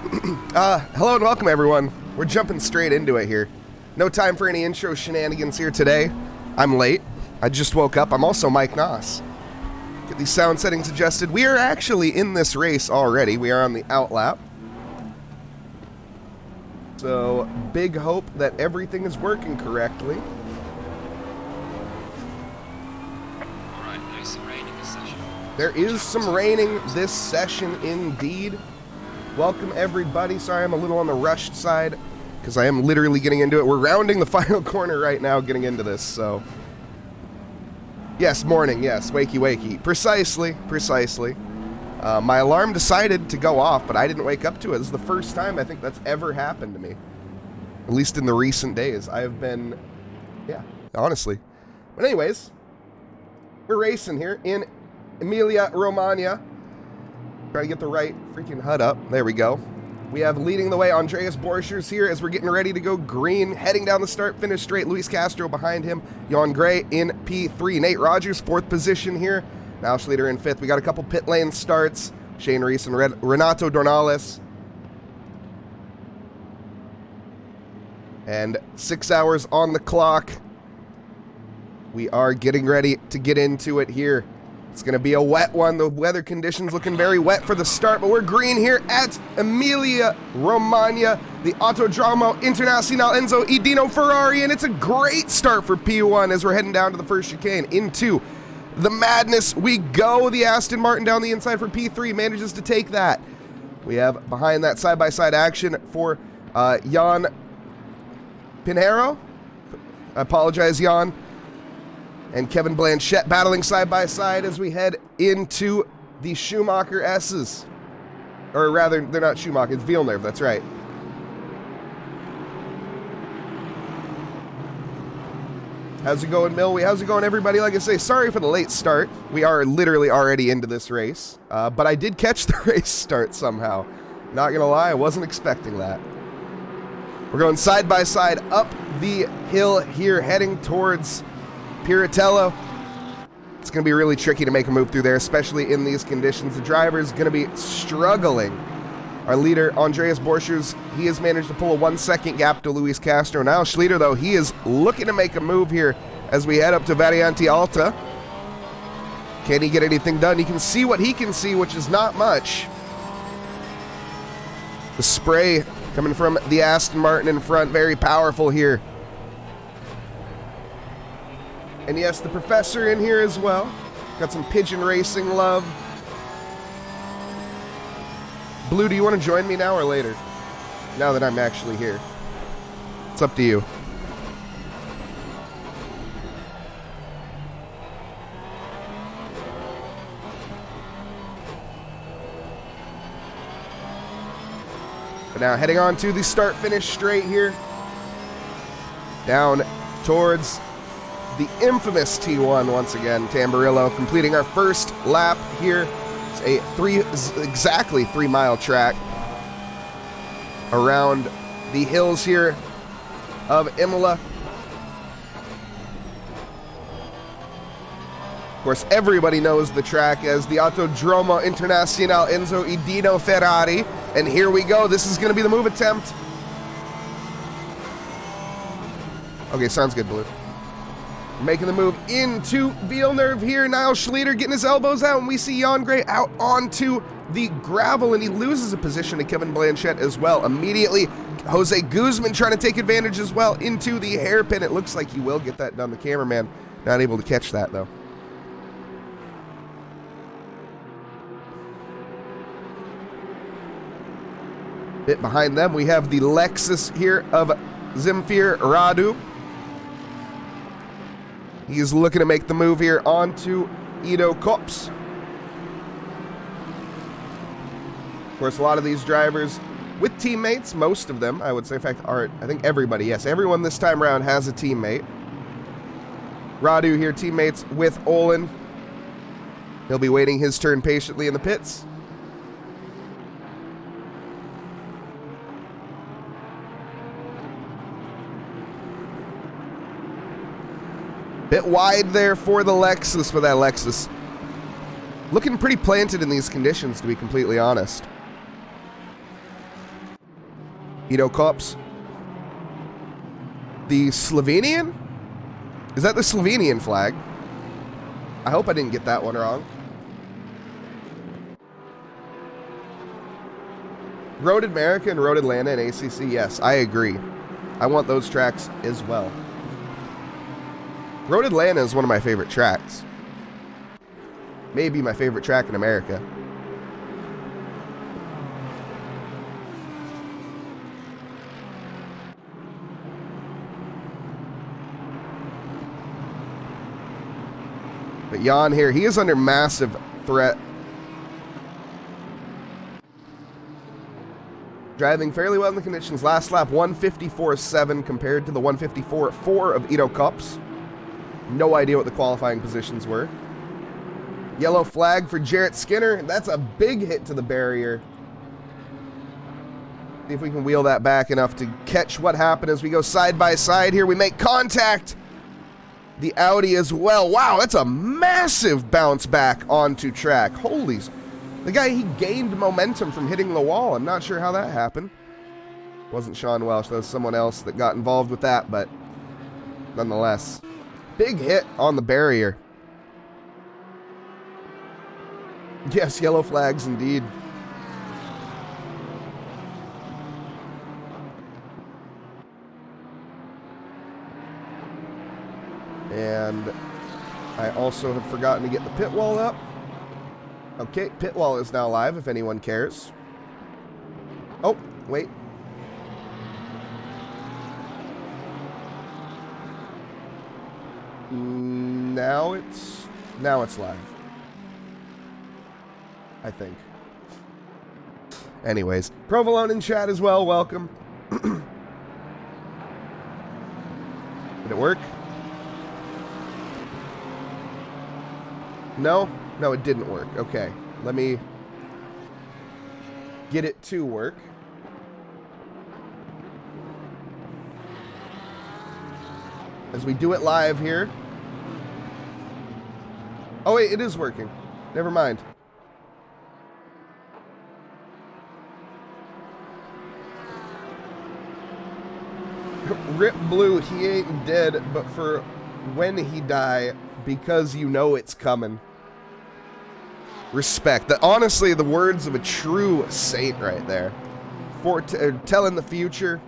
Hello and welcome everyone. We're jumping straight into it here. No time for any intro shenanigans here today. I'm late. I just woke up. I'm also Mike Noss. Get these sound settings adjusted. We are actually in this race already. We are on the outlap. So, big hope that everything is working correctly. Alright, nice and raining this session. There is some raining this session indeed. Welcome everybody. Sorry I'm a little on the rushed side because I am literally getting into it. We're rounding the final corner right now getting into this, so. Yes, morning, yes, wakey wakey. Precisely. My alarm decided to go off, but I didn't wake up to it. This is the first time I think that's ever happened to me. At least in the recent days. I have been, yeah, honestly. But anyways, we're racing here in Emilia Romagna. Trying to get the right freaking HUD up. There we go. We have leading the way Andreas Borchers here as we're getting ready to go green. Heading down the start-finish straight. Luis Castro behind him. Jan Gray in P3. Nate Rogers, 4th position here. Now Schlieder in 5th. We got a couple pit lane starts. Shane Reese and Renato Dornales. And 6 hours on the clock. We are getting ready to get into it here. It's going to be a wet one. The weather conditions looking very wet for the start, but we're green here at Emilia Romagna, the Autodromo Internazionale Enzo Edino Ferrari, and it's a great start for P1 as we're heading down to the first chicane. Into the madness we go. The Aston Martin down the inside for P3 manages to take that. We have behind that side-by-side action for Jan Pinheiro. I apologize, Jan. And Kevin Blanchette battling side-by-side as we head into the Schumacher S's. Or rather, they're not Schumacher, it's Villeneuve, that's right. How's it going, Milwee? How's it going, everybody? Like I say, sorry for the late start. We are literally already into this race. But I did catch the race start somehow. Not gonna lie, I wasn't expecting that. We're going side-by-side up the hill here, heading towards Piratello. It's going to be really tricky to make a move through there, especially in these conditions. The driver is going to be struggling. Our leader, Andreas Borchers, he has managed to pull a 1-second gap to Luis Castro. Now Schlieder, though, he is looking to make a move here as we head up to Variante Alta. Can he get anything done? He can see what he can see, which is not much. The spray coming from the Aston Martin in front, very powerful here. And yes, the professor in here as well. Got some pigeon racing love. Blue, do you want to join me now or later? Now that I'm actually here. It's up to you. But now heading on to the start-finish straight here. Down towards the infamous T1 once again, Tamburello, completing our first lap here. It's a exactly 3-mile track around the hills here of Imola. Of course, everybody knows the track as the Autodromo Internazionale Enzo Edino Ferrari. And here we go. This is going to be the move attempt. Okay, sounds good, Blue. Making the move into Villeneuve here. Now Schlieder getting his elbows out, and we see Jan Gray out onto the gravel, and he loses a position to Kevin Blanchette as well. Immediately, Jose Guzman trying to take advantage as well into the hairpin. It looks like he will get that done. The cameraman not able to catch that, though. Bit behind them, we have the Lexus here of Zemfir Radu. He is looking to make the move here onto Ido Kops. Of course, a lot of these drivers with teammates, most of them, I would say, in fact, I think everybody, yes, everyone this time around has a teammate. Radu here, teammates with Olin. He'll be waiting his turn patiently in the pits. Bit wide there for the Lexus, but that Lexus looking pretty planted in these conditions, to be completely honest. Edo Cups. The Slovenian? Is that the Slovenian flag? I hope I didn't get that one wrong. Road America and Road Atlanta and ACC, yes, I agree. I want those tracks as well. Road Atlanta is one of my favorite tracks. Maybe my favorite track in America. But Jan here, he is under massive threat. Driving fairly well in the conditions. Last lap, 154.7 compared to the 154.4 of Edo Cups. No idea what the qualifying positions were. Yellow flag for Jarrett Skinner. That's a big hit to the barrier. See if we can wheel that back enough to catch what happened as we go side by side here. We make contact. The Audi as well. Wow, that's a massive bounce back onto track. Holy... The guy, he gained momentum from hitting the wall. I'm not sure how that happened. Wasn't Sean Welsh. That was someone else that got involved with that, but nonetheless. Big hit on the barrier. Yes, yellow flags indeed. And I also have forgotten to get the pit wall up. Okay, pit wall is now live if anyone cares. Oh, wait. Now it's live. I think. Anyways, Provolone in chat as well, welcome. Did it work? No? No, it didn't work. Okay, let me get it to work. As we do it live here. Oh wait, it is working. Never mind. Rip Blue, he ain't dead, but for when he die, because you know it's coming. Respect. Honestly, the words of a true saint right there. Telling the future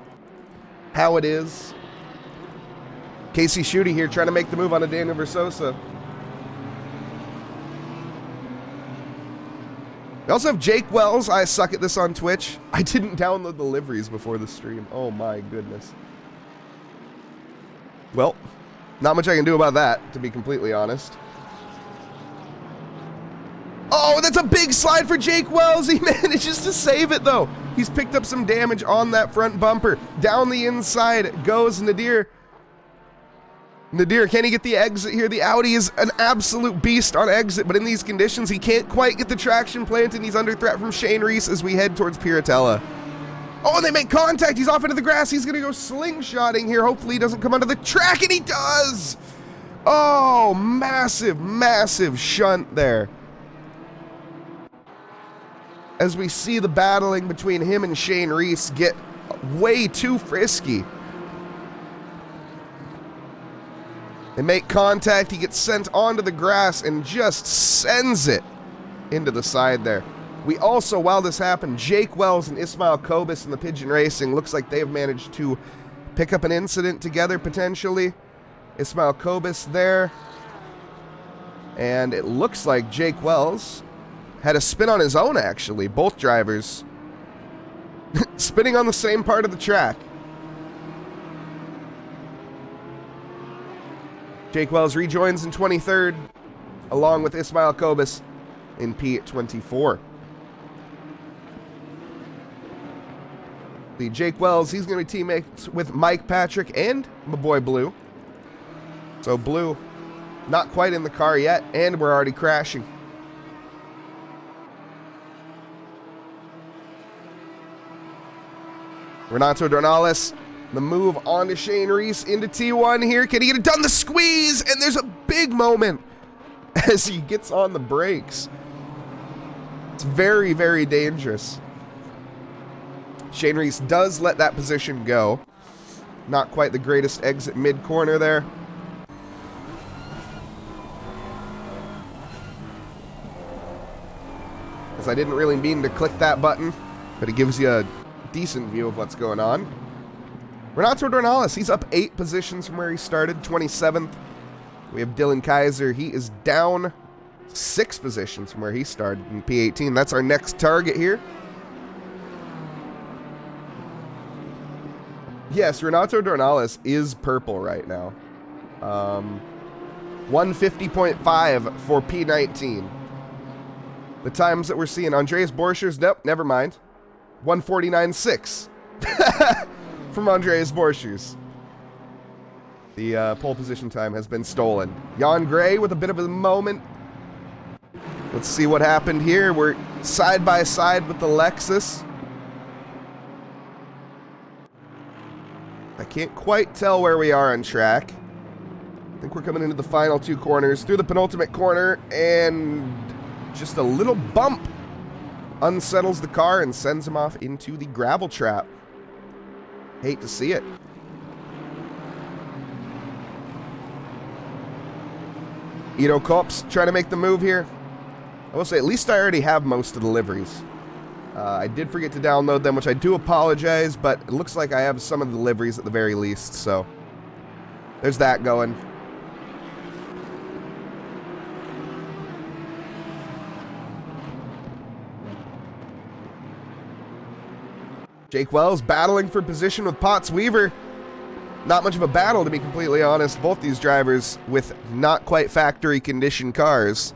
how it is. Casey Schutte here trying to make the move on a Daniel Versosa. We also have Jake Wells. I suck at this on Twitch. I didn't download the liveries before the stream. Oh my goodness. Well, not much I can do about that, to be completely honest. Oh, that's a big slide for Jake Wells. He manages to save it, though. He's picked up some damage on that front bumper. Down the inside goes Nadir. Nadir, can he get the exit here? The Audi is an absolute beast on exit, but in these conditions, he can't quite get the traction planted, and he's under threat from Shane Reese as we head towards Piratella. Oh, and they make contact. He's off into the grass. He's going to go slingshotting here. Hopefully he doesn't come onto the track, and he does! Oh, massive, massive shunt there. As we see the battling between him and Shane Reese get way too frisky. They make contact, he gets sent onto the grass and just sends it into the side there. We also, while this happened, Jake Wells and Ismail Kobus in the Pigeon Racing looks like they've managed to pick up an incident together potentially. Ismail Kobus there. And it looks like Jake Wells had a spin on his own, actually. Both drivers spinning on the same part of the track. Jake Wells rejoins in 23rd, along with Ismail Kobus in P24. The Jake Wells, he's going to be teammates with Mike Patrick and my boy Blue. So Blue, not quite in the car yet, and we're already crashing. Renato Dornales, the move on to Shane Reese into T1 here. Can he get it done? The squeeze, and there's a big moment as he gets on the brakes. It's very, very dangerous. Shane Reese does let that position go. Not quite the greatest exit mid-corner there. As I didn't really mean to click that button, but it gives you a decent view of what's going on. Renato Dornales, he's up 8 positions from where he started, 27th. We have Dylan Kaiser, he is down 6 positions from where he started in P18. That's our next target here. Yes, Renato Dornales is purple right now. 150.5 for P19. The times that we're seeing, Andreas Borchers, nope, never mind. 149.6 from Andreas Borchers. The pole position time has been stolen. Jan Gray with a bit of a moment. Let's see what happened here. We're side by side with the Lexus. I can't quite tell where we are on track. I think we're coming into the final 2 corners, through the penultimate corner, and just a little bump unsettles the car and sends him off into the gravel trap. Hate to see it. Ido Kops trying to make the move here. I will say, at least I already have most of the liveries. I did forget to download them, which I do apologize, but it looks like I have some of the liveries at the very least, so there's that going. Jake Wells battling for position with Potts Weaver. Not much of a battle, to be completely honest. Both these drivers with not quite factory condition cars.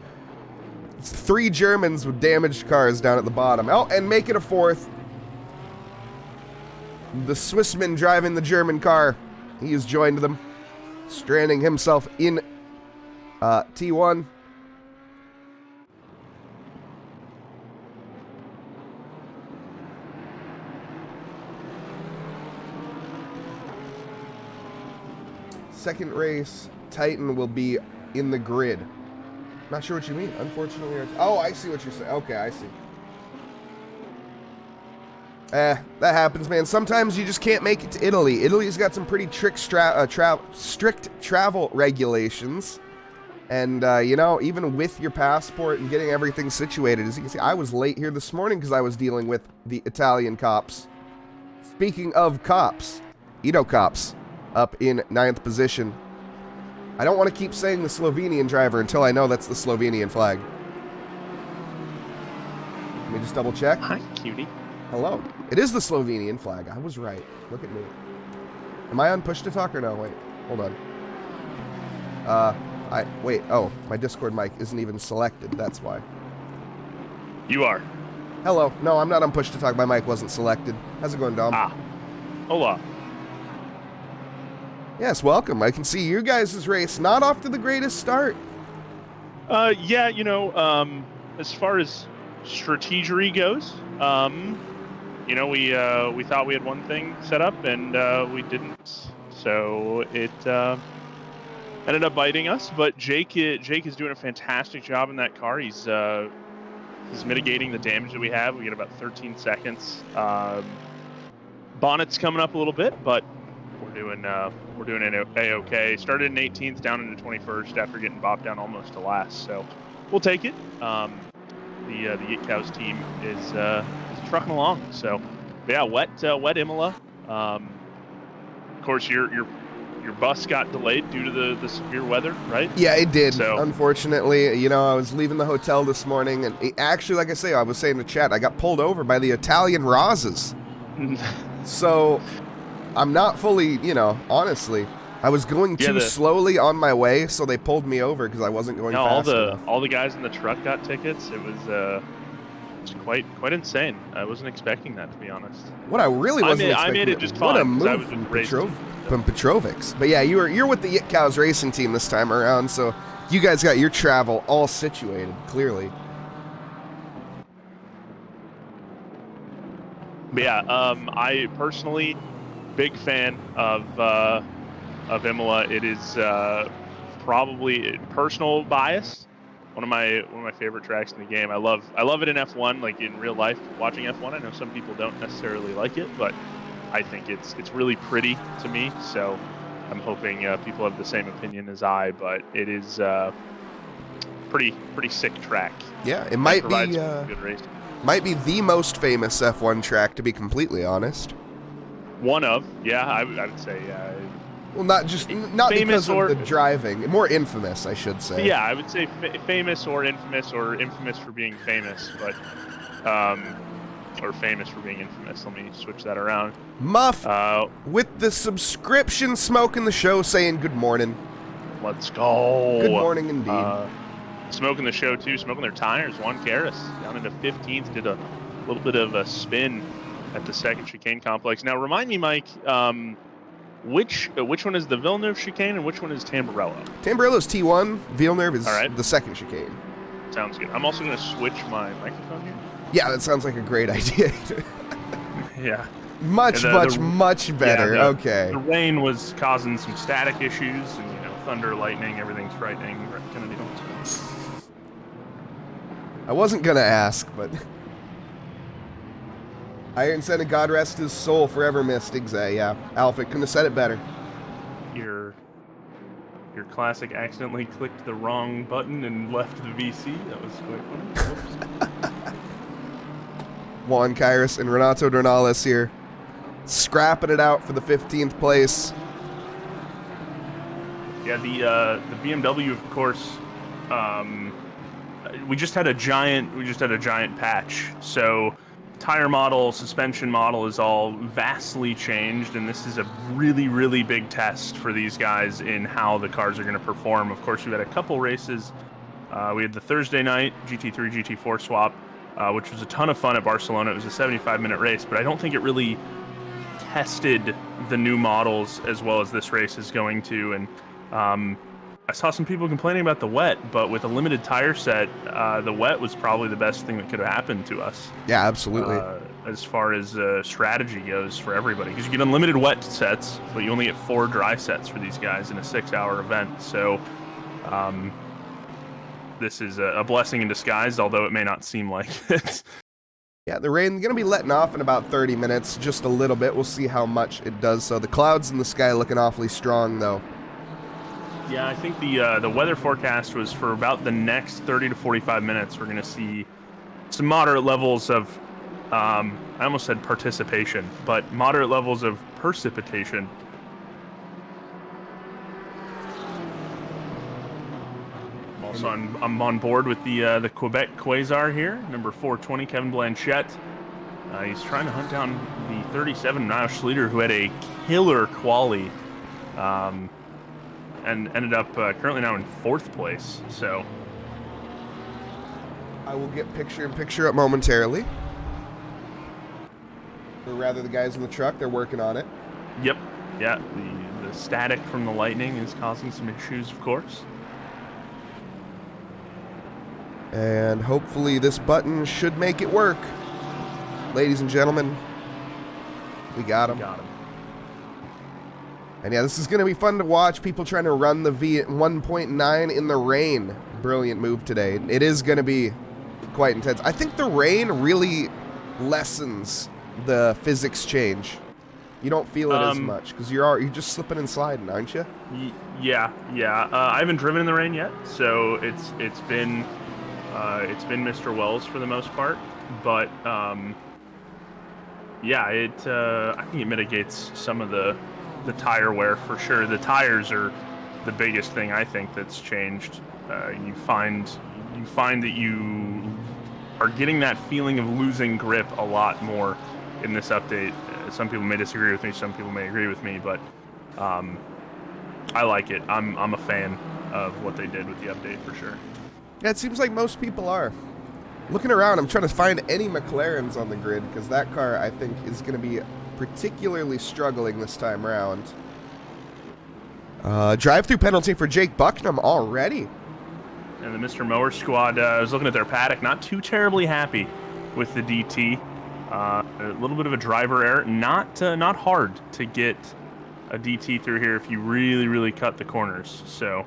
It's 3 Germans with damaged cars down at the bottom. Oh, and make it a 4th. The Swissman driving the German car. He has joined them, stranding himself in T1. Second race, Titan will be in the grid. Not sure what you mean. Unfortunately, oh, I see what you're saying. Okay, I see. That happens, man. Sometimes you just can't make it to Italy. Italy's got some pretty strict travel regulations. And, you know, even with your passport and getting everything situated, as you can see, I was late here this morning because I was dealing with the Italian cops. Speaking of cops, Ido Kops up in 9th position. I don't want to keep saying the Slovenian driver until I know that's the Slovenian flag. Let me just double check. Hi, cutie. Hello. It is the Slovenian flag. I was right. Look at me. Am I on push to talk or no? Wait. Hold on. Wait. Oh, my Discord mic isn't even selected. That's why. You are. Hello. No, I'm not on push to talk. My mic wasn't selected. How's it going, Dom? Ah. Hola. Yes, welcome. I can see you guys' race not off to the greatest start. Yeah, you know, as far as strategery goes, you know, we thought we had one thing set up and we didn't, so it ended up biting us. But Jake is doing a fantastic job in that car. He's mitigating the damage that we have. We get about 13 seconds. Bonnet's coming up a little bit, but we're doing it a-okay. Started in 18th, down into 21st after getting bopped down almost to last. So we'll take it. The Gt3 team is trucking along. So yeah, wet Imola. Of course, your bus got delayed due to the severe weather, right? Yeah, it did. So, unfortunately, you know, I was leaving the hotel this morning, and actually, like I say, I was saying in the chat, I got pulled over by the Italian Razas. So I'm not fully, you know, honestly, I was going too slowly on my way, so they pulled me over because I wasn't going fast enough. All the guys in the truck got tickets. It was quite insane. I wasn't expecting that, to be honest. What I really wasn't expecting. I made it just what fine. A move from Petrovics. But yeah, you're with the Yitcows racing team this time around, so you guys got your travel all situated, clearly. But yeah, I personally, big fan of Imola. It is probably personal bias. one of my favorite tracks in the game. I love it in F1, like in real life. Watching F1, I know some people don't necessarily like it, but I think it's really pretty to me. So I'm hoping people have the same opinion as I. But it is pretty sick track. Yeah, it might be good racing. Might be the most famous F1 track, to be completely honest. One of, yeah, I would say. Well, not because of the driving, more infamous, I should say. Yeah, I would say famous or infamous for being famous, but or famous for being infamous. Let me switch that around. Muff with the subscription smoking the show, saying good morning. Let's go. Good morning indeed. Smoking the show too, smoking their tires. Juan Carras down into 15th, did a little bit of a spin at the second chicane complex. Now, remind me, Mike, which one is the Villeneuve chicane and which one is Tamburello? Tamburello's T1, Villeneuve is the second chicane. Sounds good. I'm also going to switch my microphone here. Yeah, that sounds like a great idea. Yeah. Much better. Yeah, okay. The rain was causing some static issues, and thunder, lightning, everything's frightening. Kind of deal. I wasn't gonna ask, but Iron said, "God rest his soul, forever missed." Exactly. Yeah, Alfred couldn't have said it better. Your classic accidentally clicked the wrong button and left the VC. That was quite funny. Juan Kairos and Renato Dornales here, scrapping it out for the 15th place. Yeah, the BMW, of course. We just had a giant patch. So tire model, suspension model is all vastly changed, and this is a really big test for these guys in how the cars are going to perform. Of course, we had a couple races. We had the Thursday night GT3 GT4 swap, which was a ton of fun at Barcelona. It was a 75-minute race, but I don't think it really tested the new models as well as this race is going to. And I saw some people complaining about the wet, but with a limited tire set, the wet was probably the best thing that could have happened to us. Yeah, absolutely. As far as strategy goes for everybody, because you get unlimited wet sets, but you only get 4 dry sets for these guys in a 6-hour event. So this is a blessing in disguise, although it may not seem like it. Yeah, the rain's going to be letting off in about 30 minutes, just a little bit. We'll see how much it does. So the clouds in the sky looking awfully strong, though. Yeah, I think the weather forecast was for about the next 30 to 45 minutes. We're going to see some moderate levels of, I almost said participation, but moderate levels of precipitation. Also, I'm on board with the Quebec Quasar here, number 420, Kevin Blanchette. He's trying to hunt down the 37 Roush leader who had a killer quali. And ended up currently now in 4th place. So I will get picture up momentarily. Or rather, the guys in the truck, they're working on it. Yep. Yeah, the static from the lightning is causing some issues, of course. And hopefully this button should make it work. Ladies and gentlemen, we got him. Got him. And yeah, this is going to be fun to watch. People trying to run the V at 1.9 in the rain. Brilliant move today. It is going to be quite intense. I think the rain really lessens the physics change. You don't feel it as much because you're just slipping and sliding, aren't you? Yeah. I haven't driven in the rain yet, so it's been Mr. Wells for the most part. But yeah, I think it mitigates some of the tire wear for sure. The tires are the biggest thing I think that's changed. You find that you are getting that feeling of losing grip a lot more in this update. Some people may disagree with me, some people may agree with me, but I like it. I'm a fan of what they did with the update for sure. Yeah, it seems like most people are. Looking around, I'm trying to find any McLarens on the grid because that car I think is going to be particularly struggling this time around. Drive-through penalty for Jake Bucknam already. And the Mr. Mower squad, I was looking at their paddock, not too terribly happy with the DT. A little bit of a driver error. Not hard to get a DT through here if you really cut the corners. So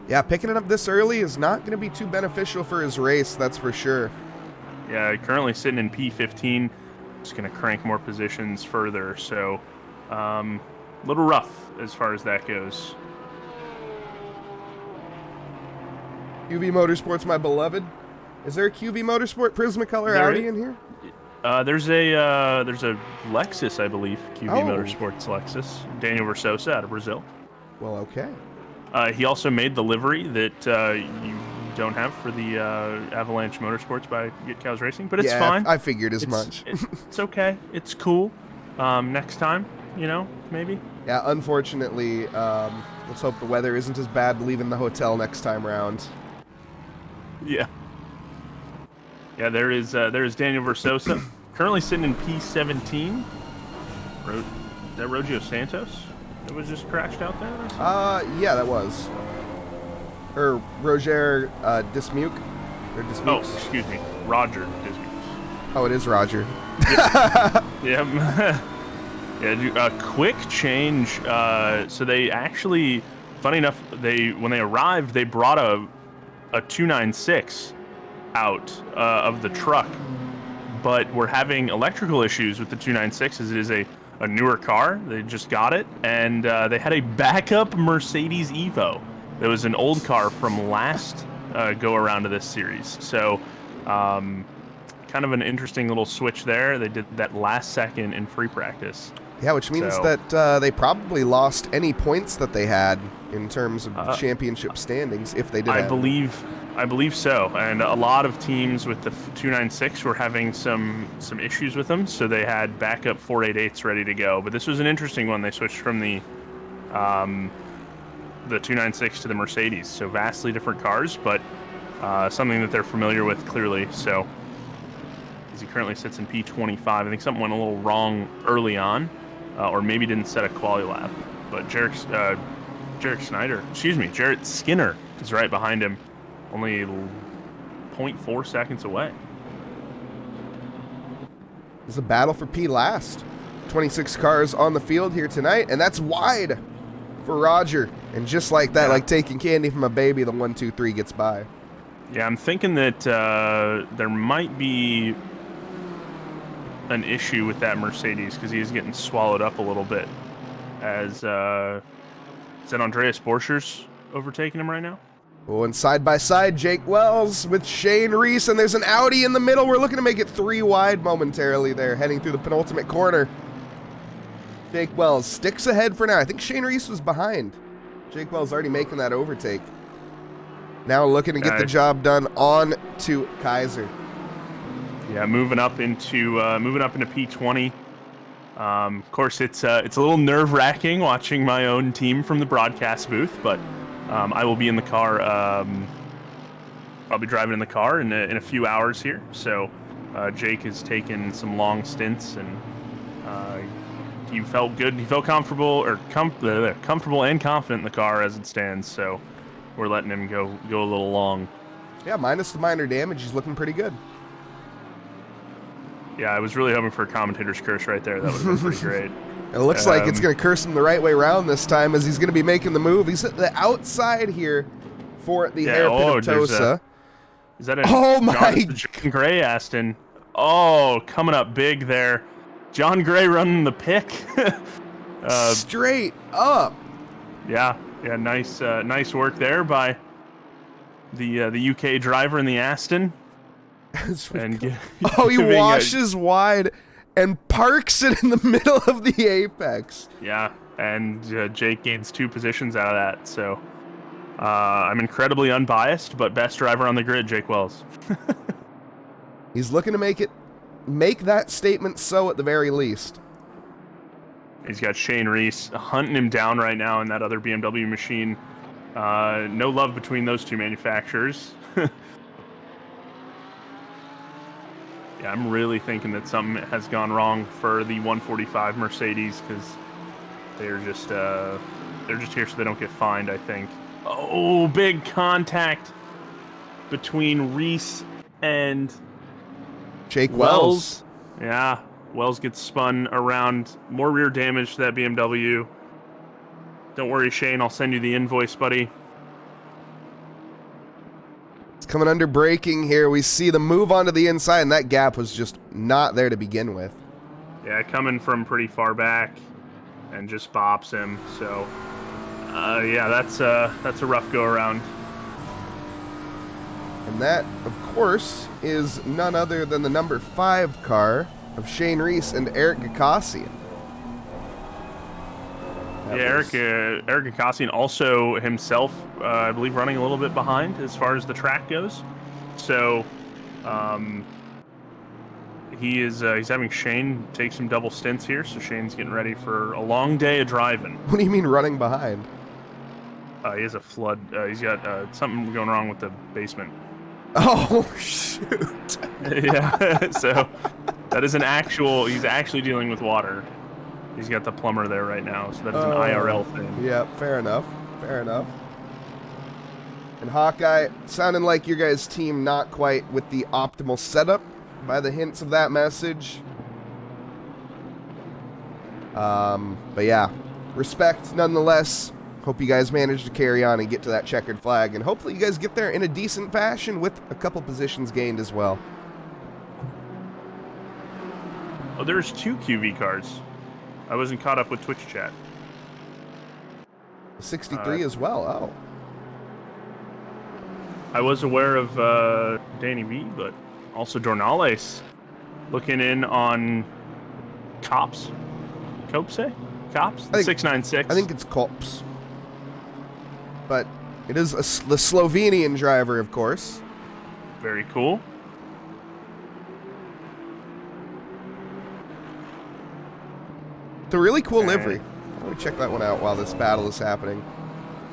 Yeah, picking it up this early is not going to be too beneficial for his race, that's for sure. Yeah, currently sitting in P15. Just going to crank more positions further. So, a little rough as far as that goes. QV Motorsports, my beloved. Is there a QV Motorsport Prismacolor There Audi is. in here? There's a Lexus, I believe. QV Oh. Motorsports Lexus. Daniel Versosa out of Brazil. Well, okay. He also made the livery that you don't have for the Avalanche Motorsports by Get Cows Racing, but it's yeah, fine. I figured as much. It's okay. It's cool. Next time, maybe. Yeah, unfortunately, let's hope the weather isn't as bad leaving the hotel next time round. Yeah. Yeah, there is Daniel Versosa, currently sitting in P17. Is that Rogio Santos that was just crashed out there? Or something? Yeah, that was. Or Roger Dismuke. Or Dismukes. Oh, excuse me, Roger Dismukes. Oh, it is Roger. Yeah. Yeah, a quick change. So they actually, funny enough, when they arrived, they brought a 296 out of the truck, but we're having electrical issues with the 296 as it is a newer car. They just got it, and they had a backup Mercedes Evo. That was an old car from last go around of this series. So kind of an interesting little switch there. They did that last second in free practice. Yeah, which means that they probably lost any points that they had in terms of championship standings, if they did. I believe so. And a lot of teams with the 296 were having some issues with them, so they had backup 488s ready to go. But this was an interesting one. They switched from the 296 to the Mercedes, so vastly different cars, but something that they're familiar with clearly. So as he currently sits in P25, I think something went a little wrong early on. Or maybe didn't set a quali lap. But Jarrett Skinner is right behind him, only 0.4 seconds away. It's a battle for P last. 26 cars on the field here tonight, and that's wide for Roger. And just like that, like taking candy from a baby, the 1-2-3 gets by. Yeah, I'm thinking that there might be an issue with that Mercedes because he's getting swallowed up a little bit. As is that Andreas Borchers overtaking him right now? Oh, and side by side, Jake Wells with Shane Reese, and there's an Audi in the middle. We're looking to make it 3 wide momentarily there, heading through the penultimate corner. Jake Wells sticks ahead for now. I think Shane Reese was behind. Jake Wells already making that overtake. Now looking to get the job done on to Kaiser. Yeah, moving up into P20. Of course, it's a little nerve-wracking watching my own team from the broadcast booth, but I will be in the car. I'll be driving in the car in a few hours here. So Jake has taken some long stints, and he felt good. He felt comfortable and confident in the car as it stands. So we're letting him go a little long. Yeah, minus the minor damage, he's looking pretty good. Yeah, I was really hoping for a commentator's curse right there. That would have been pretty great. It looks like it's going to curse him the right way around this time, as he's going to be making the move. He's at the outside here for the hairpin of Tosa. Is that John Gray Aston? Oh, coming up big there. John Gray running the pick. Straight up. Yeah, nice work there by the UK driver in the Aston. And he washes wide and parks it in the middle of the apex. Yeah, and Jake gains 2 positions out of that. So I'm incredibly unbiased, but best driver on the grid, Jake Wells. He's looking to make that statement so at the very least. He's got Shane Reese hunting him down right now in that other BMW machine. No love between those 2 manufacturers. Yeah, I'm really thinking that something has gone wrong for the 145 Mercedes because they're just here so they don't get fined, I think. Oh, big contact between Reese and Jake Wells. Yeah, Wells gets spun around. More rear damage to that BMW. Don't worry, Shane, I'll send you the invoice, buddy. coming under braking here. We see the move onto the inside, and that gap was just not there to begin with. Yeah, coming from pretty far back, and just bops him. So, yeah, that's a rough go around. And that, of course, is none other than the number 5 car of Shane Reese and Eric Gakassian. Yeah, Eric Gakassian also himself, I believe, running a little bit behind as far as the track goes. So, he's having Shane take some double stints here. So Shane's getting ready for a long day of driving. What do you mean running behind? He has a flood. He's got something going wrong with the basement. Oh, shoot. Yeah, so that is an actual, he's actually dealing with water. He's got the plumber there right now, so that is an IRL thing. Yeah, fair enough. Fair enough. And Hawkeye, sounding like your guys' team not quite with the optimal setup by the hints of that message. But yeah, respect nonetheless. Hope you guys manage to carry on and get to that checkered flag, and hopefully you guys get there in a decent fashion with a couple positions gained as well. Oh, there's 2 QV cars. I wasn't caught up with Twitch chat. 63 as well. Oh. I was aware of Danny V, but also Dornales looking in on Cops. Cops? The 696. I think it's Kops. But it is the Slovenian driver, of course. Very cool. It's a really cool livery. Let me check that one out while this battle is happening.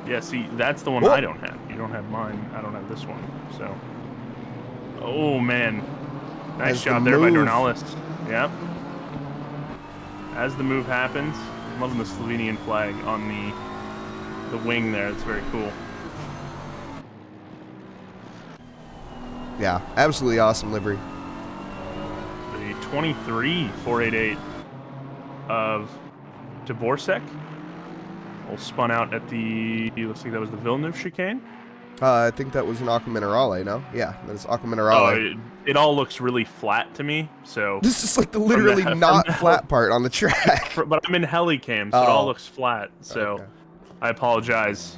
Yeah, see, that's the one I don't have. You don't have mine. I don't have this one. So, oh man, nice job there by Dornales. Yep. As the move happens, I'm loving the Slovenian flag on the wing there. It's very cool. Yeah, absolutely awesome livery. The 23-488 of Dvorak. All spun out at the, looks like that was the Villeneuve chicane. I think that was an Aqua Minerale, no? Yeah, that is Aqua Minerale. Oh, it all looks really flat to me, so... This is like the literally not flat part on the track. But I'm in helicam, so it all looks flat, so okay. I apologize.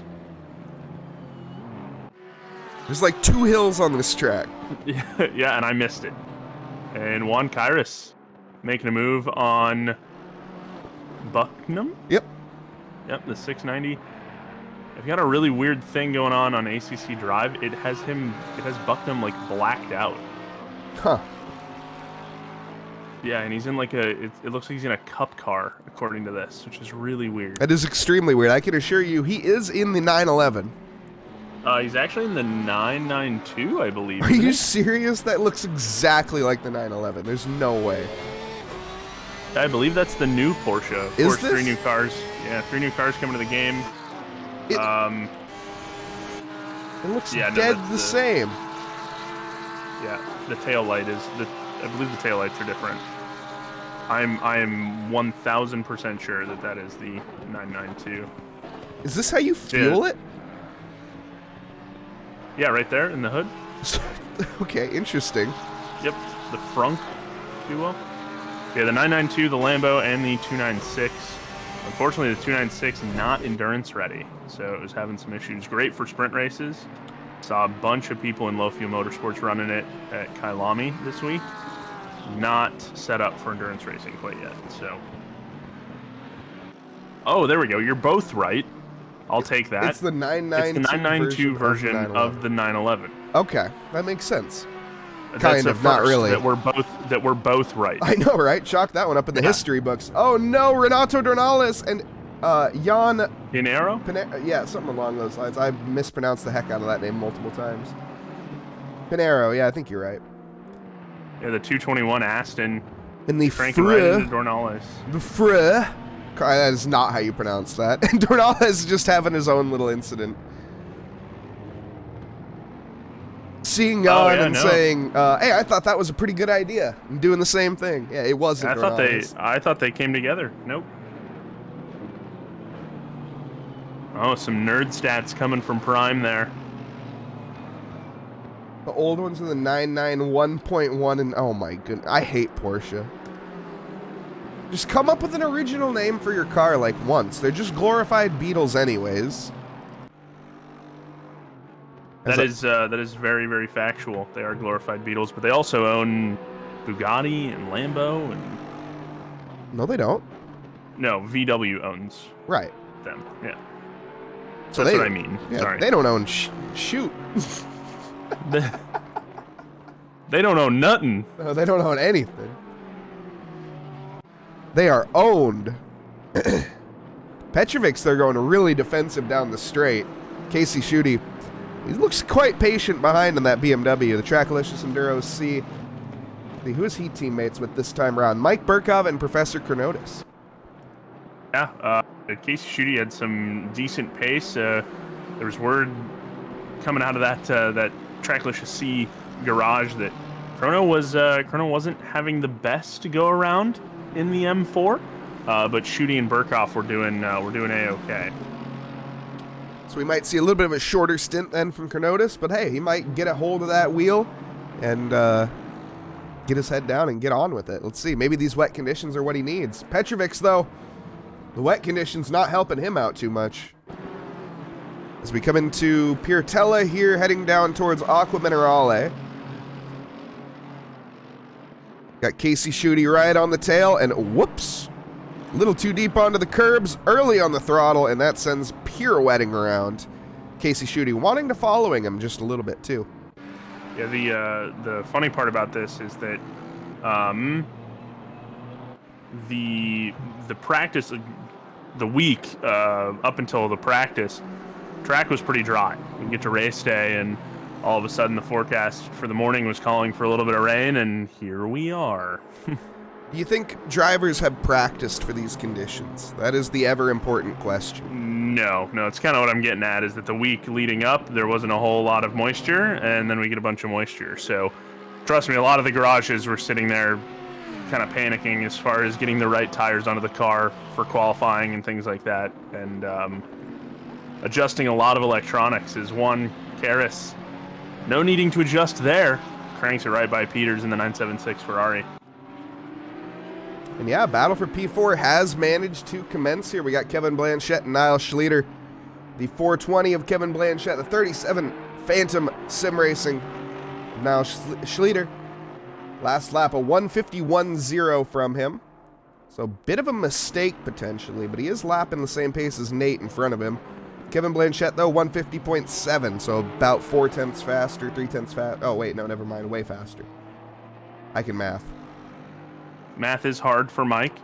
There's like 2 hills on this track. Yeah, and I missed it. And Juan Kairos making a move on Bucknam? Yep. Yep, the 690. I've got a really weird thing going on ACC Drive. It has Bucknam like blacked out. Huh. Yeah, and he's in like it looks like he's in a cup car, according to this, which is really weird. That is extremely weird. I can assure you he is in the 911. He's actually in the 992, I believe. Are you serious? That looks exactly like the 911. There's no way. I believe that's the new Porsche. Of course, 3 new cars. Yeah, 3 new cars coming to the game. It looks dead the same. Yeah, the tail light is I believe the tail lights are different. I am 1000% sure that is the 992. Is this how you fuel it? Yeah, right there in the hood. Okay, interesting. Yep, the frunk, if you will. Yeah, the 992, the Lambo, and the 296. Unfortunately, the 296 not endurance ready, so it was having some issues. Great for sprint races. Saw a bunch of people in Low Fuel Motorsports running it at Kailami this week. Not set up for endurance racing quite yet, so. Oh, there we go. You're both right. I'll take that. It's the 992, it's the 992 version of the 911. Okay, that makes sense. That's kind of, not really. That we're both right. I know, right? Chalk that one up in the history books. Oh no, Renato Dornales and Jan Pinheiro? Yeah, something along those lines. I mispronounced the heck out of that name multiple times. Pinheiro, yeah, I think you're right. Yeah, the 221 Aston. In the cranking right into Dornales. The that is not how you pronounce that. And Dornales is just having his own little incident. Seeing Jan and saying, "Hey, I thought that was a pretty good idea." I'm doing the same thing. Yeah, it wasn't. I thought they came together. Nope. Oh, some nerd stats coming from Prime there. The old ones are the 991.1 and oh my goodness, I hate Porsche. Just come up with an original name for your car like once. They're just glorified Beetles anyways. That is very, very factual. They are glorified Beetles, but they also own Bugatti and Lambo and... No, they don't. No, VW owns Right. them. Yeah. So That's what I mean. Yeah, Sorry. they don't own shoot. They don't own nothing. No, they don't own anything. They are owned. Petrovic's, they're going really defensive down the straight. Casey Schutte, he looks quite patient behind in that BMW, the Tracklicious Enduro C. Who is he teammates with this time around? Mike Burkov and Professor Chronotis. Yeah, Casey Schutte had some decent pace. There was word coming out of that Tracklicious C garage that Chrono wasn't having the best to go around in the M4, but Schutte and Burkov were doing A-okay. So we might see a little bit of a shorter stint then from Chronotis, but hey, he might get a hold of that wheel and get his head down and get on with it. Let's see. Maybe these wet conditions are what he needs. Petrovic's, though, the wet conditions not helping him out too much. As we come into Pirtella here, heading down towards Aqua Minerale. Got Casey Schutte right on the tail, and whoops. A little too deep onto the curbs, early on the throttle, and that sends pirouetting around. Casey Schutte wanting to following him just a little bit, too. Yeah, the funny part about this is that the practice, the week up until the practice, track was pretty dry. We get to race day, and all of a sudden the forecast for the morning was calling for a little bit of rain, and here we are. Do you think drivers have practiced for these conditions? That is the ever important question. No, it's kind of what I'm getting at, is that the week leading up, there wasn't a whole lot of moisture, and then we get a bunch of moisture. So, trust me, a lot of the garages were sitting there kind of panicking as far as getting the right tires onto the car for qualifying and things like that. And adjusting a lot of electronics is one. Karis, no needing to adjust there. Cranks it right by Peters in the 976 Ferrari. And yeah, battle for P4 has managed to commence here. We got Kevin Blanchette and Niall Schleter. The 420 of Kevin Blanchette, the 37 Phantom Sim Racing. Niall Schleter. Last lap, a 151.0 from him. So, bit of a mistake potentially, but he is lapping the same pace as Nate in front of him. Kevin Blanchette, though, 150.7, so about 0.4 faster, 0.3 faster. Oh, wait, no, never mind, way faster. I can math. Math is hard for Mike.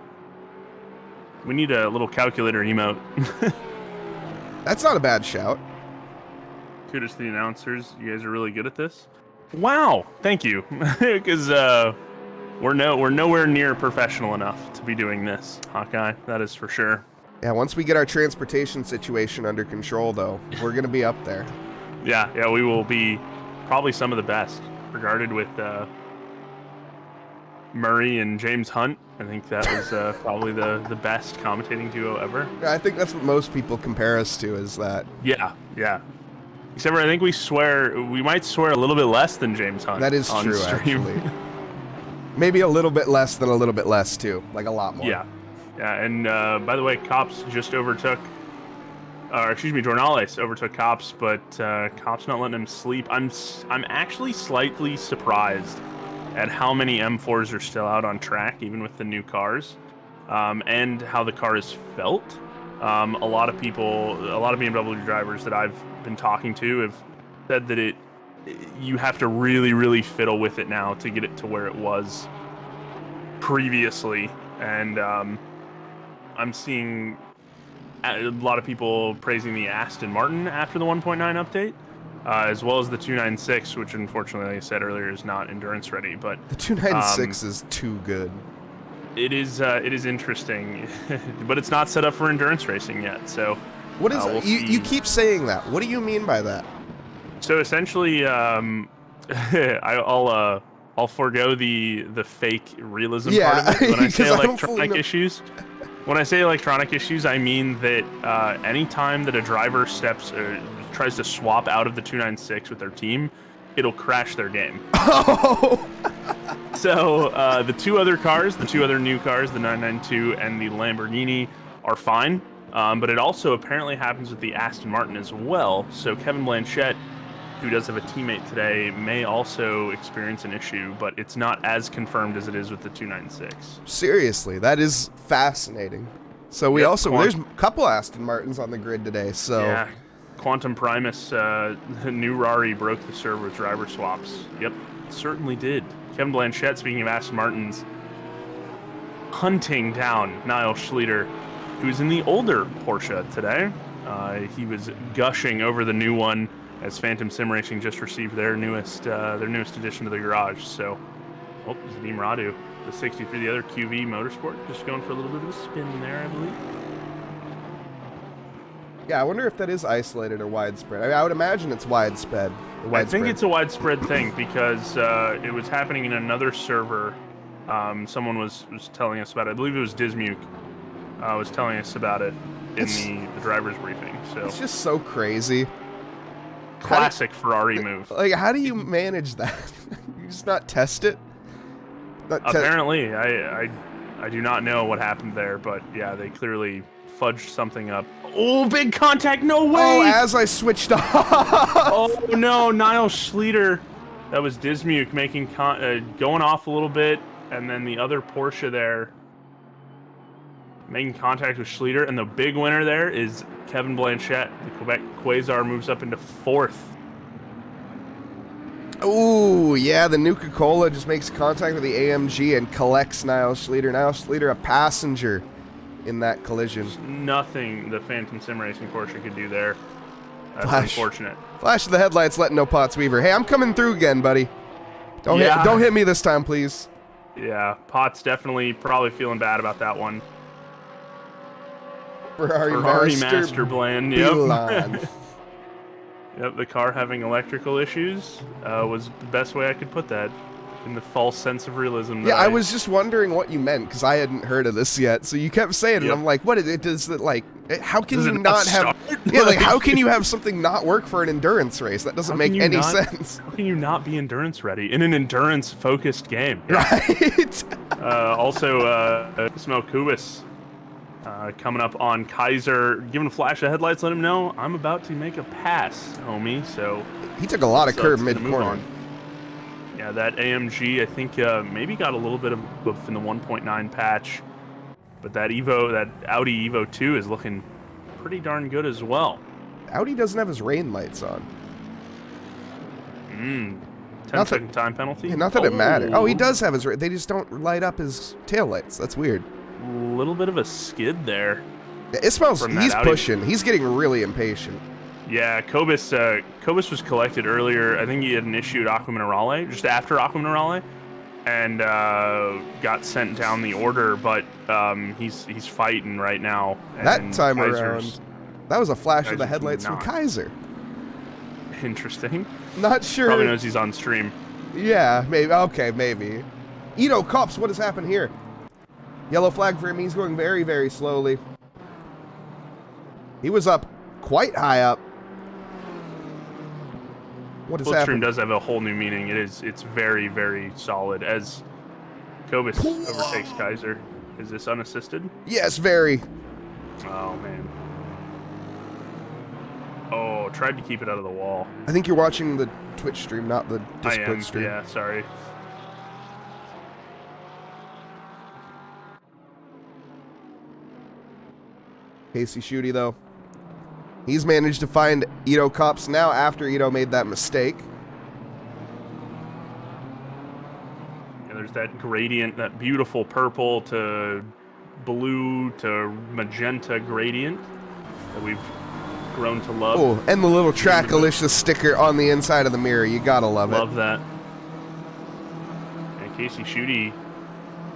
We need a little calculator emote. That's not a bad shout. Kudos to the announcers. You guys are really good at this. Wow, thank you. Because we're nowhere near professional enough to be doing this, Hawkeye. That is for sure. Yeah, once we get our transportation situation under control, though, we're going to be up there. Yeah, we will be probably some of the best, regarded with Murray and James Hunt. I think that was probably the best commentating duo ever. Yeah, I think that's what most people compare us to, is that. Yeah. Except for I think we might swear a little bit less than James Hunt. That is true, stream. actually. Maybe a little bit less than a little bit less, too. Like a lot more. Yeah, and by the way, Cops just overtook, Jornales overtook Cops, but Cops not letting him sleep. I'm actually slightly surprised at how many M4s are still out on track, even with the new cars, and how the car is felt. A lot of BMW drivers that I've been talking to have said that you have to really, really fiddle with it now to get it to where it was previously. And I'm seeing a lot of people praising the Aston Martin after the 1.9 update, as well as the 296, which unfortunately, like I said earlier, is not endurance ready. But the 296 is too good. It is interesting, but it's not set up for endurance racing yet. So what is you keep saying that? What do you mean by that? So essentially, I'll forego the fake realism part of it when I say electronic issues. When I say electronic issues, I mean that anytime that a driver tries to swap out of the 296 with their team, it'll crash their game. Oh! So the two other new cars, the 992 and the Lamborghini, are fine. But it also apparently happens with the Aston Martin as well. So Kevin Blanchett, who does have a teammate today, may also experience an issue, but it's not as confirmed as it is with the 296. Seriously, that is fascinating. So we there's a couple Aston Martins on the grid today, so... Yeah, Quantum Primus, the new Rari broke the server with driver swaps. Yep, certainly did. Kevin Blanchett, speaking of Aston Martins, hunting down Niall Schlieder, who's in the older Porsche today. He was gushing over the new one as Phantom Sim Racing just received their newest addition to the garage. So, Zadim Radu, the 63, the other QV Motorsport, just going for a little bit of a spin there, I believe. Yeah, I wonder if that is isolated or widespread. I mean, I would imagine it's widespread. I think it's a widespread thing because it was happening in another server. Someone was telling us about it. I believe it was Dismuke was telling us about it in the driver's briefing. So it's just so crazy. Classic Ferrari move. Like, how do you manage that? You just not test it? Apparently, I do not know what happened there, but yeah, they clearly fudged something up. Oh, big contact! No way! Oh, as I switched off. Oh no, Niall Schlieder. That was Dismuke making going off a little bit, and then the other Porsche there making contact with Schlieder, and the big winner there is Kevin Blanchett. The Quebec Quasar moves up into 4th. Ooh, yeah, the Nuka-Cola just makes contact with the AMG and collects Niall Schlieder. Niall Schlieder, a passenger in that collision. There's nothing the Phantom Sim Racing Porsche could do there. That's unfortunate. Flash of the headlights, letting no Potts Weaver. Hey, I'm coming through again, buddy. Don't hit me this time, please. Yeah, Potts definitely probably feeling bad about that one. Ferrari Master Bland. Yep. Yep, the car having electrical issues was the best way I could put that, in the false sense of realism. Yeah, I was just wondering what you meant, because I hadn't heard of this yet. So you kept saying it, and I'm like, what? Does it, like, how can you not have... Yeah, like, how can you have something not work for an endurance race? That doesn't make any sense. How can you not be endurance ready in an endurance-focused game? Right? Also, Ismail Kubis coming up on Kaiser, giving a flash of headlights, let him know, I'm about to make a pass, homie. So he took a lot of curb mid-corner. Yeah, that AMG, I think, maybe got a little bit of oof in the 1.9 patch, but that Audi Evo 2 is looking pretty darn good as well. Audi doesn't have his rain lights on. 10-second time penalty? Yeah, not that it matters. Oh, he does have his... They just don't light up his taillights. That's weird. A little bit of a skid there. Yeah, Ismail's, he's pushing. He's getting really impatient. Yeah, Kobus was collected earlier. I think he had an issue at Aqua Minerale, just after Aqua Minerale, and got sent down the order, but he's fighting right now. That time around, that was a flash of the headlights from Kaiser. Interesting. Not sure. Probably knows he's on stream. Yeah, maybe. Okay, maybe. Ito Cops, what has happened here? Yellow flag for him. He's going very, very slowly. He was up quite high up. What has happened? Stream does have a whole new meaning. It's very, very solid as Kobus overtakes Kaiser. Is this unassisted? Yes, very. Oh, man. Oh, tried to keep it out of the wall. I think you're watching the Twitch stream, not the Discord stream. Yeah, sorry. Casey Schutte, though. He's managed to find Ito Cops now after Ito made that mistake. Yeah, there's that gradient, that beautiful purple to blue to magenta gradient that we've grown to love. Oh, and the little Trackalicious sticker on the inside of the mirror. You gotta love it. Love that. And Casey Schutte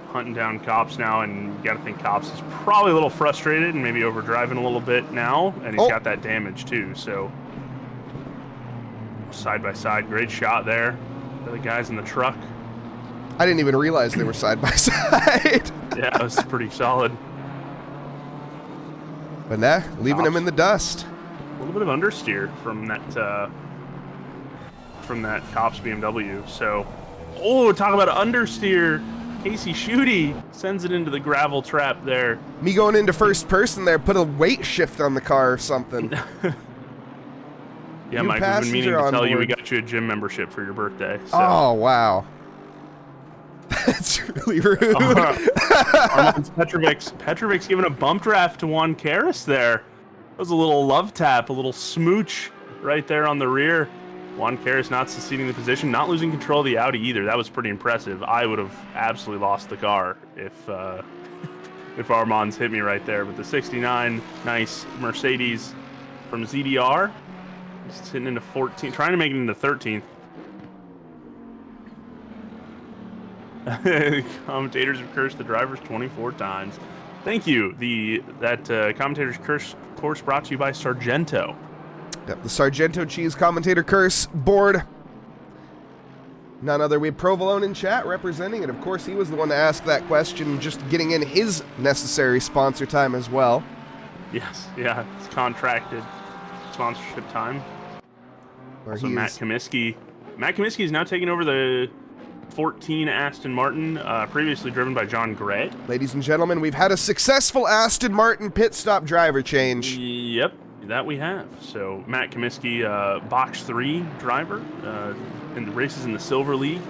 hunting down Cops now, and you gotta think Cops is probably a little frustrated and maybe overdriving a little bit now, and he's got that damage too, so side by side, great shot there. The guys in the truck. I didn't even realize they were side by side. Yeah, it was pretty solid. But nah, leaving him in the dust. A little bit of understeer from that from that Cops BMW. So, oh, talk about understeer. Casey Schutte sends it into the gravel trap there. Me going into first person there, put a weight shift on the car or something. Yeah, New Mike, we've been meaning to passenger on tell you we board. got you a gym membership for your birthday. So. Oh, wow. That's really rude. Armand's Petrovic's giving a bump draft to Juan Karas there. That was a little love tap, a little smooch right there on the rear. Juan Karas not succeeding the position, not losing control of the Audi either. That was pretty impressive. I would have absolutely lost the car if Armand's hit me right there. But the 69, nice Mercedes from ZDR, just hitting into 14, trying to make it into 13th. Commentators have cursed the drivers 24 times. Thank you. That commentators curse course brought to you by Sargento. Yep, the Sargento Cheese commentator curse board. None other. We have Provolone in chat representing it. Of course, he was the one to ask that question, just getting in his necessary sponsor time as well. Yes, yeah, it's contracted sponsorship time. Also, Matt Comiskey. Matt Comiskey is now taking over the 14 Aston Martin, previously driven by John Gray. Ladies and gentlemen, we've had a successful Aston Martin pit stop driver change. Yep, that we have. So Matt Comiskey, box 3 driver in the races in the Silver League.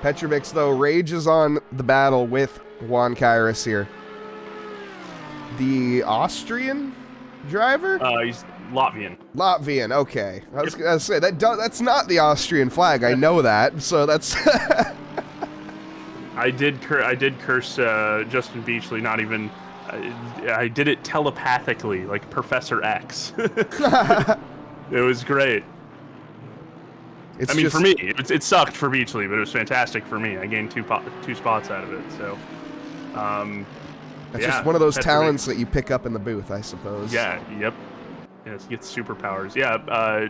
Petrovic, though, rages on the battle with Juan Karas here. The Austrian driver? He's Latvian. Latvian, okay. I was gonna say that's not the Austrian flag. I know that, so that's. I did curse Justin Beachley. Not even. I did it telepathically, like Professor X. It was great. For me, it sucked for Beachley, but it was fantastic for me. I gained two spots out of it. So. That's just one of those talents that you pick up in the booth, I suppose. Yeah. Yep. Yes, he gets superpowers. Yeah,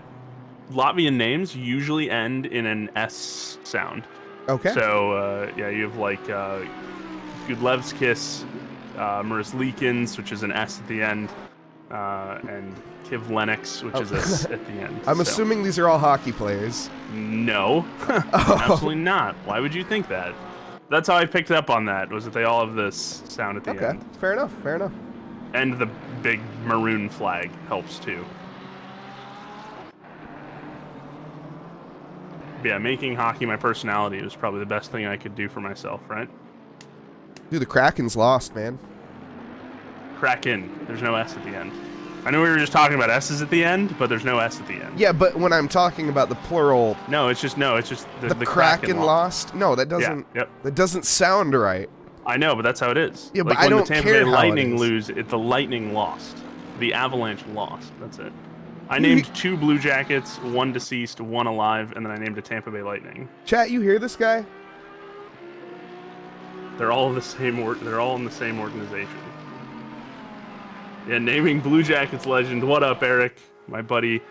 Latvian names usually end in an S sound. Okay. So, yeah, you have like Gudlevskis, Mirislikins, which is an S at the end, and Kivlenix, which is a S at the end. I'm assuming these are all hockey players. No, absolutely not. Why would you think that? That's how I picked up on that, was that they all have this sound at the end. Okay, fair enough, fair enough. And the big maroon flag helps too. But yeah, making hockey my personality was probably the best thing I could do for myself, right? Dude, the Kraken's lost, man. Kraken. There's no S at the end. I know we were just talking about S's at the end, but there's no S at the end. Yeah, but when I'm talking about the plural... No, it's just the Kraken lost? No, that doesn't... Yeah, yep. That doesn't sound right. I know, but that's how it is. Yeah, like but I don't care. When the care Tampa Bay how Lightning it is. the Lightning lost. The Avalanche lost. That's it. I named 2 Blue Jackets, 1 deceased, 1 alive, and then I named a Tampa Bay Lightning. Chat, you hear this guy? They're all the same. They're all in the same organization. Yeah, naming Blue Jackets legend. What up, Eric? My buddy,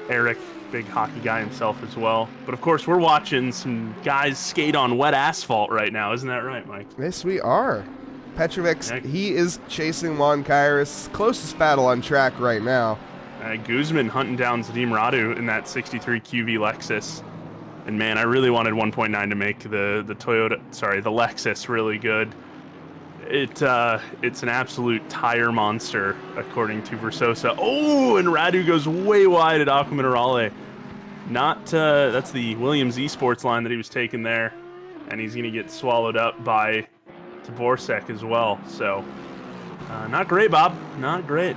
Eric, big hockey guy himself as well. But of course, we're watching some guys skate on wet asphalt right now. Isn't that right, Mike? Yes, we are. Petrovic, he is chasing Juan Karas. Closest battle on track right now. Guzman hunting down Zadim Radu in that 63 QV Lexus. And man, I really wanted 1.9 to make the Lexus really good. It's an absolute tire monster, according to Versosa. Oh, and Radu goes way wide at Aqua Minerale. That's the Williams Esports line that he was taking there, and he's gonna get swallowed up by Dvorak as well. So, not great, Bob. Not great.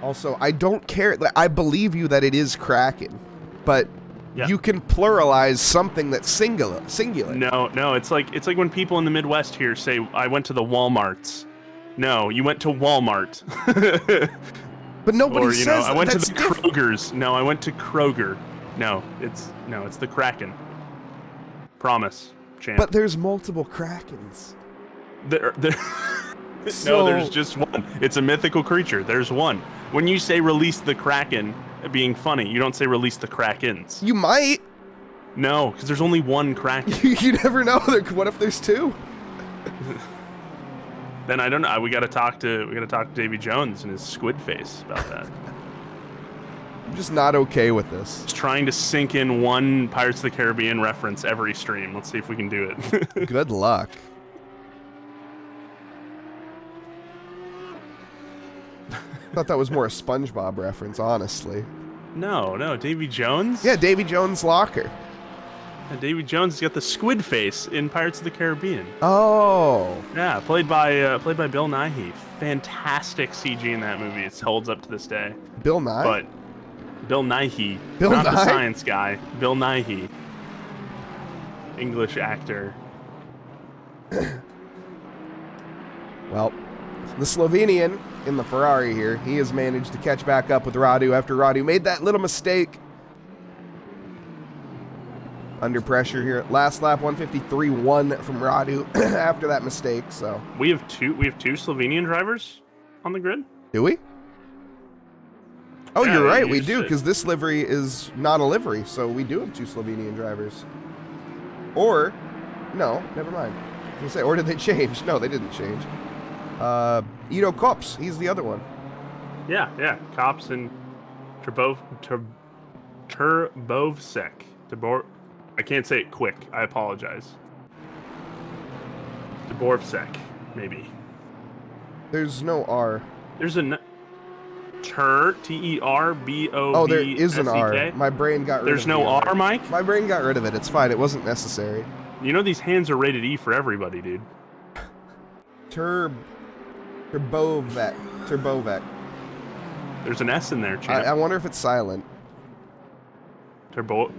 Also, I don't care. I believe you that it is Kraken, but yeah. You can pluralize something that's singular. No, it's like when people in the Midwest here say, "I went to the Walmarts." No, you went to Walmart. But nobody says I went to that's the different. Kroger's. No, I went to Kroger. No, it's the Kraken. Promise, champ. But there's multiple Krakens. No, there's just one. It's a mythical creature. There's one. When you say release the Kraken, being funny, you don't say release the Krakens. You might. No, because there's only one Kraken. You never know. What if there's 2? then I don't know. We gotta talk to Davy Jones and his squid face about that. I'm just not okay with this. Just trying to sink in one Pirates of the Caribbean reference every stream. Let's see if we can do it. Good luck. Thought that was more a SpongeBob reference, honestly. No, Davy Jones? Yeah, Davy Jones' locker. Yeah, Davy Jones has got the squid face in Pirates of the Caribbean. Oh. Yeah, played by Bill Nighy. Fantastic CG in that movie. It holds up to this day. Bill Nye? But Bill Nighy, Bill not the Nye? science guy. Bill Nighy, English actor. Well, the Slovenian in the Ferrari here, he has managed to catch back up with Radu after Radu made that little mistake. Under pressure here. Last lap, 153.1 from Radu after that mistake. So We have two Slovenian drivers on the grid. do we? Oh, Yeah, you're right. you We just do, said- because this livery is not a livery, so we do have 2 Slovenian drivers. Or, no, never mind. I was gonna say, or did they change? No, they didn't change. Ido Kops, he's the other one. Yeah. Cops and Turbovsek. I can't say it quick. I apologize. Turbovsek, maybe. There's no R. There's a Terbovsek. Oh, there is an R. My brain got rid There's of no the R, Mike? My brain got rid of it. It's fine. It wasn't necessary. You know these hands are rated E for everybody, dude. Turbovek. There's an S in there, champ. I wonder if it's silent. Turbo.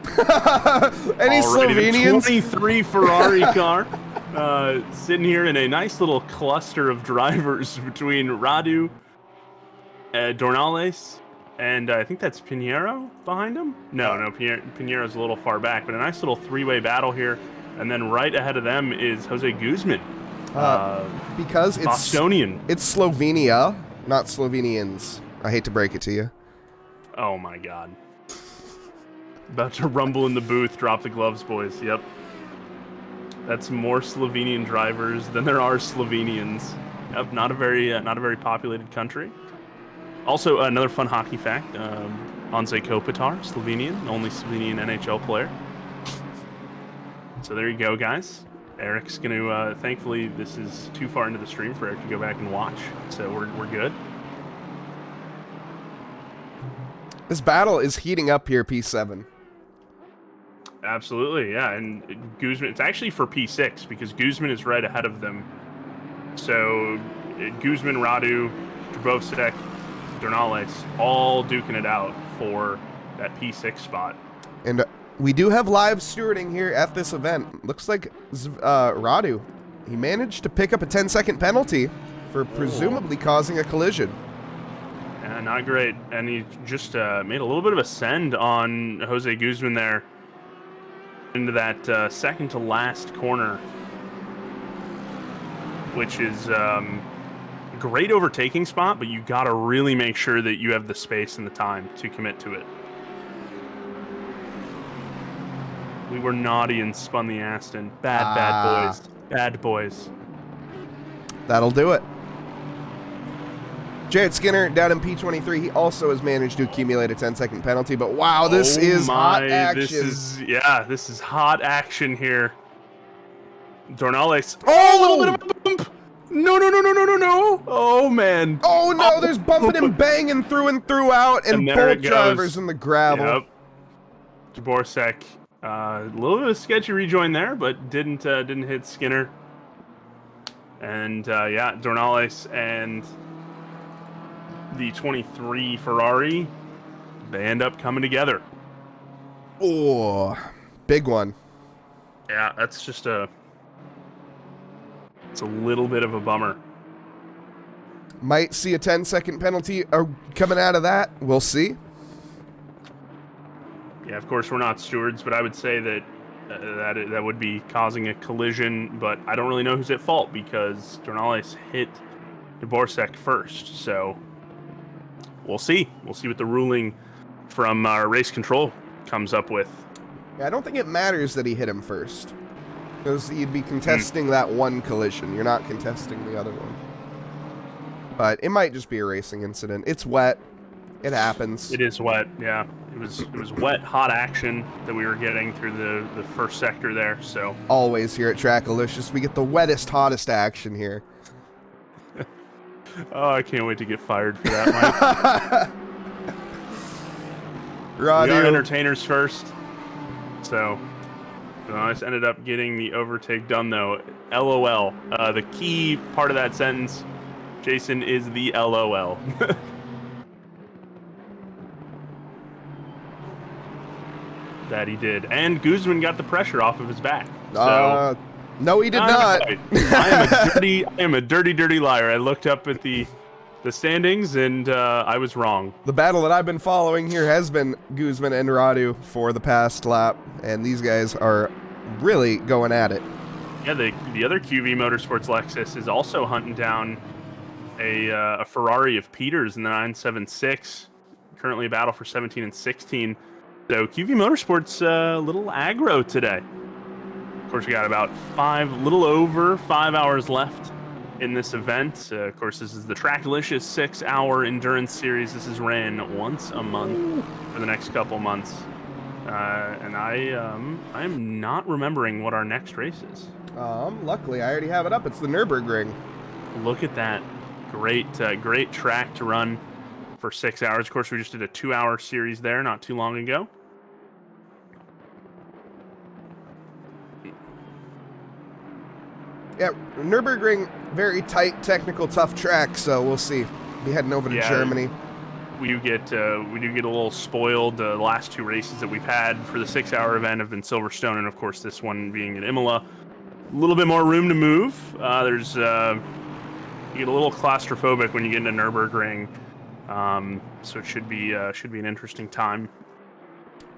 Any Alrighty, the Slovenians? 23 Ferrari car. Sitting here in a nice little cluster of drivers between Radu, Dornales, and I think that's Pinheiro behind him? No, Pinheiro's a little far back, but a nice little three-way battle here. And then right ahead of them is Jose Guzman. Because it's Bostonian. It's Slovenia, not Slovenians. I hate to break it to you. Oh my god. About to rumble in the booth, drop the gloves, boys. Yep. That's more Slovenian drivers than there are Slovenians. Yep, not a very populated country. Also, another fun hockey fact: Anze Kopitar, Slovenian, only Slovenian NHL player. So there you go, guys. Eric's gonna. Thankfully, this is too far into the stream for Eric to go back and watch, so we're good. This battle is heating up here, P7. Absolutely, yeah. And Guzman, it's actually for P6 because Guzman is right ahead of them. So Guzman, Radu, Turbovsek, Dornales, all duking it out for that P6 spot. And we do have live stewarding here at this event. Looks like Radu, he managed to pick up a 10-second penalty for presumably causing a collision. Yeah, not great. And he just made a little bit of a send on Jose Guzman there into that second to last corner, which is great overtaking spot, but you got to really make sure that you have the space and the time to commit to it. We were naughty and spun the Aston. Bad boys. Bad boys. That'll do it. Jared Skinner down in P23, he also has managed to accumulate a 10-second penalty, but wow, this is hot action. This is hot action here. Dornales. Oh! A little bit of a bump. No. Oh, man. Oh no, there's bumping and banging through and throughout, and there it both goes. drivers in the gravel. Yep. Turbovsek, a little bit of a sketchy rejoin there, but didn't hit Skinner. And yeah, Dornales and the 23 Ferrari, they end up coming together. Oh, big one. Yeah, that's just it's a little bit of a bummer. Might see a 10-second penalty coming out of that. We'll see. Yeah, of course we're not stewards, but I would say that that would be causing a collision. But I don't really know who's at fault because Dornales hit Turbovsek first. So we'll see. We'll see what the ruling from race control comes up with. Yeah, I don't think it matters that he hit him first. Because you'd be contesting that one collision. You're not contesting the other one. But it might just be a racing incident. It's wet. It happens. It is wet, yeah. It was wet, hot action that we were getting through the first sector there, so. Always here at Trackalicious, we get the wettest, hottest action here. Oh, I can't wait to get fired for that, Mike. Roddy. We are entertainers first, so I just ended up getting the overtake done, though. LOL. The key part of that sentence, Jason, is the LOL. That he did. And Guzman got the pressure off of his back. So, no, he did not. I am a dirty, dirty liar. I looked up at the standings, and I was wrong. The battle that I've been following here has been Guzman and Radu for the past lap, and these guys are really going at it. Yeah, the other QV Motorsports Lexus is also hunting down a Ferrari of Peters in the 976. Currently a battle for 17 and 16. So QV Motorsports a little aggro today. Of course, we got about little over 5 hours left in this event. Of course, this is the Trackalicious 6-hour endurance series. This is ran once a month for the next couple months. And I'm not remembering what our next race is. Luckily, I already have it up. It's the Nürburgring. Look at that. Great track to run for 6 hours. Of course, we just did a 2-hour series there not too long ago. Yeah, Nürburgring, very tight, technical, tough track, so we'll see. Be heading over to Germany. We do get a little spoiled. The last two races that we've had for the 6-hour event have been Silverstone, and of course this one being at Imola. A little bit more room to move. You get a little claustrophobic when you get into Nürburgring. So it should be an interesting time.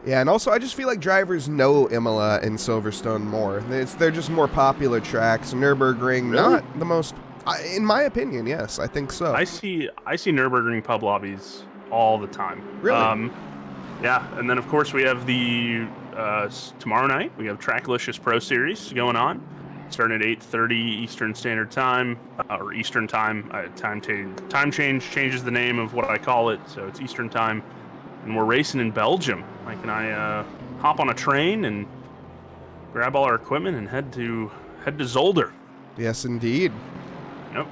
Yeah, and also I just feel like drivers know Imola and Silverstone more. They're just more popular tracks. Nürburgring, not the most, in my opinion. Yes, I think so. I see Nürburgring pub lobbies all the time. Really? Yeah, and then of course we have the tomorrow night we have Trackalicious Pro Series going on. Starting at 8:30 Eastern Standard Time, or Eastern Time. Time change changes the name of what I call it, so it's Eastern Time. And we're racing in Belgium. Mike and I hop on a train and grab all our equipment and head to Zolder. Yes, indeed. Yep.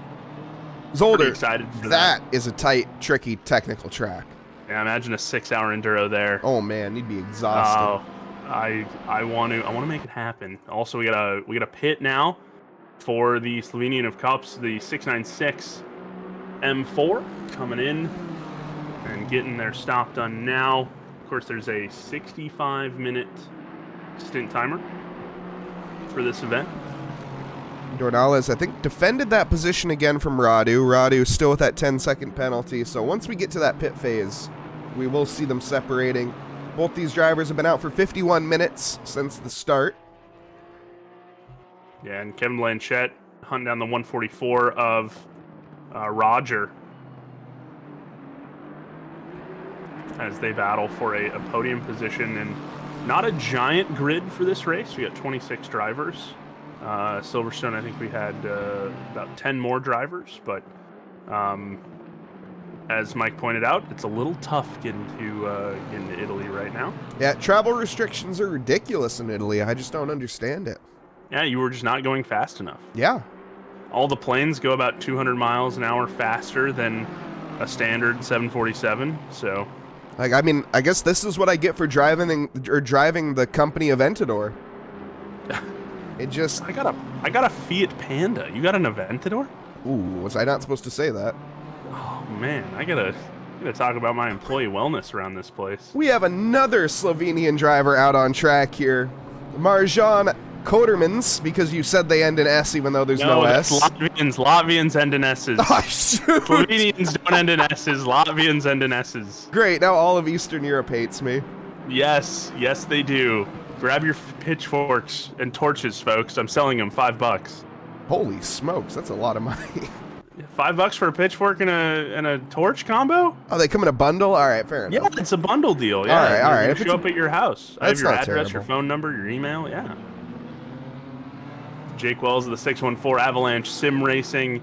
Zolder. Pretty excited for that is a tight, tricky, technical track. Yeah, imagine a 6-hour enduro there. Oh man, you'd be exhausted. I want to make it happen. Also, we got a pit now for the Slovenian of Cups, the 696 M4 coming in and getting their stop done now. Of course, there's a 65-minute stint timer for this event. Dornales, I think, defended that position again from Radu. Radu still with that 10-second penalty. So once we get to that pit phase, we will see them separating. Both these drivers have been out for 51 minutes since the start. Yeah, and Kevin Blanchette hunting down the 144 of Roger as they battle for a podium position. And not a giant grid for this race. We got 26 drivers. Silverstone, I think we had about 10 more drivers, but as Mike pointed out, it's a little tough getting to Italy right now. Yeah, travel restrictions are ridiculous in Italy. I just don't understand it. Yeah, you were just not going fast enough. Yeah. All the planes go about 200 miles an hour faster than a standard 747, so... Like, I mean, I guess this is what I get for driving the company Aventador. It just... I got a Fiat Panda. You got an Aventador? Ooh, was I not supposed to say that? Oh man, I gotta talk about my employee wellness around this place. We have another Slovenian driver out on track here, Marjan Kodermans, because you said they end in S even though there's no S. Latvians end in S's. Oh, shoot. Slovenians don't end in S's. Latvians end in S's. Great, now all of Eastern Europe hates me. Yes, they do. Grab your pitchforks and torches, folks. I'm selling them $5. Holy smokes, that's a lot of money. $5 for a pitchfork and a torch combo? Oh, they come in a bundle? All right, fair enough. Yeah, it's a bundle deal. Yeah, all right. Show up at your house. I have your address, terrible. your phone number, your email. Yeah. Jake Wells of the 614 Avalanche Sim Racing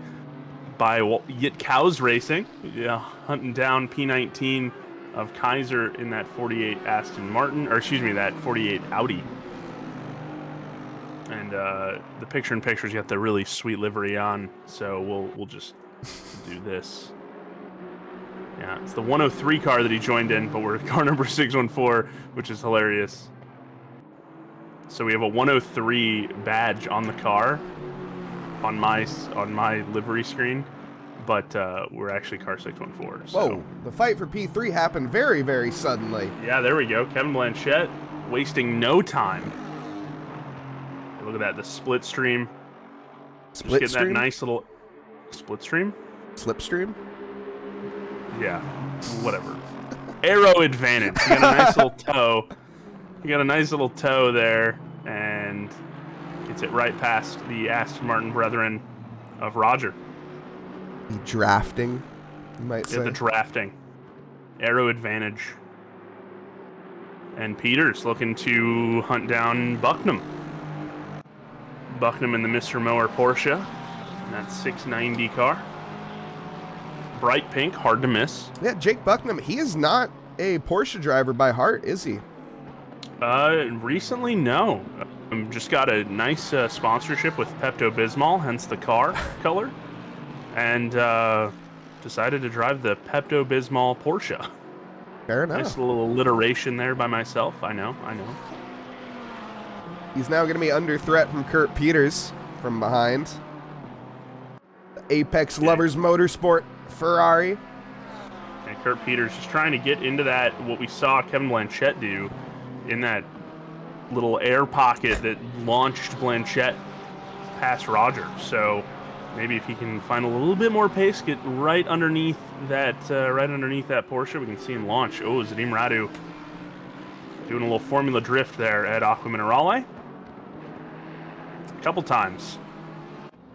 by Yit Cows Racing. Yeah, hunting down P19 of Kaiser in that 48 Aston Martin, or excuse me, that 48 Audi. And the picture-in-picture's got the really sweet livery on, so we'll just do this. Yeah, it's the 103 car that he joined in, but we're car number 614, which is hilarious. So we have a 103 badge on the car, on my livery screen, but we're actually car 614. So. Whoa, the fight for P3 happened very, very suddenly. Yeah, there we go. Kevin Blanchette wasting no time. Look at that, the split stream. Split Just stream? getting that nice little split stream. Slipstream? Yeah, whatever. Aero advantage. You got a nice little toe. You got a nice little toe there, and gets it right past the Aston Martin brethren of Roger. The drafting, you might say. Yeah, the drafting. Aero advantage. And Peters looking to hunt down Bucknam. Bucknam in the Mr. Mower Porsche. And that 690 car. Bright pink, hard to miss. Yeah, Jake Bucknam, he is not a Porsche driver by heart, is he? Recently, no. Just got a nice sponsorship with Pepto-Bismol, hence the car color. And decided to drive the Pepto-Bismol Porsche. Fair enough. Nice little alliteration there by myself. I know. He's now going to be under threat from Kurt Peters from behind. The Apex Lovers Motorsport Ferrari. And Kurt Peters just trying to get into that, what we saw Kevin Blanchette do in that little air pocket that launched Blanchette past Roger. So maybe if he can find a little bit more pace, get right underneath that Porsche, we can see him launch. Oh, Zadim Radu doing a little Formula Drift there at Aqua Minerale. A couple times.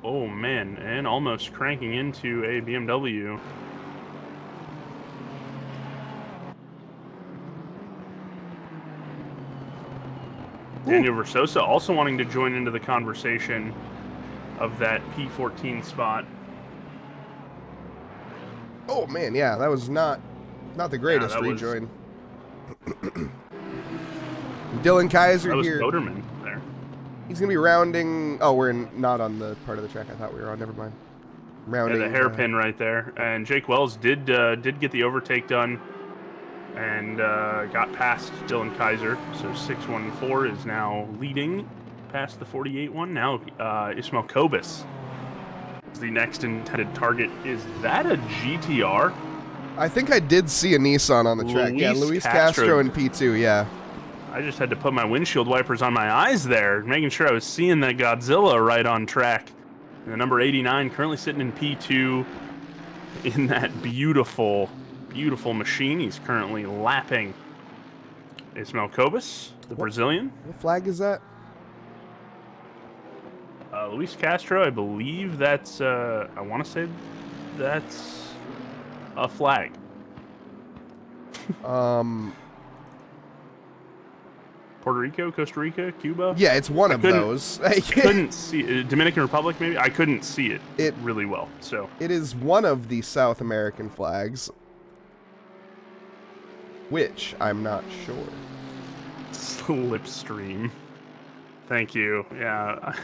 Oh man, and almost cranking into a BMW. Daniel Versosa also wanting to join into the conversation of that P14 spot. Oh man, yeah, that was not the greatest rejoin. Dylan Kaiser that was here. Boderman there. He's gonna be rounding. Oh, we're not on the part of the track I thought we were on. Never mind. Rounding. Yeah, the hairpin right there. And Jake Wells did get the overtake done, and got past Dylan Kaiser. So 614 is now leading past the 48 one. Now Ismail Kobus is the next intended target. Is that a GTR? I think I did see a Nissan on the track. Luis Castro in P2. Yeah. I just had to put my windshield wipers on my eyes there, making sure I was seeing that Godzilla right on track. And the number 89 currently sitting in P2 in that beautiful, beautiful machine. He's currently lapping Ismail Kobus, the Brazilian. What flag is that? Luis Castro, I believe that's, I want to say that's a flag. Puerto Rico, Costa Rica, Cuba? Yeah, it's one of those. I couldn't see it. Dominican Republic, maybe? I couldn't see it really well. So it is one of the South American flags, which I'm not sure. Slipstream. Thank you. Yeah.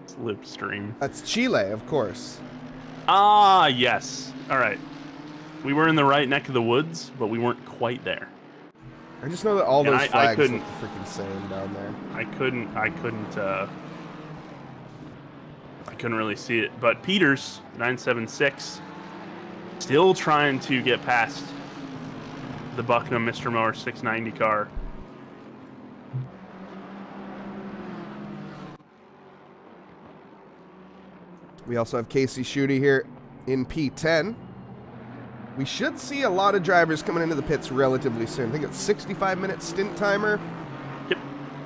Slipstream. That's Chile, of course. Ah, yes. All right. We were in the right neck of the woods, but we weren't quite there. I just know that all those flags look the freaking same down there. I couldn't really see it. But Peters, 976, still trying to get past the Bucknam Mr. Mower 690 car. We also have Casey Schutte here in P10. We should see a lot of drivers coming into the pits relatively soon. I think it's 65-minute stint timer.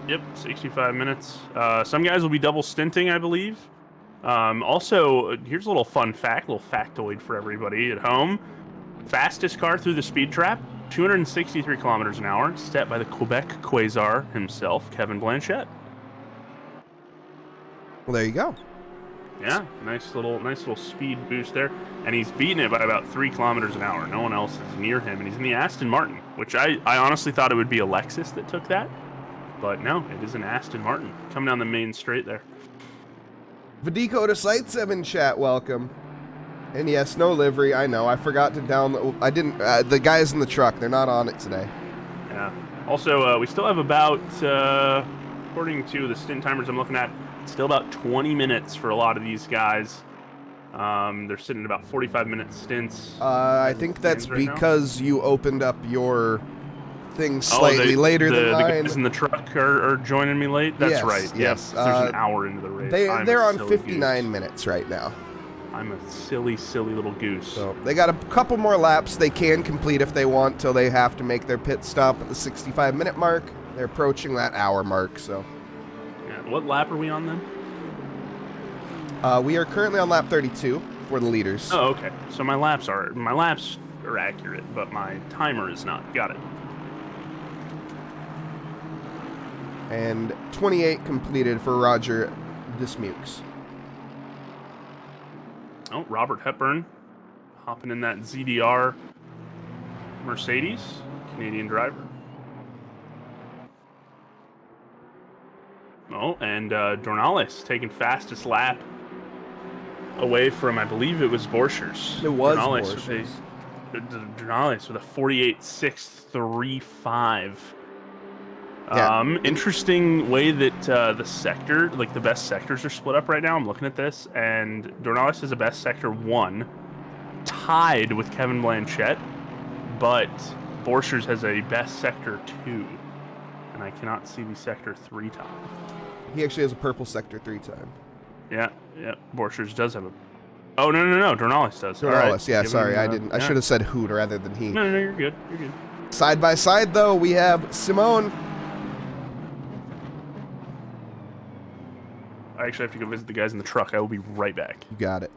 Yep, 65 minutes. Some guys will be double stinting, I believe. Also, here's a little fun fact, a little factoid for everybody at home. Fastest car through the speed trap, 263 kilometers an hour, set by the Quebec Quasar himself, Kevin Blanchette. Well, there you go. Yeah, nice little speed boost there, and he's beating it by about 3 kilometers an hour. No one else is near him, and he's in the Aston Martin, which I honestly thought it would be a Lexus that took that, but no, it is an Aston Martin coming down the main straight there. Vidico to Site 7 chat, welcome. And yes, no livery, I know. I forgot to download. I didn't. The guys in the truck, they're not on it today. Yeah. Also, we still have about, according to the stint timers I'm looking at, still about 20 minutes for a lot of these guys. They're sitting at about 45-minute stints. I think that's right because you opened up your thing slightly later than mine. The guys in the truck are joining me late? That's yes, right. Yes. Yep. There's an hour into the race. They're on 59 minutes right now. I'm a silly little goose. So they got a couple more laps they can complete if they want till they have to make their pit stop at the 65-minute mark. They're approaching that hour mark, so. Yeah. What lap are we on then? We are currently on lap 32 for the leaders. Oh, okay. So my laps are accurate, but my timer is not. Got it. And 28 completed for Roger Dismukes. Oh, Robert Hepburn hopping in that ZDR Mercedes, Canadian driver. Oh, and Dornales taking fastest lap away from, I believe it was Borchers. It was Borchers. Dornales with a 48.635. Yeah. Interesting way that the sector, like the best sectors are split up right now. I'm looking at this, and Dornales has a best sector 1, tied with Kevin Blanchett, but Borchers has a best sector 2, and I cannot see the sector 3 time. He actually has a purple sector 3 time. Yeah. Borchers does have a. Oh no! Dornales does. Dornales, right. yeah. Sorry, I didn't. Yeah. I should have said Hoot rather than he. No, you're good. You're good. Side by side, though, we have Simone. I actually have to go visit the guys in the truck. I will be right back. You got it.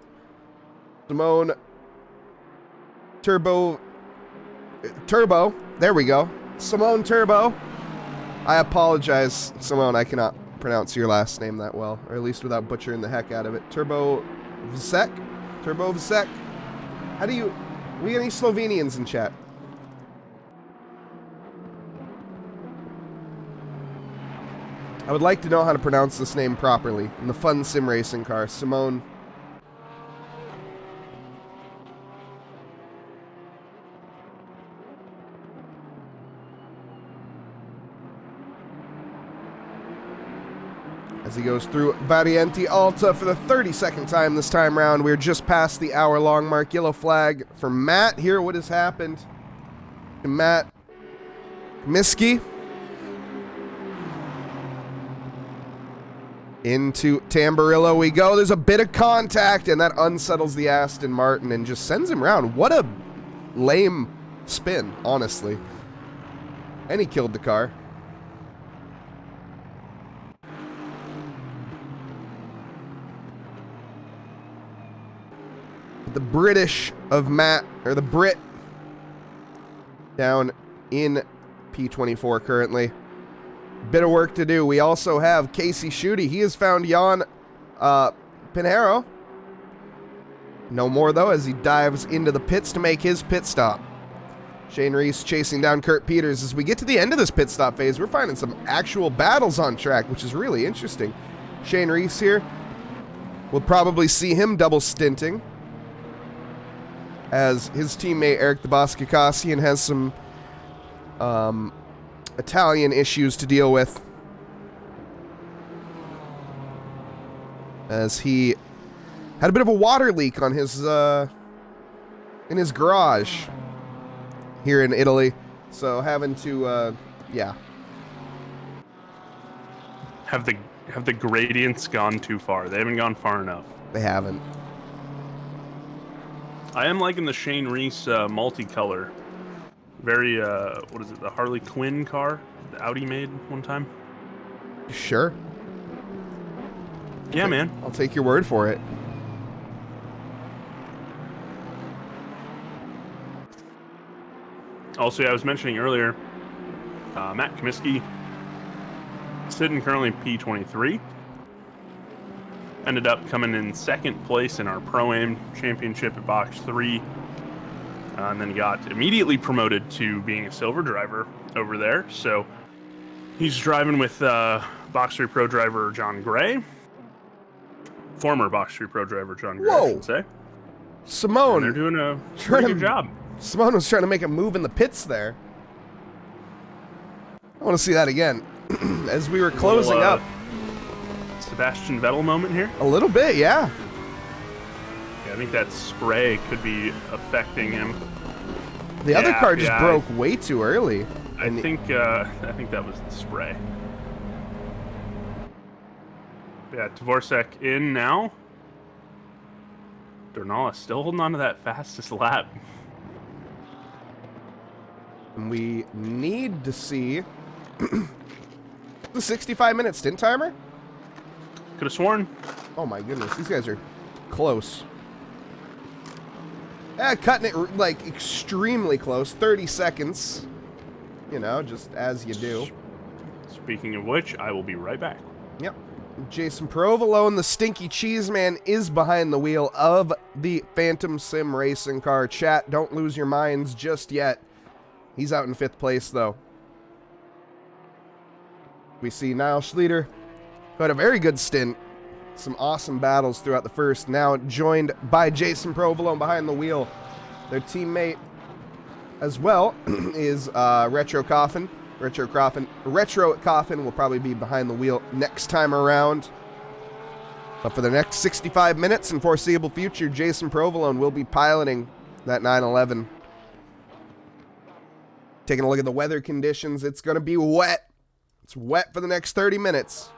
Simone. Turbo. There we go. Simone Turbo. I apologize, Simone. I cannot pronounce your last name that well, or at least without butchering the heck out of it. Turbo Vsek? How do you... We any Slovenians in chat? I would like to know how to pronounce this name properly in the fun sim racing car. Simone. As he goes through Variante Alta for the 32nd time this time round. We're just past the hour-long mark. Yellow flag for Matt here. What has happened to Matt Miski? Into Tamburillo we go. There's a bit of contact, and that unsettles the Aston Martin and just sends him around. What a lame spin, honestly. And he killed the car. The British of Matt, or the Brit, down in P24 currently. Bit of work to do. We also have Casey Schutte. He has found Jan Pinheiro. No more, though, as he dives into the pits to make his pit stop. Shane Reese chasing down Kurt Peters. As we get to the end of this pit stop phase, we're finding some actual battles on track, which is really interesting. Shane Reese here. We'll probably see him double stinting, as his teammate Eric Dabascicasian has some Italian issues to deal with, as he had a bit of a water leak on his in his garage here in Italy, so having to Have the gradients gone too far? They haven't gone far enough. They haven't. I am liking the Shane Reese multicolor. Very, what is it, the Harley Quinn car the Audi made one time? Sure. Yeah, man. I'll take your word for it. Also, I was mentioning earlier, Matt Comiskey sitting currently P23. Ended up coming in second place in our Pro-Am Championship at Box 3. And then got immediately promoted to being a silver driver over there. So he's driving with Box 3 Pro driver John Gray. Former Box 3 Pro driver John Gray, I should say. Simone. And they're doing a pretty good job. Simone was trying to make a move in the pits there. I want to see that again. As we were closing up. Sebastian Vettel moment here? A little bit, yeah. Yeah, I think that spray could be affecting him. The other car just broke way too early. I think that was the spray. Yeah, Dvorak in now. Dornala still holding on to that fastest lap. And we need to see the 65-minute stint timer. Could have sworn. Oh my goodness, these guys are close. Cutting it like extremely close, 30 seconds. You know, just as you do. Speaking of which, I will be right back. Yep. Jason Provolone, the stinky cheese man, is behind the wheel of the Phantom Sim racing car. Chat, don't lose your minds just yet. He's out in 5th place, though. We see Niall Schlieder, who had a very good stint. Some awesome battles throughout the first. Now joined by Jason Provolone behind the wheel. Their teammate as well is Retro Coffin. Retro Coffin will probably be behind the wheel next time around. But for the next 65 minutes and foreseeable future, Jason Provolone will be piloting that 911. Taking a look at the weather conditions, it's going to be wet. It's wet for the next 30 minutes.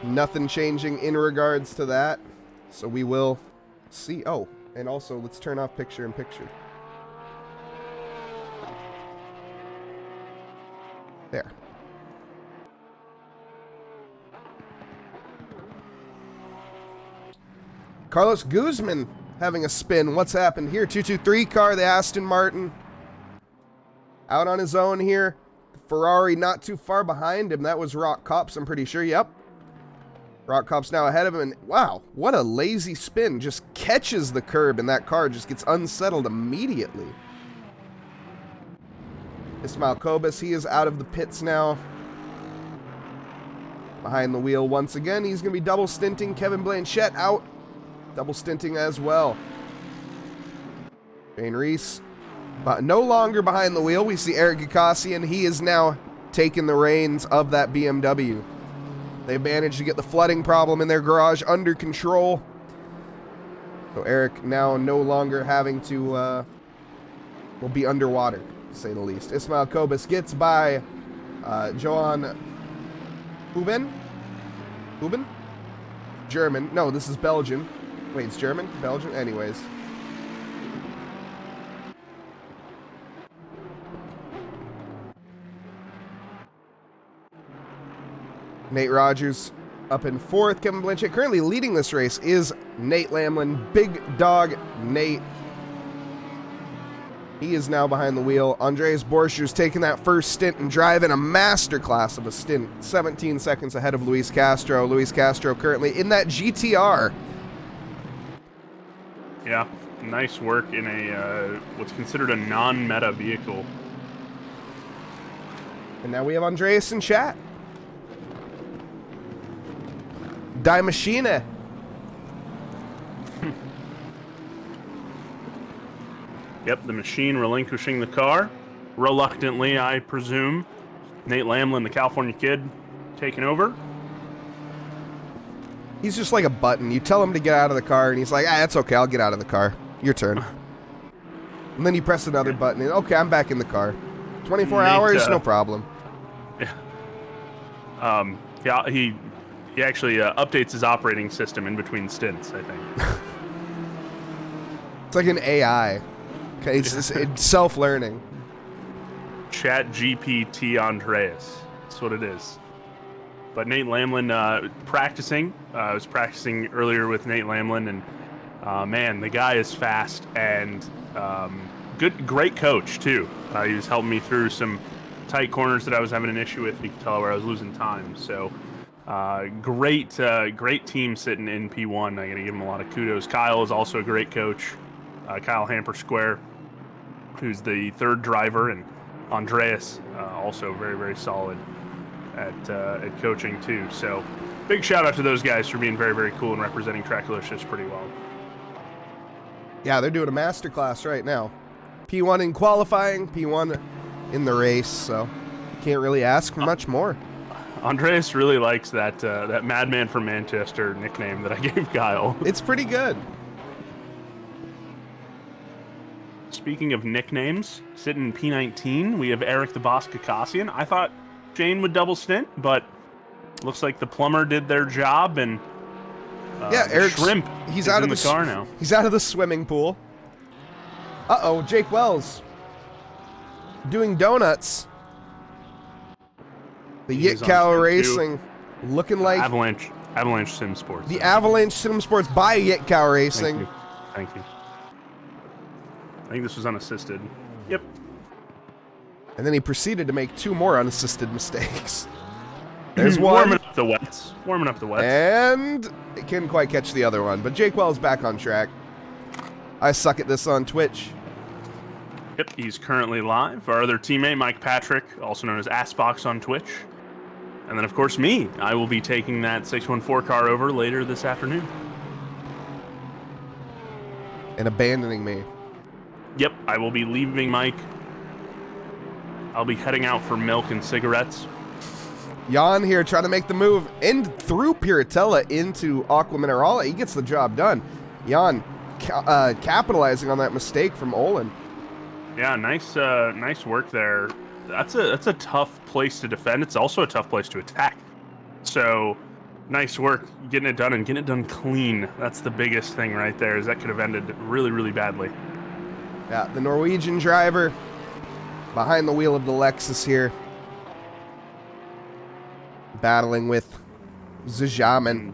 Nothing changing in regards to that. So we will see. Oh, and also let's turn off picture-in-picture. There. Carlos Guzman having a spin. What's happened here? 223 car, the Aston Martin. Out on his own here. The Ferrari not too far behind him. That was Rock Cops, I'm pretty sure. Yep. Rock Cop's now ahead of him. And wow, what a lazy spin. Just catches the curb and that car just gets unsettled immediately. Ismail Kobus, he is out of the pits now. Behind the wheel once again. He's going to be double stinting. Kevin Blanchett out. Double stinting as well. Shane Reese, but no longer behind the wheel. We see Eric Gakassian. He is now taking the reins of that BMW. They managed to get the flooding problem in their garage under control. So Eric now no longer having to, will be underwater, to say the least. Ismail Kobus gets by Johan Huben? Huben? German. No, this is Belgian. Wait, it's German? Belgian? Anyways. Nate Rogers up in 4th. Kevin Blanchett currently leading this race is Nate Lamlin. Big dog Nate. He is now behind the wheel. Andreas Borschers taking that first stint and driving a masterclass of a stint. 17 seconds ahead of Luis Castro. Luis Castro currently in that GTR. Yeah, nice work in a what's considered a non-meta vehicle. And now we have Andreas in chat. Die Machine. Yep, the machine relinquishing the car. Reluctantly, I presume. Nate Lamlin, the California kid, taking over. He's just like a button. You tell him to get out of the car, and he's like, it's okay, I'll get out of the car. Your turn. And then you press another button, and okay, I'm back in the car. 24 hours, no problem. Yeah, he actually updates his operating system in between stints, I think. It's like an AI. Okay, it's self-learning. Chat GPT Andreas. That's what it is. But Nate Lamlin practicing. I was practicing earlier with Nate Lamlin, and man, the guy is fast and great coach too. He was helping me through some tight corners that I was having an issue with. You could tell where I was losing time. So Great team sitting in P1. I got to give him a lot of kudos. Kyle is also a great coach. Kyle Hamper Square, who's the third driver, and Andreas, also very, very solid at coaching too. So big shout out to those guys for being very, very cool and representing Tracklicious pretty well. Yeah, they're doing a masterclass right now. P1 in qualifying, P1 in the race, so can't really ask for much more. Andreas really likes that Madman from Manchester nickname that I gave Kyle. It's pretty good. Speaking of nicknames, sitting in P19, we have Eric the Boss Kakassian. I thought Shane would double stint, but looks like the plumber did their job, and yeah, Eric Shrimp he's is out in of the car now. He's out of the swimming pool. Uh-oh, Jake Wells doing donuts. The Yitcow Racing looking like Avalanche Sim Sports. The Avalanche Sim Sports by Yitcow Racing. Thank you. I think this was unassisted. Yep. And then he proceeded to make 2 more unassisted mistakes. There's one. Warming up the wets. And it couldn't quite catch the other one. But Jake Wells back on track. I suck at this on Twitch. Yep, he's currently live. Our other teammate, Mike Patrick, also known as Assbox on Twitch. And then, of course, me. I will be taking that 614 car over later this afternoon. And abandoning me. Yep, I will be leaving Mike. I'll be heading out for milk and cigarettes. Jan here trying to make the move in through Piratella into Aqua Minerala. He gets the job done. Jan capitalizing on that mistake from Olin. Yeah, nice work there. That's a tough place to defend. It's also a tough place to attack. So, nice work getting it done and getting it done clean. That's the biggest thing right there, is that could have ended really, really badly. Yeah, the Norwegian driver behind the wheel of the Lexus here. Battling with Zajamin.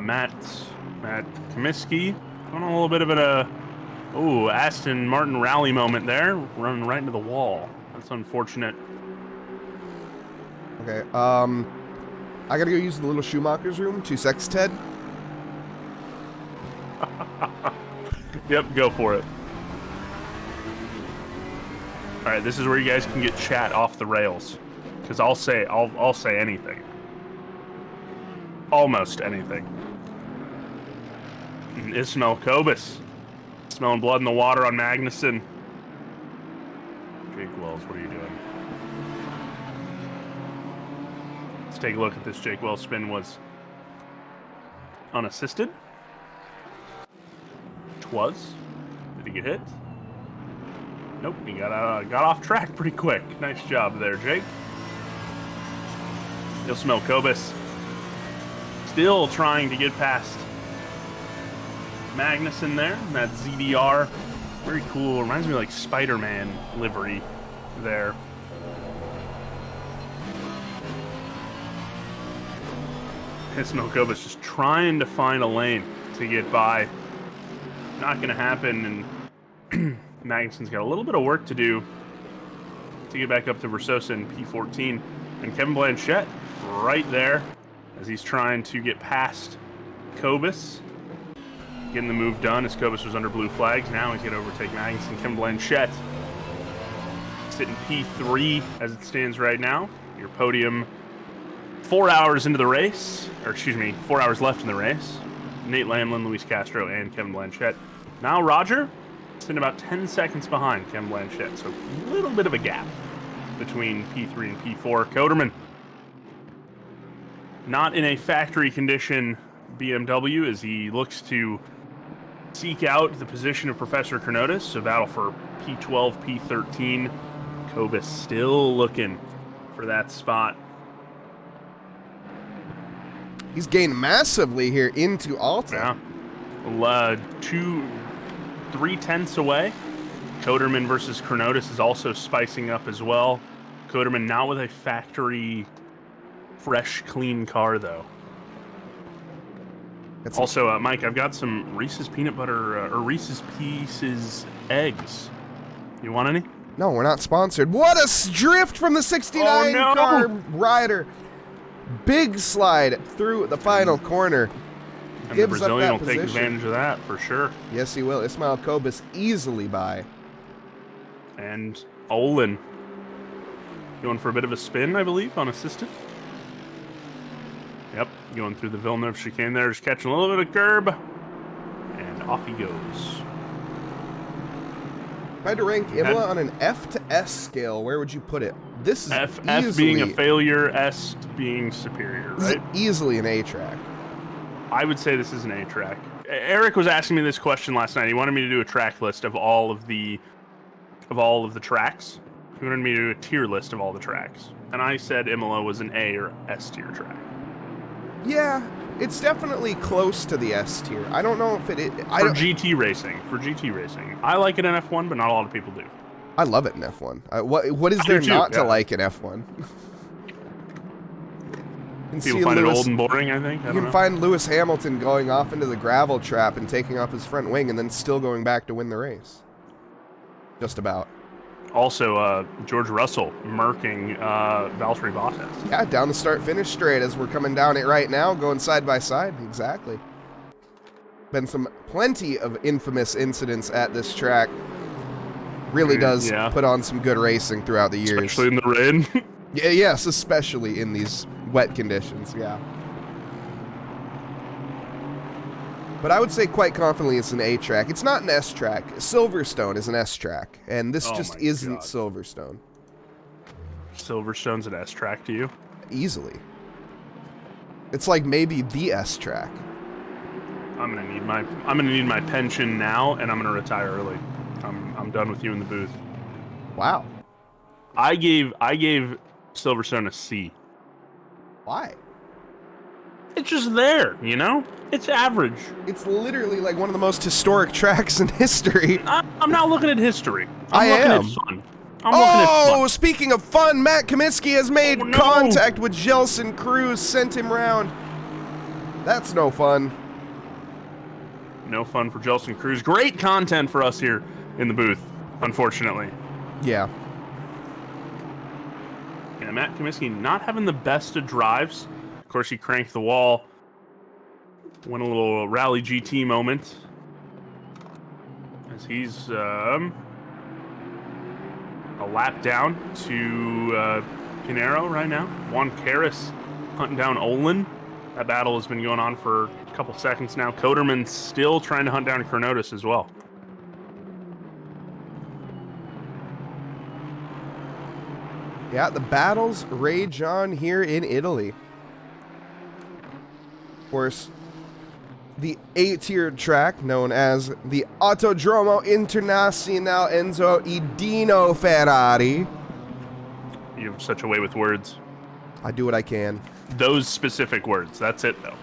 Matt Comiskey on a little bit of Aston Martin rally moment there, running right into the wall. That's unfortunate. Okay, I gotta go use the little Schumacher's room. 2 seconds, Ted. Yep, go for it. All right, this is where you guys can get chat off the rails, because I'll say anything, almost anything. Ismail Kobus, smelling blood in the water on Magnussen. Jake Wells, what are you doing? Let's take a look at this. Jake Wells spin was unassisted. Did he get hit? Nope, he got off track pretty quick. Nice job there, Jake. Ismail Kobus still trying to get past Magnussen there. That ZDR, very cool. Reminds me of like Spider-Man livery there. Ismail Kobus just trying to find a lane to get by. Not going to happen, and Magnussen's got a little bit of work to do to get back up to Versosa in P14. And Kevin Blanchette right there as he's trying to get past Kobus. Getting the move done as Kobus was under blue flags. Now he's going to overtake Magnussen. Kevin Blanchette sitting P3 as it stands right now. Your podium 4 hours into the race, or excuse me, 4 hours left in the race. Nate Lamlin, Luis Castro, and Kevin Blanchette. Now Roger sitting about 10 seconds behind Kevin Blanchette, so a little bit of a gap between P3 and P4. Coderman, not in a factory condition BMW as he looks to seek out the position of Professor Carnotis, so battle for P12, P13. Kobus still looking for that spot. He's gained massively here into Alta. Yeah. 3/10 away. Coderman versus Carnotis is also spicing up as well. Coderman not with a factory fresh, clean car, though. Also, Mike, I've got some Reese's Peanut Butter, or Reese's Pieces eggs. You want any? No, we're not sponsored. What a drift from the 69 car rider. big slide through the final corner. And Gives the Brazilian up will that take position. advantage of that for sure. Yes, he will. Ismail Kobus easily by. And Olin going for a bit of a spin, I believe, on assisted. Yep, going through the Villeneuve chicane there, just catching a little bit of curb. And off he goes. If I had to rank Imola on an F to S scale, where would you put it? This is F easily, being a failure, S being superior, this is right? easily an A track. I would say this is an A track. Eric was asking me this question last night. He wanted me to do a track list of all of the tracks. He wanted me to do a tier list of all the tracks. And I said Imola was an A or S tier track. Yeah, it's definitely close to the S tier. I don't know if it is. For GT racing. I like it in F1, but not a lot of people do. I love it in F1. What is I there do too, not to yeah. like in F1? People find it old and boring, I think. I You don't can know. find Lewis Hamilton going off into the gravel trap and taking off his front wing and then still going back to win the race. Just about. Also, George Russell murking Valtteri Bottas. Yeah, down the start-finish straight as we're coming down it right now, going side by side. Exactly. Been plenty of infamous incidents at this track. Really does put on some good racing throughout the years. Especially in the rain. Yeah, yes, especially in these wet conditions, yeah. But I would say quite confidently it's an A track. It's not an S track. Silverstone is an S track, and this just my isn't God. Silverstone. Silverstone's an S track to you? Easily. It's like maybe the S track. I'm gonna need my pension now, and I'm gonna retire early. I'm done with you in the booth. Wow. I gave Silverstone a C. Why? It's just there, you know? It's average. It's literally like one of the most historic tracks in history. I'm not looking at history. I I'm looking am. at fun. I'm looking at fun. Speaking of fun, Matt Kaminsky has made no. contact with Jelson Cruz, sent him round. That's no fun. No fun for Jelson Cruz. Great content for us here in the booth, unfortunately. Yeah. Yeah, Matt Kaminsky not having the best of drives. Of course, he cranked the wall. Went a little rally GT moment. As he's a lap down to Pinero right now. Juan Carras hunting down Olin. That battle has been going on for a couple seconds now. Coderman still trying to hunt down Chronotis as well. Yeah, the battles rage on here in Italy. Of course, the A-tier track known as the Autodromo Internazionale Enzo Idino Ferrari. You have such a way with words. I do what I can. Those specific words. That's it, though.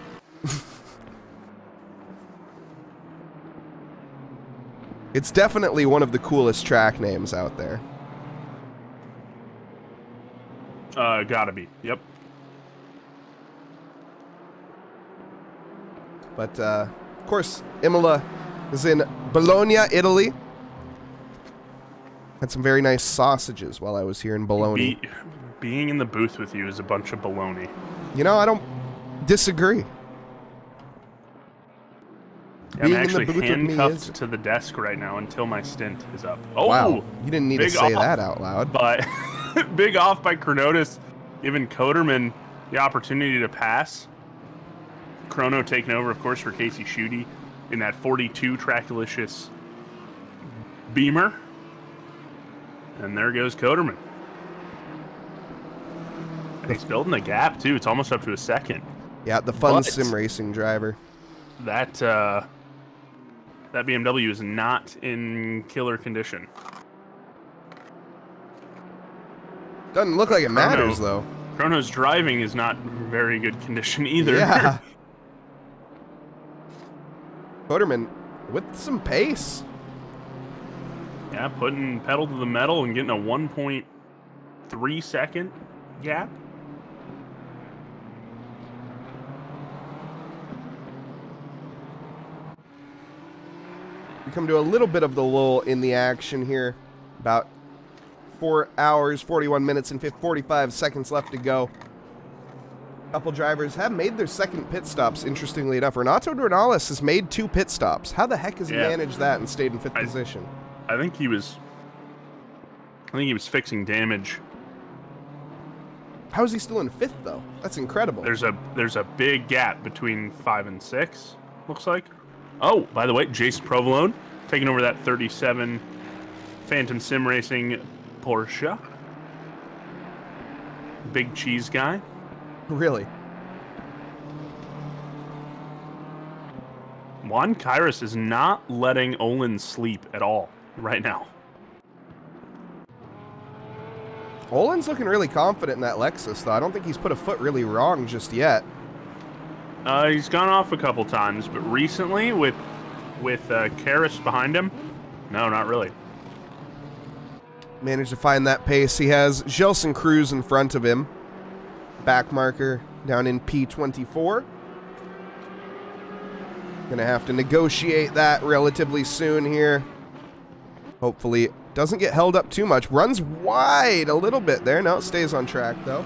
It's definitely one of the coolest track names out there. Gotta be. Yep. But, of course, Imola is in Bologna, Italy. Had some very nice sausages while I was here in Bologna. Being in the booth with you is a bunch of baloney. You know, I don't disagree. Yeah, I'm Being in the actually booth with me handcuffed is- to the desk right now until my stint is up. Oh, Wow, you didn't need to big say off. that out loud. But big off by Chronotis, giving Coderman the opportunity to pass. Chrono taking over, of course, for Casey Schutte in that 42 Tracklicious Beamer. And there goes Coderman. And he's building the gap, too. It's almost up to a second. Yeah, the fun But- sim racing driver. That BMW is not in killer condition. Doesn't look like it matters, though. Chrono's driving is not very good condition either. Yeah. Coderman with some pace. Yeah, putting pedal to the metal and getting a 1.3 second gap. We come to a little bit of the lull in the action here. About 4 hours, 41 minutes, and 45 seconds left to go. couple drivers have made their second pit stops, interestingly enough. Renato Dornales has made 2 pit stops. How the heck has he managed that and stayed in 5th position? I think he was fixing damage. How is he still in 5th, though? That's incredible. There's a big gap between 5 and 6, looks like. Oh, by the way, Jace Provolone taking over that 37 Phantom Sim Racing Porsche. Big cheese guy. Really? Juan Kairos is not letting Olin sleep at all right now. Olin's looking really confident in that Lexus, though. I don't think he's put a foot really wrong just yet. He's gone off a couple times, but recently with Karras behind him, no, not really. Managed to find that pace. He has Gelson Cruz in front of him. Back marker down in P24. Gonna have to negotiate that relatively soon here. Hopefully doesn't get held up too much. Runs wide a little bit there. No, it stays on track though.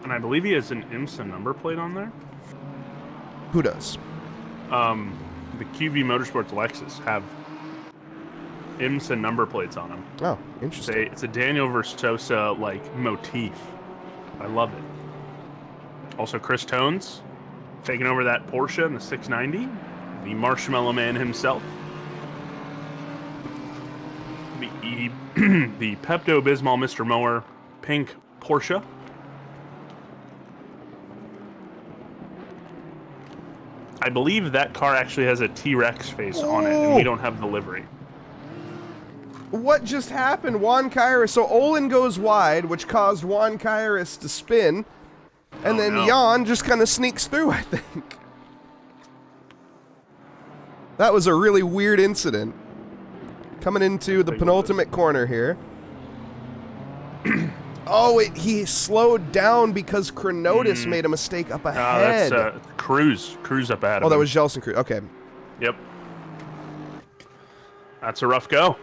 And I believe he has an IMSA number plate on there. Who does? The QV Motorsports Lexus have IMSA number plates on them. Oh, interesting. It's a Daniel Verstosa like motif. I love it. Also, Chris Tones taking over that Porsche in the 690. The Marshmallow Man himself. The Pepto-Bismol Mr. Mower pink Porsche. I believe that car actually has a T-Rex face on it, and we don't have the livery. What just happened? Juan Kairos. So Olin goes wide, which caused Juan Kairos to spin. And then Jan just kind of sneaks through, I think. That was a really weird incident. Coming into the penultimate corner here. Oh, he slowed down because Chronotis made a mistake up ahead. That's Cruz up ahead. Oh, that was Gelson Cruz. Okay. Yep. That's a rough go.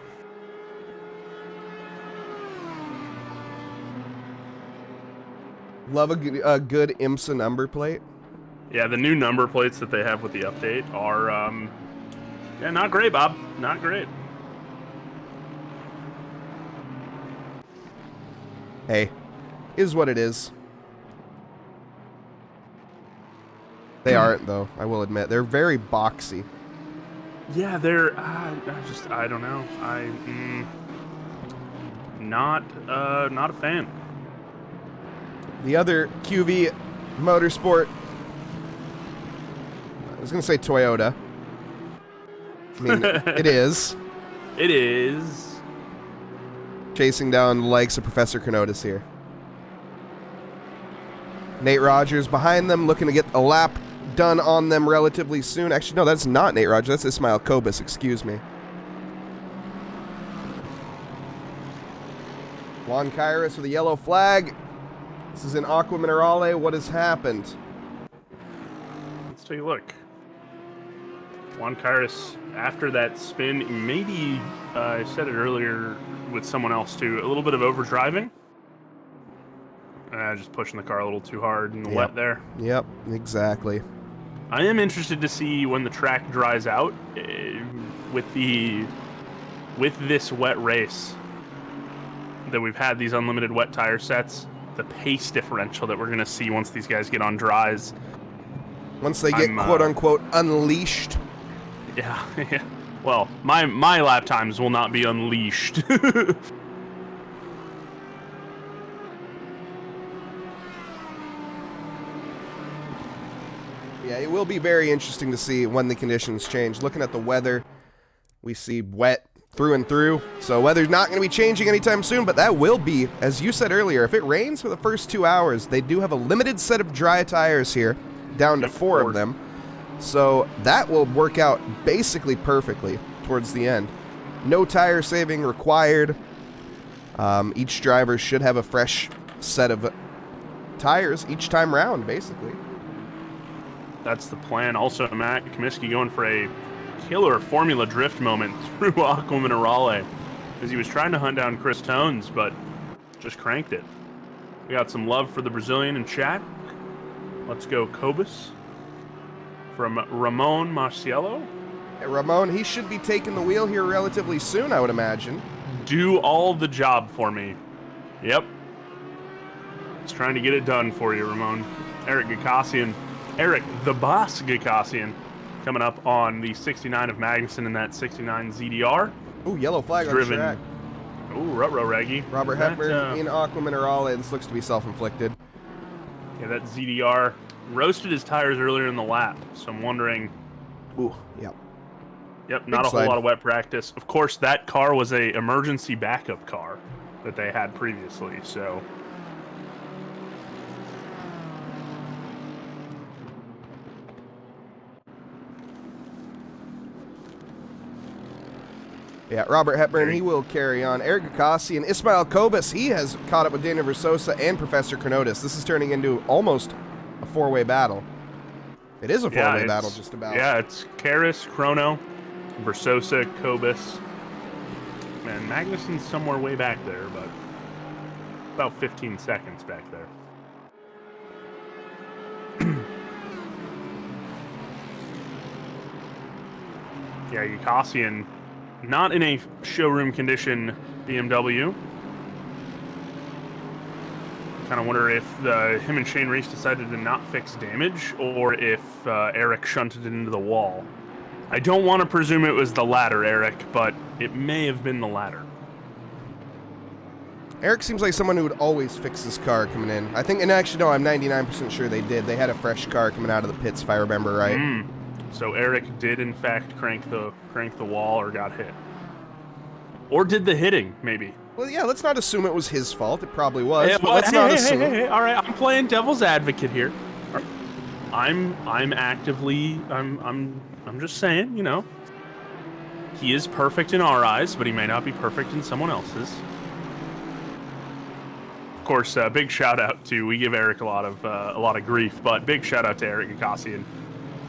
Love a good IMSA number plate. Yeah, the new number plates that they have with the update are, yeah, not great, Bob. Not great. Hey, is what it is. They aren't, though, I will admit. They're very boxy. Yeah, they're, I don't know. Not a fan. The other QV Motorsport, I was going to say Toyota. I mean, it is. It is. Chasing down the likes of Professor Chronotis here. Nate Rogers behind them, looking to get a lap done on them relatively soon. Actually, no, that's not Nate Rogers. That's Ismail Kobus, excuse me. Juan Kairos with a yellow flag. This is in Aqua Minerale. What has happened? Let's take a look. Juan Kairos, after that spin, maybe, I said it earlier with someone else too, a little bit of overdriving. Just pushing the car a little too hard in the wet there. Yep, exactly. I am interested to see when the track dries out with this wet race that we've had, these unlimited wet tire sets, the pace differential that we're going to see once these guys get on dries. Once they get quote-unquote unleashed. Yeah, yeah. Well, my lap times will not be unleashed. Yeah, it will be very interesting to see when the conditions change. Looking at the weather, we see wet through and through. So weather's not going to be changing anytime soon, but that will be, as you said earlier, if it rains for the first 2 hours, they do have a limited set of dry tires here, down to 4 of them. So that will work out basically perfectly towards the end. No tire saving required. Each driver should have a fresh set of tires each time round, basically. That's the plan. Also, Matt Comiskey going for a killer Formula Drift moment through Aqua Minerale. as he was trying to hunt down Chris Tones, but just cranked it. We got some love for the Brazilian in chat. Let's go Cobus from Ramon Marcielo. Hey, Ramon, he should be taking the wheel here relatively soon, I would imagine. Do all the job for me. Yep. Just trying to get it done for you, Ramon. Eric Gakassian. Eric, the boss Gakassian, coming up on the 69 of Magnuson in that 69 ZDR. Ooh, yellow flag on the track. Ooh, Rutro Reggie. Robert Hepburn in Aqua Minerales looks to be self-inflicted. Yeah, that ZDR roasted his tires earlier in the lap, so I'm wondering. Ooh, yep. Yep, not a whole lot of wet practice. Of course, that car was a emergency backup car that they had previously, so. Yeah, Robert Hepburn, he will carry on. Eric Gakassi and Ismail Kobus, he has caught up with Daniel Versosa and Professor Kronotis. This is turning into almost a four-way battle. It is a four-way battle, just about. Yeah, it's Karis, Chrono, Versosa, Kobus. Man, Magnuson's somewhere way back there, but about 15 seconds back there. Yeah, Yukassian, not in a showroom condition BMW. Kind of wonder if him and Shane Reese decided to not fix damage, or if Eric shunted it into the wall. I don't want to presume it was the latter, Eric, but it may have been the latter. Eric seems like someone who would always fix his car coming in. I think, and actually, no, I'm 99% sure they did. They had a fresh car coming out of the pits, if I remember right. So Eric did, in fact, crank the wall or got hit. Or did the hitting, maybe. Well, yeah, let's not assume it was his fault. It probably was, but well, let's not assume. Hey, all right, I'm playing devil's advocate here. I'm just saying, you know, he is perfect in our eyes, but he may not be perfect in someone else's. Of course, big shout out to, we give Eric a lot of grief, but big shout out to Eric Gakassian,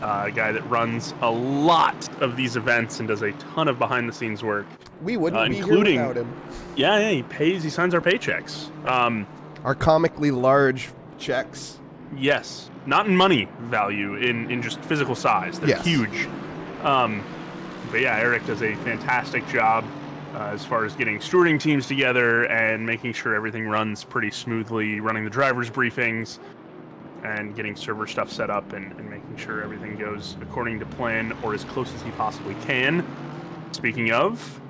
a guy that runs a lot of these events and does a ton of behind the scenes work. We wouldn't be including, here without him. Yeah, he signs our paychecks. Our comically large checks. Yes, not in money value, in just physical size. They're huge. But yeah, Eric does a fantastic job as far as getting stewarding teams together and making sure everything runs pretty smoothly, running the drivers' briefings, and getting server stuff set up and making sure everything goes according to plan or as close as he possibly can. Speaking of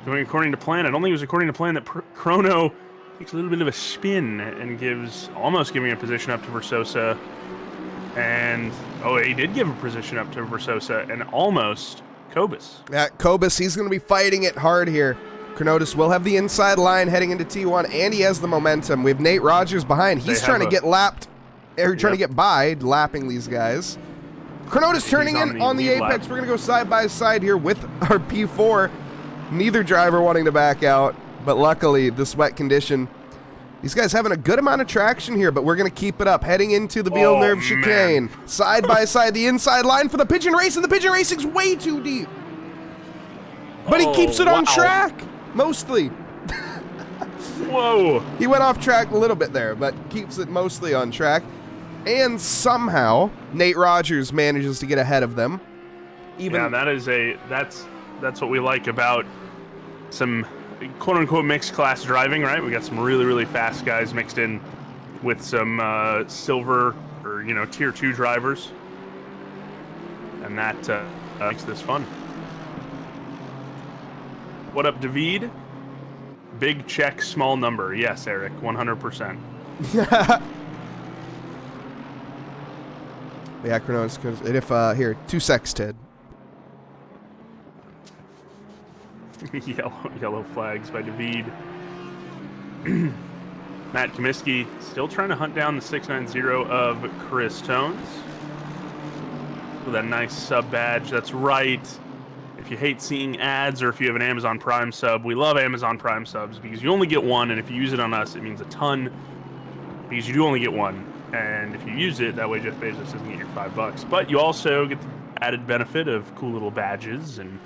going according to plan, I don't think it was according to plan that Chrono takes a little bit of a spin and almost giving a position up to Versosa. And, he did give a position up to Versosa and almost Cobus. Yeah, Cobus, he's going to be fighting it hard here. Kronotis will have the inside line heading into T1, and he has the momentum. We have Nate Rogers behind. He's trying to get lapped, or trying to get by, lapping these guys. Kronotis turning in on the apex. We're going to go side by side here with our P4. Neither driver wanting to back out, but luckily, this wet condition, these guys having a good amount of traction here, but we're going to keep it up. Heading into the Villeneuve chicane. Side by side, the inside line for the Pigeon Race, and the Pigeon Racing's way too deep. But he keeps it on track, mostly. Whoa. He went off track a little bit there, but keeps it mostly on track. And somehow, Nate Rogers manages to get ahead of them. Yeah, that's what we like about some quote-unquote mixed class driving, right? We got some really, really fast guys mixed in with some silver or, tier 2 drivers. And that makes this fun. What up, David? Big check, small number. Yes, Eric, 100%. Yeah, Kronos. And if, here, 2 secs, Ted. Yellow flags by David. Matt Comiskey still trying to hunt down the 690 of Chris Tones with that nice sub badge. That's right. If you hate seeing ads, or if you have an Amazon Prime sub, we love Amazon Prime subs because you only get one, and if you use it on us, it means a ton because you do only get one. And if you use it, that way Jeff Bezos doesn't get your $5. But you also get the added benefit of cool little badges and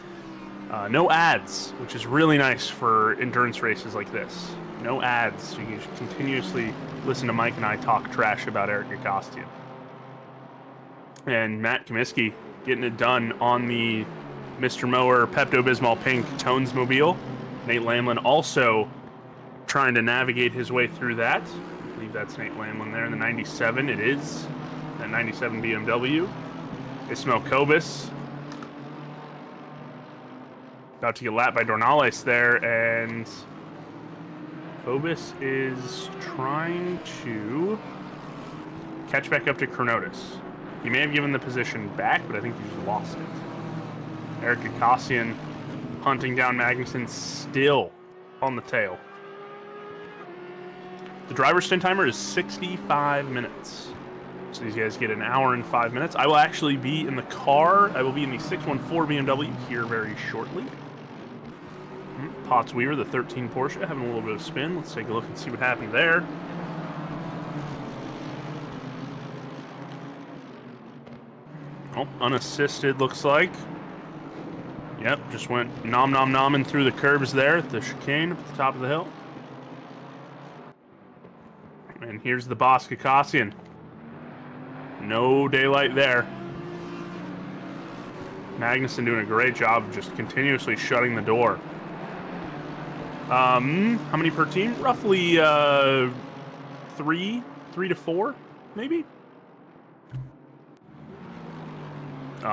No ads, which is really nice for endurance races like this. No ads. You can just continuously listen to Mike and I talk trash about Eric Acostian. And Matt Comiskey getting it done on the Mr. Mower Pepto-Bismol Pink Tones Mobile. Nate Lamlin also trying to navigate his way through that. I believe that's Nate Lamlin there in the 97. It is that 97 BMW. Ismael Kobus about to get lapped by Dornales there, and Kobus is trying to catch back up to Chronotis. He may have given the position back, but I think he just lost it. Eric Acostian hunting down Magnussen, still on the tail. The driver's stint timer is 65 minutes. So these guys get an hour and 5 minutes. I will actually be in the car. I will be in the 614 BMW here very shortly. Potts Weaver, the 13 Porsche, having a little bit of spin. Let's take a look and see what happened there. Oh, unassisted looks like. Yep, just went nomming through the curbs there at the chicane at the top of the hill. And here's the boss, Kakassian. No daylight there. Magnussen doing a great job of just continuously shutting the door. How many per team? Roughly 3 to 4, maybe?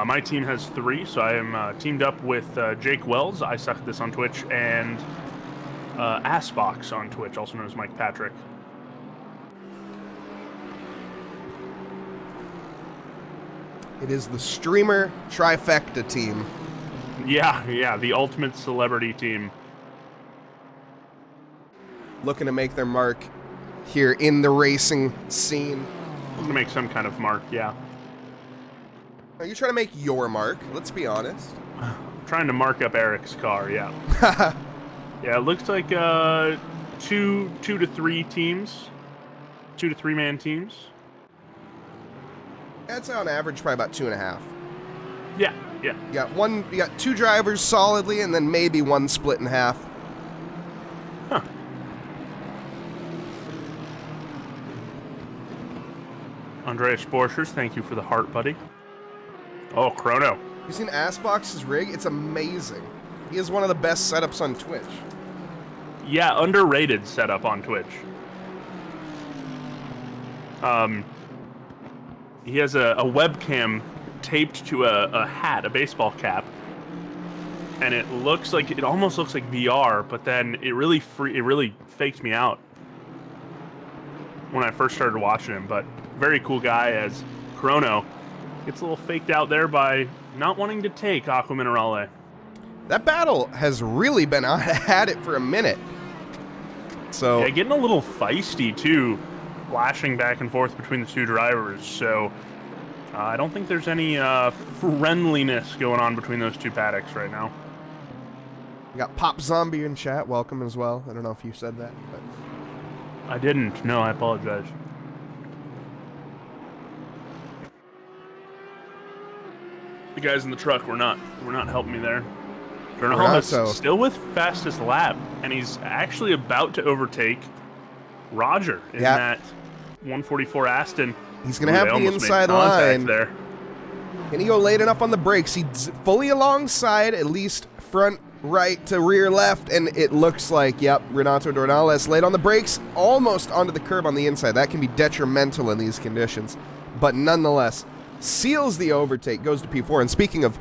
My team has 3, so I am teamed up with Jake Wells. I suck at this on Twitch, and Assbox on Twitch, also known as Mike Patrick. It is the streamer trifecta team. Yeah, the ultimate celebrity team. Looking to make their mark here in the racing scene. I'm gonna make some kind of mark, yeah. Are you trying to make your mark? Let's be honest. I'm trying to mark up Eric's car, yeah. Yeah, it looks like 2 to 3 teams. 2 to 3 man teams. That's on average probably about 2.5. Yeah. You got 2 drivers solidly, and then maybe 1 split in half. Huh. Andreas Borchers, thank you for the heart, buddy. Oh, Chrono. You seen Assbox's rig? It's amazing. He has one of the best setups on Twitch. Yeah, underrated setup on Twitch. He has a webcam taped to a hat, a baseball cap, and it almost looks like VR, but then it really faked me out when I first started watching him. But very cool guy, as Chrono gets a little faked out there by not wanting to take Aqua Minerale. That battle has really been at it for a minute. So yeah, getting a little feisty too, flashing back and forth between the 2 drivers. So I don't think there's any friendliness going on between those 2 paddocks right now. We got Pop Zombie in chat. Welcome as well. I don't know if you said that, but I didn't. No, I apologize. The guys in the truck were not helping me there. Dornales still with fastest lap, and he's actually about to overtake Roger in that 144 Aston. He's going to have the inside line. There. Can he go late enough on the brakes? He's fully alongside, at least front right to rear left, and it looks like, yep, Renato Dornales late on the brakes, almost onto the curb on the inside. That can be detrimental in these conditions, but nonetheless, seals the overtake, goes to P4. And speaking of,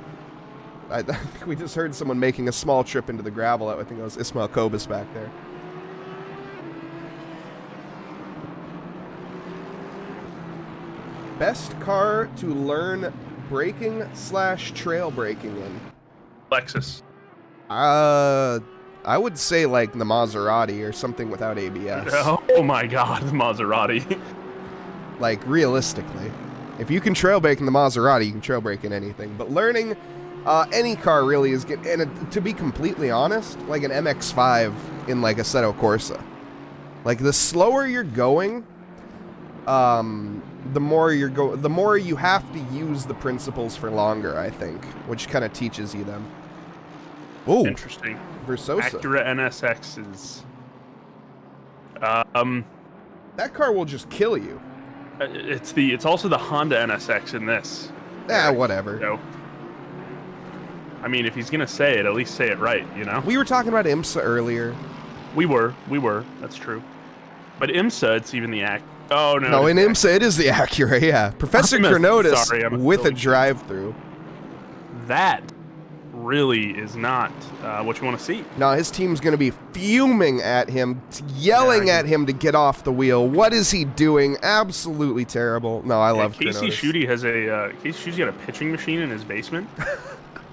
I think we just heard someone making a small trip into the gravel. I think it was Ismael Kobus back there. Best car to learn braking / trail braking in? Lexus. I would say like the Maserati or something without ABS. Oh my God, the Maserati. Like realistically, if you can trail brake in the Maserati, you can trail brake in anything. But learning any car really is good. And to be completely honest, like an MX-5 in like Assetto Corsa, like the slower you're going, the more you have to use the principles for longer, I think, which kind of teaches you them. Oh, Interesting. Versosa. Acura NSXs. That car will just kill you. It's also the Honda NSX in this. Whatever. So, I mean, if he's gonna say it, at least say it right, you know? We were talking about IMSA earlier. We were. That's true. But IMSA, it's even the act. Oh no. No, in IMSA it is the Acura. Yeah, Professor Chronotis I'm with a silly drive-through. That really is not what you want to see. Now his team's going to be fuming at him, yelling at him to get off the wheel. What is he doing? Absolutely terrible. No, I love Casey Chronotis. Schutte has Casey Schutte's got a pitching machine in his basement.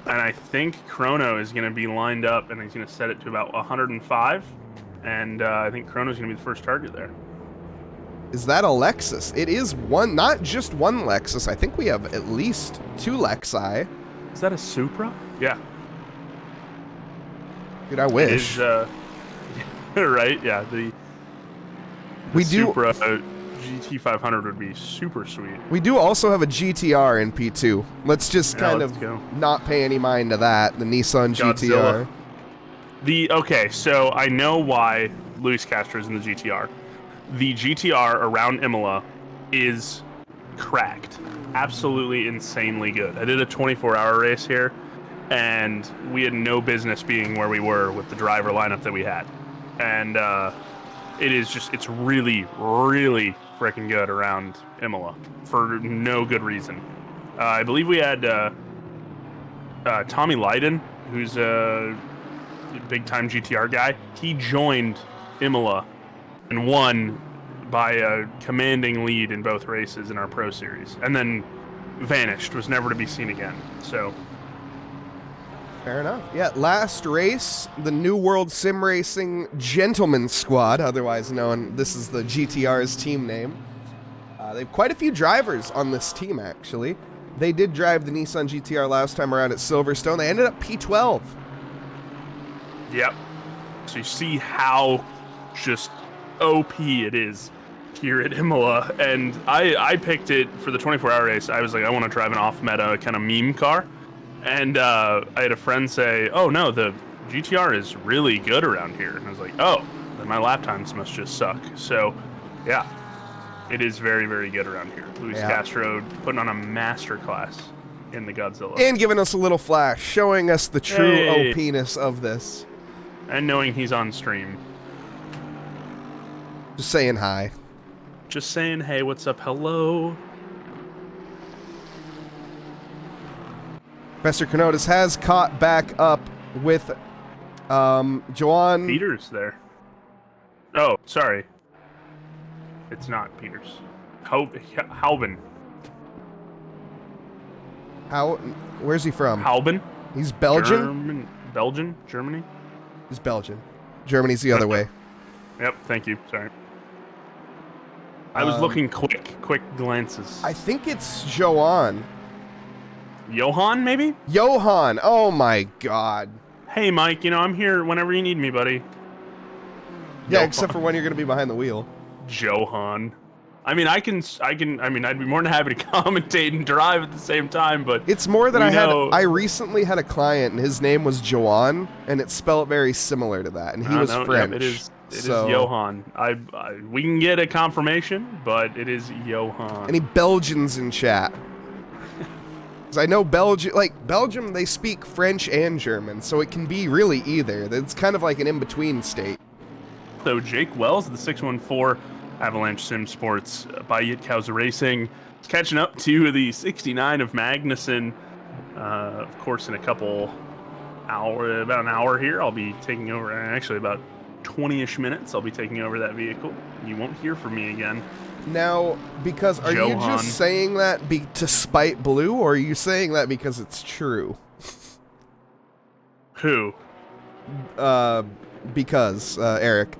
And I think Chrono is going to be lined up, and he's going to set it to about 105. And I think Chrono's going to be the first target there. Is that a Lexus? It is one, not just one Lexus. I think we have at least 2 Lexi. Is that a Supra? Yeah. Dude, I wish. It is, right? Yeah. The We do. Supra GT500 would be super sweet. We do also have a GTR in P2. Let's just kind let's of go. not pay any mind to that. The Nissan Godzilla. GTR. Okay, so I know why Luis Castro's in the GTR. The GTR around Imola is cracked. Absolutely insanely good. I did a 24-hour race here, and we had no business being where we were with the driver lineup that we had. And it's really, really freaking good around Imola for no good reason. I believe we had Tommy Lydon, who's a big-time GTR guy. He joined Imola and won by a commanding lead in both races in our Pro Series, and then vanished, was never to be seen again. So, Fair enough. Yeah, last race, the New World Sim Racing Gentleman Squad, otherwise known, this is the GTR's team name. They have quite a few drivers on this team, actually. They did drive the Nissan GTR last time around at Silverstone. They ended up P12. yep. So you see how just OP it is here at Imola, and I picked it for the 24-hour race. I was like, I want to drive an off-meta kind of meme car, and I had a friend say, oh no, the GTR is really good around here, and I was like, oh, then my lap times must just suck. So yeah, it is very, very good around here. Luis Castro putting on a masterclass in the Godzilla. And giving us a little flash, showing us the true OP-ness of this. And knowing he's on stream. Just saying hi. Just saying, hey, what's up, hello? Professor Chronotis has caught back up with Joan. Peters there. Oh, sorry. It's not Peters. Halben. Where's he from? Halben? He's Belgian? Belgian? Germany? He's Belgian. Germany's the other way. Yep, thank you. Sorry. I was looking quick glances. I think it's Joan. Johan, maybe? Johan. Oh my god. Hey, Mike, I'm here whenever you need me, buddy. Yeah, except for when you're going to be behind the wheel. Johan. I mean, I'd be more than happy to commentate and drive at the same time, but it's more that I recently had a client and his name was Joan, and it's spelled very similar to that, and he was French. Yeah, it is Johan. We can get a confirmation, but it is Johan. Any Belgians in chat? Because I know Belgium, they speak French and German, so it can be really either. It's kind of like an in-between state. So Jake Wells, the 614 Avalanche Sim Sports by Yitkauser Racing, is catching up to the 69 of Magnussen. Of course, in about an hour here, I'll be taking over, actually about 20-ish minutes, I'll be taking over that vehicle. You won't hear from me again. Now, because are you just saying that to spite Blue, or are you saying that because it's true? Who? Because Eric.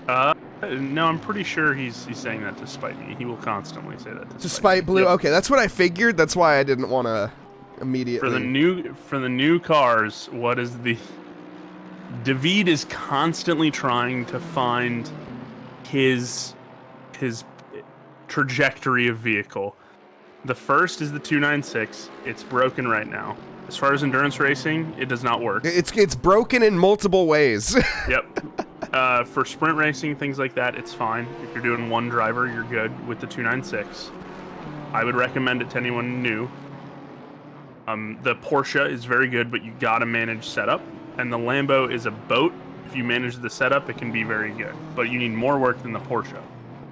No, I'm pretty sure he's saying that to spite me. He will constantly say that to spite Blue. Yep. Okay, that's what I figured. That's why I didn't want to immediately. For the new cars, what is the David is constantly trying to find his trajectory of vehicle. The first is the 296. It's broken right now. As far as endurance racing, it does not work. It's broken in multiple ways. Yep. For sprint racing, things like that, it's fine. If you're doing one driver, you're good with the 296. I would recommend it to anyone new. The Porsche is very good, but you gotta manage setup. And the Lambo is a boat. If you manage the setup, it can be very good. But you need more work than the Porsche.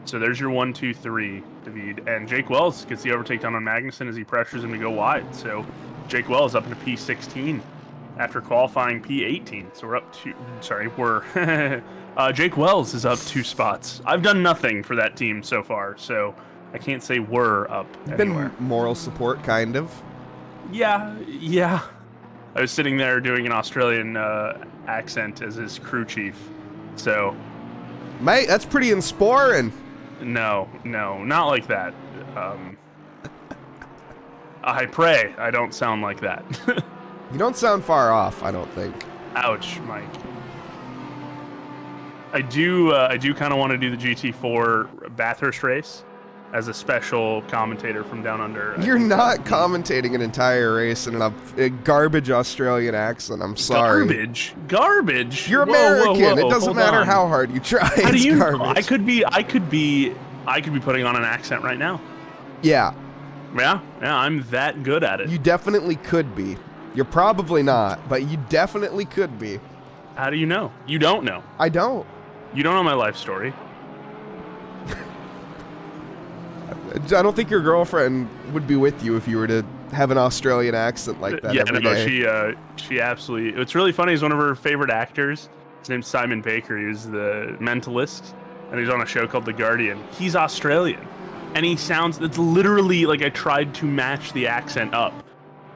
So there's your 1, 2, 3, David. And Jake Wells gets the overtake down on Magnussen as he pressures him to go wide. So Jake Wells up into P16 after qualifying P18. So we're up to, Jake Wells is up 2 spots. I've done nothing for that team so far, so I can't say we're up anywhere. Been moral support, kind of. Yeah. I was sitting there doing an Australian accent as his crew chief, so... Mate, that's pretty inspiring. No, not like that. I pray I don't sound like that. You don't sound far off, I don't think. Ouch, Mike. I do kind of want to do the GT4 Bathurst race as a special commentator from down under. You're not commentating an entire race in a garbage Australian accent. I'm sorry. Garbage. You're American. It doesn't matter how hard you try. How do you? Garbage. I could be putting on an accent right now. Yeah. Yeah. I'm that good at it. You definitely could be. You're probably not, but you definitely could be. How do you know? You don't know. I don't. You don't know my life story. I don't think your girlfriend would be with you if you were to have an Australian accent like that every day. She absolutely... What's really funny is one of her favorite actors, his name's Simon Baker, he was the Mentalist, and he's on a show called The Guardian. He's Australian, and he sounds... It's literally like I tried to match the accent up,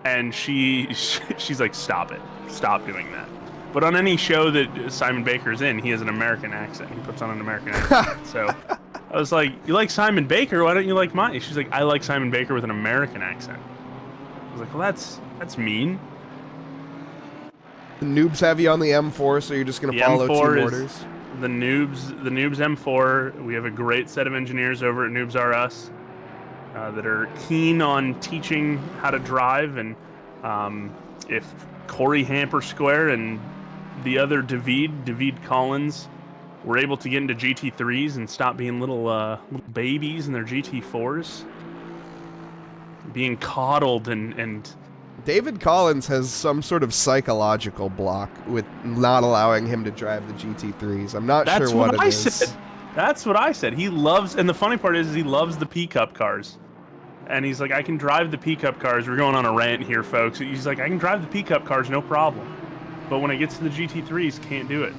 and she's like, stop it. Stop doing that. But on any show that Simon Baker's in, he has an American accent. He puts on an American accent. So I was like, you like Simon Baker? Why don't you like mine? She's like, I like Simon Baker with an American accent. I was like, well, that's mean. The noobs have you on the M4, so you're just going to follow team orders? The noobs M4. We have a great set of engineers over at Noobs R Us that are keen on teaching how to drive. And if Corey Hamper Square and the other David Collins were able to get into GT3s and stop being little babies in their GT4s, being coddled and David Collins has some sort of psychological block with not allowing him to drive the GT3s. I'm not sure what it is. That's what I said. He loves, and the funny part is he loves the P-Cup cars. And he's like, I can drive the P-Cup cars. We're going on a rant here, folks. He's like, I can drive the P-Cup cars, no problem. But when it gets to the GT3s, can't do it.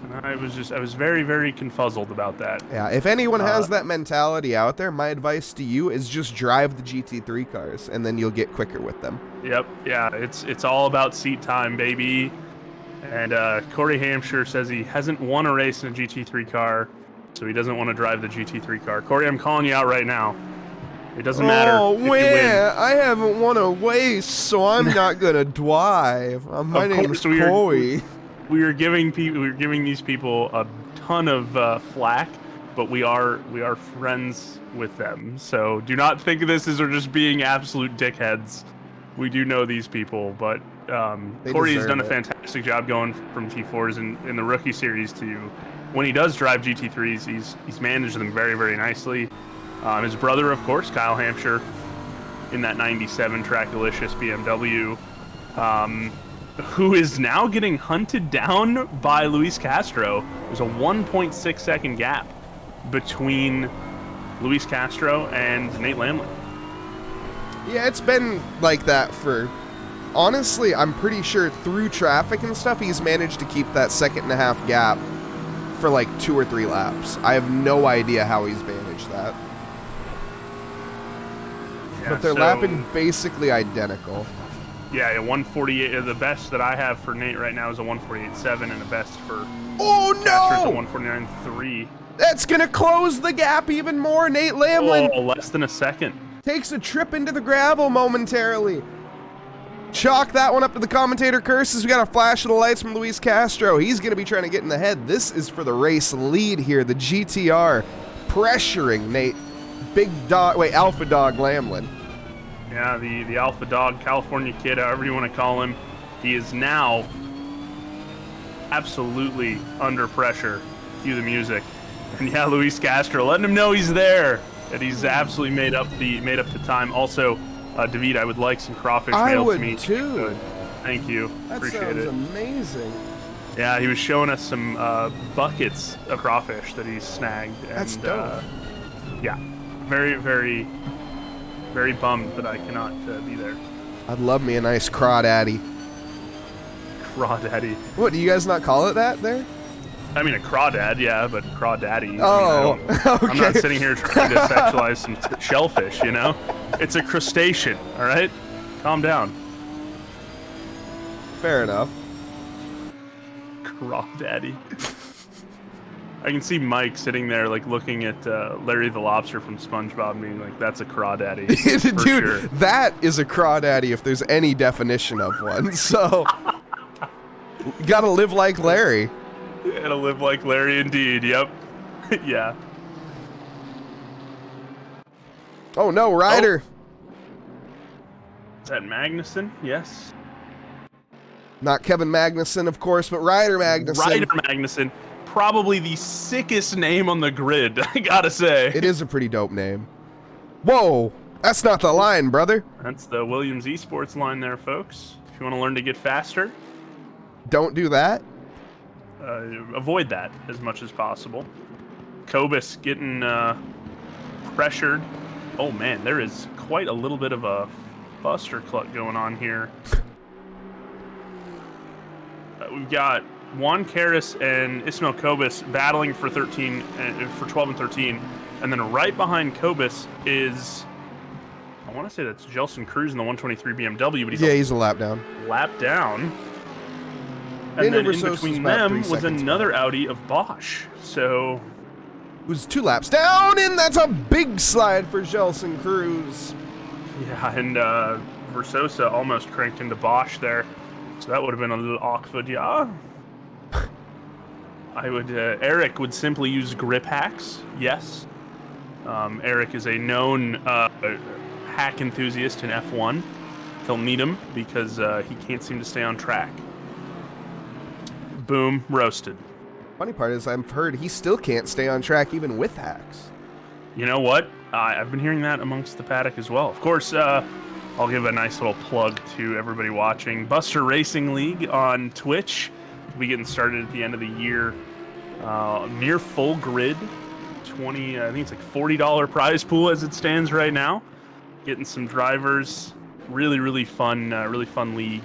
And I was very, very confuzzled about that. Yeah, if anyone has that mentality out there, my advice to you is just drive the GT3 cars, and then you'll get quicker with them. Yep, yeah, it's all about seat time, baby. And Corey Hampshire says he hasn't won a race in a GT3 car, so he doesn't want to drive the GT3 car. Corey, I'm calling you out right now. It doesn't matter if you win. I haven't won a race, so I'm not gonna drive. My name's Corey. We are giving these people a ton of flack, but we are friends with them. So do not think of this as we're just being absolute dickheads. We do know these people, but Corey has done a fantastic job going from T4s in the rookie series to when he does drive GT3s. He's managed them very, very nicely. His brother, of course, Kyle Hampshire, in that 97 Trackalicious BMW, who is now getting hunted down by Luis Castro. There's a 1.6 second gap between Luis Castro and Nate Lamlin. Yeah, it's been like that for... Honestly, I'm pretty sure through traffic and stuff, he's managed to keep that 1.5 gap for like 2 or 3 laps. I have no idea how he's managed that. Yeah, but they're lapping basically identical. Yeah, 148. The best that I have for Nate right now is a 148.7, and the best for Castro's a 149.3. That's gonna close the gap even more. Nate Lamlin. Oh, less than a second. Takes a trip into the gravel momentarily. Chalk that one up to the commentator curses. We got a flash of the lights from Luis Castro. He's gonna be trying to get in the head. This is for the race lead here. The GTR pressuring Nate. Alpha Dog Lamlin. Yeah, the alpha dog, California kid, however you want to call him, he is now absolutely under pressure. Cue the music. And yeah, Luis Castro letting him know he's there, that he's absolutely made up the time. Also, David, I would like some crawfish mailed to me. I would too. Good. Thank you. That Appreciate sounds it. amazing. Yeah, he was showing us some buckets of crawfish that he snagged. And, That's dope. Yeah, very, very, very bummed that I cannot be there. I'd love me a nice crawdaddy. Crawdaddy. What, do you guys not call it that there? I mean, a crawdad, yeah, but crawdaddy. Oh, okay. I'm not sitting here trying to sexualize some shellfish, you know? It's a crustacean, all right? Calm down. Fair enough. Crawdaddy. I can see Mike sitting there, like, looking at Larry the Lobster from SpongeBob, being like, "That's a crawdaddy." Dude, sure. That is a crawdaddy if there's any definition of one. So, you gotta live like Larry. Gotta live like Larry, indeed. Yep. Yeah. Oh no, Ryder. Is that Magnuson? Yes. Not Kevin Magnuson, of course, but Ryder Magnuson. Ryder Magnuson. Probably the sickest name on the grid, I gotta say. It is a pretty dope name. Whoa, that's not the line, brother. That's the Williams Esports line there, folks. If you want to learn to get faster, Don't do that. avoid that as much as possible. Kobus getting pressured. Oh man, there is quite a little bit of a buster cluck going on here. We've got Juan Karras and Ismail Kobus battling for 12 and 13, and then right behind Kobus is, I want to say that's Jelson Cruz in the 123 BMW, but He's a lap down. lap down. And then in between them was another Audi of Bosch. So Who's 2 laps down, and that's a big slide for Jelson Cruz. yeah, and Versosa almost cranked into Bosch there. So that would have been a little awkward, yeah. Eric would simply use grip hacks, yes. Eric is a known hack enthusiast in F1. He'll need them because he can't seem to stay on track. Boom, roasted. Funny part is I've heard he still can't stay on track even with hacks. You know what? I've been hearing that amongst the paddock as well. Of course, I'll give a nice little plug to everybody watching Buster Racing League on Twitch. We'll be getting started at the end of the year. Near full grid. I think it's like $40 prize pool as it stands right now. Getting some drivers. Really, really fun league.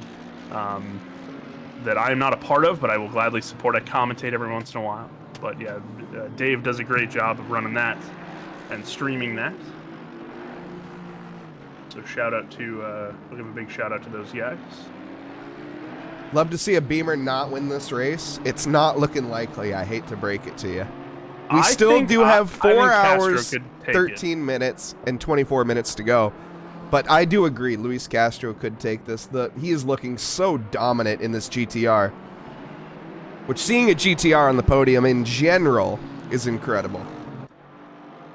That I am not a part of, but I will gladly support. I commentate every once in a while. But yeah, Dave does a great job of running that and streaming that. So we'll give a big shout out to those guys. Love to see a Beamer not win this race. It's not looking likely. I hate to break it to you. We still do have 4 hours, 13 minutes, and 24 minutes to go. But I do agree, Luis Castro could take this. He is looking so dominant in this GTR. Which, seeing a GTR on the podium in general is incredible.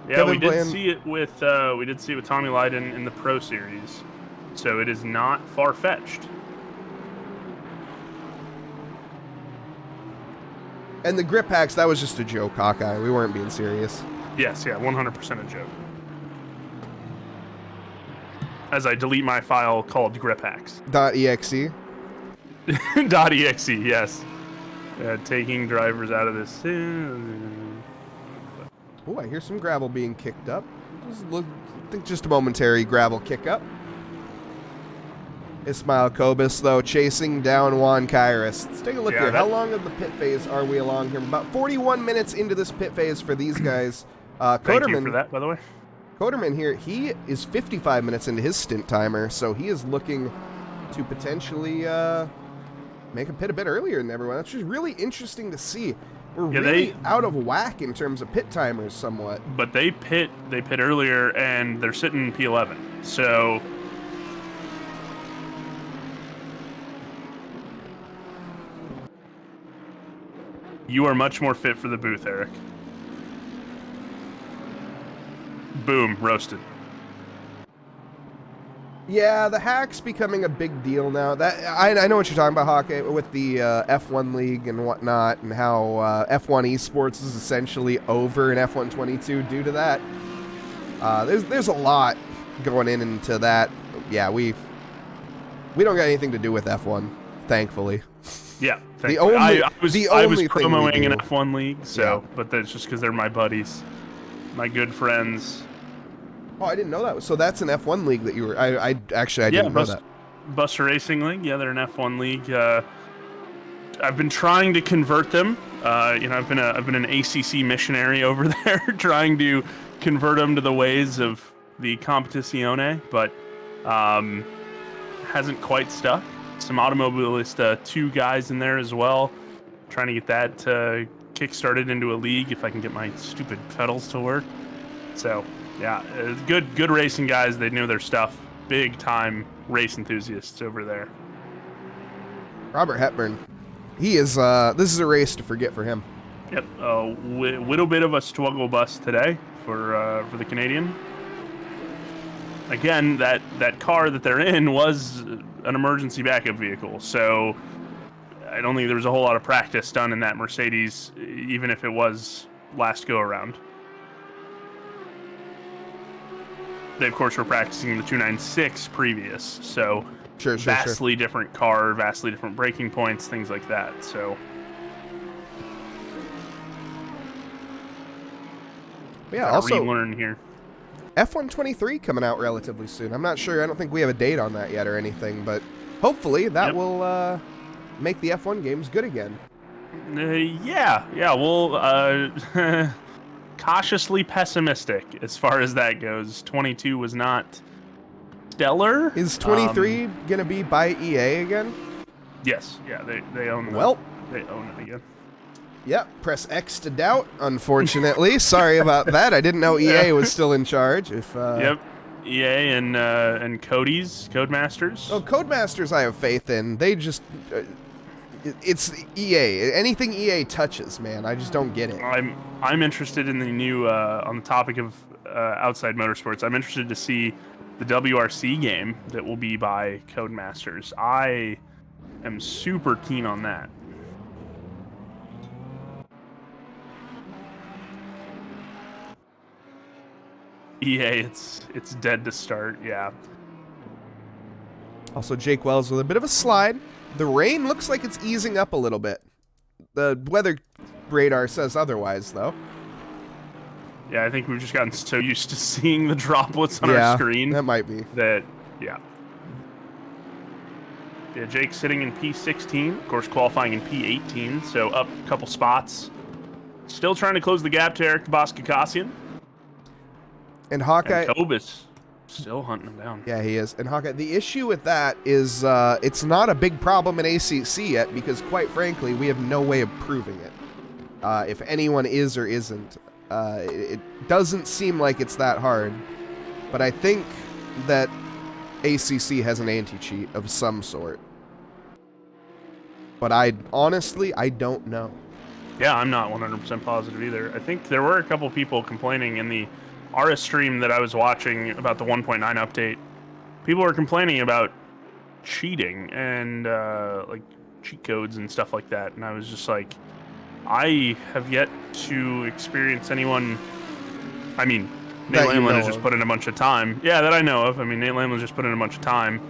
Yeah, Kevin we did Bland. see it with Tommy Lydon in the Pro Series, so it is not far-fetched. And the grip hacks, that was just a joke, Hawkeye. We weren't being serious. Yes, yeah, 100% a joke. As I delete my file called grip hacks. .exe. .exe, yes. Taking drivers out of this. Oh, I hear some gravel being kicked up. I think just a momentary gravel kick up. Ismail Kobus, though, chasing down Juan Karras. Let's take a look here. How long of the pit phase are we along here? About 41 minutes into this pit phase for these guys. Thank you for that, by the way. Coderman here, he is 55 minutes into his stint timer, so he is looking to potentially make a pit a bit earlier than everyone. That's just really interesting to see. We're really out of whack in terms of pit timers somewhat. But they pit earlier, and they're sitting P11. So you are much more fit for the booth, Eric. Boom, roasted. Yeah, the hack's becoming a big deal now. That I know what you're talking about, Hawk, with the F1 League and whatnot, and how F1 esports is essentially over in F1 22 due to that. There's a lot going into that. Yeah, we don't got anything to do with F1, thankfully. Yeah, The only I was thing promoting we an do. F1 league, so Yeah. but that's just because they're my buddies, my good friends. Oh, I didn't know that. So that's an F1 league that you were. I didn't know that. Buster Racing League. Yeah, they're an F1 league. I've been trying to convert them. I've been an ACC missionary over there, trying to convert them to the ways of the Competizione, but hasn't quite stuck. Some Automobilista 2 guys in there as well, trying to get that kick-started into a league if I can get my stupid pedals to work. So, yeah, good racing guys. They know their stuff. Big-time race enthusiasts over there. Robert Hepburn. He is. This is a race to forget for him. Yep, little bit of a struggle bus today for the Canadian. Again, that car that they're in was an emergency backup vehicle, so I don't think there was a whole lot of practice done in that Mercedes, even if it was last go-around. They, of course, were practicing the 296 previous, so Sure. vastly different car, vastly different braking points, things like that, so... Yeah, also relearn here. F1 23 coming out relatively soon. I'm not sure. I don't think we have a date on that yet or anything, but hopefully that will make the F1 games good again. Yeah. Well, cautiously pessimistic as far as that goes. 22 was not stellar. Is 23 gonna be by EA again? Yes. Yeah. They own. They own it again. Yep. Press X to doubt. Unfortunately, sorry about that. I didn't know EA was still in charge. Yep. EA and Codemasters. Oh, Codemasters, I have faith in. They just. It's EA. Anything EA touches, man, I just don't get it. I'm interested in the new on the topic of outside motorsports. I'm interested to see the WRC game that will be by Codemasters. I am super keen on that. EA, it's dead to start. Yeah. Also, Jake Wells with a bit of a slide. The rain looks like it's easing up a little bit. The weather radar says otherwise, though. Yeah, I think we've just gotten so used to seeing the droplets on our screen. That might be. Yeah, Jake sitting in P16, of course qualifying in P18, so up a couple spots. Still trying to close the gap to Eric Boskakassian. And Hawkeye... And Kobus still hunting him down. Yeah, he is. And Hawkeye, the issue with that is it's not a big problem in ACC yet because, quite frankly, we have no way of proving it. If anyone is or isn't. It doesn't seem like it's that hard. But I think that ACC has an anti-cheat of some sort. But honestly, I don't know. Yeah, I'm not 100% positive either. I think there were a couple people complaining in the RS stream that I was watching about the 1.9 update. People were complaining about cheating and like cheat codes and stuff like that, and I was just like, I have yet to experience anyone. I mean, Nate Lamlin has just put in a bunch of time. Yeah, that I know of. I mean, Nate Lamlin's just put in a bunch of time,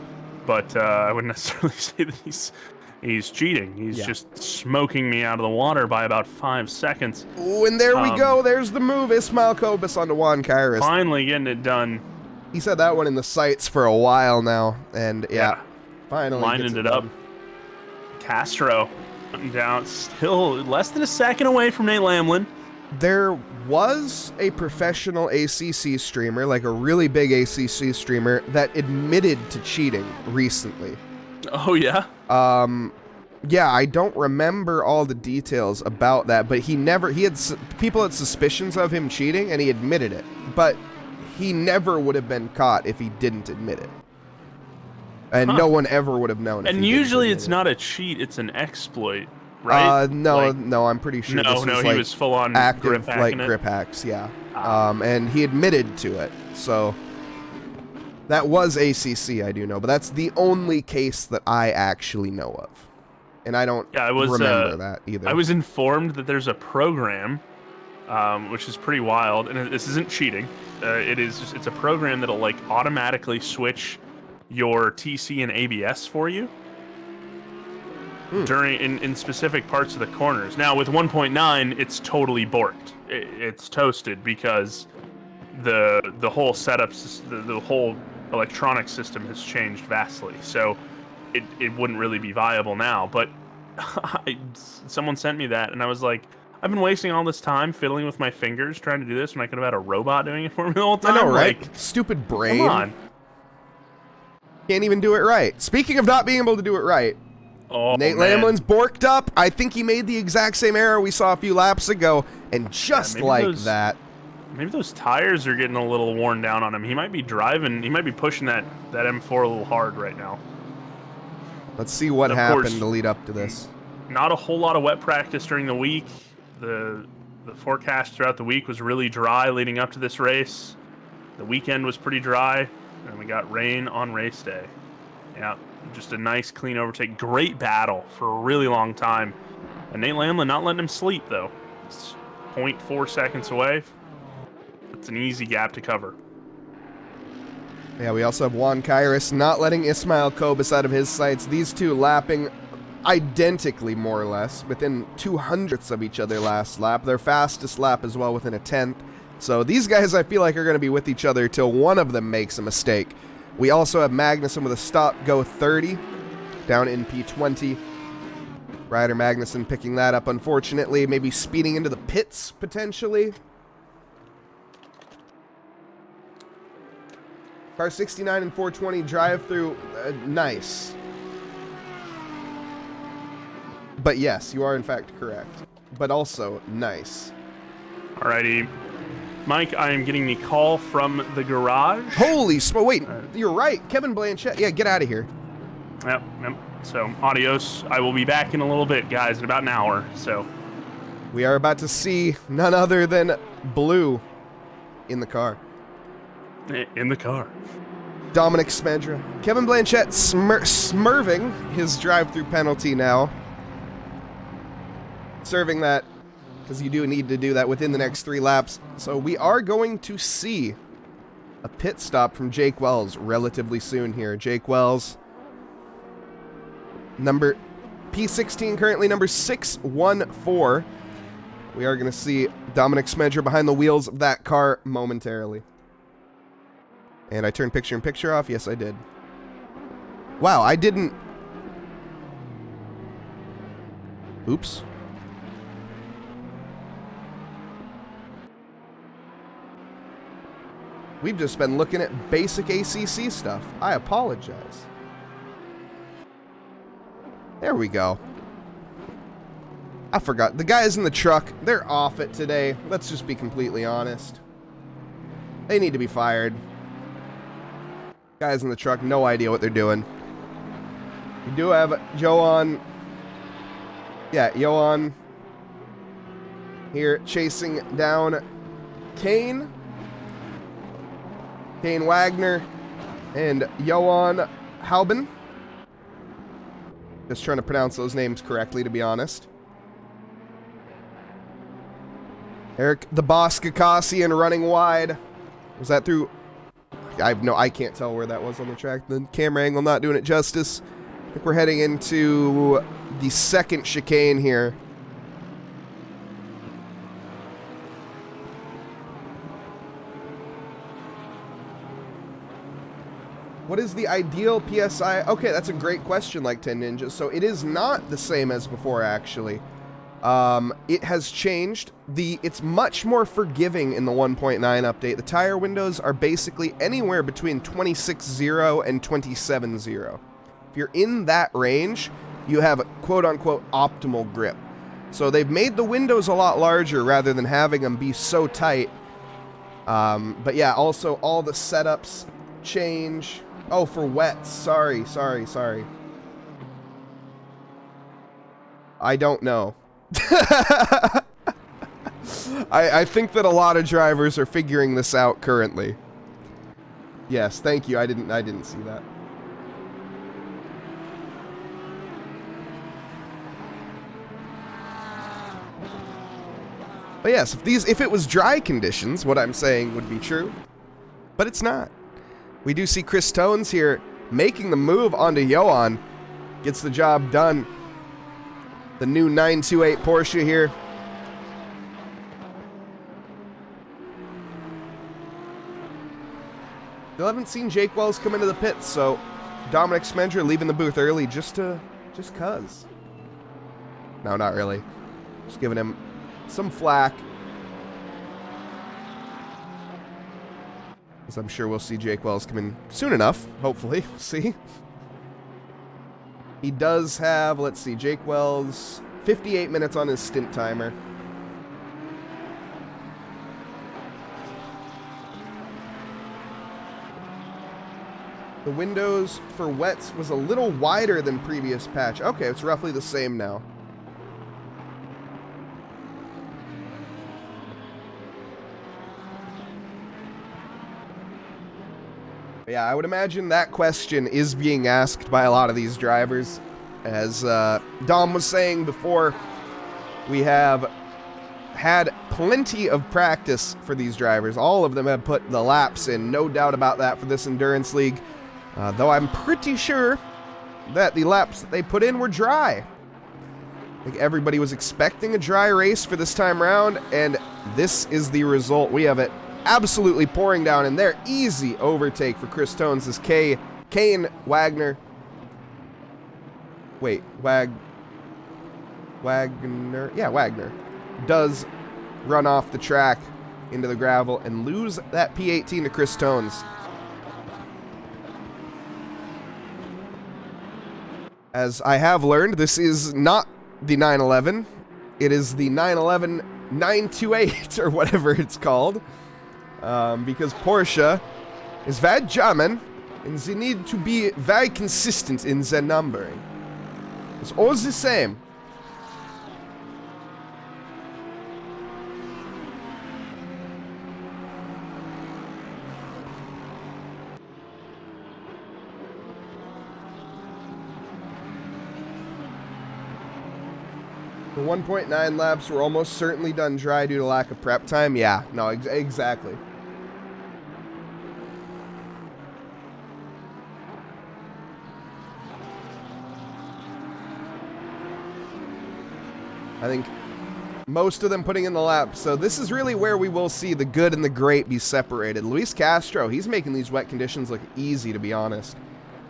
but I wouldn't necessarily say that he's cheating. He's just smoking me out of the water by about 5 seconds. Ooh, and there we go. There's the move. Ismail Kobus onto Juan Kairos. Finally getting it done. He's had that one in the sights for a while now, and finally lining it up. Castro down, still less than a second away from Nate Lamlin. There was a professional ACC streamer, like a really big ACC streamer, that admitted to cheating recently. Oh, yeah? Yeah, I don't remember all the details about that, but people had suspicions of him cheating, and he admitted it. But he never would have been caught if he didn't admit it. And no one ever would have known. And usually it's not a cheat, it's an exploit, right? No, I'm pretty sure he was full on active, grip hacking grip hacks, yeah. And he admitted to it, so That was ACC, I do know, but that's the only case that I actually know of. And I don't remember that either. I was informed that there's a program, which is pretty wild, and this isn't cheating. It's a program that'll like automatically switch your TC and ABS for you during in specific parts of the corners. Now with 1.9, it's totally borked. It's toasted because the whole setups, the whole electronic system has changed vastly. So it wouldn't really be viable now. But someone sent me that, and I was like, I've been wasting all this time fiddling with my fingers trying to do this when I could have had a robot doing it for me the whole time. I know, right? Like, stupid brain. Come on. Can't even do it right. Speaking of not being able to do it right, Nate Lamlin's borked up. I think he made the exact same error we saw a few laps ago, and just that. Maybe those tires are getting a little worn down on him. He might be driving. He might be pushing that M4 a little hard right now. Let's see what happened to lead up to this. Not a whole lot of wet practice during the week. The forecast throughout the week was really dry leading up to this race. The weekend was pretty dry, and we got rain on race day. Yeah, just a nice clean overtake. Great battle for a really long time. And Nate Lamlin not letting him sleep, though. It's 0.4 seconds away. It's an easy gap to cover. Yeah, we also have Juan Kairos not letting Ismail Kobus out of his sights. These two lapping identically, more or less, within 200ths of each other last lap. Their fastest lap as well, within a 10th. So these guys, I feel like, are going to be with each other till one of them makes a mistake. We also have Magnussen with a stop-go 30 down in P20. Ryder Magnussen picking that up, unfortunately. Maybe speeding into the pits, potentially. Car 69 and 420 drive-through, nice. But yes, you are in fact correct. But also, nice. Alrighty. Mike, I am getting the call from the garage. Holy smoke, wait, you're right. Kevin Blanchett, yeah, get out of here. Yep. So, adios. I will be back in a little bit, guys, in about an hour, so. We are about to see none other than Blue in the car. In the car. Dominic Smedra. Kevin Blanchett smerving his drive-through penalty now. Serving that, because you do need to do that within the next 3 laps. So we are going to see a pit stop from Jake Wells relatively soon here. Jake Wells, number P16, currently number 614. We are going to see Dominic Smedra behind the wheels of that car momentarily. And I turned picture-in-picture off? Yes, I did. Wow, I didn't... Oops. We've just been looking at basic ACC stuff. I apologize. There we go. I forgot. The guys in the truck, they're off it today. Let's just be completely honest. They need to be fired. Guys in the truck, no idea what they're doing. We do have Johan. Yeah, Johan here chasing down Kane Wagner and Johan Hauben. Just trying to pronounce those names correctly, to be honest. Eric the Boss Gakasian running wide. Was that through... I can't tell where that was on the track. The camera angle not doing it justice. I think we're heading into the second chicane here. What is the ideal PSI? Okay, that's a great question, like 10 Ninjas. So it is not the same as before, actually. It has changed. It's much more forgiving in the 1.9 update. The tire windows are basically anywhere between 26.0 and 27.0. If you're in that range, you have quote-unquote optimal grip. So they've made the windows a lot larger rather than having them be so tight. But yeah, also all the setups change. Oh, for wets. Sorry. I don't know. I think that a lot of drivers are figuring this out currently. Yes, thank you. I didn't see that. But yes, if it was dry conditions, what I'm saying would be true. But it's not. We do see Chris Tones here making the move onto Johan. Gets the job done. The new 928 Porsche here. Still haven't seen Jake Wells come into the pits, so Dominic Smendra leaving the booth early just cuz. No, not really. Just giving him some flack. As I'm sure we'll see Jake Wells come in soon enough, hopefully. See? He does have, let's see, Jake Wells, 58 minutes on his stint timer. The windows for wets was a little wider than previous patch. Okay, it's roughly the same now. Yeah, I would imagine that question is being asked by a lot of these drivers. As Dom was saying before, we have had plenty of practice for these drivers. All of them have put the laps in, no doubt about that for this Endurance League. Though I'm pretty sure that the laps that they put in were dry. I think everybody was expecting a dry race for this time round, and this is the result. We have it absolutely pouring down in there. Easy overtake for Chris Tones as Kane Wagner. Wait, Wagner? Yeah, Wagner does run off the track into the gravel and lose that P18 to Chris Tones. As I have learned, this is not the 911. It is the 911 928 or whatever it's called. Because Porsche is very German and they need to be very consistent in their numbering. It's all the same. The 1.9 laps were almost certainly done dry due to lack of prep time. Yeah, no, exactly. I think most of them putting in the laps. So this is really where we will see the good and the great be separated. Luis Castro, he's making these wet conditions look easy, to be honest.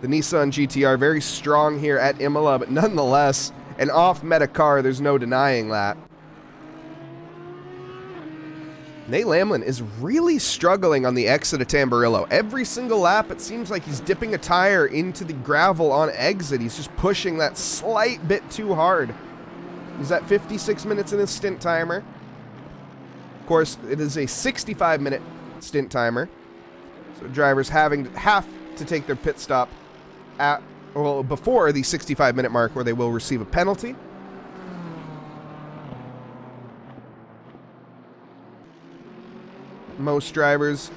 The Nissan GTR, very strong here at Imola, but nonetheless, an off-meta car, there's no denying that. Nate Lamlin is really struggling on the exit of Tamburello. Every single lap, it seems like he's dipping a tire into the gravel on exit. He's just pushing that slight bit too hard. He's at 56 minutes in his stint timer. Of course, it is a 65-minute stint timer. So drivers have to take their pit stop before the 65-minute mark, where they will receive a penalty. Most drivers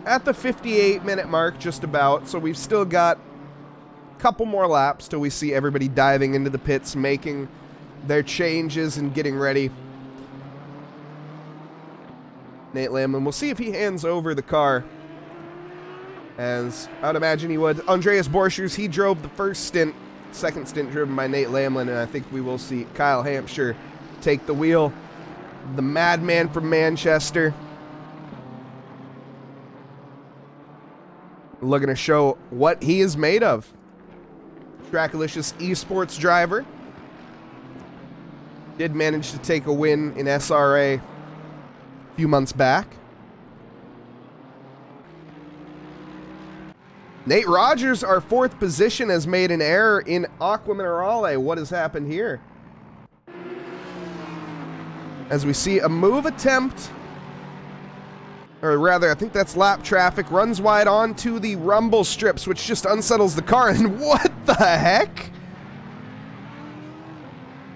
at the 58-minute mark, just about. So we've still got a couple more laps till we see everybody diving into the pits, making their changes and getting ready. Nate Lamlin, we'll see if he hands over the car, as I'd imagine he would. Andreas Borchers, he drove the first stint, second stint driven by Nate Lamlin, and I think we will see Kyle Hampshire take the wheel. The madman from Manchester. Looking to show what he is made of. Trackalicious esports driver. Did manage to take a win in SRA a few months back. Nate Rogers, our fourth position, has made an error in Aqua Minerale. What has happened here? As we see a move attempt, or rather, I think that's lap traffic, runs wide onto the rumble strips, which just unsettles the car. And what the heck?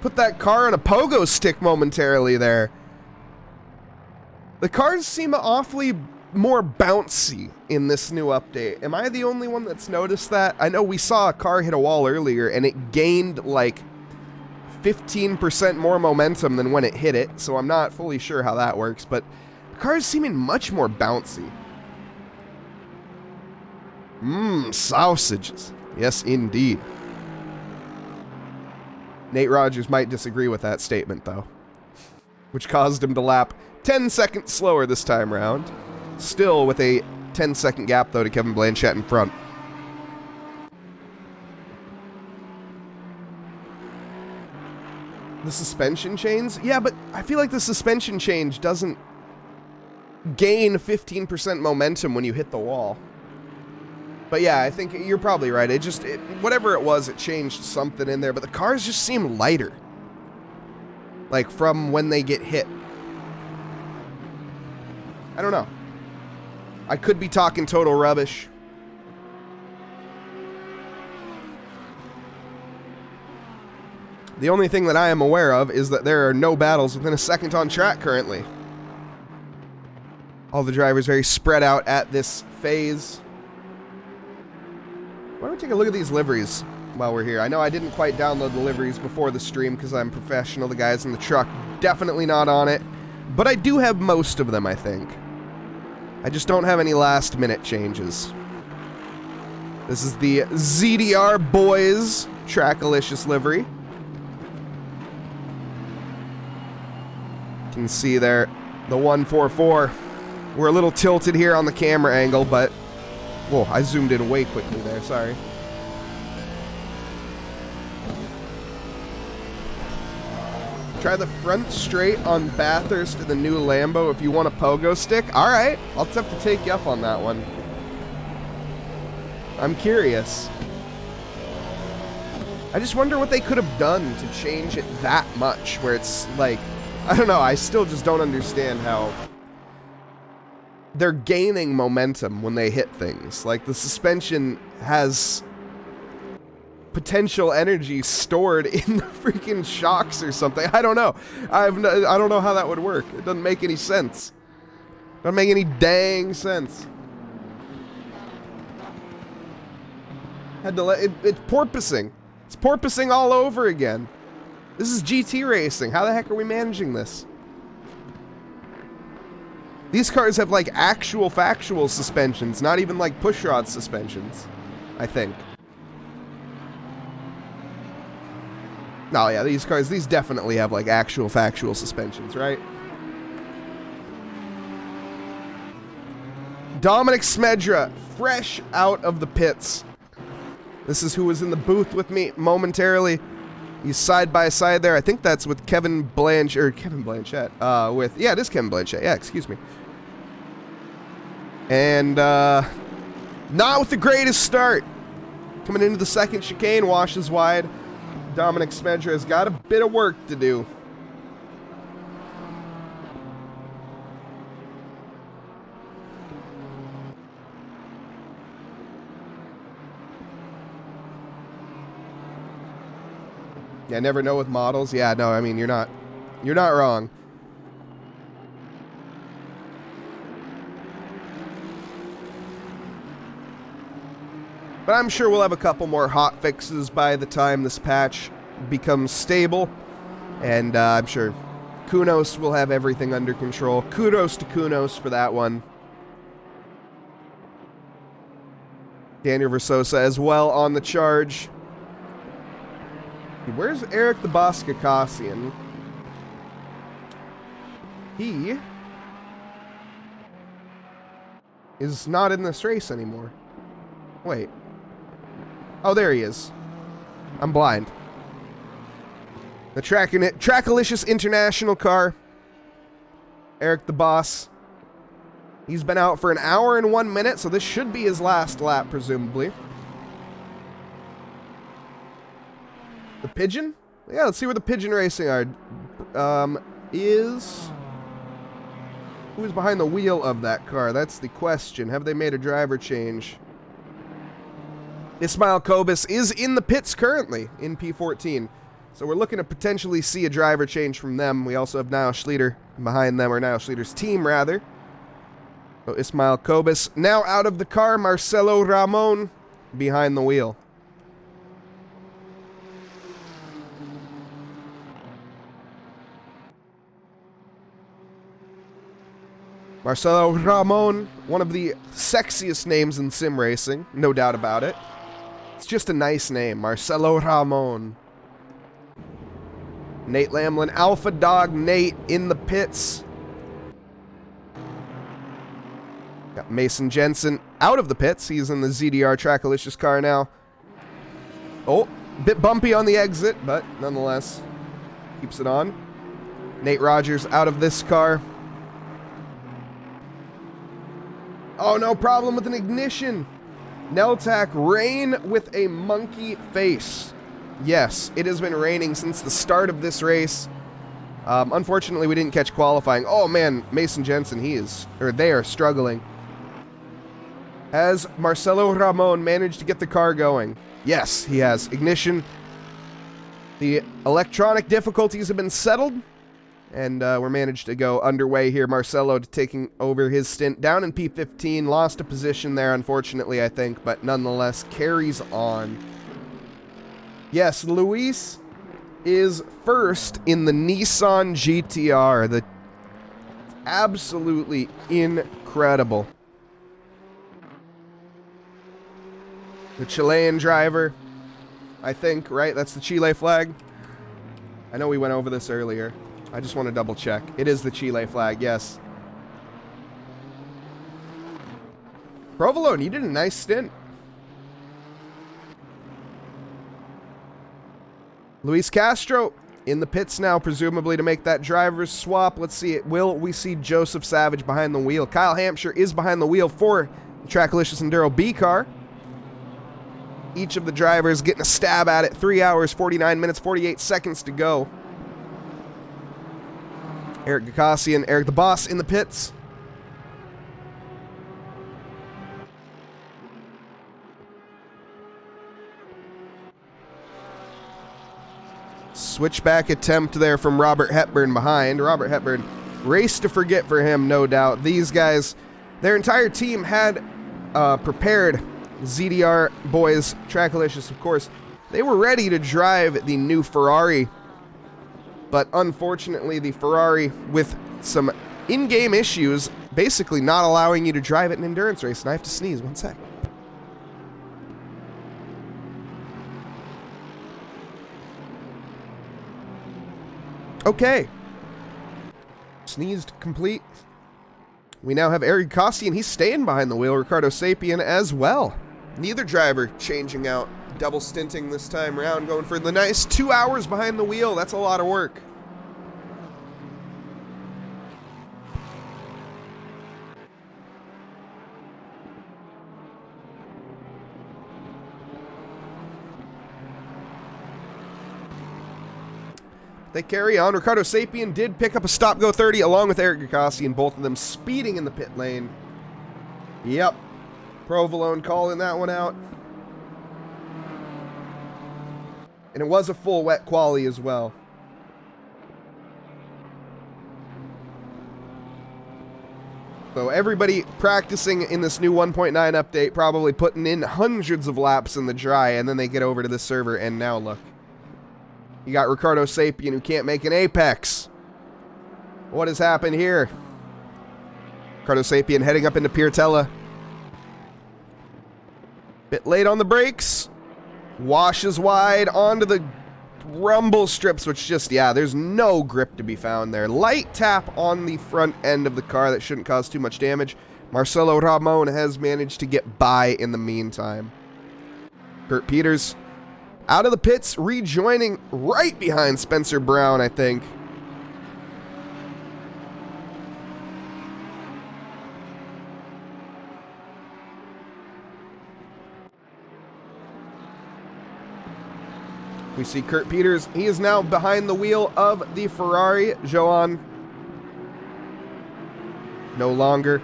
Put that car on a pogo stick momentarily there. The cars seem awfully more bouncy in this new update. Am I the only one that's noticed that? I know we saw a car hit a wall earlier and it gained like 15% more momentum than when it hit it, so I'm not fully sure how that works, but the car is seeming much more bouncy. Sausages. Yes, indeed. Nate Rogers might disagree with that statement, though, which caused him to lap 10 seconds slower this time round. Still with a 10-second gap, though, to Kevin Blanchett in front. The suspension change? Yeah, but I feel like the suspension change doesn't gain 15% momentum when you hit the wall. But yeah, I think you're probably right. Whatever it was, it changed something in there, but the cars just seem lighter. Like, from when they get hit. I don't know. I could be talking total rubbish. The only thing that I am aware of is that there are no battles within a second on track currently. All the drivers very spread out at this phase. Why don't we take a look at these liveries while we're here? I know I didn't quite download the liveries before the stream because I'm professional. The guys in the truck definitely not on it. But I do have most of them, I think. I just don't have any last minute changes. This is the ZDR Boys Trackalicious livery. You can see there the 144. We're a little tilted here on the camera angle, but whoa, I zoomed in way quickly there, sorry. Try the front straight on Bathurst in the new Lambo if you want a pogo stick. Alright, I'll just have to take you up on that one. I'm curious. I just wonder what they could have done to change it that much, where it's like, I don't know, I still just don't understand how they're gaining momentum when they hit things. Like, the suspension has potential energy stored in the freaking shocks or something. I don't know. I don't know how that would work. It doesn't make any sense. Doesn't make any dang sense. Had to let it's porpoising. It's porpoising all over again. This is GT racing. How the heck are we managing this? These cars have like actual factual suspensions, not even like pushrod suspensions, I think. No, yeah, these cars, these definitely have like actual factual suspensions, right? Dominic Smedra, fresh out of the pits. This is who was in the booth with me momentarily. He's side by side there. I think that's with Kevin Blanchett. Yeah, it is Kevin Blanchett. Yeah, excuse me. And not with the greatest start. Coming into the second chicane, washes wide. Dominic Smedra has got a bit of work to do. Yeah, never know with models. Yeah, no, I mean, you're not wrong. But I'm sure we'll have a couple more hot fixes by the time this patch becomes stable. And I'm sure Kunos will have everything under control. Kudos to Kunos for that one. Daniel Versosa as well on the charge. Where's Eric the Boss Kakasian? He is not in this race anymore. Wait. Oh, there he is. I'm blind. The Trackalicious International car. Eric the Boss. He's been out for 1 hour and 1 minute, so this should be his last lap, presumably. The Pigeon? Yeah, let's see where the Pigeon Racing are. Who is behind the wheel of that car? That's the question. Have they made a driver change? Ismail Kobus is in the pits currently in P14. So we're looking to potentially see a driver change from them. We also have Niall Schlieder behind them, or Niall Schlieder's team, rather. So Ismail Kobus now out of the car. Marcelo Ramon behind the wheel. Marcelo Ramon, one of the sexiest names in sim racing, no doubt about it. It's just a nice name, Marcelo Ramon. Nate Lamlin, Alpha Dog Nate in the pits. Got Mason Jensen out of the pits. He's in the ZDR Trackalicious car now. Oh, bit bumpy on the exit, but nonetheless, keeps it on. Nate Rogers out of this car. Oh, no problem with an ignition. Neltac, rain with a monkey face. Yes, it has been raining since the start of this race. Unfortunately, we didn't catch qualifying. Oh, man, Mason Jensen, they are struggling. Has Marcelo Ramon managed to get the car going? Yes, he has. Ignition. The electronic difficulties have been settled. And we're managed to go underway here. Marcelo taking over his stint down in P15. Lost a position there, unfortunately, I think. But nonetheless, carries on. Yes, Luis is first in the Nissan GTR. The absolutely incredible. The Chilean driver, I think, right? That's the Chile flag. I know we went over this earlier. I just want to double check. It is the Chile flag, yes. Provolone, you did a nice stint. Luis Castro in the pits now, presumably to make that driver's swap. Let's see, will we see Joseph Savage behind the wheel? Kyle Hampshire is behind the wheel for the Trackalicious Enduro B car. Each of the drivers getting a stab at it. 3 hours, 49 minutes, 48 seconds to go. Eric Gakasian, Eric the Boss in the pits. Switchback attempt there from Robert Hepburn behind. Robert Hepburn, race to forget for him, no doubt. These guys, their entire team had prepared. ZDR boys, Trackalicious, of course. They were ready to drive the new Ferrari. But unfortunately, the Ferrari, with some in-game issues, basically not allowing you to drive it in an endurance race. And I have to sneeze, 1 sec. Okay. Sneezed complete. We now have Eric Costian. He's staying behind the wheel. Ricardo Sapien as well. Neither driver changing out. Double stinting this time around, going for the nice 2 hours behind the wheel. That's a lot of work. They carry on. Ricardo Sapien did pick up a stop-go 30 along with Eric Gakasian, both of them speeding in the pit lane. Yep. Provolone calling that one out. And it was a full wet quali as well. So everybody practicing in this new 1.9 update, probably putting in hundreds of laps in the dry, and then they get over to the server, and now look. You got Ricardo Sapien who can't make an apex. What has happened here? Ricardo Sapien heading up into Piratella. Bit late on the brakes. Washes wide onto the rumble strips, which just, yeah, there's no grip to be found there. Light tap on the front end of the car that shouldn't cause too much damage. Marcelo Ramon has managed to get by in the meantime. Kurt Peters out of the pits, rejoining right behind Spencer Brown, I think. We see Kurt Peters. He is now behind the wheel of the Ferrari. Joan no longer.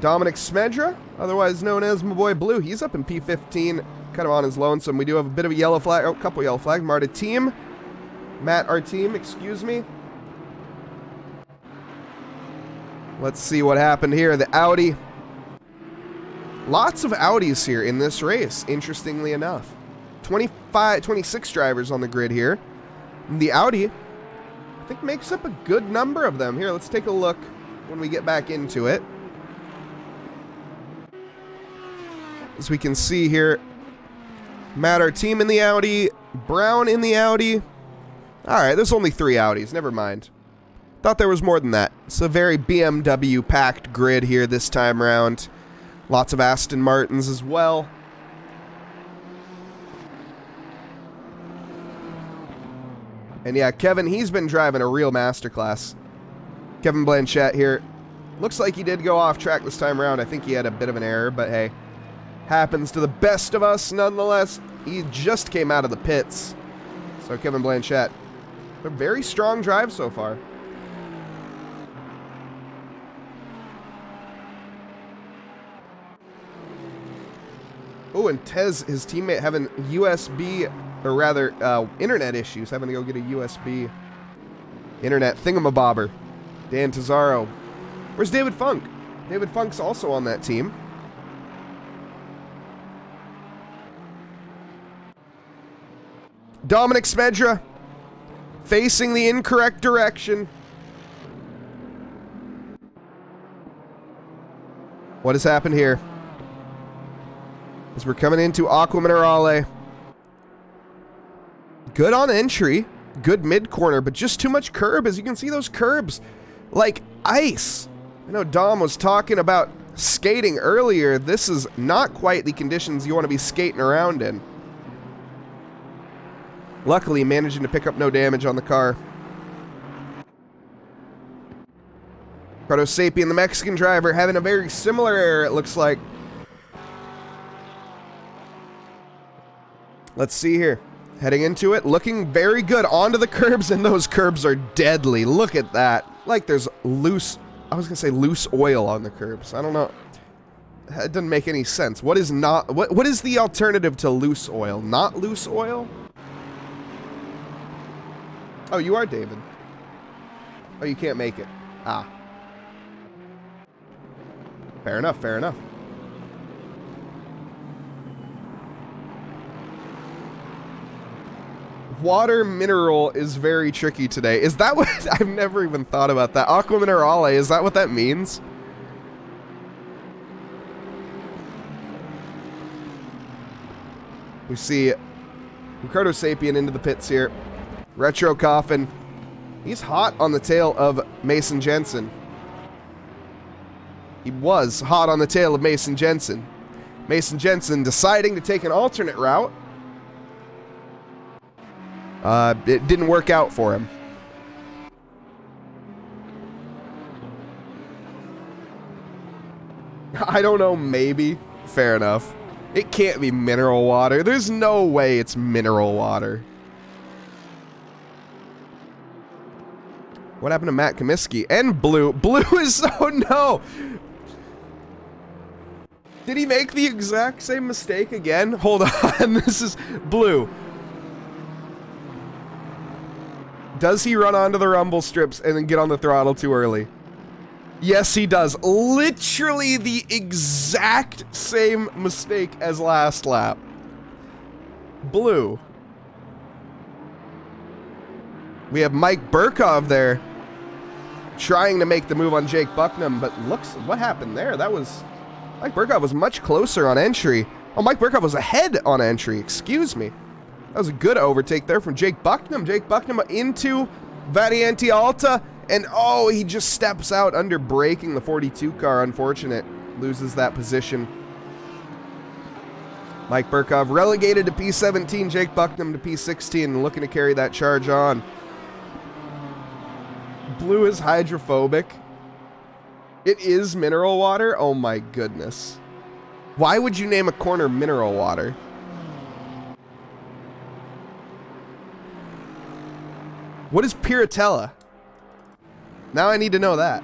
Dominic Smedra, otherwise known as my boy Blue. He's up in P15, kind of on his lonesome. We do have a bit of a yellow flag. Oh, a couple yellow flags. Matt, our team, excuse me. Let's see what happened here. The Audi. Lots of Audis here in this race, interestingly enough. 26 drivers on the grid here. And the Audi, I think, makes up a good number of them. Here, let's take a look when we get back into it. As we can see here, Matt, our team in the Audi, Brown in the Audi. Alright, there's only 3 Audis, never mind. Thought there was more than that. It's a very BMW-packed grid here this time around. Lots of Aston Martins as well. And yeah, Kevin, he's been driving a real masterclass. Kevin Blanchette here. Looks like he did go off track this time around. I think he had a bit of an error, but hey. Happens to the best of us nonetheless. He just came out of the pits. So Kevin Blanchette, a very strong drive so far. Oh, and Tez, his teammate, having USB, or rather, internet issues, having to go get a USB internet thingamabobber. Dan Tazaro. Where's David Funk? David Funk's also on that team. Dominic Smedra, facing the incorrect direction. What has happened here? As we're coming into Aqua Minerale. Good on entry. Good mid-corner, but just too much curb. As you can see, those curbs, like ice. I know Dom was talking about skating earlier. This is not quite the conditions you want to be skating around in. Luckily, managing to pick up no damage on the car. Ricardo Sapien, the Mexican driver, having a very similar error, it looks like. Let's see here. Heading into it, looking very good. Onto the curbs, and those curbs are deadly. Look at that. Like there's loose, I was going to say loose oil on the curbs. I don't know. It doesn't make any sense. What is the alternative to loose oil? Not loose oil? Oh, you are David. Oh, you can't make it. Ah. Fair enough, fair enough. Water mineral is very tricky today. Is that what... I've never even thought about that. Aqua Minerale, is that what that means? We see Ricardo Sapien into the pits here. Retro Coffin. He's hot on the tail of Mason Jensen. He was hot on the tail of Mason Jensen. Mason Jensen deciding to take an alternate route. It didn't work out for him. I don't know, maybe. Fair enough. It can't be mineral water. There's no way it's mineral water. What happened to Matt Comiskey? And Blue. Blue is so... No! Did he make the exact same mistake again? Hold on. This is... Blue. Does he run onto the rumble strips and then get on the throttle too early? Yes, he does. Literally the exact same mistake as last lap. Blue. We have Mike Burkov there trying to make the move on Jake Bucknam, but looks, what happened there? That was, Mike Burkov was much closer on entry. Oh, Mike Burkov was ahead on entry, excuse me. That was a good overtake there from Jake Bucknam. Jake Bucknam into Variante Alta, and oh, he just steps out under braking the 42 car. Unfortunate. Loses that position. Mike Burkov relegated to P17. Jake Bucknam to P16, and looking to carry that charge on. Blue is hydrophobic. It is mineral water? Oh my goodness. Why would you name a corner mineral water? What is Piratella? Now I need to know that.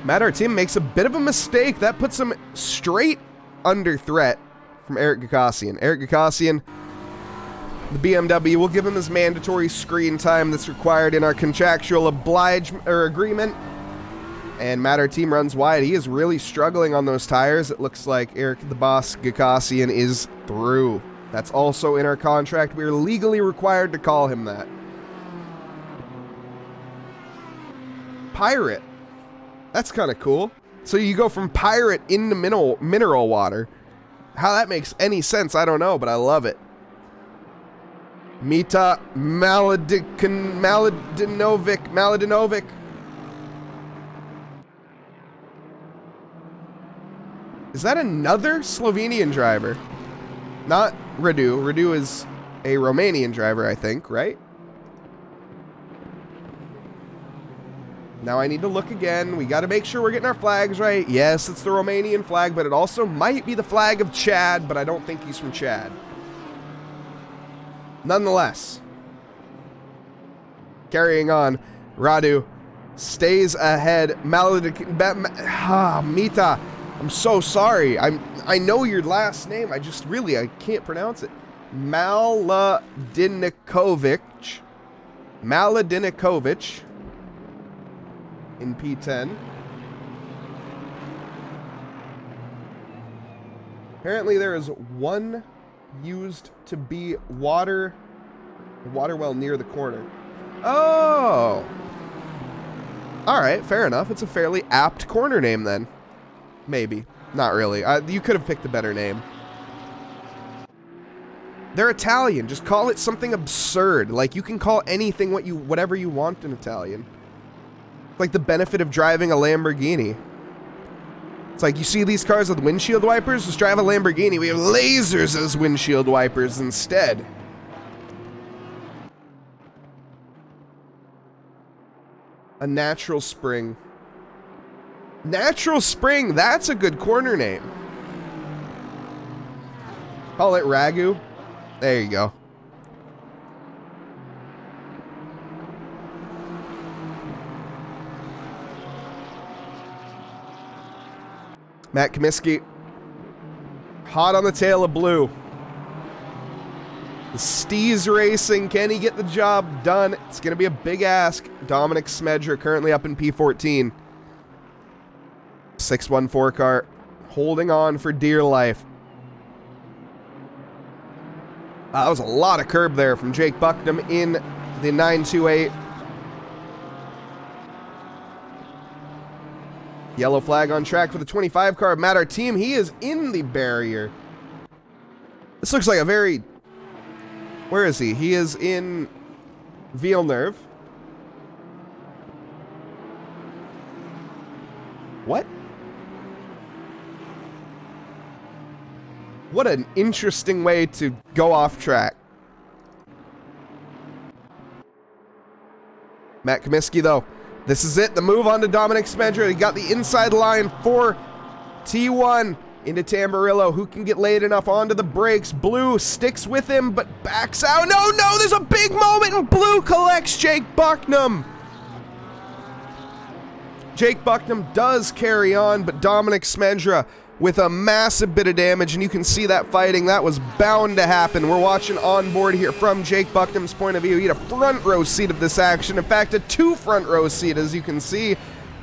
Matt Artim makes a bit of a mistake. That puts him straight under threat from Eric Gagosian. Eric Gagosian the BMW. We'll give him his mandatory screen time that's required in our contractual agreement. And Matt, our team, runs wide. He is really struggling on those tires. It looks like Eric the Boss Gakasian is through. That's also in our contract. We are legally required to call him that. Pirate. That's kind of cool. So you go from pirate into mineral water. How that makes any sense, I don't know, but I love it. Mita Maladinovic. Is that another Slovenian driver? Not Radu. Radu is a Romanian driver, I think, right? Now I need to look again. We got to make sure we're getting our flags right. Yes, it's the Romanian flag, but it also might be the flag of Chad, but I don't think he's from Chad. Nonetheless, carrying on, Radu stays ahead. Mita, I'm so sorry. I know your last name. I can't pronounce it. Maladinovic in P10. Apparently there is one used to be water well near the corner. Oh! Alright, fair enough. It's a fairly apt corner name then. Maybe. Not really. You could have picked a better name. They're Italian. Just call it something absurd. Like, you can call anything whatever you want in Italian. Like the benefit of driving a Lamborghini. It's like, you see these cars with windshield wipers? Just drive a Lamborghini. We have lasers as windshield wipers instead. A natural spring. Natural Spring, that's a good corner name. Call it Ragu. There you go. Matt Comiskey, hot on the tail of blue. The Steez Racing, can he get the job done? It's going to be a big ask. Dominic Smedra currently up in P14. 614 car, holding on for dear life. That was a lot of curb there from Jake Bucknam in the 928. Yellow flag on track for the 25 car of Matt, our team. He is in the barrier. This looks like a very... Where is he? He is in Villeneuve. What? What an interesting way to go off track. Matt Comiskey, though. This is it. The move on to Dominic Smedra. He got the inside line for T1 into Tamburillo, who can get laid enough onto the brakes. Blue sticks with him, but backs out. No, there's a big moment, and Blue collects Jake Bucknam. Jake Bucknam does carry on, but Dominic Smedra with a massive bit of damage, and you can see that fighting. That was bound to happen. We're watching on board here from Jake Bucknam's point of view. He had a front row seat of this action. In fact, a 2 front row seat, as you can see.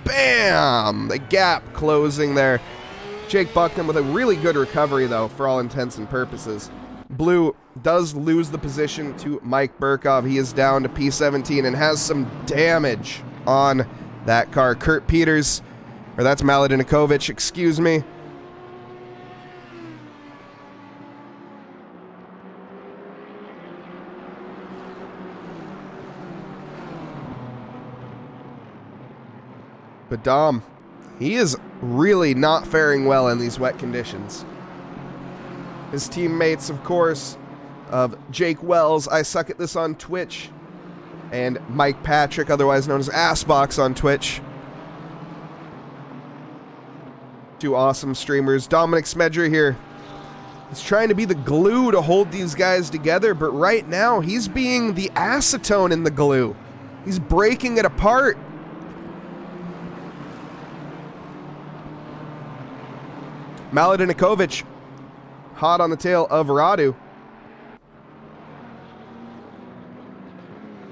Bam! The gap closing there. Jake Bucknam with a really good recovery, though, for all intents and purposes. Blue does lose the position to Mike Burkov. He is down to P17 and has some damage on that car. Kurt Peters, or that's Maladinovic, excuse me. But Dom, he is really not faring well in these wet conditions. His teammates, of course, of Jake Wells, I Suck at This on Twitch, and Mike Patrick, otherwise known as Assbox on Twitch. 2 awesome streamers. Dominic Smedra here. He's trying to be the glue to hold these guys together, but right now he's being the acetone in the glue. He's breaking it apart. Maladinovic, hot on the tail of Radu.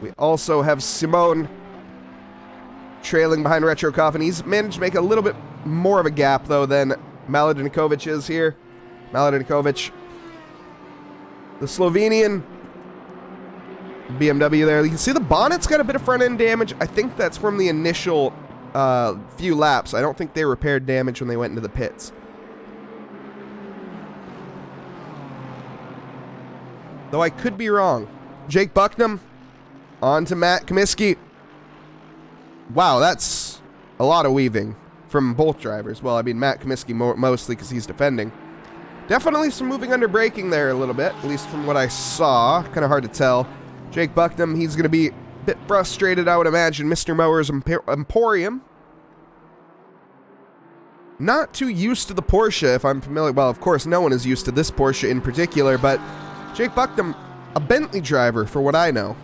We also have Simone trailing behind Retro Coffin. He's managed to make a little bit more of a gap, though, than Maladinikovic is here. Maladinikovic, the Slovenian BMW there. You can see the bonnet's got a bit of front-end damage. I think that's from the initial few laps. I don't think they repaired damage when they went into the pits. Though I could be wrong. Jake Bucknam on to Matt Comiskey. Wow, that's a lot of weaving from both drivers. Well, I mean, Matt Comiskey mostly because he's defending. Definitely some moving under braking there a little bit, at least from what I saw. Kind of hard to tell. Jake Bucknam, he's going to be a bit frustrated, I would imagine. Mr. Mower's Emporium. Not too used to the Porsche, if I'm familiar. Well, of course, no one is used to this Porsche in particular, but Jake Bucknam, a Bentley driver, for what I know.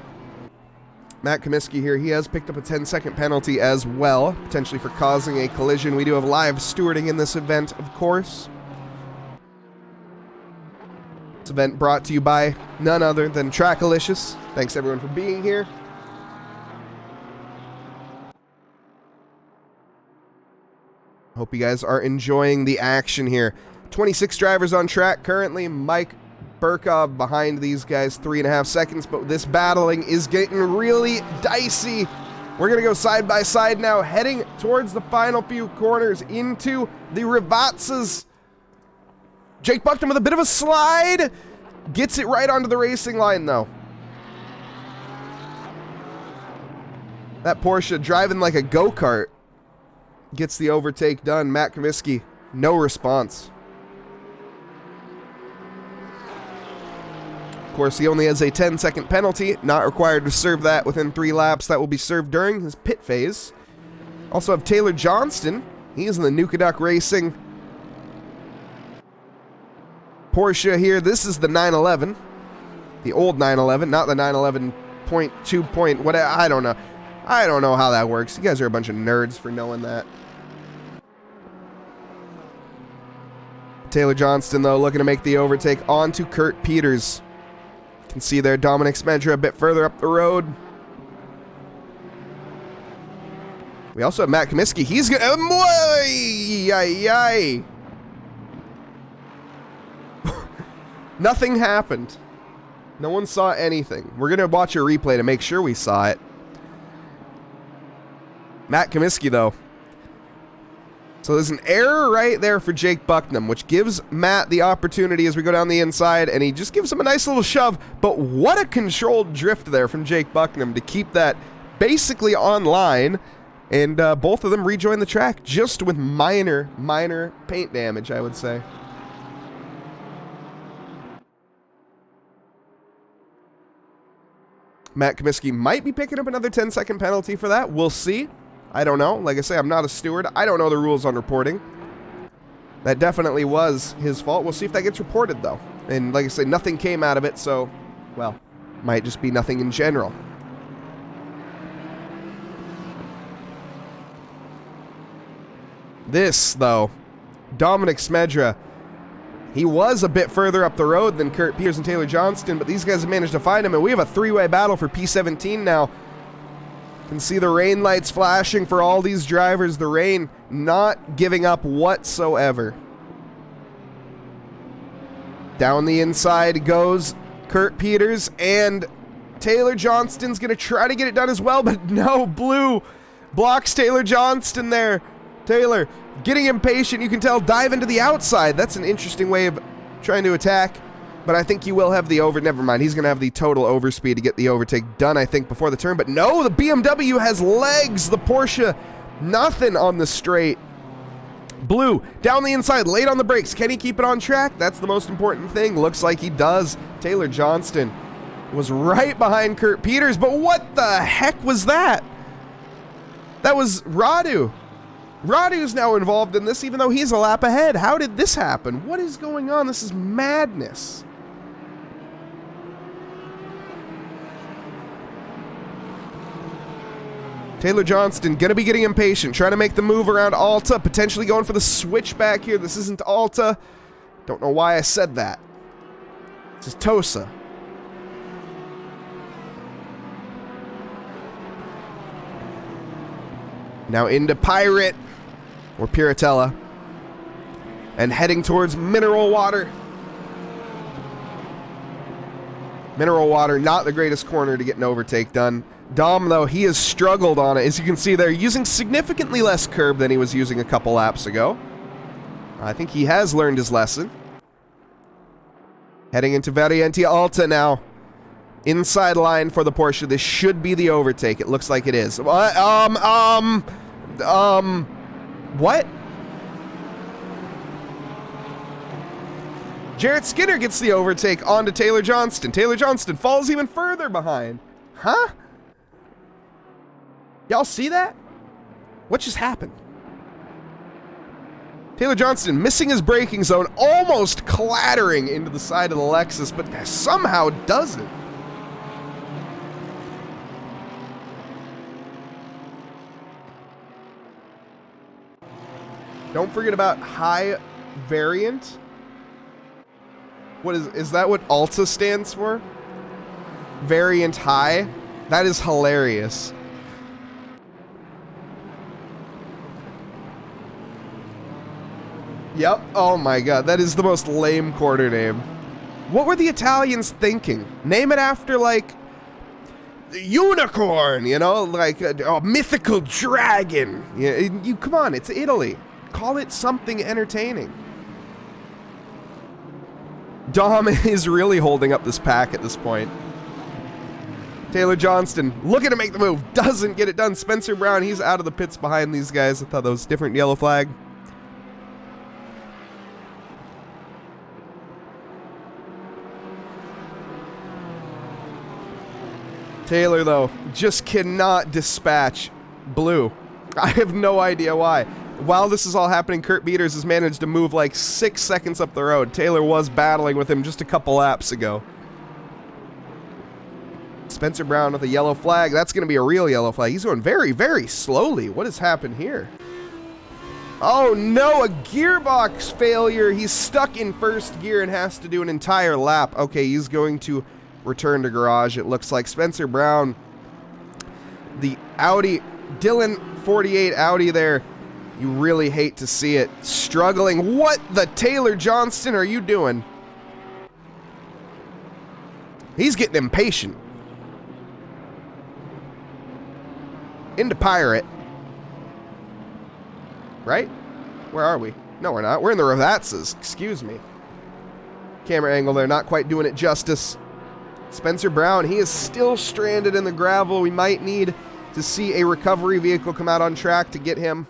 Matt Comiskey here, he has picked up a 10-second penalty as well, potentially for causing a collision. We do have live stewarding in this event, of course. This event brought to you by none other than Trackalicious. Thanks everyone for being here. Hope you guys are enjoying the action here. 26 drivers on track currently. Mike Burkov behind these guys, 3.5 seconds, but this battling is getting really dicey. We're going to go side by side now, heading towards the final few corners into the Rivazzas. Jake Bucknam with a bit of a slide. Gets it right onto the racing line, though. That Porsche driving like a go-kart. Gets the overtake done. Matt Comiskey, no response. Of course, he only has a 10-second penalty. Not required to serve that within 3 laps. That will be served during his pit phase. Also have Taylor Johnston. He is in the Nuka Duck Racing Porsche here. This is the 911. The old 911, not the 911.2 point, whatever. I don't know. I don't know how that works. You guys are a bunch of nerds for knowing that. Taylor Johnston, though, looking to make the overtake onto Kurt Peters. You can see there Dominic Smedra a bit further up the road. We also have Matt Comiskey. He's going to... Nothing happened. No one saw anything. We're going to watch a replay to make sure we saw it. Matt Comiskey, though. So there's an error right there for Jake Bucknam, which gives Matt the opportunity as we go down the inside, and he just gives him a nice little shove. But what a controlled drift there from Jake Bucknam to keep that basically on line, and both of them rejoin the track just with minor paint damage, I would say. Matt Comiskey might be picking up another 10-second penalty for that. We'll see. I don't know. Like I say, I'm not a steward. I don't know the rules on reporting. That definitely was his fault. We'll see if that gets reported, though. And like I say, nothing came out of it, so, well, might just be nothing in general. This, though, Dominic Smedra, he was a bit further up the road than Kurt Peters and Taylor Johnston, but these guys have managed to find him, and we have a 3-way battle for P17 now. You can see the rain lights flashing for all these drivers. The rain not giving up whatsoever. Down the inside goes Kurt Peters, and Taylor Johnston's going to try to get it done as well, but no, Blue blocks Taylor Johnston there. Taylor getting impatient, you can tell, dive into the outside. That's an interesting way of trying to attack, but I think he will have the never mind, he's going to have the total overspeed to get the overtake done, I think, before the turn. But no, the BMW has legs. The Porsche, nothing on the straight. Blue, down the inside, late on the brakes. Can he keep it on track? That's the most important thing. Looks like he does. Taylor Johnston was right behind Kurt Peters, but what the heck was that? That was Radu. Radu's now involved in this, even though he's a lap ahead. How did this happen? What is going on? This is madness. Taylor Johnston going to be getting impatient, trying to make the move around Alta, potentially going for the switchback here. This isn't Alta. Don't know why I said that. This is Tosa. Now into Pirate, or Piratella, and heading towards Mineral Water. Mineral Water, not the greatest corner to get an overtake done. Dom, though, he has struggled on it. As you can see there, using significantly less curb than he was using a couple laps ago. I think he has learned his lesson. Heading into Variante Alta now. Inside line for the Porsche. This should be the overtake. It looks like it is. What? Jarrett Skinner gets the overtake onto Taylor Johnston. Taylor Johnston falls even further behind. Huh? Y'all see that? What just happened? Taylor Johnston missing his braking zone, almost clattering into the side of the Lexus, but somehow doesn't. Don't forget about high variant. What is that what ALTA stands for? Variant high? That is hilarious. Yep. Oh my god, that is the most lame quarter name. What were the Italians thinking? Name it after, like, unicorn, you know? Like a mythical dragon. You come on, it's Italy. Call it something entertaining. Dom is really holding up this pack at this point. Taylor Johnston looking to make the move. Doesn't get it done. Spencer Brown, he's out of the pits behind these guys. I thought that was a different yellow flag. Taylor, though, just cannot dispatch Blue. I have no idea why. While this is all happening, Kurt Beaters has managed to move like 6 seconds up the road. Taylor was battling with him just a couple laps ago. Spencer Brown with a yellow flag. That's going to be a real yellow flag. He's going very, very slowly. What has happened here? Oh no, a gearbox failure. He's stuck in first gear and has to do an entire lap. Okay, he's going to return to garage, it looks like. Spencer Brown, the Audi, Dylan 48 Audi there. You really hate to see it. Struggling. What the Taylor Johnston are you doing? He's getting impatient. Into Pirate. Right? Where are we? No, we're not. We're in the Ravazzas. Excuse me. Camera angle there, not quite doing it justice. Spencer Brown, he is still stranded in the gravel. We might need to see a recovery vehicle come out on track to get him.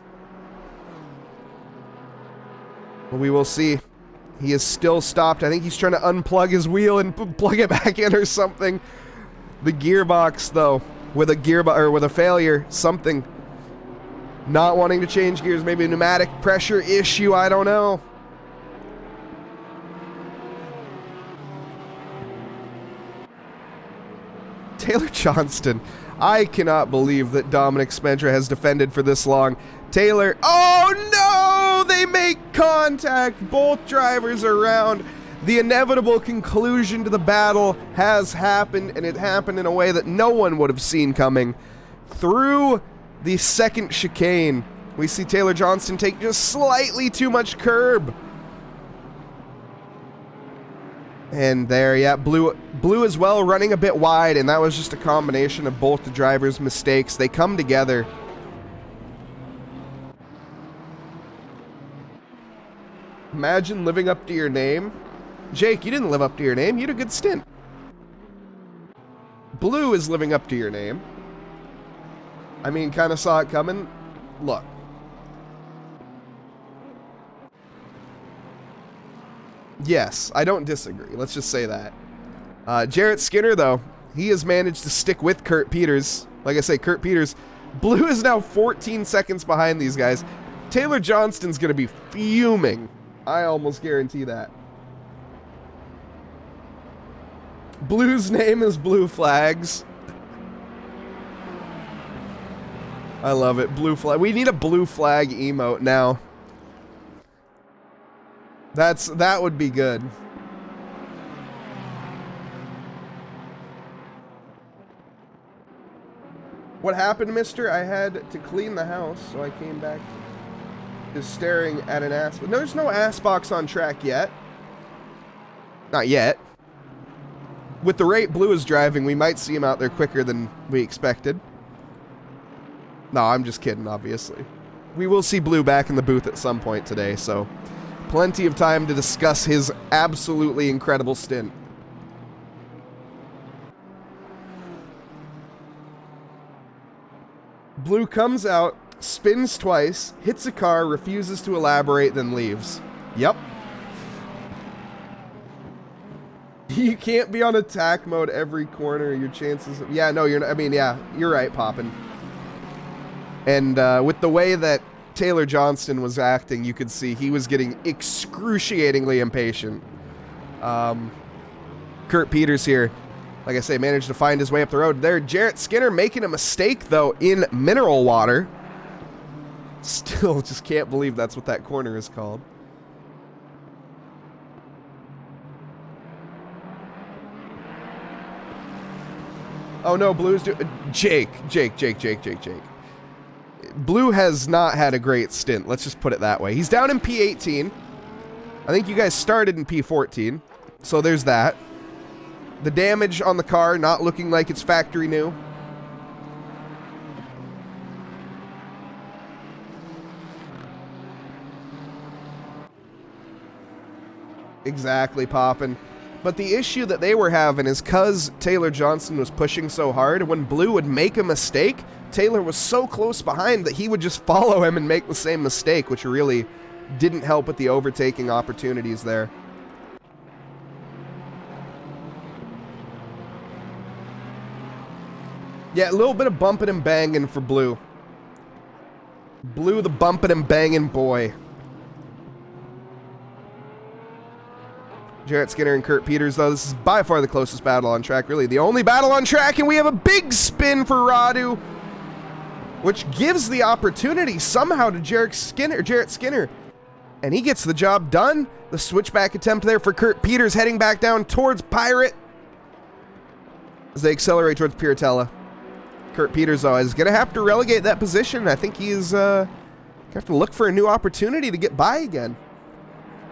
But we will see. He is still stopped. I think he's trying to unplug his wheel and plug it back in or something. The gearbox, though, with a failure, something. Not wanting to change gears, maybe a pneumatic pressure issue, I don't know. Taylor Johnston. I cannot believe that Dominic Spentra has defended for this long. Taylor, oh no! They make contact! Both drivers are around. The inevitable conclusion to the battle has happened, and it happened in a way that no one would have seen coming. Through the second chicane, we see Taylor Johnston take just slightly too much curb. And there, yeah, Blue as well, running a bit wide, and that was just a combination of both the drivers' mistakes. They come together. Imagine living up to your name. Jake, you didn't live up to your name. You had a good stint. Blue is living up to your name. I mean, kind of saw it coming. Look. Yes, I don't disagree. Let's just say that. Jarrett Skinner, though, he has managed to stick with Kurt Peters. Like I say, Kurt Peters. Blue is now 14 seconds behind these guys. Taylor Johnston's going to be fuming. I almost guarantee that. Blue's name is Blue Flags. I love it. Blue flag. We need a blue flag emote now. That would be good. What happened, mister? I had to clean the house, so I came back just staring at an ass. No, there's no ass box on track yet. Not yet. With the rate Blue is driving, we might see him out there quicker than we expected. No, I'm just kidding, obviously. We will see Blue back in the booth at some point today, so plenty of time to discuss his absolutely incredible stint. Blue comes out, spins twice, hits a car, refuses to elaborate, then leaves. Yep. You can't be on attack mode every corner. Your chances of... Yeah, no, you're not... I mean, yeah, you're right, Poppin. And with the way that Taylor Johnston was acting, you could see he was getting excruciatingly impatient. Kurt Peters here, like I say, managed to find his way up the road. There, Jarrett Skinner making a mistake, though, in mineral water. Still just can't believe that's what that corner is called. Oh no, Blue's Jake. Blue has not had a great stint, let's just put it that way. He's down in P18. I think you guys started in P14, so there's that. The damage on the car not looking like it's factory new. Exactly, Poppin'. But the issue that they were having is because Taylor Johnson was pushing so hard, when Blue would make a mistake, Taylor was so close behind that he would just follow him and make the same mistake, which really didn't help with the overtaking opportunities there. Yeah, a little bit of bumping and banging for Blue. Blue the bumping and banging boy. Jarrett Skinner and Kurt Peters, though, this is by far the closest battle on track, really the only battle on track, and we have a big spin for Radu, which gives the opportunity somehow to Jarrett Skinner, and he gets the job done. The switchback attempt there for Kurt Peters, heading back down towards Pirate as they accelerate towards Piratella. Kurt Peters, though, is going to have to relegate that position. I think he's going to have to look for a new opportunity to get by again.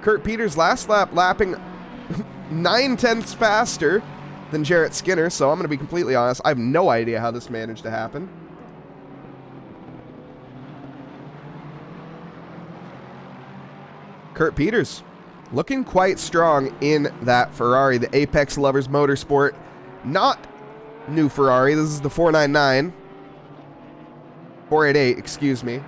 Kurt Peters last lap lapping 9/10 faster than Jarrett Skinner, so I'm going to be completely honest, I have no idea how this managed to happen. Kurt Peters looking quite strong in that Ferrari, the Apex Lovers Motorsport. Not new Ferrari, this is the 499. 488, excuse me.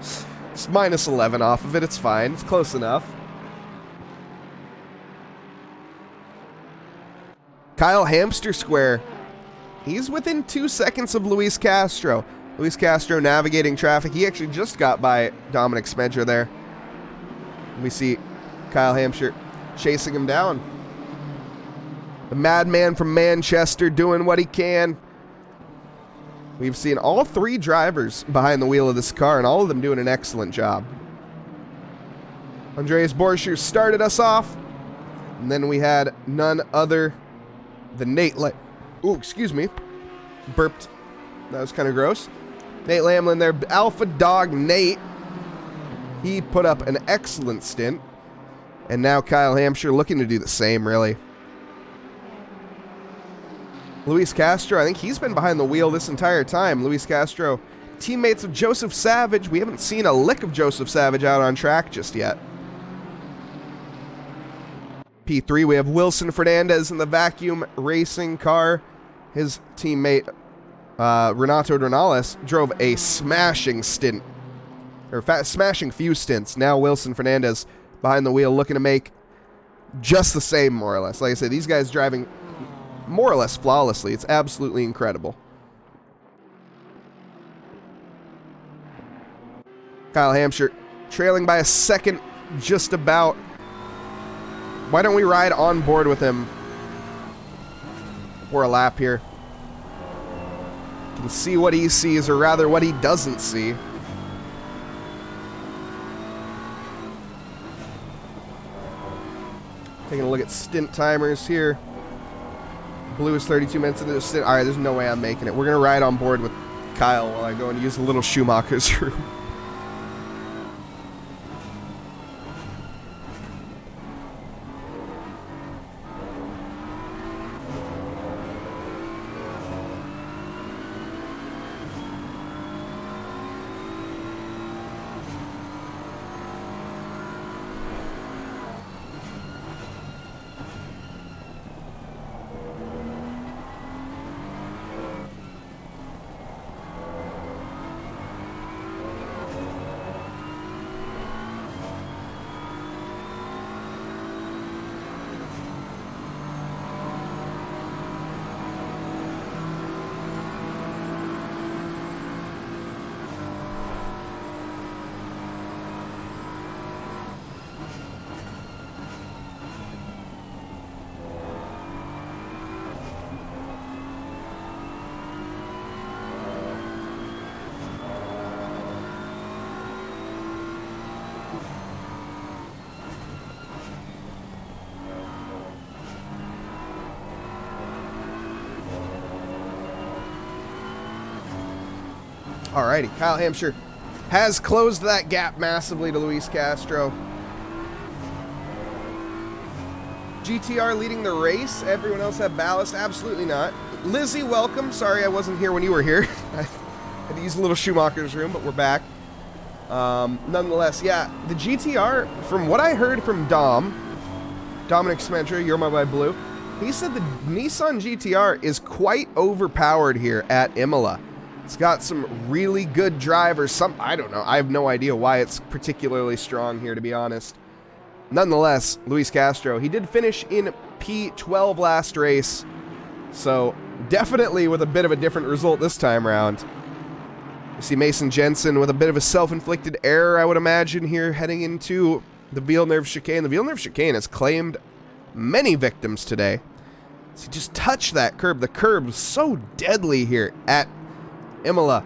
It's minus 11 off of it, it's fine, it's close enough. Kyle Hamster Square, he's within 2 seconds of Luis Castro. Luis Castro navigating traffic, he actually just got by Dominic Smedger there. We see Kyle Hamster chasing him down. The madman from Manchester doing what he can. We've seen all three drivers behind the wheel of this car, and all of them doing an excellent job. Andreas Borscher started us off, and then we had none other than Nate excuse me. Burped. That was kind of gross. Nate Lamlin there, Alpha Dog Nate. He put up an excellent stint, and now Kyle Hampshire looking to do the same, really. Luis Castro, I think he's been behind the wheel this entire time. Luis Castro, teammates of Joseph Savage. We haven't seen a lick of Joseph Savage out on track just yet. P3, we have Wilson Fernandez in the vacuum racing car. His teammate, Renato Dornales, drove a smashing stint, or smashing few stints. Now Wilson Fernandez behind the wheel looking to make just the same, more or less. Like I said, these guys driving more or less flawlessly. It's absolutely incredible. Kyle Hampshire trailing by a second, just about. Why don't we ride on board with him for a lap here? You can see what he sees, or rather what he doesn't see. Taking a look at stint timers here. Blue is 32 minutes into the stint. All right, there's no way I'm making it. We're going to ride on board with Kyle while I go and use the little Schumacher's room. Alrighty, Kyle Hampshire has closed that gap massively to Luis Castro. GTR leading the race. Everyone else have ballast? Absolutely not. Lizzie, welcome. Sorry I wasn't here when you were here. I had to use a little Schumacher's room, but we're back. Nonetheless, yeah, the GTR, from what I heard from Dominic Smentra, you're my boy Blue, he said the Nissan GTR is quite overpowered here at Imola. It's got some really good drivers. I don't know. I have no idea why it's particularly strong here, to be honest. Nonetheless, Luis Castro, he did finish in P12 last race, so definitely with a bit of a different result this time around. You see Mason Jensen with a bit of a self-inflicted error, I would imagine, here heading into the Villeneuve chicane. The Villeneuve chicane has claimed many victims today. So just touch that curb. The curb is so deadly here at Imola,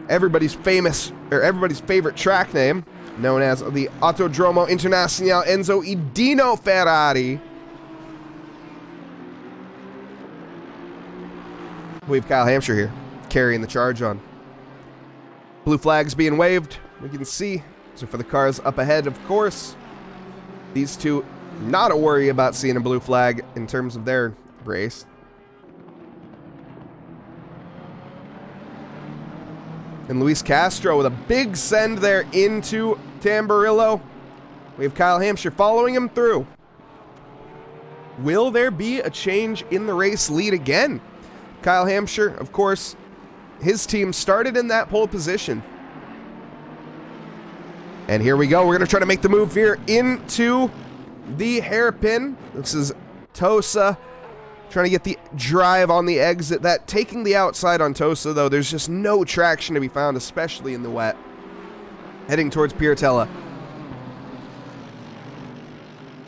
everybody's favorite track name, known as the Autodromo Internazionale Enzo Idino Ferrari. We have Kyle Hampshire here, carrying the charge on. Blue flags being waved, we can see. So for the cars up ahead, of course, these two, not a worry about seeing a blue flag in terms of their race. And Luis Castro with a big send there into Tamburillo. We have Kyle Hampshire following him through. Will there be a change in the race lead again? Kyle Hampshire, of course, his team started in that pole position. And here we go. We're going to try to make the move here into the hairpin. This is Tosa trying to get the drive on the exit. That taking the outside on Tosa, though, there's just no traction to be found, especially in the wet. Heading towards Piratella.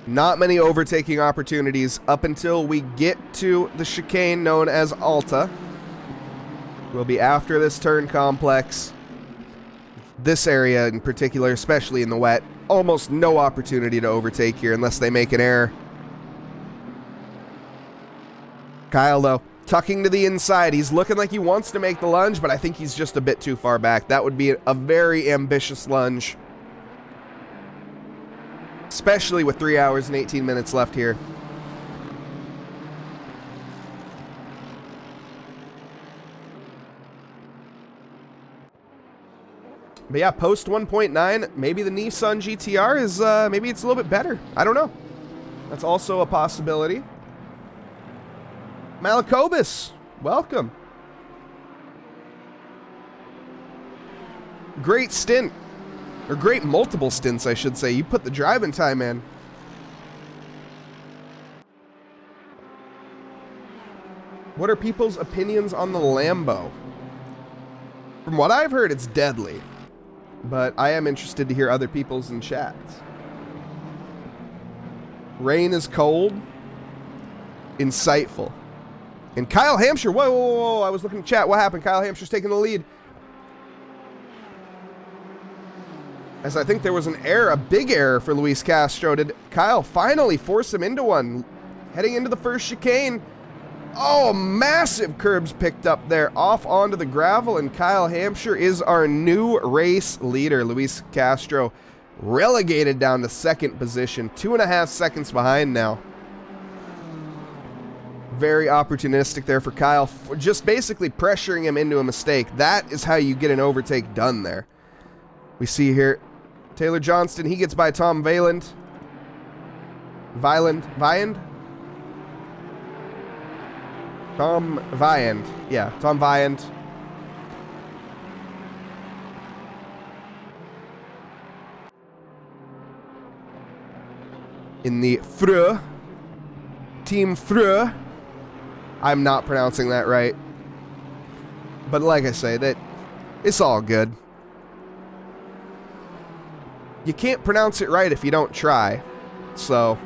Not many overtaking opportunities up until we get to the chicane known as Alta. We'll be after this turn complex. This area in particular, especially in the wet, almost no opportunity to overtake here unless they make an error. Kyle, though, tucking to the inside. He's looking like he wants to make the lunge, but I think he's just a bit too far back. That would be a very ambitious lunge, especially with 3 hours and 18 minutes left here. But yeah, post 1.9, maybe the Nissan GTR is, maybe it's a little bit better. I don't know. That's also a possibility. Malakobis, welcome. Great stint. Or great multiple stints, I should say. You put the driving time in. What are people's opinions on the Lambo? From what I've heard, it's deadly. But I am interested to hear other people's in chat. Rain is cold. Insightful. And Kyle Hampshire, whoa, I was looking at chat. What happened? Kyle Hampshire's taking the lead. As I think there was an error, a big error for Luis Castro. Did Kyle finally force him into one? Heading into the first chicane. Oh, massive curbs picked up there, off onto the gravel, and Kyle Hampshire is our new race leader. Luis Castro relegated down to second position, 2.5 seconds behind now. Very opportunistic there for Kyle, just basically pressuring him into a mistake. That is how you get an overtake done there. We see here Taylor Johnston, he gets by Tom Valand. Viand? Tom Viand. Yeah, Tom Viand. In the Frö. Team Frö. I'm not pronouncing that right. But like I say, that it's all good. You can't pronounce it right if you don't try. So,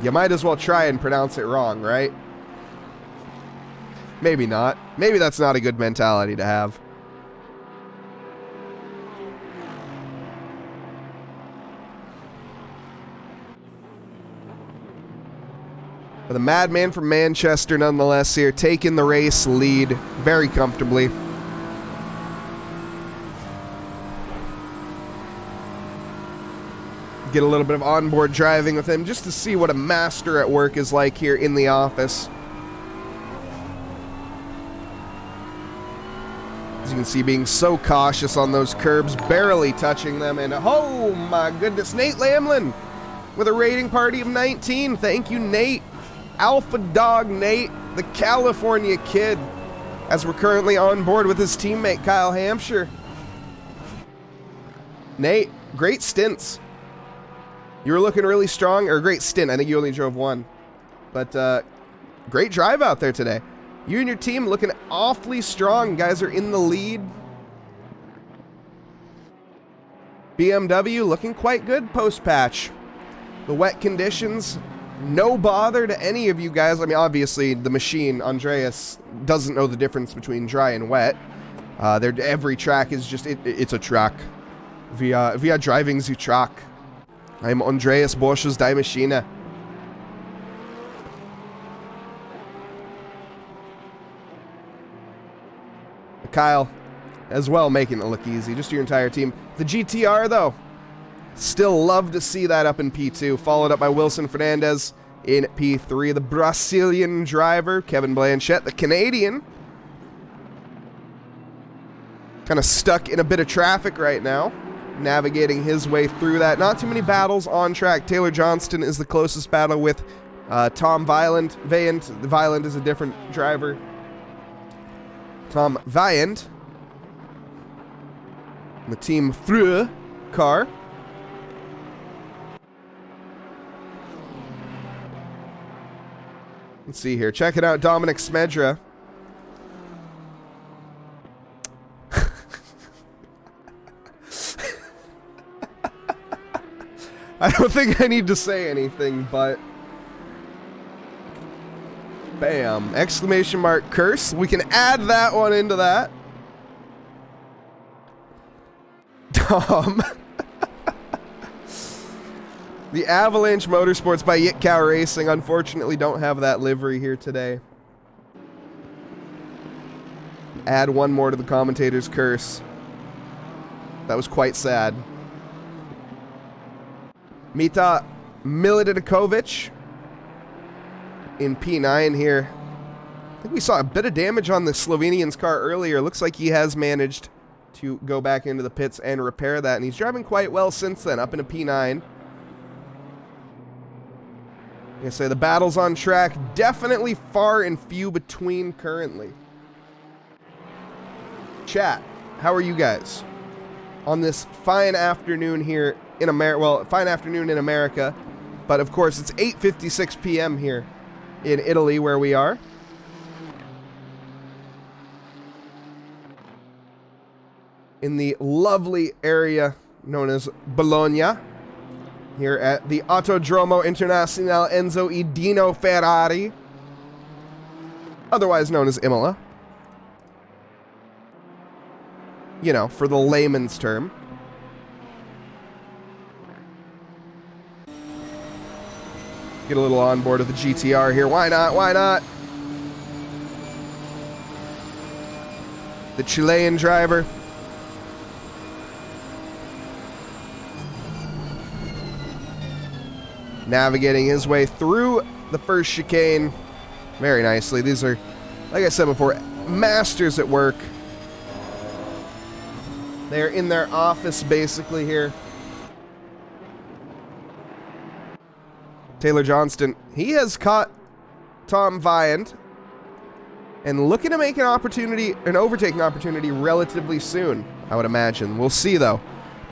you might as well try and pronounce it wrong, right? Maybe not. Maybe that's not a good mentality to have. But the madman from Manchester, nonetheless, here, taking the race lead very comfortably. Get a little bit of onboard driving with him just to see what a master at work is like here in the office. As you can see, being so cautious on those curbs, barely touching them, and oh my goodness, Nate Lamlin with a rating party of 19. Thank you, Nate. Alpha Dog Nate, the California kid, as we're currently on board with his teammate Kyle Hampshire. Nate, great stints. You were looking really strong, or great stint. I think you only drove one. But great drive out there today. You and your team looking awfully strong. Guys are in the lead. BMW looking quite good post-patch. The wet conditions, no bother to any of you guys. I mean, obviously, the machine, Andreas, doesn't know the difference between dry and wet. Every track is just, it's a track. Wir driving the track. I'm Andreas Bosch's Die Maschine. Kyle, as well, making it look easy. Just your entire team. The GTR, though, still love to see that up in P2. Followed up by Wilson Fernandez in P3. The Brazilian driver, Kevin Blanchette, the Canadian. Kind of stuck in a bit of traffic right now. Navigating his way through that. Not too many battles on track. Taylor Johnston is the closest battle with Tom Viand. Viand is a different driver. Tom Viand. The Team Frö car. Let's see here. Checking out Dominic Smedra. I don't think I need to say anything, but bam, exclamation mark curse. We can add that one into that. Dom. The Avalanche Motorsports by Yitcow Racing unfortunately don't have that livery here today. Add one more to the commentator's curse. That was quite sad. Mita Militinovic in P9 here. I think we saw a bit of damage on the Slovenian's car earlier. Looks like he has managed to go back into the pits and repair that, and he's driving quite well since then, up into P9. Like I say, the battles on track definitely far and few between currently. Chat, how are you guys on this fine afternoon here in America? Well, fine afternoon in America, but of course it's 8:56 p.m. here in Italy where we are. In the lovely area known as Bologna, here at the Autodromo Internazionale Enzo Edino Ferrari, otherwise known as Imola. You know, for the layman's term. Get a little on board of the GTR here. Why not? Why not? the Chilean driver. Navigating his way through the first chicane very nicely. These are, like I said before, masters at work. They're in their office basically here. Taylor Johnston, he has caught Tom Viand and looking to make an overtaking opportunity relatively soon, I would imagine. We'll see though.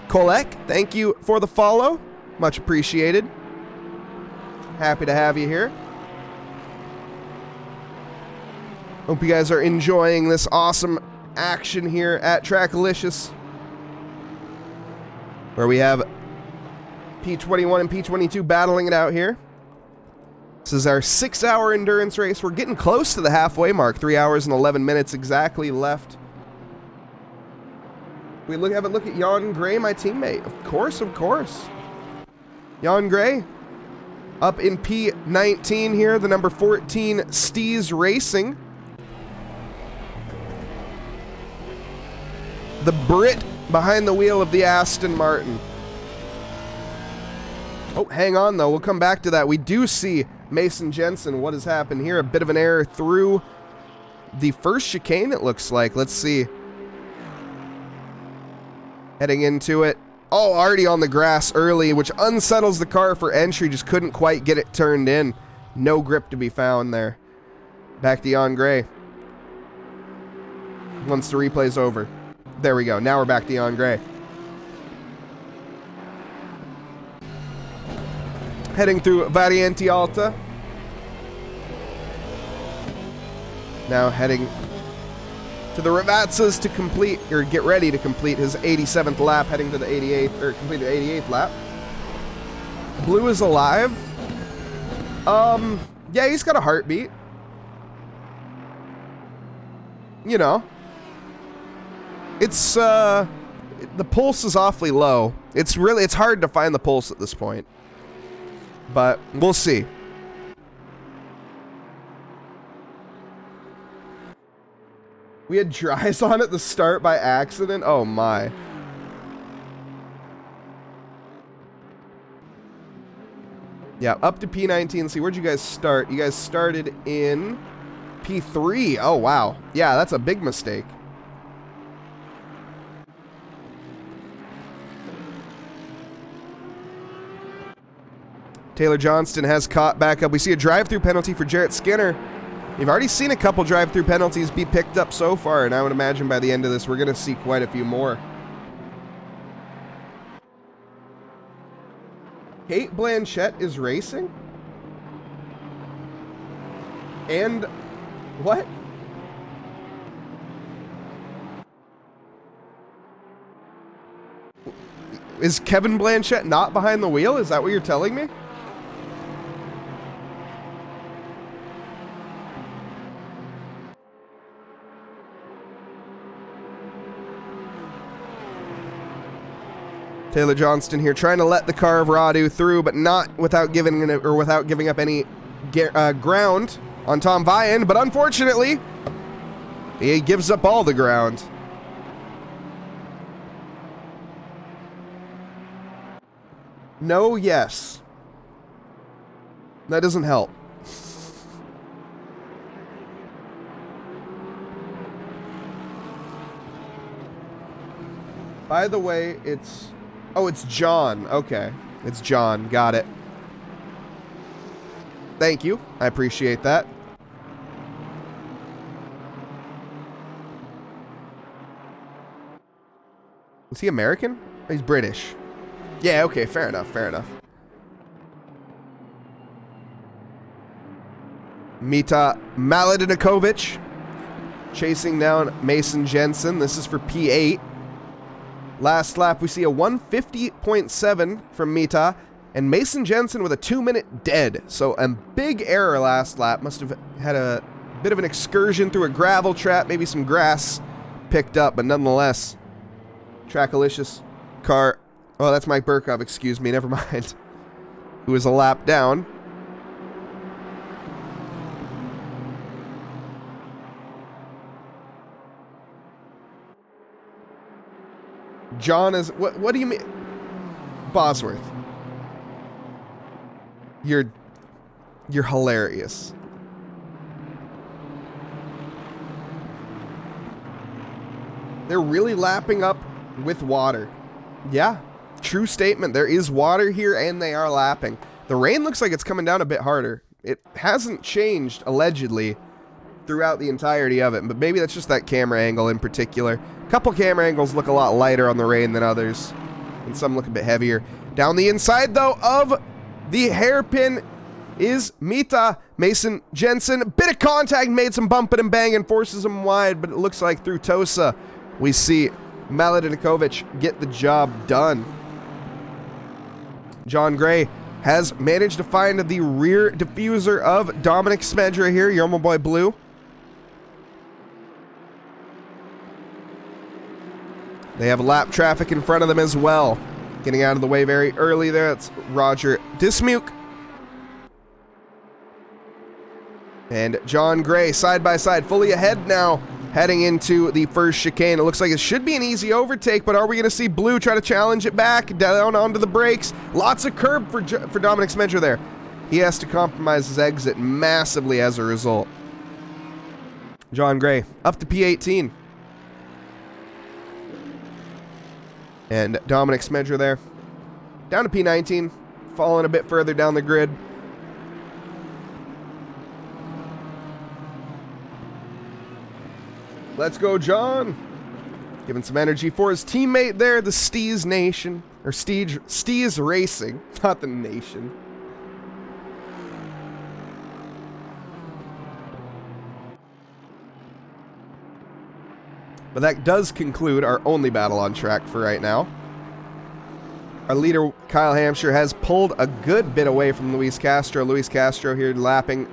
Kolek, thank you for the follow. Much appreciated. Happy to have you here. Hope you guys are enjoying this awesome action here at Trackalicious, where we have P21 and P22 battling it out here. This is our 6-hour endurance race. We're getting close to the halfway mark. 3 hours and 11 minutes exactly left. We have a look at Jan Gray, my teammate. Of course, of course. Jan Gray, up in P19 here, the number 14 Steez Racing. The Brit behind the wheel of the Aston Martin. Oh, hang on though, we'll come back to that. We do see Mason Jensen. What has happened here? A bit of an error through the first chicane, it looks like. Let's see. Heading into it. Oh, already on the grass early, which unsettles the car for entry. Just couldn't quite get it turned in. No grip to be found there. Back to Jan Gray. Once the replay's over. There we go. Now we're back to Jan Gray. Heading through Variante Alta. Now heading to the Ravazzas to complete, or get ready to complete his 87th lap, heading to the 88th, or completed 88th lap. Blue is alive. Yeah, he's got a heartbeat. You know. It's, the pulse is awfully low. It's hard to find the pulse at this point. But we'll see. We had dries on at the start by accident. Oh my. Yeah, up to P19. See, where'd you guys start? You guys started in P3. Oh wow. Yeah, that's a big mistake. Taylor Johnston has caught back up. We see a drive-through penalty for Jarrett Skinner. You've already seen a couple drive-through penalties be picked up so far, and I would imagine by the end of this, we're going to see quite a few more. Kate Blanchett is racing? And what? Is Kevin Blanchett not behind the wheel? Is that what you're telling me? Taylor Johnston here trying to let the car of Radu through, but not without giving up any ground on Tom Viand. But unfortunately, he gives up all the ground. No, yes. That doesn't help. By the way, it's... Oh, it's John. Okay. It's John. Got it. Thank you. I appreciate that. Is he American? He's British. Yeah, okay. Fair enough. Fair enough. Mita Maladinovic chasing down Mason Jensen. This is for P8. Last lap, we see a 150.7 from Mita, and Mason Jensen with a 2-minute dead. So a big error last lap. Must have had a bit of an excursion through a gravel trap, maybe some grass picked up, but nonetheless, Trackalicious car. Oh, that's Mike Burkov, excuse me, never mind. Who is a lap down. John is... What do you mean? Bosworth. You're hilarious. They're really lapping up with water. Yeah, true statement. There is water here and they are lapping. The rain looks like it's coming down a bit harder. It hasn't changed, allegedly, throughout the entirety of it, but maybe that's just that camera angle in particular. A couple camera angles look a lot lighter on the rain than others, and some look a bit heavier. Down the inside, though, of the hairpin is Mita Mason Jensen. Bit of contact, made some bumping and banging, forces him wide, but it looks like through Tosa, we see Maladinikovic get the job done. John Gray has managed to find the rear diffuser of Dominic Smedra here, Yomo Boy Blue. They have lap traffic in front of them as well. Getting out of the way very early there, that's Roger Dismuke. And John Gray, side by side, fully ahead now, heading into the first chicane. It looks like it should be an easy overtake, but are we going to see Blue try to challenge it back, down onto the brakes? Lots of curb for Dominic Smedra there. He has to compromise his exit massively as a result. John Gray, up to P18. And Dominic Smedra there, down to P19, falling a bit further down the grid. Let's go, John. Giving some energy for his teammate there, the Steez Nation. Or Steez Racing, not the Nation. But that does conclude our only battle on track for right now. Our leader, Kyle Hampshire, has pulled a good bit away from Luis Castro. Luis Castro here lapping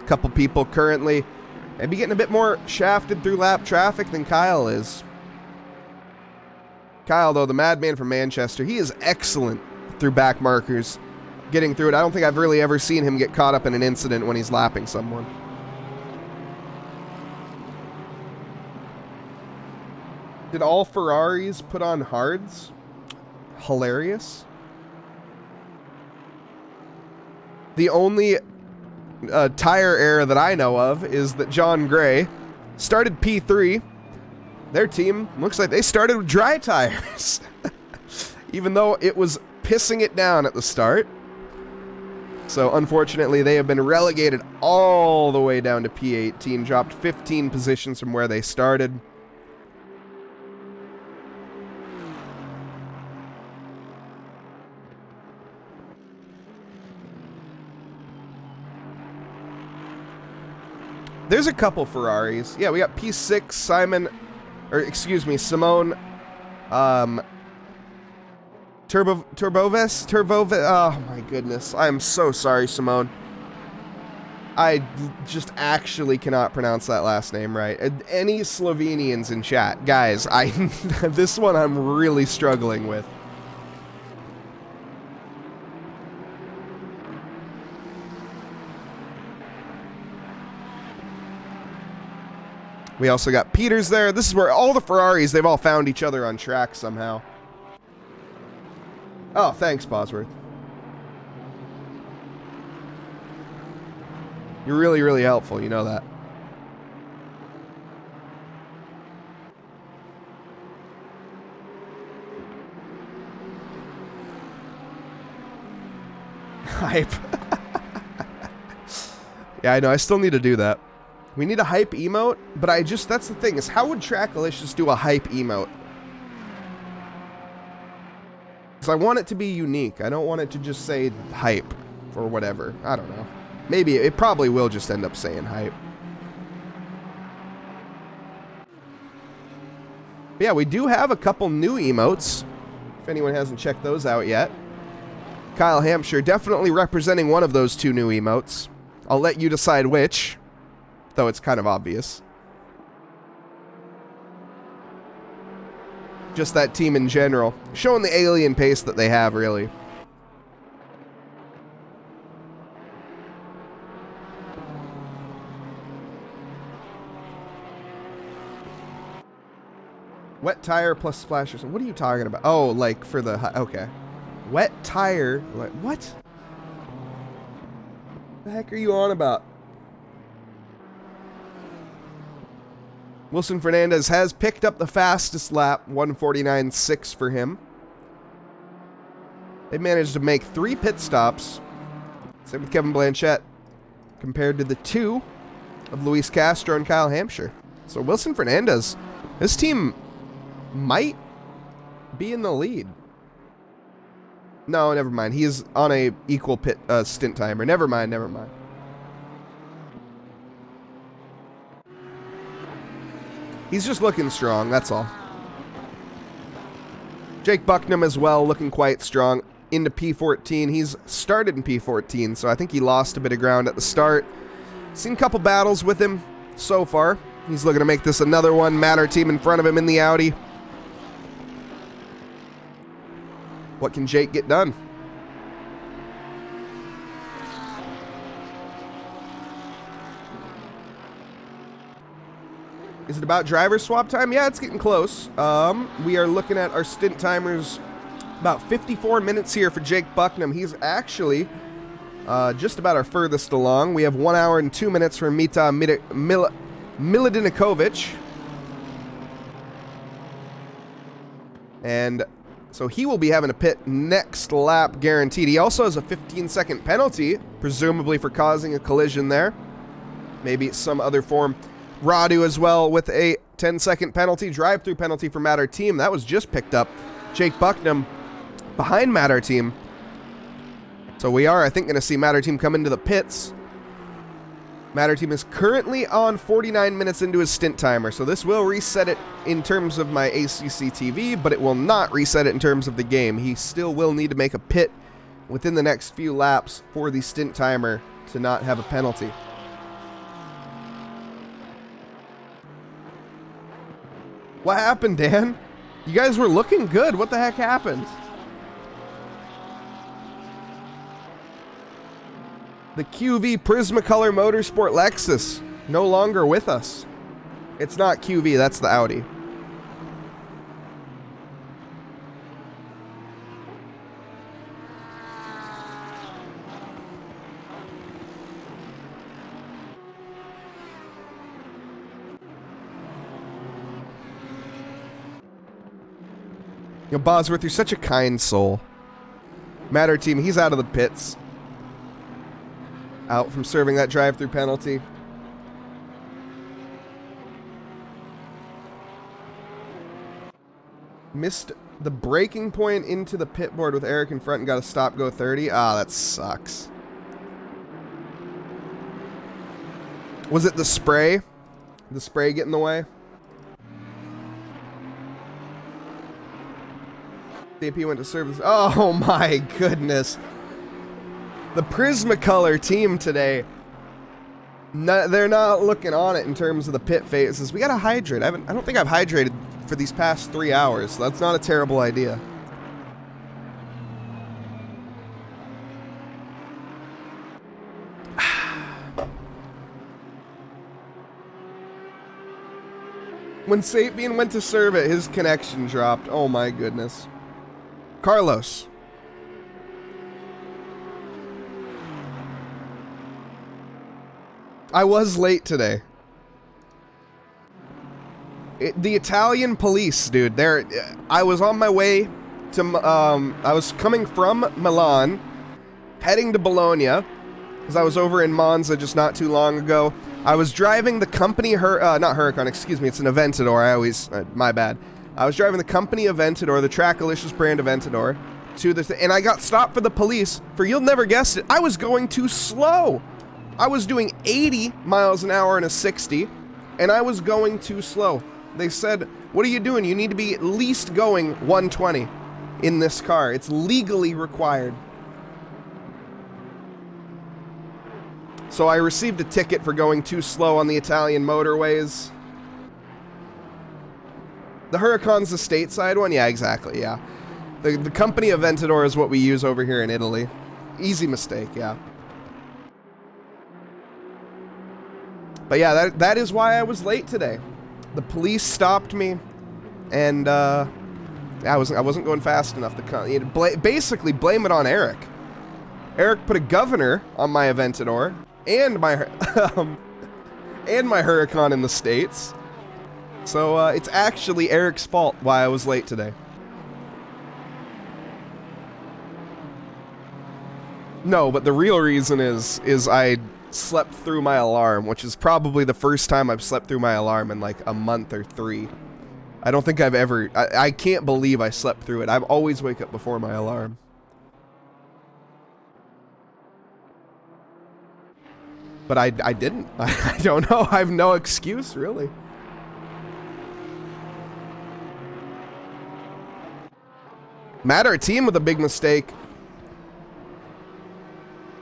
a couple people currently. Maybe getting a bit more shafted through lap traffic than Kyle is. Kyle, though, the madman from Manchester, he is excellent through back markers, getting through it. I don't think I've really ever seen him get caught up in an incident when he's lapping someone. Did all Ferraris put on hards? Hilarious. The only tire error that I know of is that John Gray started P3. Their team looks like they started with dry tires. Even though it was pissing it down at the start. So unfortunately they have been relegated all the way down to P18, dropped 15 positions from where they started. There's a couple Ferraris. Yeah, we got P6, Simone, Turboves. Oh my goodness. I am so sorry, Simone. I just actually cannot pronounce that last name right. Any Slovenians in chat? Guys, this one I'm really struggling with. We also got Peters there. This is where all the Ferraris, they've all found each other on track somehow. Oh, thanks, Bosworth. You're really, really helpful. You know that. Hype. Yeah, I know. I still need to do that. We need a hype emote, but that's the thing, is how would Trackalicious do a hype emote? Because I want it to be unique. I don't want it to just say hype or whatever. I don't know. Maybe it probably will just end up saying hype. But yeah, we do have a couple new emotes, if anyone hasn't checked those out yet. Kyle Hampshire definitely representing one of those two new emotes. I'll let you decide which. Though it's kind of obvious. Just that team in general. Showing the alien pace that they have, really. Wet tire plus splashers. What are you talking about? Oh, like for the... Okay. Wet tire. Like, what? The heck are you on about? Wilson Fernandez has picked up the fastest lap. 1:49.6 for him. They managed to make 3 pit stops. Same with Kevin Blanchett. Compared to the 2 of Luis Castro and Kyle Hampshire. So Wilson Fernandez, his team might be in the lead. No, never mind. He's on a equal pit stint timer. Never mind, never mind. He's just looking strong, that's all. Jake Bucknam as well, looking quite strong. Into P14. He's started in P14, so I think he lost a bit of ground at the start. Seen a couple battles with him so far. He's looking to make this another one. Matter team in front of him in the Audi. What can Jake get done? Is it about driver swap time? Yeah, it's getting close. We are looking at our stint timers. About 54 minutes here for Jake Bucknam. He's actually just about our furthest along. We have 1 hour and 2 minutes for Mita Miladinovic. And so he will be having a pit next lap guaranteed. He also has a 15-second penalty, presumably for causing a collision there. Maybe some other form. Radu as well with a 10-second penalty, drive-through penalty for Matter Team. That was just picked up. Jake Bucknam behind Matter Team. So we are, I think, going to see Matter Team come into the pits. Matter Team is currently on 49 minutes into his stint timer, so this will reset it in terms of my ACC TV, but it will not reset it in terms of the game. He still will need to make a pit within the next few laps for the stint timer to not have a penalty. What happened, Dan? You guys were looking good. What the heck happened? The QV Prismacolor Motorsport Lexus, no longer with us. It's not QV, that's the Audi. You know, Bosworth, you're such a kind soul. Matter Team, he's out of the pits. Out from serving that drive-through penalty. Missed the braking point into the pit board with Eric in front and got a stop go 30. Ah, that sucks. Was it the spray? The spray get in the way? DP went to service. Oh my goodness. The Prismacolor team today, they're not looking on it in terms of the pit phases. We gotta hydrate. I don't think I've hydrated for these past 3 hours, so that's not a terrible idea. When Sapien went to serve it, his connection dropped. Oh my goodness. Carlos. I was late today. The Italian police, dude. I was on my way to. I was coming from Milan, heading to Bologna, because I was over in Monza just not too long ago. I was driving the company, not Huracan, excuse me. It's an Aventador. I always, my bad. I was driving the company Aventador, the Trackalicious brand Aventador, to the, and I got stopped for the police for, you'll never guess it, I was going too slow. I was doing 80 miles an hour in a 60, and I was going too slow. They said, what are you doing? You need to be at least going 120 in this car. It's legally required. So I received a ticket for going too slow on the Italian motorways. The Huracan's the stateside one? Yeah, exactly, yeah. The company Aventador is what we use over here in Italy. Easy mistake, yeah. But yeah, that is why I was late today. The police stopped me, and I wasn't going fast enough to basically blame it on Eric. Eric put a governor on my Aventador and my and my Huracan in the States. So it's actually Eric's fault why I was late today. No, but the real reason is I slept through my alarm, which is probably the first time I've slept through my alarm in like a month or 3. I don't think I've ever... I can't believe I slept through it. I always wake up before my alarm. But I didn't. I don't know. I have no excuse, really. Matt, our team with a big mistake.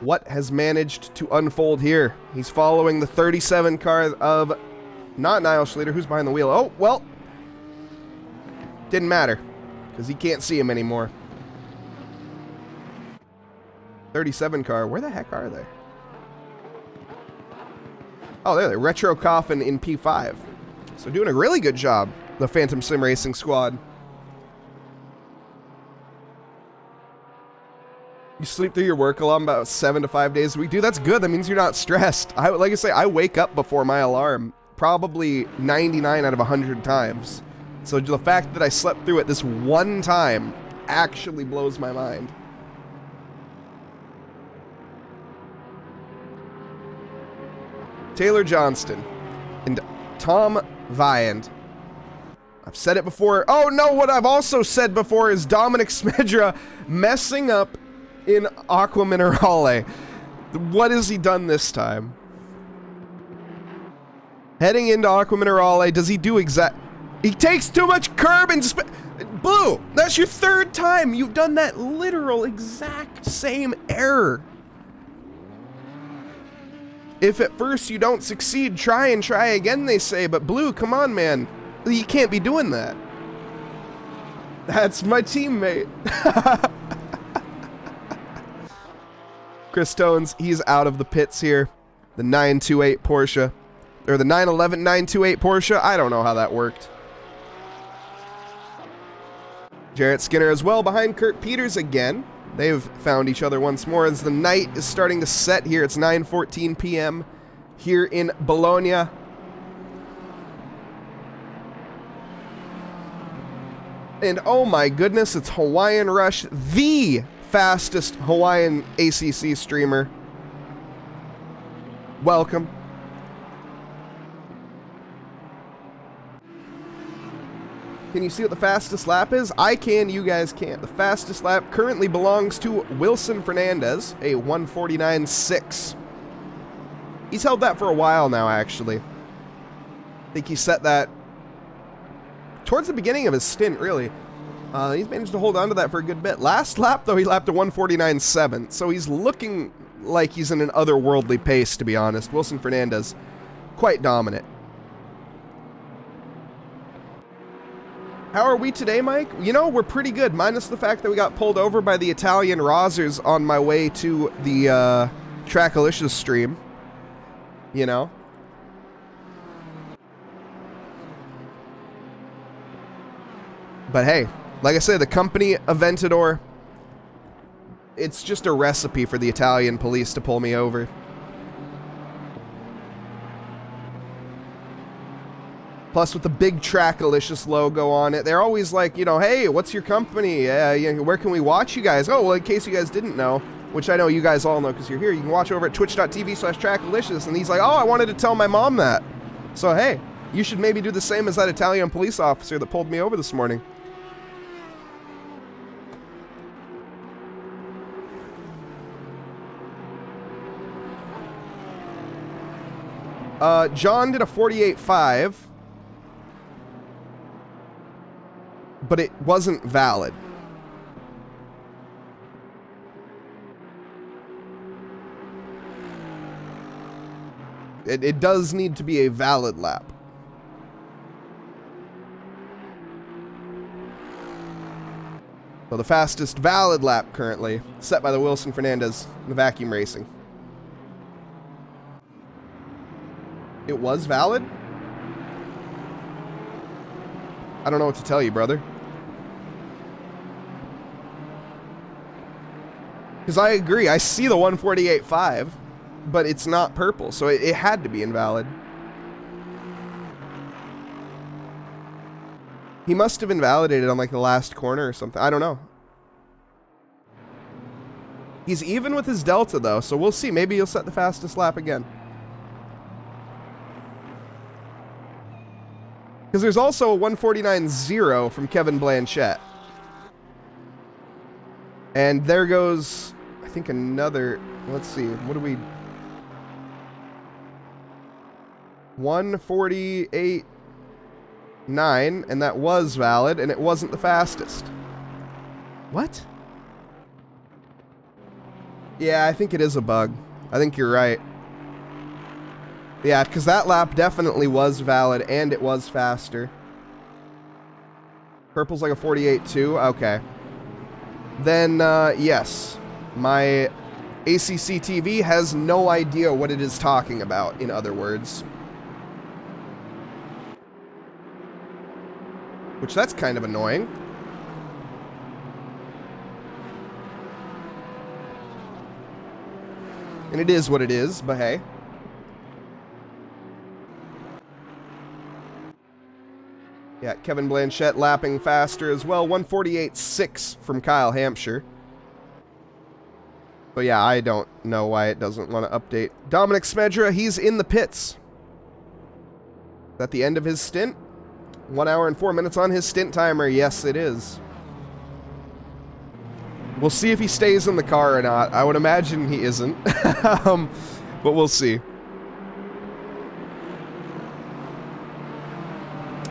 What has managed to unfold here? He's following the 37 car of not Niall Schluter, who's behind the wheel. Oh, well. Didn't matter, because he can't see him anymore. 37 car, where the heck are they? Oh, there they are. Retro Coffin in P5. So doing a really good job, the Phantom Sim Racing squad. You sleep through your work alarm about 7 to 5 days a week. Dude, that's good. That means you're not stressed. Like I say, I wake up before my alarm probably 99 out of 100 times. So the fact that I slept through it this one time actually blows my mind. Taylor Johnston and Tom Viand. I've said it before. Oh no, what I've also said before is Dominic Smedra messing up in Aqua Minerale. What has he done this time? Heading into Aqua Minerale, does he do he takes too much curb and Blue, that's your 3rd time. You've done that literal exact same error. If at first you don't succeed, try and try again, they say. But Blue, come on, man. You can't be doing that. That's my teammate. Chris Tones, he's out of the pits here. The 928 Porsche. Or the 911 928 Porsche. I don't know how that worked. Jarrett Skinner as well behind Kurt Peters again. They've found each other once more as the night is starting to set here. It's 9:14 p.m. here in Bologna. And oh my goodness, it's Hawaiian Rush, the fastest Hawaiian ACC streamer. Welcome. Can you see what the fastest lap is? I can, you guys can't. The fastest lap currently belongs to Wilson Fernandez, a 1:49.6. He's held that for a while now, actually. I think he set that towards the beginning of his stint, really. He's managed to hold on to that for a good bit. Last lap, though, he lapped a 1:49.7, so he's looking like he's in an otherworldly pace, to be honest. Wilson Fernandez, quite dominant. How are we today, Mike? You know, we're pretty good, minus the fact that we got pulled over by the Italian Rozzers on my way to the Trackalicious stream. You know? But hey, like I said, the company Aventador, it's just a recipe for the Italian police to pull me over. Plus, with the big Trackalicious logo on it, they're always like, you know, hey, what's your company? Where can we watch you guys? Oh, well, in case you guys didn't know, which I know you guys all know because you're here, you can watch over at twitch.tv/Trackalicious. And he's like, oh, I wanted to tell my mom that. So, hey, you should maybe do the same as that Italian police officer that pulled me over this morning. John did a 48.5. But it wasn't valid. It does need to be a valid lap. So the fastest valid lap currently, set by the Wilson Fernandez, the vacuum racing. It was valid? I don't know what to tell you, brother. Because I agree, I see the 148.5, but it's not purple, so it had to be invalid. He must have invalidated on like the last corner or something. I don't know. He's even with his delta though, so we'll see. Maybe he'll set the fastest lap again. Because there's also a 149.0 from Kevin Blanchette. And there goes, I think, another, let's see, what do we... 148.9, and that was valid, and it wasn't the fastest. What? Yeah, I think it is a bug. I think you're right. Yeah, because that lap definitely was valid, and it was faster. Purple's like a 48.2? Okay. Then, yes. My ACC TV has no idea what it is talking about, in other words. Which, that's kind of annoying. And it is what it is, but hey. Yeah, Kevin Blanchette lapping faster as well. 148.6 from Kyle Hampshire. But yeah, I don't know why it doesn't want to update. Dominic Smedra, he's in the pits. At the end of his stint? 1 hour and 4 minutes on his stint timer. Yes, it is. We'll see if he stays in the car or not. I would imagine he isn't. But we'll see.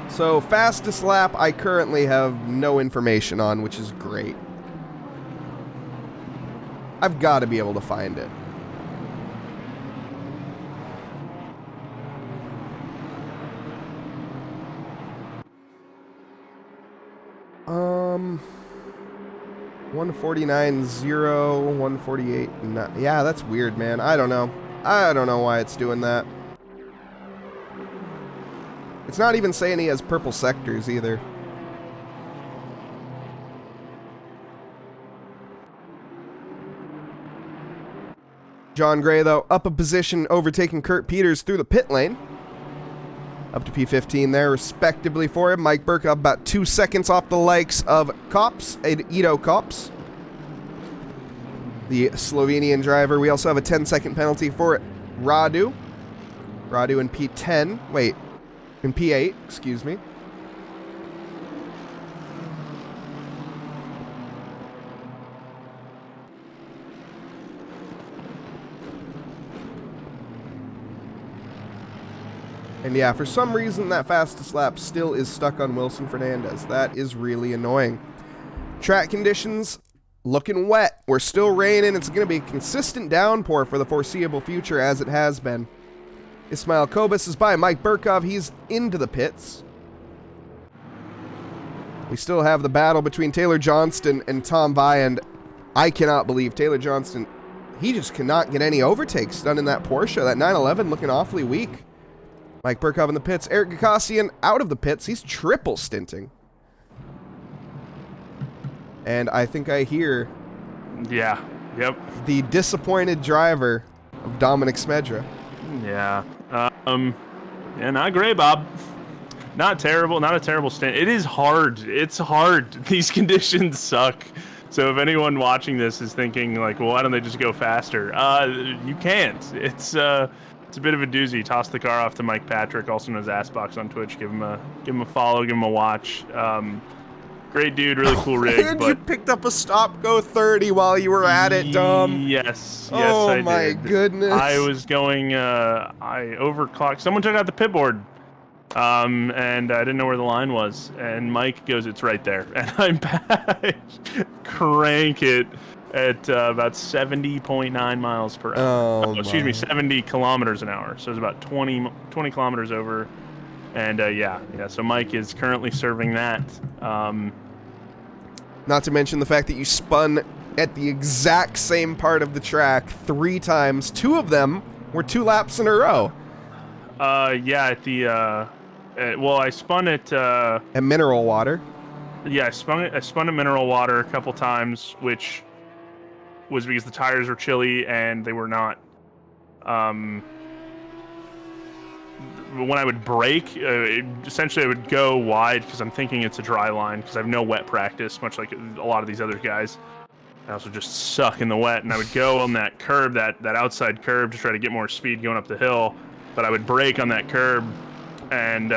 So, fastest lap, I currently have no information on, which is great. I've got to be able to find it. Um... 149.0, 148.9. Yeah, that's weird, man. I don't know. I don't know why it's doing that. It's not even saying he has purple sectors either. John Gray, though, up a position, overtaking Kurt Peters through the pit lane. Up to P15 there, respectively, for him. Mike Burke up about 2 seconds off the likes of Kops, Edo Kops, the Slovenian driver. We also have a 10-second penalty for Radu. Radu in P10. Wait, in P8, excuse me. And yeah, for some reason that fastest lap still is stuck on Wilson Fernandez. That is really annoying. Track conditions looking wet. We're still raining. It's going to be a consistent downpour for the foreseeable future, as it has been. Ismail Kobus is by. Mike Burkov, he's into the pits. We still have the battle between Taylor Johnston and Tom Vyand. I cannot believe Taylor Johnston, he just cannot get any overtakes done in that Porsche. That 911 looking awfully weak. Mike Burkov in the pits. Eric Gakosian out of the pits. He's triple stinting. And I think I hear... Yeah. Yep. The disappointed driver of Dominic Smedra. Yeah. Yeah, not great, Bob. Not terrible. Not a terrible stint. It is hard. It's hard. These conditions suck. So if anyone watching this is thinking, like, well, why don't they just go faster? You can't. It's a bit of a doozy. Toss the car off to Mike Patrick, also known as Assbox on Twitch. Give him a follow, give him a watch. Great dude, really cool rig. And but you picked up a stop-go 30 while you were at it, Dom. Yes, Oh I my did. goodness. I was going, I overclocked. Someone took out the pit board. And I didn't know where the line was. And Mike goes, it's right there. And I'm back. Crank it at about 70.9 miles per hour. Oh, Excuse me, my. 70 kilometers an hour. So it's about 20 kilometers over. And yeah. So Mike is currently serving that. Not to mention the fact that you spun at the exact same part of the track 3 times. 2 of them were 2 laps in a row. Yeah, at the Well, I spun it. And mineral water. Yeah, I spun it. I spun it mineral water a couple times, which was because the tires were chilly and they were not. When I would brake, essentially I would go wide because I'm thinking it's a dry line because I have no wet practice, much like a lot of these other guys. I also just suck in the wet, and I would go on that curb, that outside curb, to try to get more speed going up the hill. But I would brake on that curb, and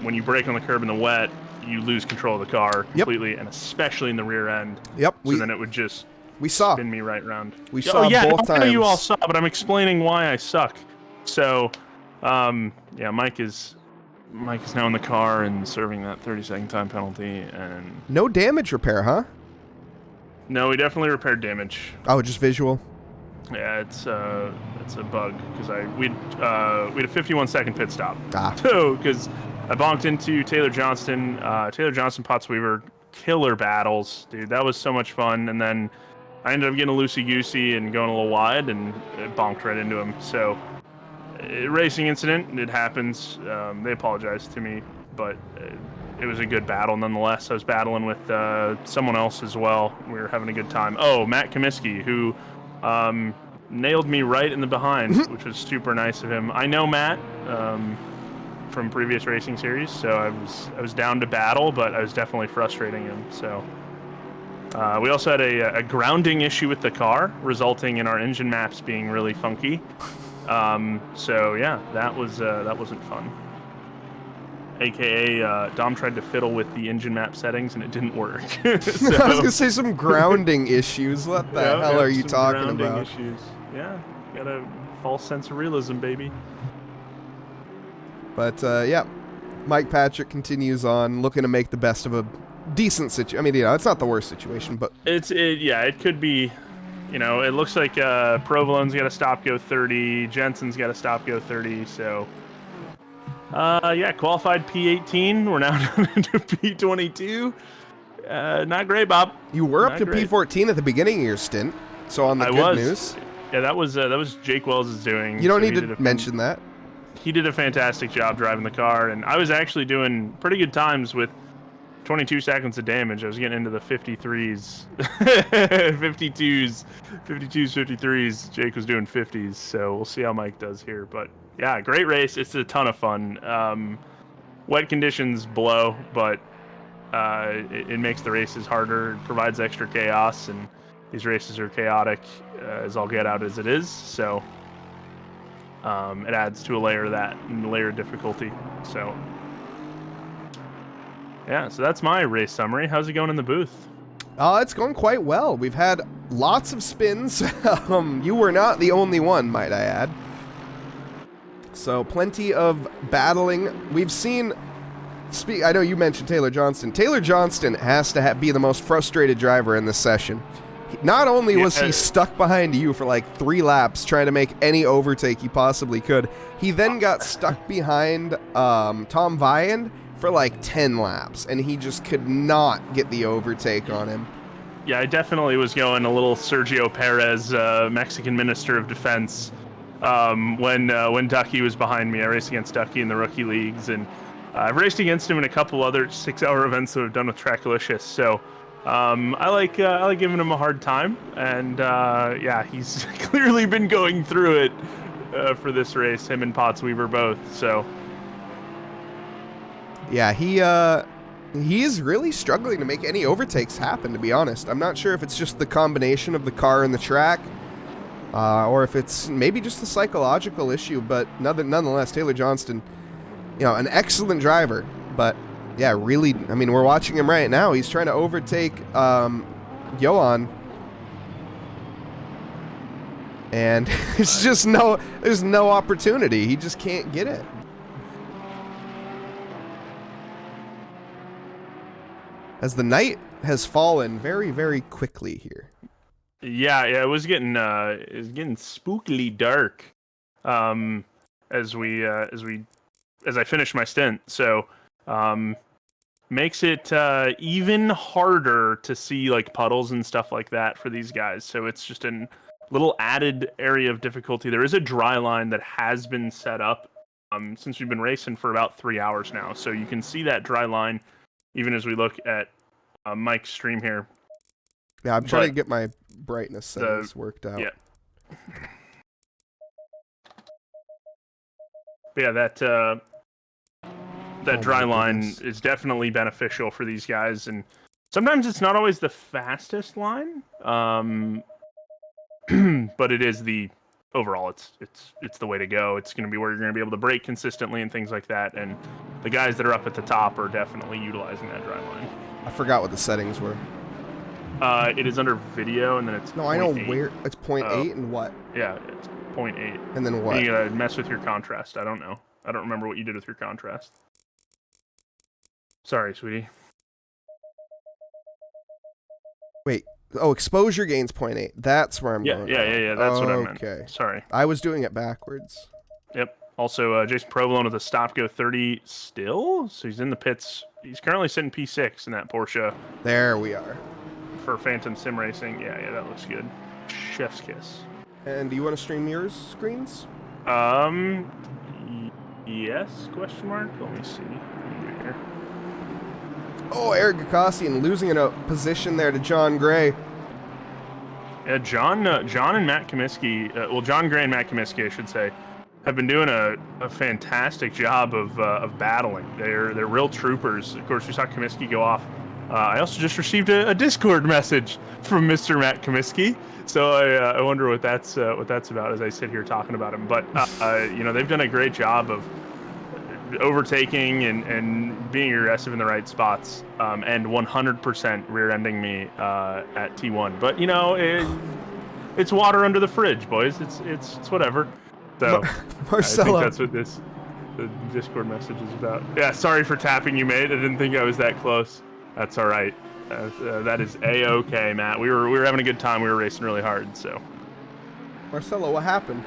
when you brake on the curb in the wet, you lose control of the car completely, and especially in the rear end. Yep. So then it would just saw. spin me right around. We saw both I know you all times. saw, but I'm explaining why I suck. So, yeah, Mike is now in the car and serving that 30-second time penalty, and No damage repair, huh? no, we definitely repaired damage. Oh, just visual. Yeah, it's a bug because we had a 51-second pit stop. So because I bonked into Taylor Johnston, Potts Weaver, killer battles, dude. That was so much fun, and then I ended up getting a loosey-goosey and going a little wide, and it bonked right into him. So, racing incident, it happens. They apologized to me, but it was a good battle nonetheless. I was battling with someone else as well. We were having a good time. Oh, Matt Comiskey, who nailed me right in the behind, which was super nice of him. I know Matt from previous racing series, so I was down to battle, but I was definitely frustrating him. So we also had a grounding issue with the car, resulting in our engine maps being really funky. So yeah, that wasn't fun. AKA, Dom tried to fiddle with the engine map settings and it didn't work. So, I was gonna say some grounding issues. What the hell are you talking about? Issues. Yeah, got a false sense of realism, baby. But yeah, Mike Patrick continues on, looking to make the best of a decent situation. I mean, it's not the worst situation, but it could be. It looks like Provolone's got a stop go 30, Jensen's got a stop go 30, so yeah, qualified P18. We're now down into P22. Not great, Bob. You were Not up to great. P14 at the beginning of your stint, so on the good news. Yeah, that was Jake Wells' doing. You don't need to mention that. He did a fantastic job driving the car, and I was actually doing pretty good times with 22 seconds of damage. I was getting into the 53s, 52s, 53s. Jake was doing 50s, so we'll see how Mike does here. But yeah, great race. It's a ton of fun. Wet conditions blow, but it makes the races harder. It provides extra chaos, and these races are chaotic as all get out as it is. So it adds to a layer of difficulty. So yeah, so that's my race summary. How's it going in the booth? It's going quite well. We've had lots of spins. You were not the only one, might I add. So plenty of battling. We've seen... I know you mentioned Taylor Johnston. Taylor Johnston has to be the most frustrated driver in this session. Not only was he stuck behind you for like 3 laps trying to make any overtake he possibly could, he then got stuck behind Tom Viand for like 10 laps, and he just could not get the overtake on him. Yeah, I definitely was going a little Sergio Perez, Mexican Minister of Defense, when Ducky was behind me. I raced against Ducky in the rookie leagues, and I've raced against him in a couple other 6-hour events that I've done with Trackalicious. So I like giving him a hard time, and yeah, he's clearly been going through it for this race. Him and Potts Weaver both. So yeah, he is really struggling to make any overtakes happen, to be honest. I'm not sure if it's just the combination of the car and the track, or if it's maybe just a psychological issue, but nonetheless, Taylor Johnston, an excellent driver, but yeah, really, I mean, we're watching him right now. He's trying to overtake Johan, and it's just there's no opportunity. He just can't get it. As the night has fallen very, very quickly here. Yeah, it was getting spookily dark as I finished my stint. So makes it even harder to see like puddles and stuff like that for these guys. So it's just a little added area of difficulty. There is a dry line that has been set up since we've been racing for about 3 hours now. So you can see that dry line even as we look at Mike's stream here. Yeah, I'm trying to get my brightness settings worked out. Yeah. But yeah, that dry line is definitely beneficial for these guys, and sometimes it's not always the fastest line, but it is the overall. It's the way to go. It's going to be where you're going to be able to brake consistently and things like that. And the guys that are up at the top are definitely utilizing that dry line. I forgot what the settings were. It is under video, and then it's no. I know 0.8. where it's 0.8 and what. Yeah, it's 0.8. And then what? You gotta mess with your contrast. I don't know. I don't remember what you did with your contrast. Sorry, sweetie. Wait. Oh, exposure gain's 0.8. That's where I'm going. Yeah. That's what I meant. Okay. Sorry. I was doing it backwards. Yep. Also, Jason Provolone with a stop go 30 still. So he's in the pits. He's currently sitting P6 in that Porsche. There we are. For Phantom Sim Racing. Yeah, that looks good. Chef's kiss. And do you want to stream yours screens? Yes, question mark. Let me see. Here. Oh, Eric Gakosian losing in a position there to John Gray. Yeah, John and Matt Comiskey, John Gray and Matt Comiskey, I should say, have been doing a fantastic job of battling. They're real troopers. Of course, we saw Comiskey go off. I also just received a Discord message from Mr. Matt Comiskey, so I wonder what that's about as I sit here talking about him. But they've done a great job of overtaking and being aggressive in the right spots, and 100% rear-ending me at T1. But it's water under the fridge, boys. It's whatever. So Marcelo, I think that's what the Discord message is about. Yeah, sorry for tapping you, mate. I didn't think I was that close. That's all right. That is a-okay, Matt. We were having a good time. We were racing really hard. So Marcelo, what happened?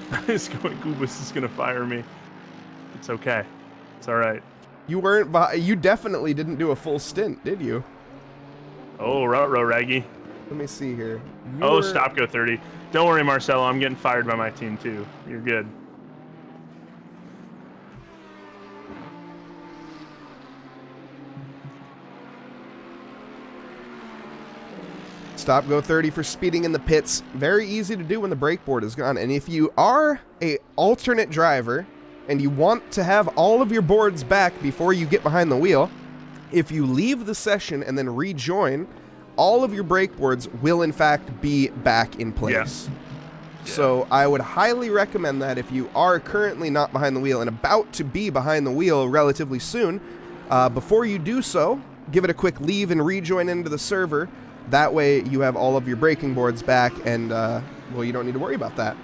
Goobus is gonna fire me. It's okay. It's all right. You definitely didn't do a full stint, did you? Oh, Raggy. Let me see here. Stop go 30. Don't worry, Marcelo. I'm getting fired by my team too. You're good. Stop go 30 for speeding in the pits. Very easy to do when the brake board is gone. And if you are a alternate driver and you want to have all of your boards back before you get behind the wheel, if you leave the session and then rejoin, all of your brake boards will in fact be back in place. Yeah. So I would highly recommend that if you are currently not behind the wheel and about to be behind the wheel relatively soon, before you do so, give it a quick leave and rejoin into the server. That way you have all of your braking boards back and, you don't need to worry about that.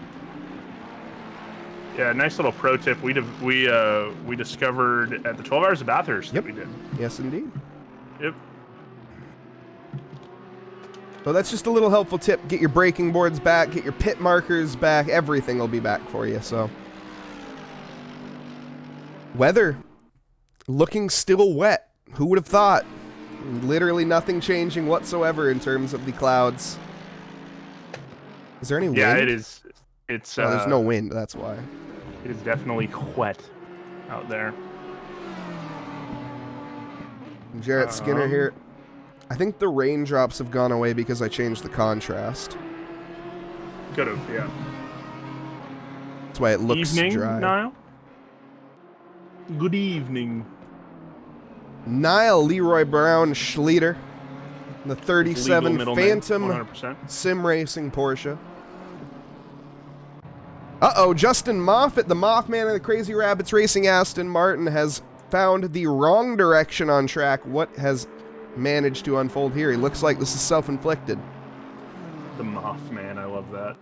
Yeah, nice little pro tip we discovered at the 12 Hours of Bathurst that we did. Yes, indeed. Yep. So that's just a little helpful tip. Get your braking boards back, get your pit markers back, everything will be back for you, so. Weather. Looking still wet. Who would have thought? Literally nothing changing whatsoever in terms of the clouds. Is there any wind? Yeah, it is. It's there's no wind, that's why. It is definitely wet out there. Jarrett Skinner here. I think the raindrops have gone away because I changed the contrast. Could have, yeah. That's why it looks evening, dry. Niall? Good evening. Niall Leroy Brown Schleter, the 37 Phantom 100%. Sim Racing Porsche. Uh-oh, Justin Moffat, the Mothman of the Crazy Rabbits Racing Aston Martin, has found the wrong direction on track. What has managed to unfold here? He looks like this is self-inflicted. The Mothman, I love that.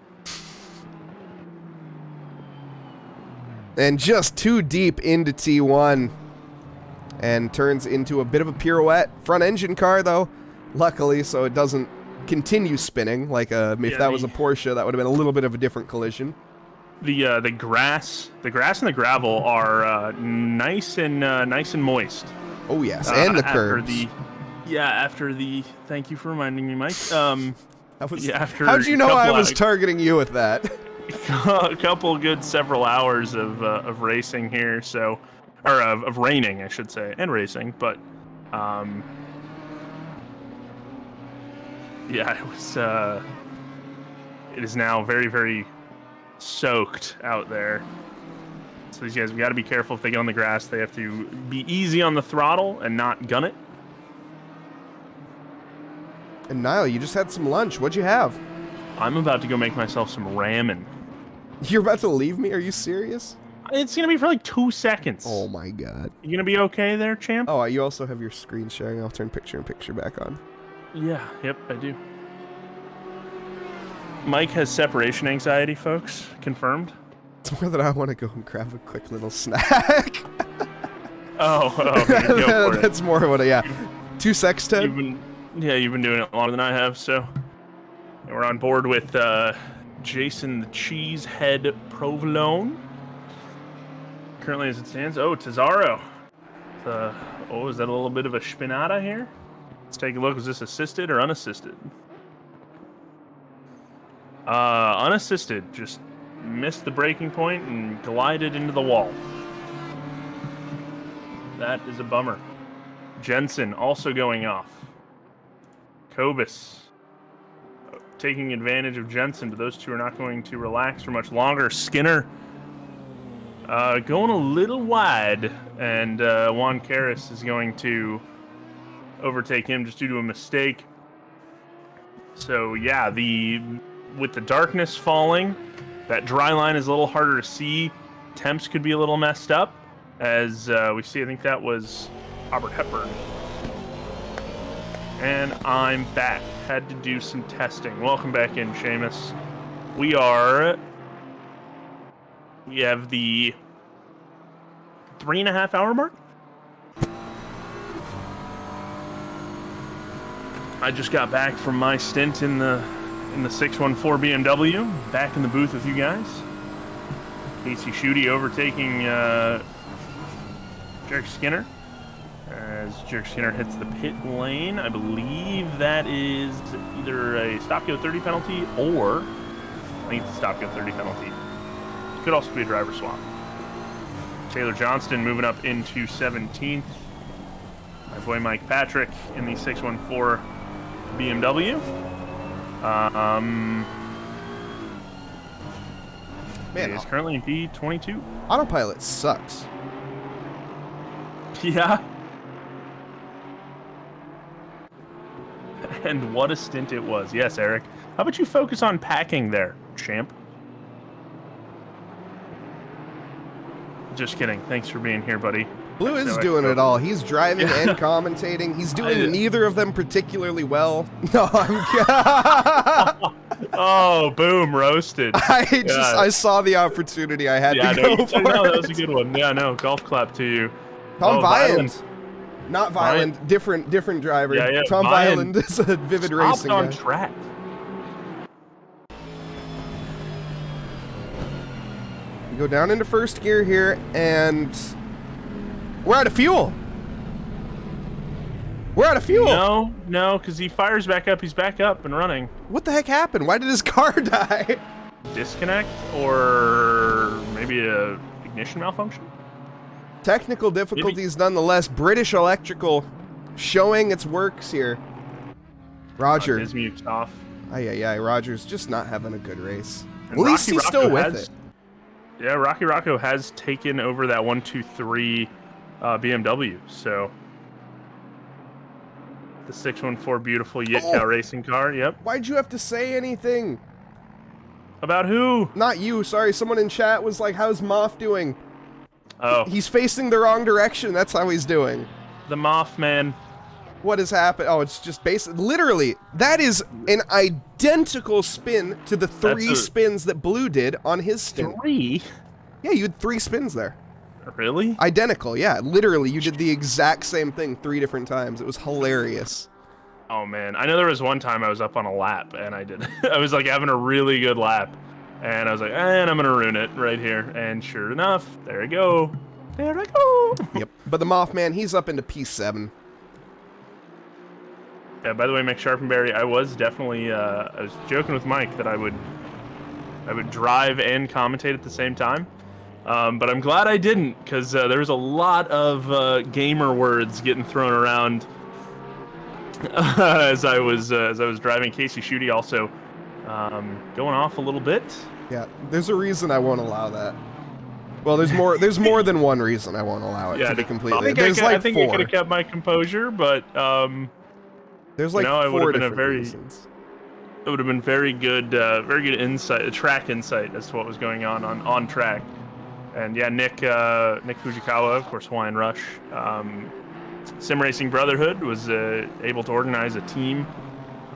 And just too deep into T1. And turns into a bit of a pirouette. Front engine car, though, luckily, so it doesn't continue spinning. Like if that was a Porsche, that would have been a little bit of a different collision. The grass and the gravel are nice and moist. Oh yes, and the curbs. After the. Thank you for reminding me, Mike. How'd you know I was targeting you with that? a couple good several hours of racing here, so, or of raining, I should say, and racing, but, yeah, it is now very, very soaked out there. So these guys, we got to be careful if they get on the grass. They have to be easy on the throttle and not gun it. And Niall, you just had some lunch. What'd you have? I'm about to go make myself some ramen. You're about to leave me? Are you serious? It's going to be for like 2 seconds. Oh my god. You going to be okay there, champ? Oh, you also have your screen sharing. I'll turn picture-in-picture back on. Yeah, yep, I do. Mike has separation anxiety, folks. Confirmed. It's more that I want to go and grab a quick little snack. Oh, okay, go for it. That's more what yeah. 2 secs, Ted? You've been doing it longer than I have, so. And we're on board with Jason the Cheesehead Provolone. Currently as it stands, Tesaro. Is that a little bit of a spinata here? Let's take a look. Is this assisted or unassisted? Unassisted. Just missed the braking point and glided into the wall. That is a bummer. Jensen also going off. Kobus taking advantage of Jensen, but those two are not going to relax for much longer. Skinner going a little wide, and Juan Karras is going to overtake him just due to a mistake. So yeah, with the darkness falling, that dry line is a little harder to see. Temps could be a little messed up, as we see. I think that was Robert Hepburn. And I'm back. Had to do some testing. Welcome back in, Seamus. We have the 3.5 hour mark. I just got back from my stint in the 614 BMW. Back in the booth with you guys. Casey Schutte overtaking Jerk Skinner. As Jerk Skinner hits the pit lane, I believe that is either a stop go 30 penalty or I think it's a stop go 30 penalty. Could also be a driver swap. Taylor Johnston moving up into 17th. My boy Mike Patrick in the 614 BMW. Man, is currently in P22. Autopilot sucks. Yeah. And what a stint it was. Yes, Eric. How about you focus on packing there, champ? Just kidding. Thanks for being here, buddy. Blue is doing it all. He's driving and commentating. He's doing neither of them particularly well. No, I'm Oh, boom, roasted. I saw the opportunity. I had to go for it. No, that was a good one. Yeah, no, golf clap to you. Tom Violent. Not Violent, different driver. Yeah, Tom Violent is a Vivid Racing guy. On track. We go down into first gear here, and we're out of fuel. We're out of fuel. No, because he fires back up. He's back up and running. What the heck happened? Why did his car die? Disconnect or maybe a ignition malfunction? Technical difficulties nonetheless. British Electrical showing its works here. Roger. Dismute's off. Aye. Roger's just not having a good race. And At least Rocky he's still with it. Yeah, Rocky Rocco has taken over that 1-2-3 BMW, so the 614 beautiful Yitka racing car, yep. Why'd you have to say anything? About who? Not you, sorry. Someone in chat was like, how's Moff doing? Oh. He's facing the wrong direction. That's how he's doing. The Mothman. What has happened? Oh, it's just literally, that is an identical spin to the three spins that Blue did on his stint. 3? Yeah, you had 3 spins there. Really? Identical, yeah. Literally, you did the exact same thing 3 different times. It was hilarious. Oh, man. I know there was one time I was up on a lap, and I was like having a really good lap. And I was like, and I'm going to ruin it right here. And sure enough, there I go. There I go. Yep. But the Mothman, he's up into P7. Yeah, by the way, Mick Sharpenberry, I was definitely, I was joking with Mike that I would I would drive and commentate at the same time. But I'm glad I didn't, because there was a lot of gamer words getting thrown around as I was driving. Casey Schutte also going off a little bit. Yeah, there's a reason I won't allow that. Well, there's more. There's more than one reason I won't allow it. To be completely. I think I could have kept my composure, but there's like it would four have been different reasons. It would have been very good insight, track insight as to what was going on track. And yeah, Nick Fujikawa, of course, Hawaiian Rush. Sim Racing Brotherhood was able to organize a team.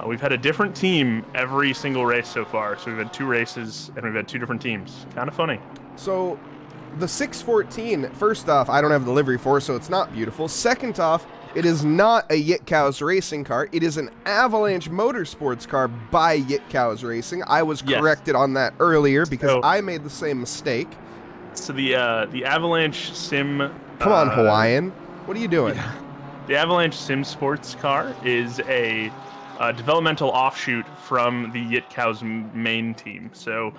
We've had a different team every single race so far. So we've had 2 races, and we've had 2 different teams. Kind of funny. So the 614, first off, I don't have the livery for, so it's not beautiful. Second off, it is not a Yitcows racing car. It is an Avalanche Motorsports car by Yitcows Racing. I was corrected on that earlier because I made the same mistake. So the Avalanche Sim... Come on, Hawaiian. What are you doing? Yeah. The Avalanche Sim Sports car is a developmental offshoot from the Yitcows main team. So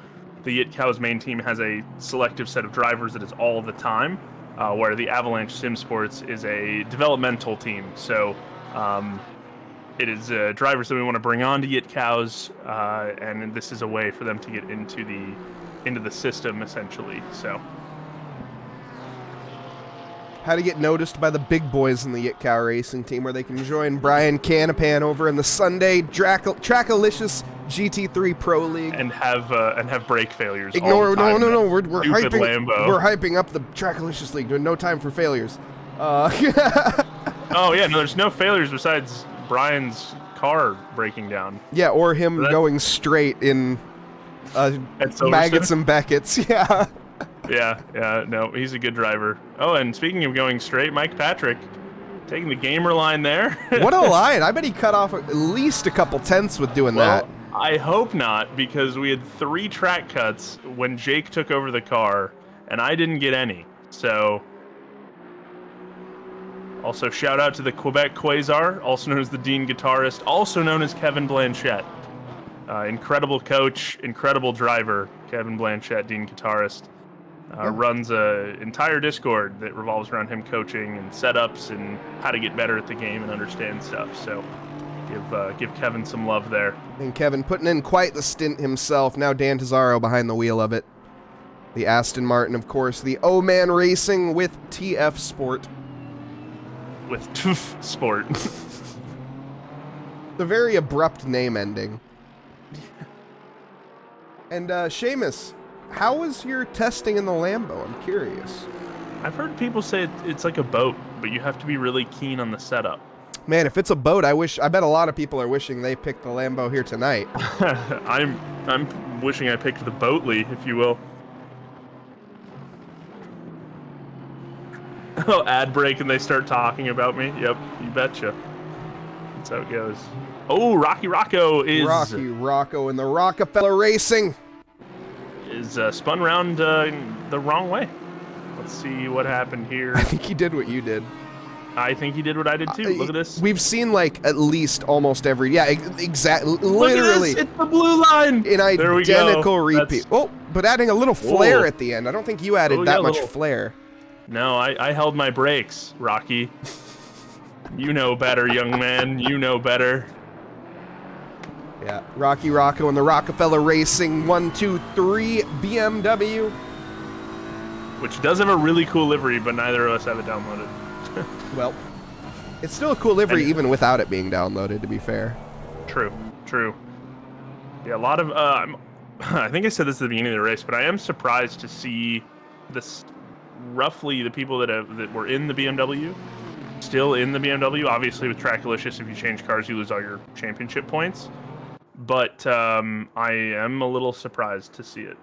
the Yitcows main team has a selective set of drivers that is all the time, where the Avalanche Sim Sports is a developmental team. So it is drivers that we want to bring on to Yitcows, and this is a way for them to get into the system, essentially. So how to get noticed by the big boys in the Yitcow racing team, where they can join Brian Canapan over in the Sunday Trackalicious GT3 Pro League and have brake failures. Ignore all the time. no. We're hyping. Lambo. We're hyping up the Trackalicious League. There's no time for failures. Oh yeah, no. There's no failures besides Brian's car breaking down. Yeah, or him going straight in Maggots and Beckett's. Yeah. Yeah, no, he's a good driver. Oh, and speaking of going straight, Mike Patrick taking the gamer line there. What a line. I bet he cut off at least a couple tenths with doing that. I hope not, because we had 3 track cuts when Jake took over the car, and I didn't get any. So, also shout out to the Quebec Quasar, also known as the Dean Guitarist, also known as Kevin Blanchette. Incredible coach, incredible driver, Kevin Blanchette, Dean Guitarist. Runs an entire Discord that revolves around him coaching and setups and how to get better at the game and understand stuff. So give Kevin some love there. And Kevin putting in quite the stint himself. Now Dan Tazaro behind the wheel of it. The Aston Martin, of course. The O-Man Racing with TF Sport. With TF Sport. The very abrupt name ending. And Seamus, how was your testing in the Lambo? I'm curious. I've heard people say it's like a boat, but you have to be really keen on the setup. Man, if it's a boat, I bet a lot of people are wishing they picked the Lambo here tonight. I'm wishing I picked the Boatly, if you will. Oh, ad break and they start talking about me. Yep, you betcha. That's how it goes. Oh, Rocky Rocco is... Rocky Rocco in the Rockefeller Racing. Is spun around the wrong way. Let's see what happened here. I think he did what you did. I think he did what I did too. Look at this. We've seen like at least almost every... Yeah, exactly. Literally. Look at this. It's the blue line. An identical repeat. Oh, but adding a little flair at the end. I don't think you added that much flair. No, I held my brakes, Rocky. You know better, young man. You know better. Yeah, Rocky Rocco and the Rockefeller Racing 123 BMW. Which does have a really cool livery, but neither of us have it downloaded. Well, it's still a cool livery even without it being downloaded, to be fair. True. Yeah, a lot of... I think I said this at the beginning of the race, but I am surprised to see this... roughly the people that were in the BMW, still in the BMW. Obviously, with Trackalicious, if you change cars, you lose all your championship points. But I am a little surprised to see it.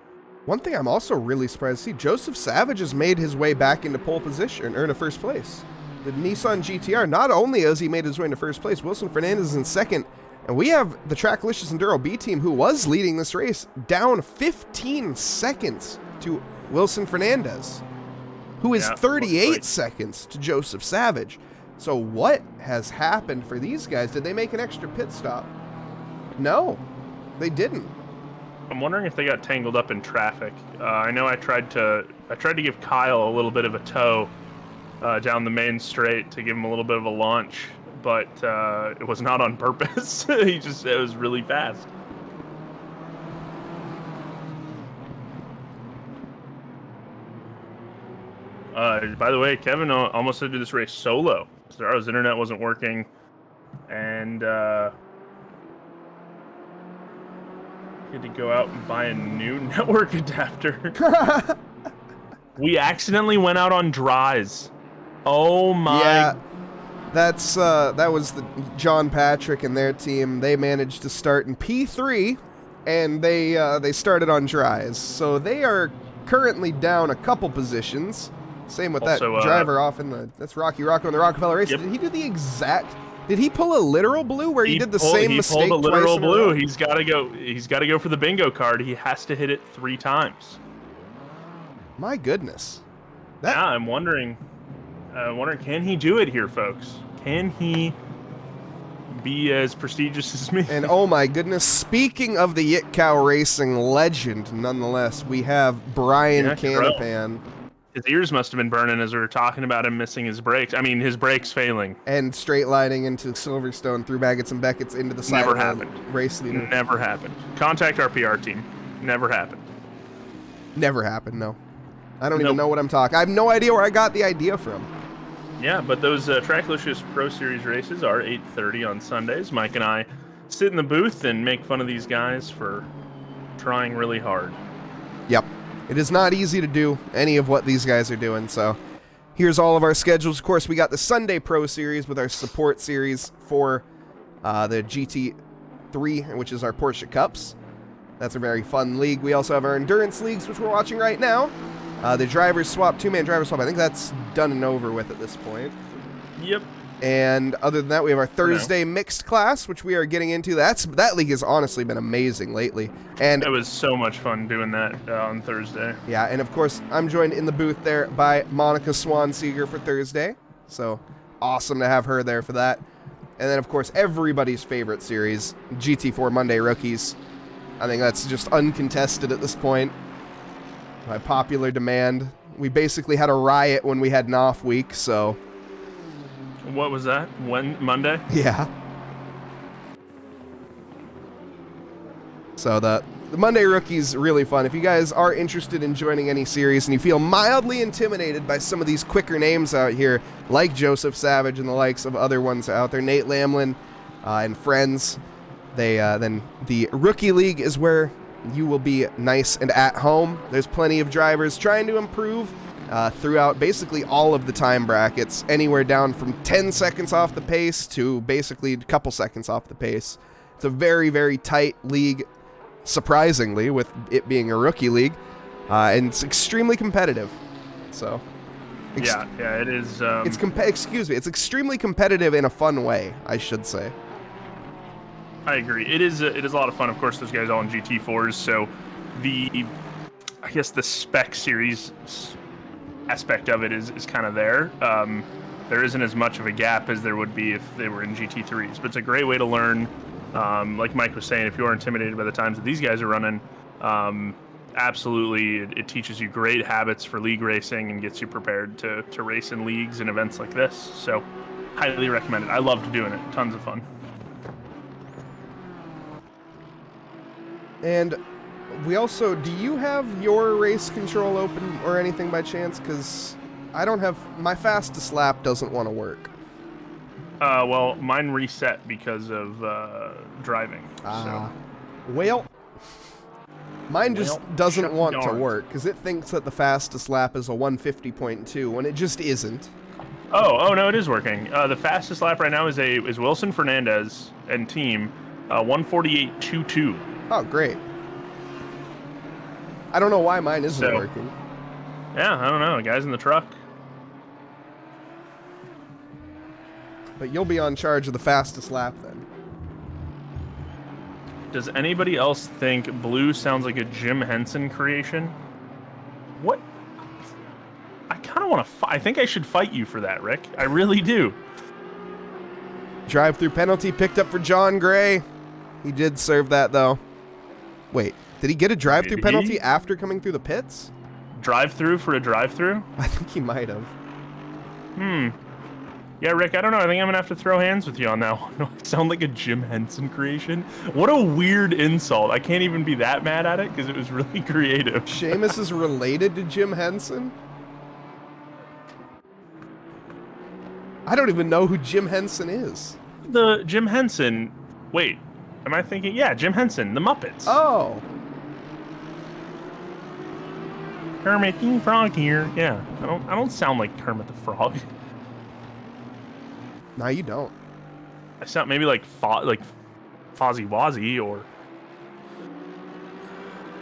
One thing I'm also really surprised to see, Joseph Savage has made his way back into pole position, or into first place. The Nissan GTR, not only has he made his way into first place, Wilson Fernandez is in second, and we have the Trackalicious Enduro B team, who was leading this race, down 15 seconds to Wilson Fernandez, who is 38 seconds to Joseph Savage. So what has happened for these guys? Did they make an extra pit stop? No, they didn't. I'm wondering if they got tangled up in traffic. I know I tried to give Kyle a little bit of a tow down the main straight to give him a little bit of a launch, but it was not on purpose. It was really fast. By the way, Kevin almost had to do this race solo. His internet wasn't working, and he had to go out and buy a new network adapter. We accidentally went out on dries. Oh my! Yeah, that was the John Patrick and their team. They managed to start in P3, and they started on dries. So they are currently down a couple positions. Same with Also, that driver off in that's Rocky Rocco in the Rockefeller race. Yep. Did he do the exact? Did he pull a literal blue where he did the same mistake? He pulled a literal twice in a row? blue. He's got to go. He's got to go for the bingo card. He has to hit it 3 times. My goodness. Yeah, I'm wondering. Can he do it here, folks? Can he be as prestigious as me? And oh my goodness, speaking of the Yitcow Racing legend, nonetheless, we have Brian Canapan. His ears must have been burning as we were talking about him missing his brakes. I mean, his brakes failing. And straight lining into Silverstone through Baggett's and Beckett's into the side Never of the happened. race leader. Never happened. Contact our PR team. Never happened. Never happened, no. I don't even know what I'm talking. I have no idea where I got the idea from. Yeah, but those Tracklicious Pro Series races are 8:30 on Sundays. Mike and I sit in the booth and make fun of these guys for trying really hard. Yep. It is not easy to do any of what these guys are doing, so here's all of our schedules. Of course, we got the Sunday Pro Series with our support series for the GT3, which is our Porsche Cups. That's a very fun league. We also have our endurance leagues, which we're watching right now. The drivers swap, 2-man driver swap, I think that's done and over with at this point. Yep. And other than that, we have our Thursday mixed class, which we are getting into. That league has honestly been amazing lately. And it was so much fun doing that on Thursday. Yeah, and of course, I'm joined in the booth there by Monica Swanseeger for Thursday. So awesome to have her there for that. And then, of course, everybody's favorite series, GT4 Monday Rookies. I think that's just uncontested at this point by popular demand. We basically had a riot when we had an off week, so... What was that? When? Monday? Yeah. So the Monday Rookie's really fun. If you guys are interested in joining any series and you feel mildly intimidated by some of these quicker names out here, like Joseph Savage and the likes of other ones out there, Nate Lamlin and friends, then the Rookie League is where you will be nice and at home. There's plenty of drivers trying to improve throughout basically all of the time brackets, anywhere down from 10 seconds off the pace to basically a couple seconds off the pace. It's a very, very tight league, surprisingly, with it being a rookie league, and it's extremely competitive. So, yeah, it is. It's extremely competitive in a fun way, I should say. I agree. It is a lot of fun. Of course, those guys all in GT4s, so I guess the spec series aspect of it is kind of there. There isn't as much of a gap as there would be if they were in GT3s, but it's a great way to learn. Like Mike was saying, if you're intimidated by the times that these guys are running, absolutely, it teaches you great habits for league racing and gets you prepared to race in leagues and events like this. So, highly recommend it. I loved doing it. Tons of fun. And we also, do you have your race control open or anything by chance? Because I don't have, my fastest lap doesn't want to work. Well, mine reset because of driving. Well, mine just doesn't want to work because it thinks that the fastest lap is a 150.2 when it just isn't. Oh no, it is working. The fastest lap right now is Wilson Fernandez and team 148.22. Oh, great. I don't know why mine isn't working. Yeah, I don't know. Guys in the truck. But you'll be on charge of the fastest lap then. Does anybody else think blue sounds like a Jim Henson creation? What? I kind of want to I think I should fight you for that, Rick. I really do. Drive-through penalty picked up for John Gray. He did serve that, though. Wait, Did he get a drive-through Did he? penalty after coming through the pits? Drive-through for a drive-through? I think he might have. Yeah, Rick, I don't know. I think I'm going to have to throw hands with you on that one. I sound like a Jim Henson creation. What a weird insult. I can't even be that mad at it because it was really creative. Seamus is related to Jim Henson? I don't even know who Jim Henson is. The Jim Henson... Wait, am I thinking... Yeah, Jim Henson, the Muppets. Oh. Kermit the Frog here. Yeah, I don't sound like Kermit the Frog. No, you don't. I sound maybe like Fozzie Wozzie or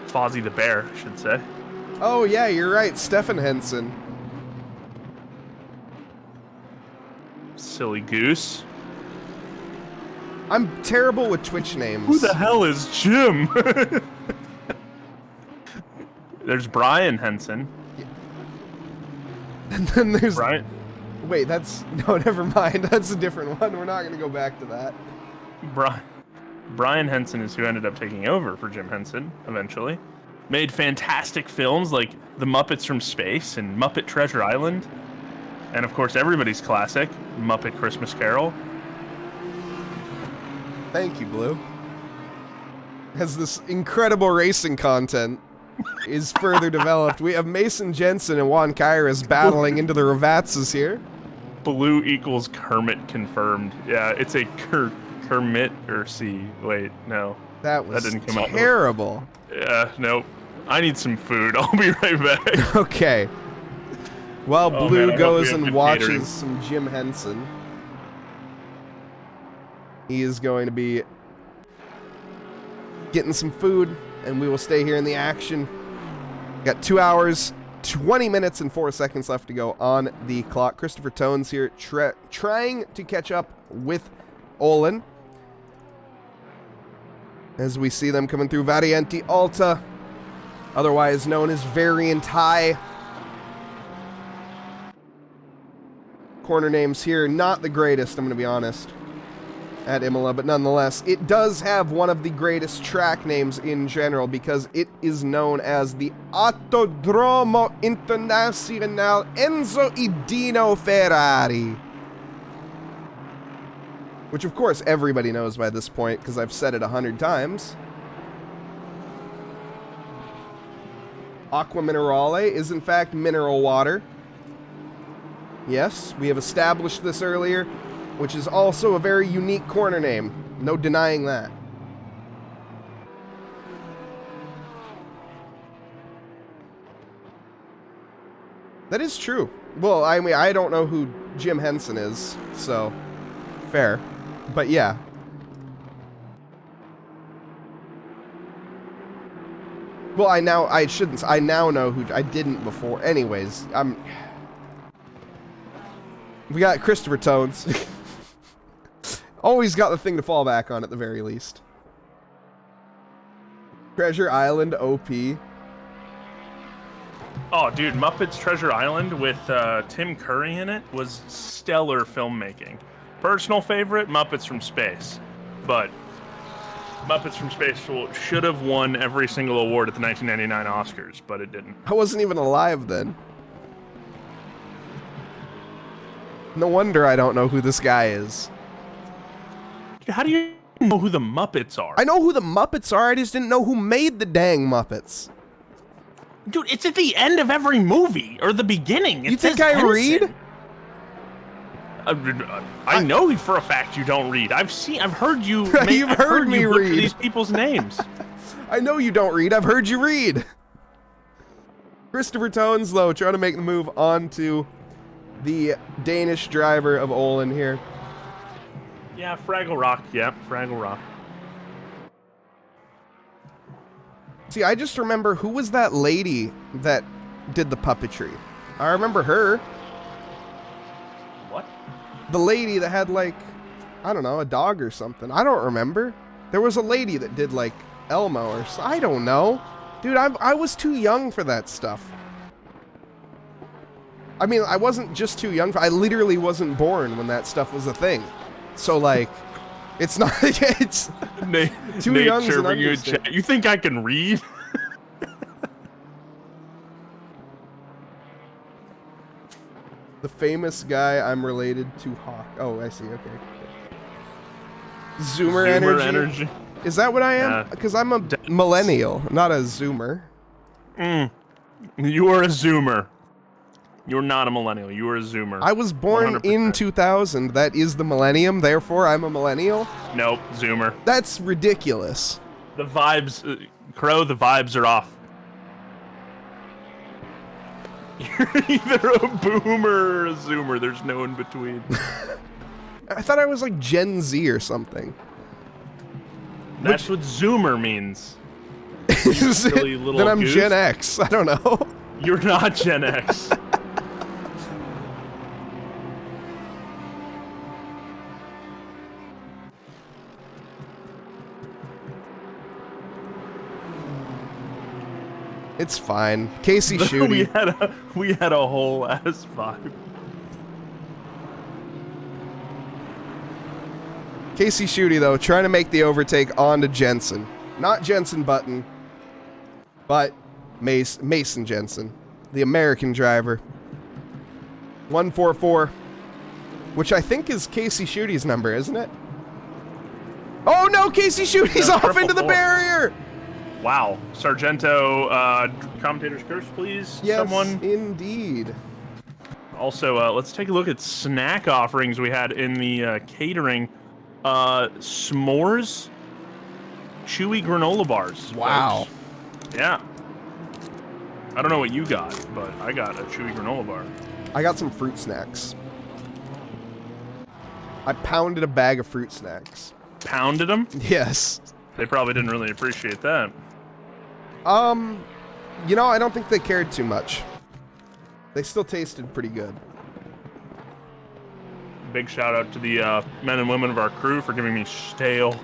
Fozzie the Bear, I should say. Oh, yeah, you're right. Stephen Henson. Silly goose. I'm terrible with Twitch names. Who the hell is Jim? There's Brian Henson. And then there's... Brian. Wait, that's... No, never mind. That's a different one. We're not going to go back to that. Brian Henson is who ended up taking over for Jim Henson eventually. Made fantastic films like The Muppets from Space and Muppet Treasure Island. And of course, everybody's classic, Muppet Christmas Carol. Thank you, Blue. As this incredible racing content is further developed, we have Mason Jensen and Juan Kairos battling into the Ravatzes here. Blue equals Kermit confirmed. Yeah, it's a Kermit or C. Wait, no. That was didn't come out. terrible. Yeah, nope. I need some food. I'll be right back. Okay. While Oh, Blue man, I hope goes we have and good watches catering. some Jim Henson, he is going to be getting some food, and we will stay here in the action. Got 2 hours, 20 minutes, and 4 seconds left to go on the clock. Christopher Tones here trying to catch up with Olin as we see them coming through Variante Alta, otherwise known as Variant High. Corner names here, not the greatest, I'm going to be honest, at Imola, but nonetheless, it does have one of the greatest track names in general because it is known as the Autodromo Internazionale Enzo Idino Ferrari. Which, of course, everybody knows by this point because I've said it 100 times. Aqua Minerale is, in fact, mineral water. Yes, we have established this earlier, which is also a very unique corner name. No denying that. That is true. Well, I mean, I don't know who Jim Henson is, so fair. But yeah. Well, I now know who I didn't before. Anyways, we got Christopher Tones. Always got the thing to fall back on at the very least. Treasure Island OP. Oh, dude, Muppets Treasure Island with Tim Curry in it was stellar filmmaking. Personal favorite, Muppets from Space. But Muppets from Space should have won every single award at the 1999 Oscars, but it didn't. I wasn't even alive then. No wonder I don't know who this guy is. How do you know who the Muppets are? I know who the Muppets are, I just didn't know who made the dang Muppets. Dude, it's at the end of every movie, or the beginning. You think I read? I know for a fact you don't read. I've heard you. You've heard me you read these people's names. I know you don't read. I've heard you read. Christopher Tones, though, trying to make the move onto the Danish driver of Olin here. Yeah, Fraggle Rock. Yep, Fraggle Rock. See, I just remember who was that lady that did the puppetry. I remember her. What? The lady that had, like, I don't know, a dog or something. I don't remember. There was a lady that did, like, Elmo or so. I don't know. Dude, I was too young for that stuff. I mean, I wasn't just too young. I literally wasn't born when that stuff was a thing. So, like, It's not. It's Nate, too Nate young. chirping you in chat. You think I can read? The famous guy I'm related to Hawk. Oh, I see. Okay. Zoomer energy. Is that what I am? Yeah. Because I'm a millennial, not a Zoomer. You are a Zoomer. You're not a millennial. You are a Zoomer. I was born 100%. in 2000. That is the millennium. Therefore, I'm a millennial. Nope, Zoomer. That's ridiculous. The vibes, Crow, the vibes are off. You're either a boomer or a Zoomer. There's no in between. I thought I was like Gen Z or something. That's what Zoomer means. Is it? Silly little Then I'm goose. Gen X. I don't know. You're not Gen X. It's fine. Casey we Shooty. had a whole ass vibe. Casey Shooty, though, trying to make the overtake onto Jensen. Not Jensen Button, but Mason Jensen, the American driver. 144, which I think is Casey Shooty's number, isn't it? Oh no, Casey Shooty's No, off into the 444. barrier! Wow. Sargento, commentator's curse, please. Yes, Someone. indeed. Also, let's take a look at snack offerings we had in the catering. S'mores, chewy granola bars. Wow. Folks. Yeah. I don't know what you got, but I got a chewy granola bar. I got some fruit snacks. I pounded a bag of fruit snacks. Pounded them? Yes. They probably didn't really appreciate that. You know, I don't think they cared too much. They still tasted pretty good. Big shout out to the men and women of our crew for giving me stale,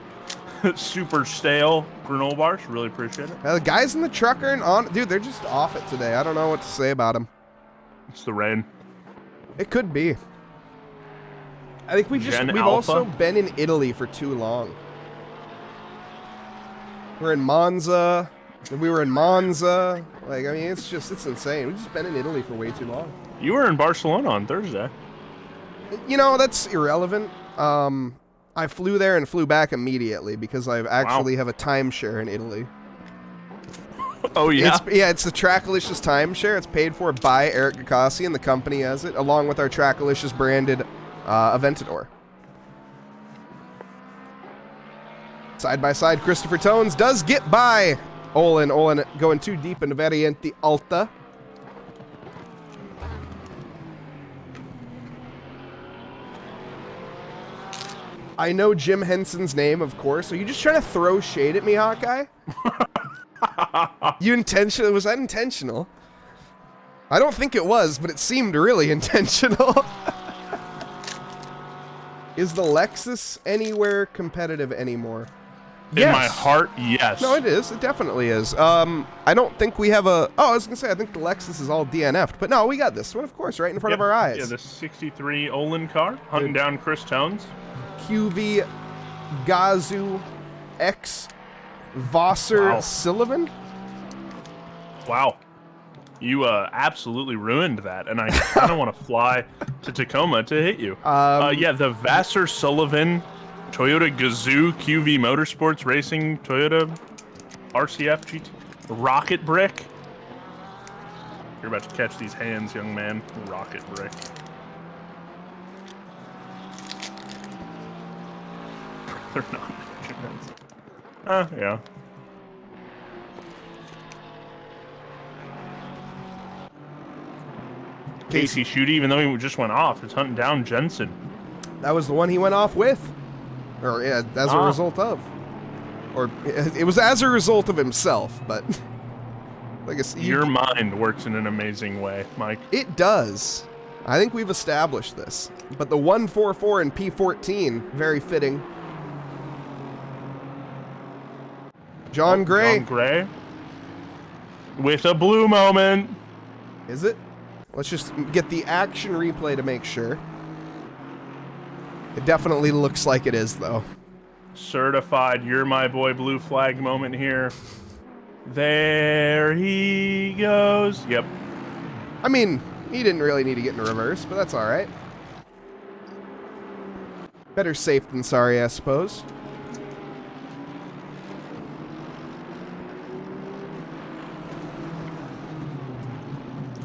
super stale granola bars. Really appreciate it. The guys in the truck aren't on. Dude, they're just off it today. I don't know what to say about them. It's the rain. It could be. I think we've Alpha? also been in Italy for too long. We're in Monza. We were in Monza. Like, I mean, it's insane. We've just been in Italy for way too long. You were in Barcelona on Thursday. You know, that's irrelevant. I flew there and flew back immediately because I actually have a timeshare in Italy. Oh, yeah? It's the Trackalicious timeshare. It's paid for by Eric Gakasi, and the company has it, along with our Trackalicious branded Aventador. Side by side, Christopher Tones does get by Olin. Olin going too deep into Variante Alta. I know Jim Henson's name, of course. Are you just trying to throw shade at me, Hawkeye? Was that intentional? I don't think it was, but it seemed really intentional. Is the Lexus anywhere competitive anymore? In my heart, yes. No, it is. It definitely is. I don't think we have a... Oh, I was going to say, I think the Lexus is all DNF'd. But no, we got this one, of course, right in front of our eyes. Yeah, the 63 Olin car, hunting down Chris Tones. QV Gazoo X Vosser Wow. Sullivan? Wow. You absolutely ruined that, and I kind of want to fly to Tacoma to hit you. Yeah, the Vassar Sullivan Toyota Gazoo QV Motorsports Racing Toyota RCF GT Rocket Brick. You're about to catch these hands, young man. Rocket Brick. They're not. Yeah. Casey Shooty, even though he just went off, is hunting down Jensen. That was the one he went off with. Or, yeah, as a result of. Or, it was as a result of himself, but... like Your mind works in an amazing way, Mike. It does. I think we've established this. But the 144 and P14, very fitting. John Gray. John Gray. With a blue moment. Is it? Let's just get the action replay to make sure. It definitely looks like it is, though. Certified, you're my boy blue flag moment here. There he goes. Yep. I mean, he didn't really need to get in reverse, but that's all right. Better safe than sorry, I suppose.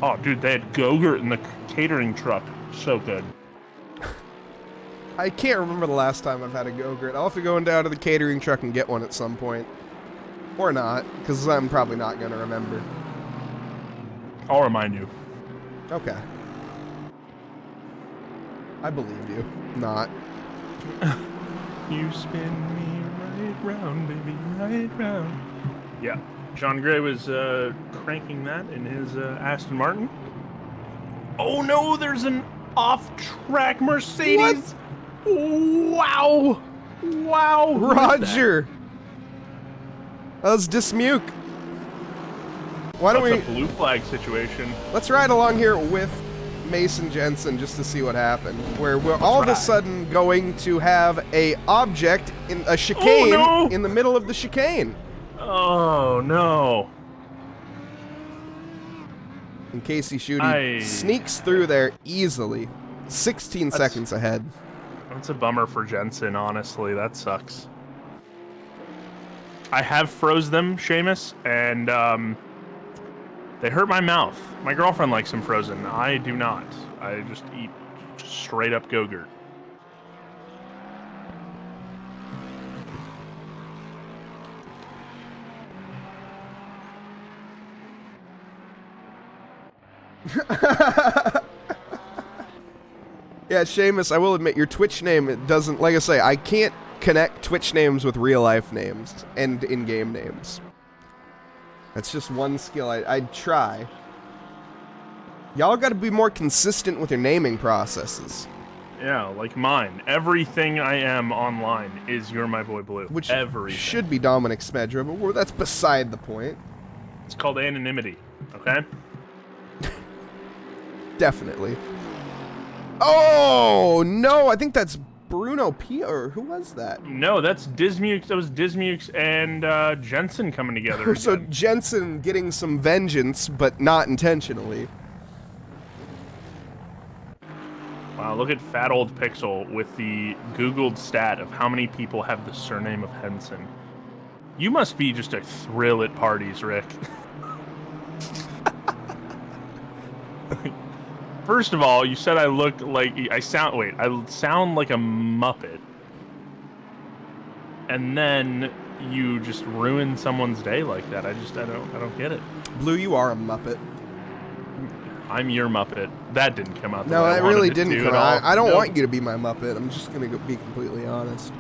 Oh, dude, they had Go-Gurt in the catering truck. So good. I can't remember the last time I've had a Go-Gurt. I'll have to go down to the catering truck and get one at some point. Or not, because I'm probably not going to remember. I'll remind you. Okay. I believe you. Not. You spin me right round, baby, right round. Yeah. John Gray was cranking that in his Aston Martin. Oh no, there's an off-track Mercedes. What? Wow. Wow. Roger. That was Dismuke. Why don't That's a blue flag situation. Let's ride along here with Mason Jensen just to see what happened. Where we're all of a sudden going to have a object in a chicane in the middle of the chicane. Oh no. And Casey Schutte sneaks through there easily. 16 seconds ahead. That's a bummer for Jensen, honestly. That sucks. I have froze them, Seamus, and they hurt my mouth. My girlfriend likes them frozen. I do not. I just eat straight up Go-Gurt. Yeah, Seamus, I will admit, your Twitch name, it doesn't, like I say, I can't connect Twitch names with real-life names and in-game names. That's just one skill I'd try. Y'all gotta be more consistent with your naming processes. Yeah, like mine. Everything I am online is You're My Boy Blue. Which everything. Should be Dominic Smedra, but that's beside the point. It's called anonymity, okay? Definitely. Oh, no, I think that's Bruno P. Or who was that? No, that's Dismukes. That was Dismukes and Jensen coming together. So again. Jensen getting some vengeance, but not intentionally. Wow, look at fat old Pixel with the Googled stat of how many people have the surname of Henson. You must be just a thrill at parties, Rick. First of all, you said I look like I sound like a Muppet. And then you just ruin someone's day like that. I don't get it. Blue, you are a Muppet. I'm your Muppet. That didn't come out the no, way I it really wanted it didn't to come at all. out. I don't Nope. want you to be my Muppet. I'm just going to be completely honest.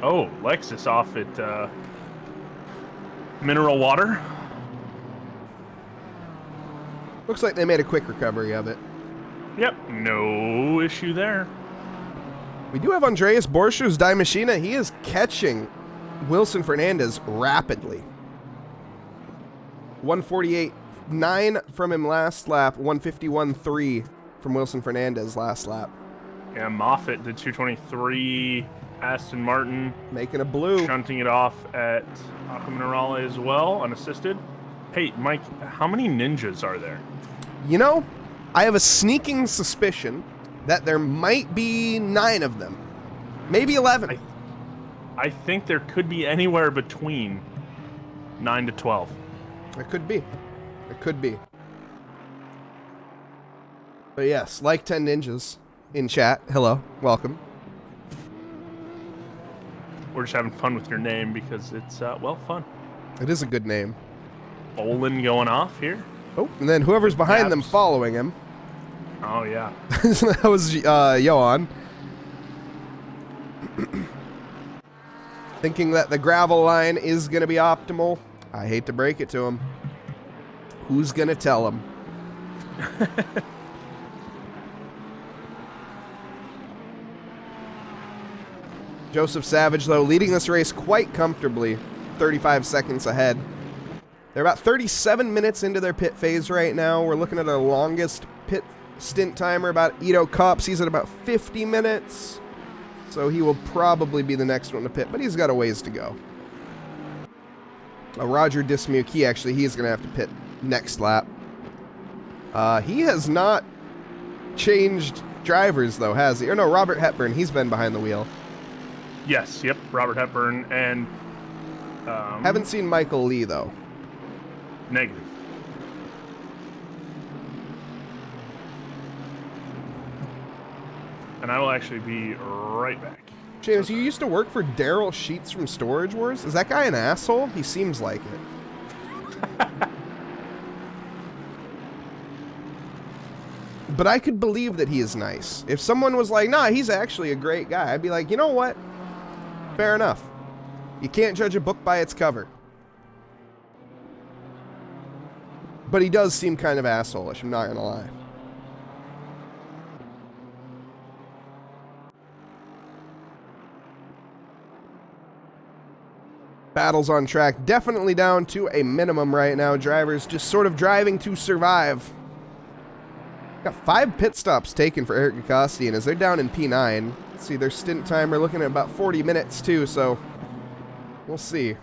Oh, Lexus off at Mineral Water. Looks like they made a quick recovery of it. Yep, no issue there. We do have Andreas Borsch's Die Machina. He is catching Wilson Fernandez rapidly. 148.9 from him last lap, 151.3 from Wilson Fernandez last lap. Yeah, Moffitt did 223. Aston Martin making a blue. Shunting it off at Aqua Minerale as well, unassisted. Hey, Mike, how many ninjas are there? You know, I have a sneaking suspicion that there might be 9 of them. Maybe 11. I think there could be anywhere between 9 to 12. It could be. It could be. But yes, like 10 ninjas in chat. Hello. Welcome. We're just having fun with your name because it's, well, fun. It is a good name. Olin going off here. Oh, and then whoever's behind them following him. Oh, yeah. That was Johan. Thinking that the gravel line is going to be optimal. I hate to break it to him. Who's going to tell him? Joseph Savage, though, leading this race quite comfortably, 35 seconds ahead. They're about 37 minutes into their pit phase right now. We're looking at our longest pit stint timer about Ito Cups. He's at about 50 minutes. So he will probably be the next one to pit, but he's got a ways to go. Roger Dismuke, he's going to have to pit next lap. He has not changed drivers, though, has he? Or no, Robert Hepburn, he's been behind the wheel. Yes, yep, Robert Hepburn, and... Haven't seen Michael Lee, though. Negative. And I will actually be right back. James, you used to work for Daryl Sheets from Storage Wars? Is that guy an asshole? He seems like it. But I could believe that he is nice. If someone was like, nah, he's actually a great guy, I'd be like, you know what? Fair enough. You can't judge a book by its cover. But he does seem kind of asshole-ish, I'm not gonna lie. Battles on track definitely down to a minimum right now. Drivers just sort of driving to survive. Got 5 pit stops taken for Eric Gacostian as they're down in P9. Let's see, their stint timer looking at about 40 minutes too, so we'll see.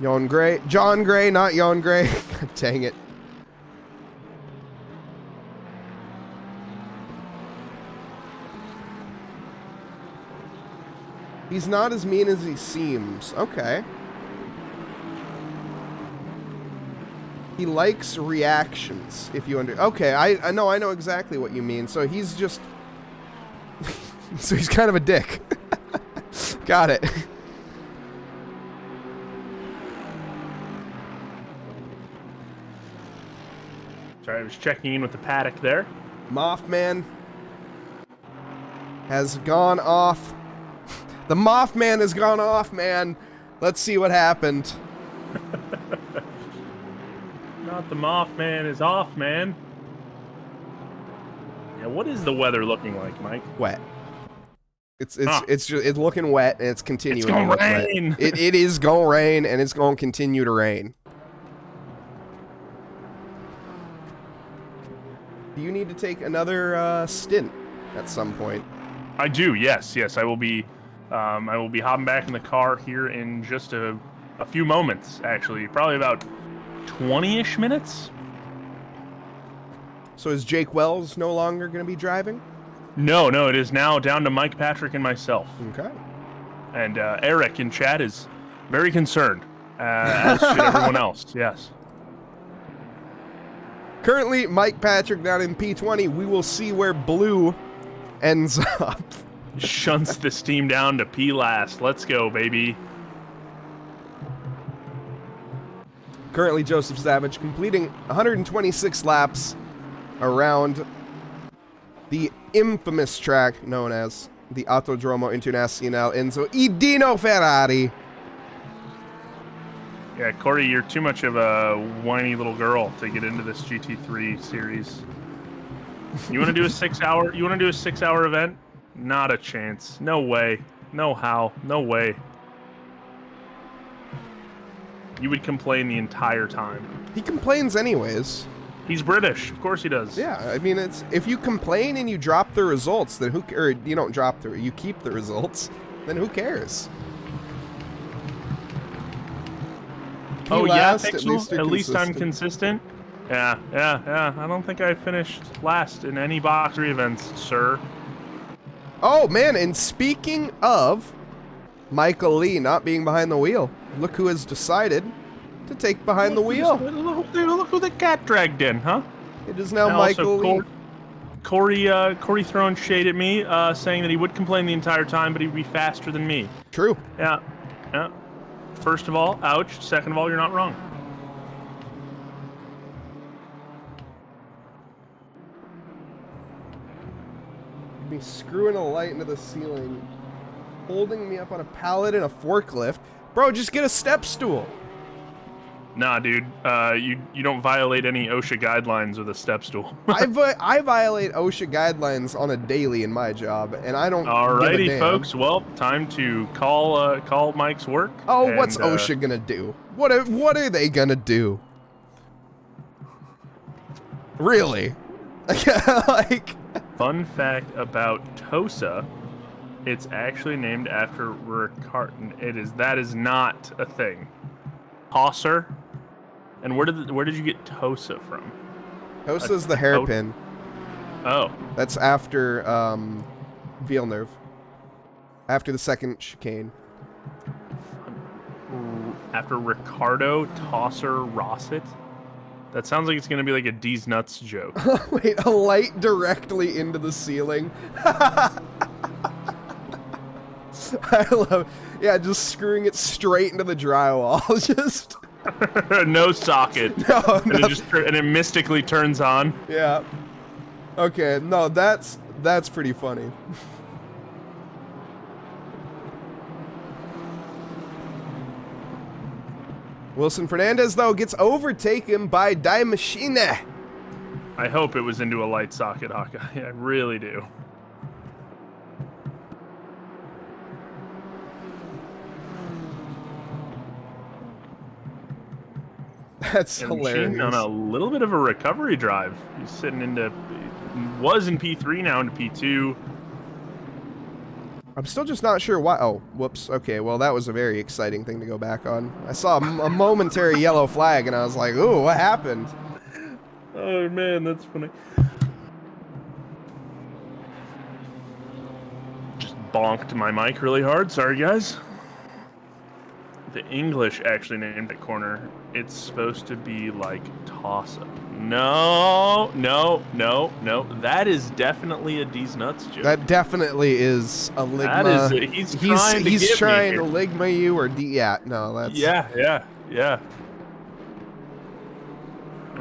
John Gray, not John Gray. God dang it. He's not as mean as he seems. Okay. He likes reactions, if you okay, I know exactly what you mean. So he's just... so he's kind of a dick. Got it. Sorry, I was checking in with the paddock there. Mothman has gone off. The Mothman has gone off, man. Let's see what happened. Not the Mothman is off, man. Yeah, what is the weather looking like, Mike? Wet. It's looking wet and it's continuing. It's gonna to look rain. Wet. It is gonna rain and it's gonna continue to rain. Do you need to take another stint at some point? I do. Yes. I will be hopping back in the car here in just a few moments. Actually, probably about 20-ish minutes. So is Jake Wells no longer going to be driving? No, it is now down to Mike, Patrick, and myself. Okay. And Eric in chat is very concerned, as should everyone else. Yes. Currently, Mike Patrick down in P20. We will see where Blue ends up. Shunts this team down to P last. Let's go, baby. Currently, Joseph Savage completing 126 laps around the infamous track known as the Autodromo Internazionale Enzo Idino Ferrari. Yeah, Corey, you're too much of a whiny little girl to get into this GT3 series. You want to do a 6-hour? You want to do a 6-hour event? Not a chance. No way. No how. No way. You would complain the entire time. He complains anyways. He's British. Of course he does. Yeah, I mean, it's if you complain and you drop the results, then or you don't drop you keep the results, then who cares? Oh last, yeah, Pixel? At least I'm consistent. consistent. Yeah. I don't think I finished last in any box 3 events, sir. Oh man, and speaking of Michael Lee not being behind the wheel, look who has decided to take behind the wheel. Look who the cat dragged in, huh? It is now And Michael also, Lee. Corey throwing shade at me, saying that he would complain the entire time, but he'd be faster than me. True. Yeah. First of all, ouch. Second of all, you're not wrong. Me screwing a light into the ceiling, holding me up on a pallet in a forklift. Bro, just get a step stool. Nah, dude. You don't violate any OSHA guidelines with a step stool. I violate OSHA guidelines on a daily in my job, and I don't. Alrighty, give a damn. folks. Well, time to call Mike's work. Oh, and, what's OSHA gonna do? What are they gonna do? Really? Like, Fun fact about Tosa, it's actually named after Ricard. That is not a thing. Tosser. And where did you get Tosa from? Tosa's the hairpin. Oh. That's after Villeneuve. After the second chicane. After Ricardo Tosser Rosset? That sounds like it's going to be like a D's Nuts joke. Wait, a light directly into the ceiling. I love, yeah, just screwing it straight into the drywall. Just no socket. no, And it mystically turns on. Yeah. Okay, no, that's pretty funny. Wilson Fernandez, though, gets overtaken by Die Maschine. I hope it was into a light socket, Hawkeye. I really do. That's hilarious. On a little bit of a recovery drive. He's sitting was in P3, now into P2. I'm still just not sure why. Oh, whoops. Okay, well, that was a very exciting thing to go back on. I saw a momentary yellow flag, and I was like, ooh, what happened? Oh, man, that's funny. Just bonked my mic really hard. Sorry, guys. The English actually named it corner. It's supposed to be like toss-up. No. That is definitely a D's Nuts joke. That definitely is a Ligma. That is he's trying to Ligma you or D. Yeah, no, that's. Yeah.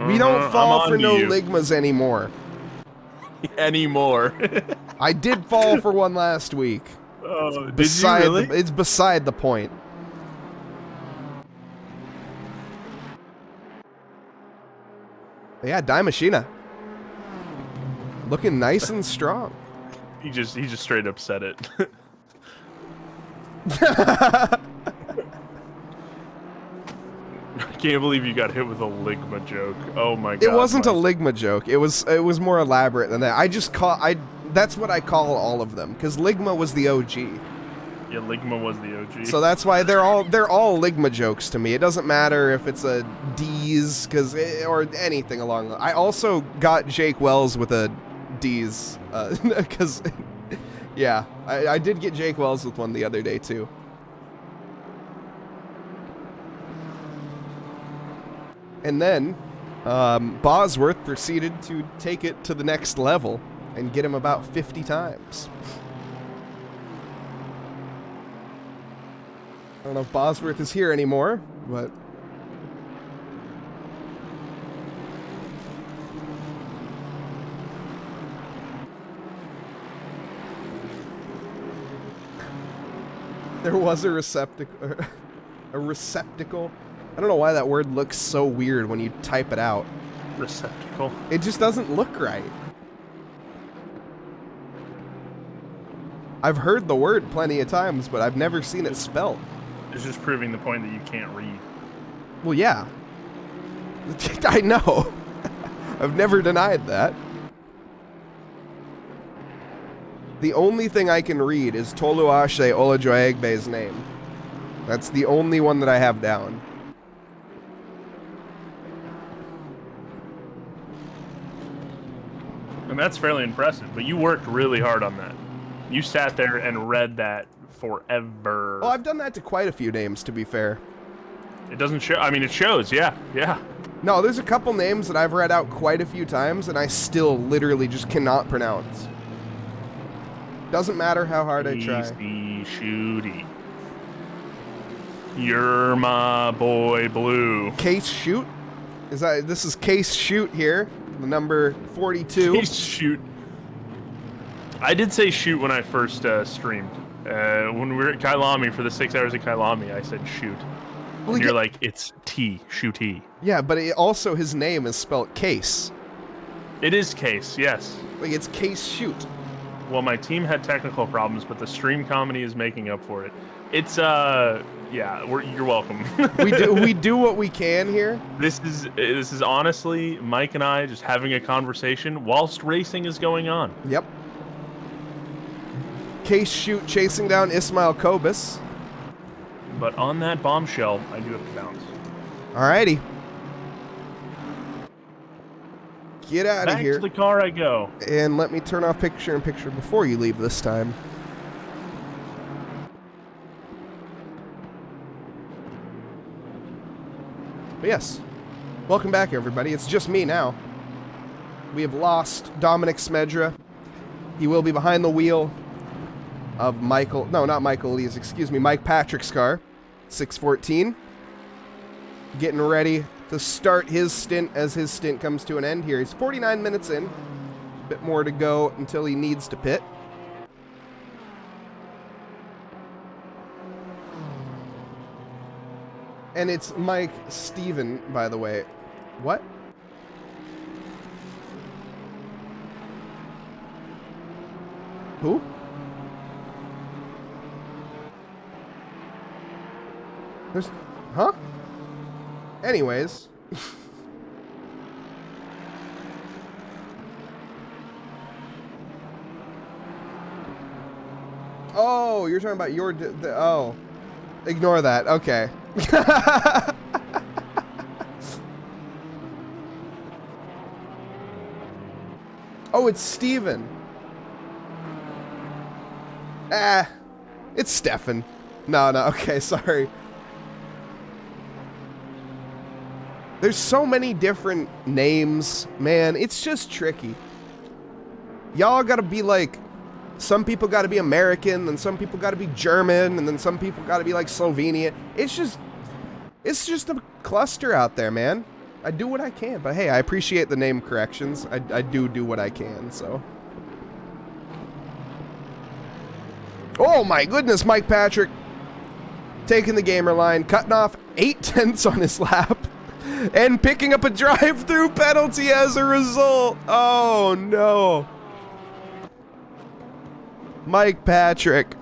We don't fall for no you. Ligmas anymore. I did fall for one last week. Oh, did you really? It's beside the point. Yeah, Die Maschine. Looking nice and strong. He just straight up said it. I can't believe you got hit with a Ligma joke. Oh my god. It wasn't a Ligma joke. It was more elaborate than that. That's what I call all of them, because Ligma was the OG. Yeah, Ligma was the OG. So that's why they're all Ligma jokes to me. It doesn't matter if it's a D's or anything along. I also got Jake Wells with a D's because yeah, I did get Jake Wells with one the other day too. And then Bosworth proceeded to take it to the next level and get him about 50 times. I don't know if Bosworth is here anymore, but... There was a receptacle. A receptacle. I don't know why that word looks so weird when you type it out. Receptacle. It just doesn't look right. I've heard the word plenty of times, but I've never seen it spelled. It's just proving the point that you can't read. Well, yeah. I know. I've never denied that. The only thing I can read is Toluashe Olajuegbe's name. That's the only one that I have down. And that's fairly impressive, but you worked really hard on that. You sat there and read that forever. Well, I've done that to quite a few names, to be fair. It doesn't show. I mean, it shows, yeah. No, there's a couple names that I've read out quite a few times, and I still literally just cannot pronounce. Doesn't matter how hard I try. Easy shooty. You're my boy blue. Case Shoot? This is Case Shoot here, the number 42. Case Shoot. I did say shoot when I first streamed. When we were at Kailami for the 6 hours of Kailami, I said shoot. Well, and you're like, it's T, shoot-y. Yeah, but also his name is spelled Case. It is Case, yes. Like, it's Case Shoot. Well, my team had technical problems, but the stream comedy is making up for it. It's Yeah, you're welcome. we do what we can here. This is honestly Mike and I just having a conversation whilst racing is going on. Yep. Case shoot chasing down Ismail Kobus. But on that bombshell, I do have to bounce. Alrighty. Get out of Back here. to the car I go. And let me turn off picture-in-picture before you leave this time. But yes, welcome back, everybody. It's just me now. We have lost Dominic Smedra. He will be behind the wheel of Michael... No, not Michael Lee's, excuse me, Mike Patrick's car. 614. Getting ready to start his stint as his stint comes to an end here. He's 49 minutes in. A bit more to go until he needs to pit. And it's Mike Steven, by the way. What? Who? There's... Huh? Anyways. Oh, you're talking about your... oh. Ignore that. Okay. Oh, it's Steven. Ah. It's Stefan. No, okay, sorry. There's so many different names, man. It's just tricky. Y'all gotta be like... Some people gotta be American, and some people gotta be German, and then some people gotta be like Slovenian. It's just a cluster out there, man. I do what I can, but hey, I appreciate the name corrections. I do what I can, so... Oh my goodness, Mike Patrick. Taking the gamer line, cutting off 8/10 on his lap. And picking up a drive-through penalty as a result. Oh, no. Mike Patrick.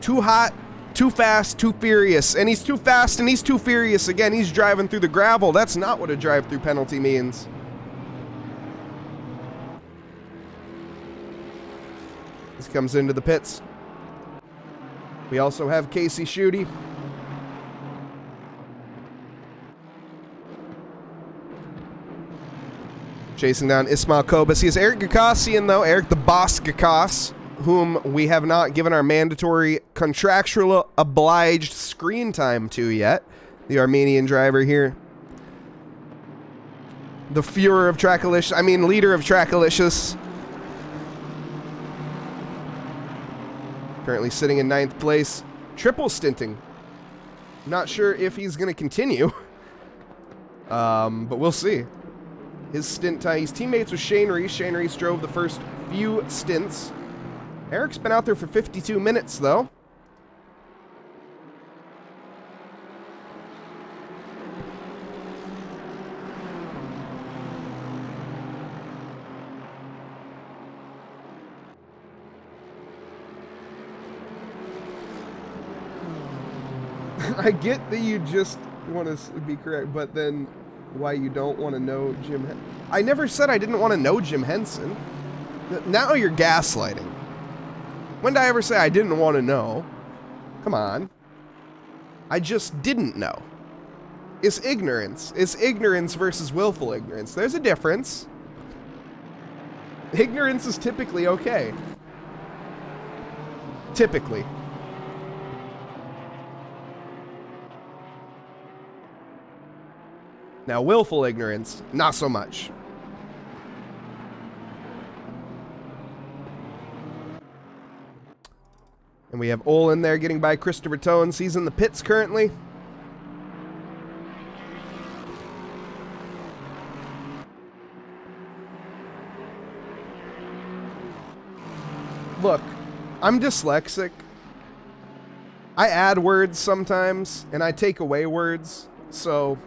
Too hot, too fast, too furious. And he's too fast and he's too furious. Again, he's driving through the gravel. That's not what a drive-through penalty means. This comes into the pits. We also have Casey Schutte. Chasing down Ismail Kobus. He has Eric Gakassian, though. Eric the Boss Gakas, whom we have not given our mandatory contractual obliged screen time to yet. The Armenian driver here. The Führer of Trackalicious. I mean, leader of Trackalicious. Currently sitting in 9th place. Triple stinting. Not sure if he's going to continue. But we'll see. His stint time. He's teammates with Shane Reese. Shane Reese drove the first few stints. Eric's been out there for 52 minutes, though. I get that you just want to be correct, but then why you don't want to know Jim Henson. I never said I didn't want to know Jim Henson. Now you're gaslighting. When did I ever say I didn't want to know? Come on. I just didn't know. It's ignorance. It's ignorance versus willful ignorance. There's a difference. Ignorance is typically okay. Typically. Now, willful ignorance, not so much. And we have Ole in there getting by Christopher Tones. He's in the pits currently. Look, I'm dyslexic. I add words sometimes, and I take away words, so...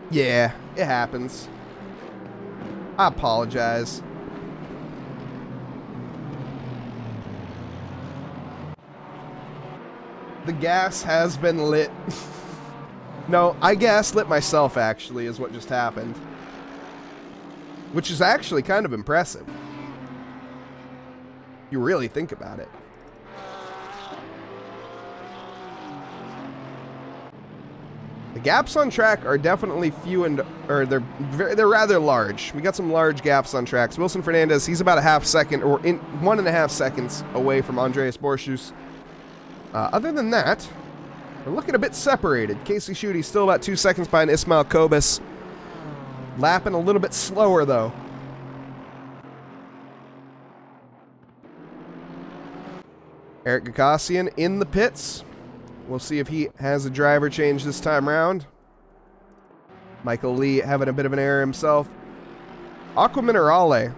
yeah, it happens. I apologize. the gas has been lit. No, I gaslit myself, actually, is what just happened. Which is actually kind of impressive. You really think about it. The gaps on track are definitely few and, or they're rather large. We got some large gaps on tracks. Wilson Fernandez, he's about a half second, or 1.5 seconds away from Andreas Borchers. Other than that, we're looking a bit separated. Casey Schutte still about 2 seconds behind Ismail Kobus. Lapping a little bit slower, though. Eric Gagosian in the pits. We'll see if he has a driver change this time around. Michael Lee having a bit of an error himself. Aqua Minerale,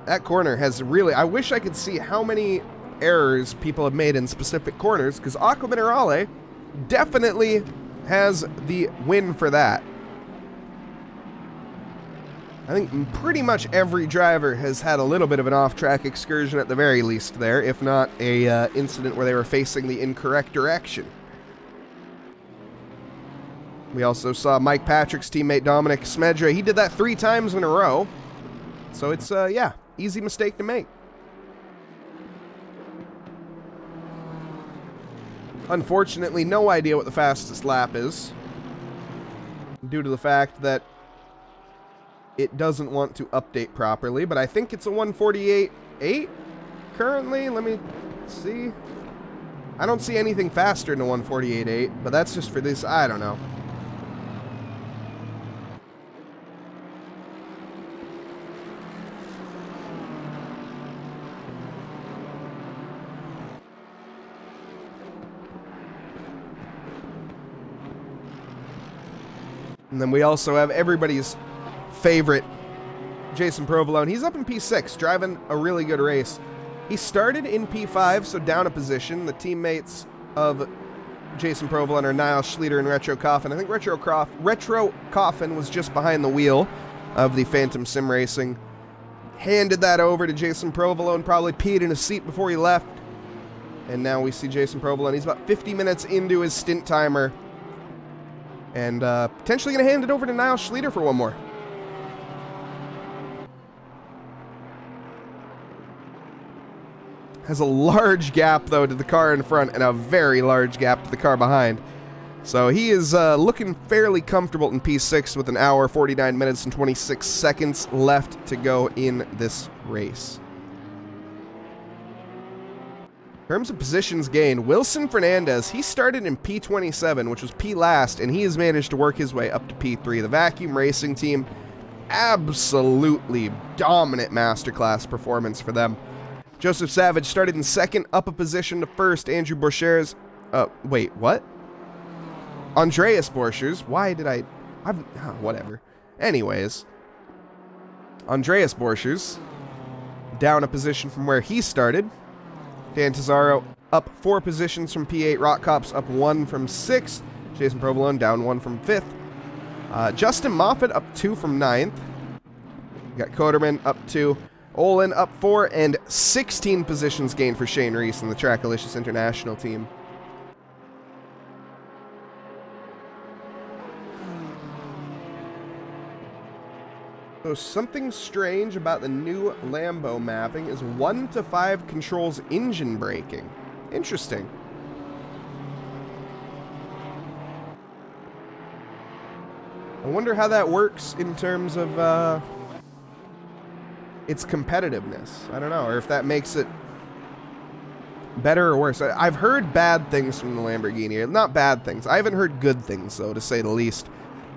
that corner has really... I wish I could see how many errors people have made in specific corners, because Aqua Minerale definitely has the win for that. I think pretty much every driver has had a little bit of an off-track excursion at the very least there, if not a incident where they were facing the incorrect direction. We also saw Mike Patrick's teammate Dominic Smedra. He did that 3 times in a row. So it's, yeah, easy mistake to make. Unfortunately, no idea what the fastest lap is, due to the fact that it doesn't want to update properly, but I think it's a 148.8 currently. Let me see. I don't see anything faster than a 148.8, but that's just for this. I don't know. And then we also have everybody's favorite, Jason Provolone. He's up in P6, driving a really good race. He started in P5, so down a position. The teammates of Jason Provolone are Niall Schleter and Retro Coffin. I think Retro Coffin was just behind the wheel of the Phantom Sim Racing. Handed that over to Jason Provolone, probably peed in his seat before he left. And now we see Jason Provolone. He's about 50 minutes into his stint timer. And potentially going to hand it over to Niall Schleter for one more. Has a large gap, though, to the car in front and a very large gap to the car behind. So he is looking fairly comfortable in P6 with 1 hour, 49 minutes, and 26 seconds left to go in this race. In terms of positions gained, Wilson Fernandez, he started in P27, which was P last, and he has managed to work his way up to P3. The Vacuum Racing team, absolutely dominant masterclass performance for them. Joseph Savage started in second, up a position to first. Andrew Borchers, wait, what? Andreas Borchers, why did whatever. Anyways, Andreas Borchers, down a position from where he started. Dan Tesaro up 4 positions from P8. Rock Cops up 1 from 6th. Jason Provolone down 1 from 5th. Justin Moffat up 2 from 9th. We got Coderman up 2. Olin up 4, and 16 positions gained for Shane Reese and the Trackalicious International team. So something strange about the new Lambo mapping is 1 to 5 controls engine braking. Interesting. I wonder how that works in terms of its competitiveness. I don't know, or if that makes it better or worse. I've heard bad things from the Lamborghini. Not bad things. I haven't heard good things, though, to say the least.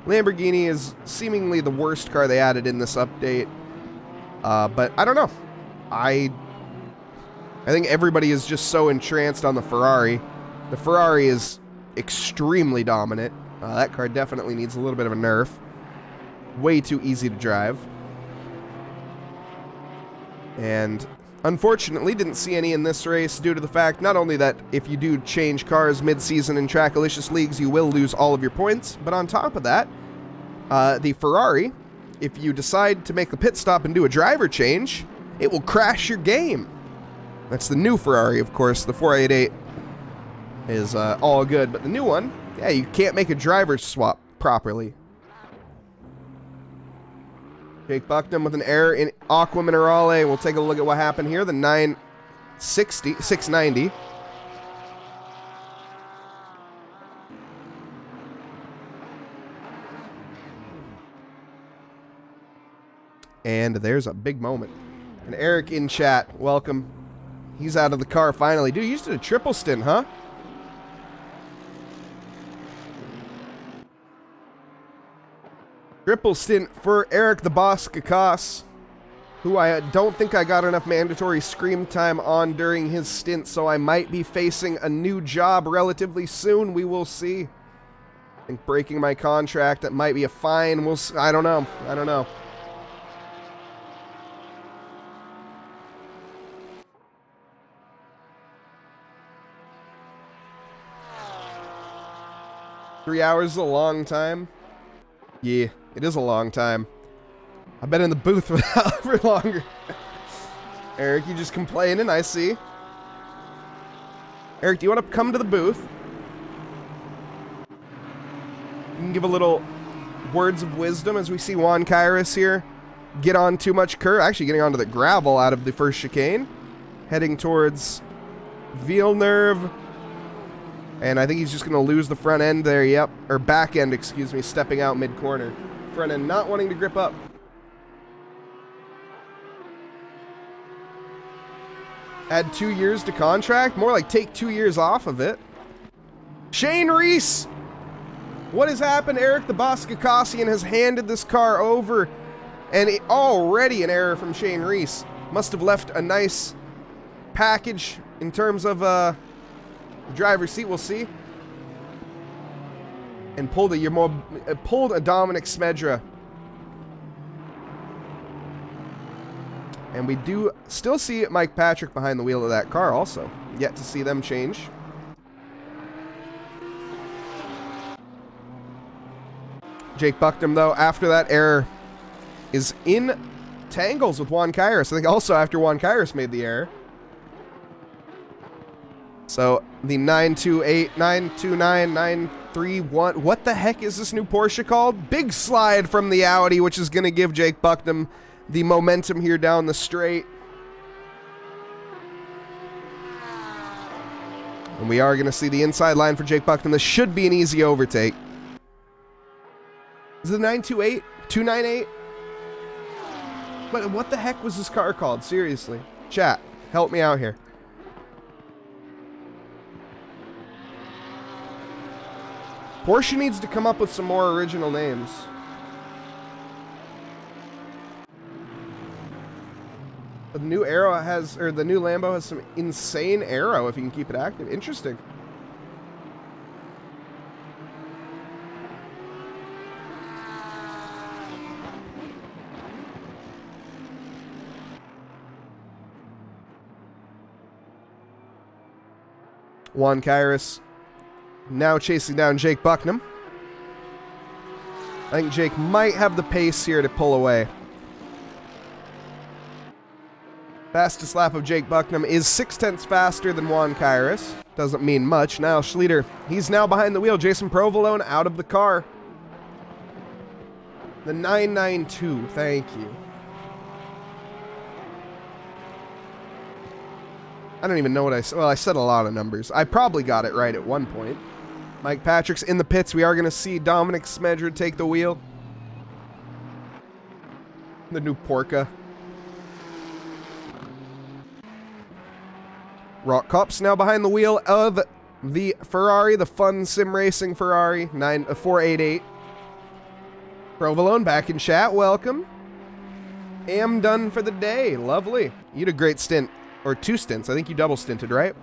Lamborghini is seemingly the worst car they added in this update. But I don't know. I think everybody is just so entranced on the Ferrari. The Ferrari is extremely dominant. That car definitely needs a little bit of a nerf. Way too easy to drive. And unfortunately didn't see any in this race due to the fact not only that if you do change cars mid-season in Trackalicious leagues, you will lose all of your points, but on top of that, the Ferrari, if you decide to make a pit stop and do a driver change, it will crash your game. That's the new Ferrari, of course, the 488 is all good. But the new one, yeah, you can't make a driver swap properly. Jake Bucknam with an error in Aqua Minerale. We'll take a look at what happened here. The 690. And there's a big moment. And Eric in chat, welcome. He's out of the car finally. Dude, you just did a triple stint, huh? Triple stint for Eric the Boss Kakas, who I don't think I got enough mandatory scream time on during his stint, so I might be facing a new job relatively soon. We will see. I think breaking my contract, that might be a fine. I don't know. I don't know. Three hours is a long time. Yeah, it is a long time. I've been in the booth for longer. Eric, you just complaining, I see. Eric, do you want to come to the booth? You can give a little words of wisdom as we see Juan Kairos here get on too much curve. Actually getting onto the gravel out of the first chicane. Heading towards Villeneuve. And I think he's just going to lose the front end there, yep. Or back end, excuse me, stepping out mid-corner. Front end not wanting to grip up. Add 2 years to contract? More like take 2 years off of it. Shane Reese! What has happened? Eric the Boss Kakasian has handed this car over. And already an error from Shane Reese. Must have left a nice package in terms of the driver's seat, we'll see. And pulled a Dominic Smedra. And we do still see Mike Patrick behind the wheel of that car also. Yet to see them change. Jake Bucknam, though, after that error, is in tangles with Juan Kairos. I think also after Juan Kairos made the error. So the 928, 929, 931. What the heck is this new Porsche called? Big slide from the Audi, which is going to give Jake Bucknam the momentum here down the straight. And we are going to see the inside line for Jake Bucknam. This should be an easy overtake. Is it 928? 298? But what the heck was this car called? Seriously. Chat, help me out here. Porsche needs to come up with some more original names. The new Aero has, or the new Lambo has some insane aero if you can keep it active. Interesting. Juan Kairos now chasing down Jake Bucknam. I think Jake might have the pace here to pull away. Fastest lap of Jake Bucknam is 0.6 faster than Juan Kairos. Doesn't mean much. Now Schlieder, he's now behind the wheel. Jason Provolone out of the car. The 992, thank you. I don't even know what I said. Well, I said a lot of numbers. I probably got it right at one point. Mike Patrick's in the pits. We are going to see Dominic Smedra take the wheel. The new Porca. Rock Cop's now behind the wheel of the Ferrari, the fun sim racing Ferrari 488. Provolone back in chat. Welcome. Am done for the day. Lovely. You had a great stint. Or 2 stints. I think you double stinted, right?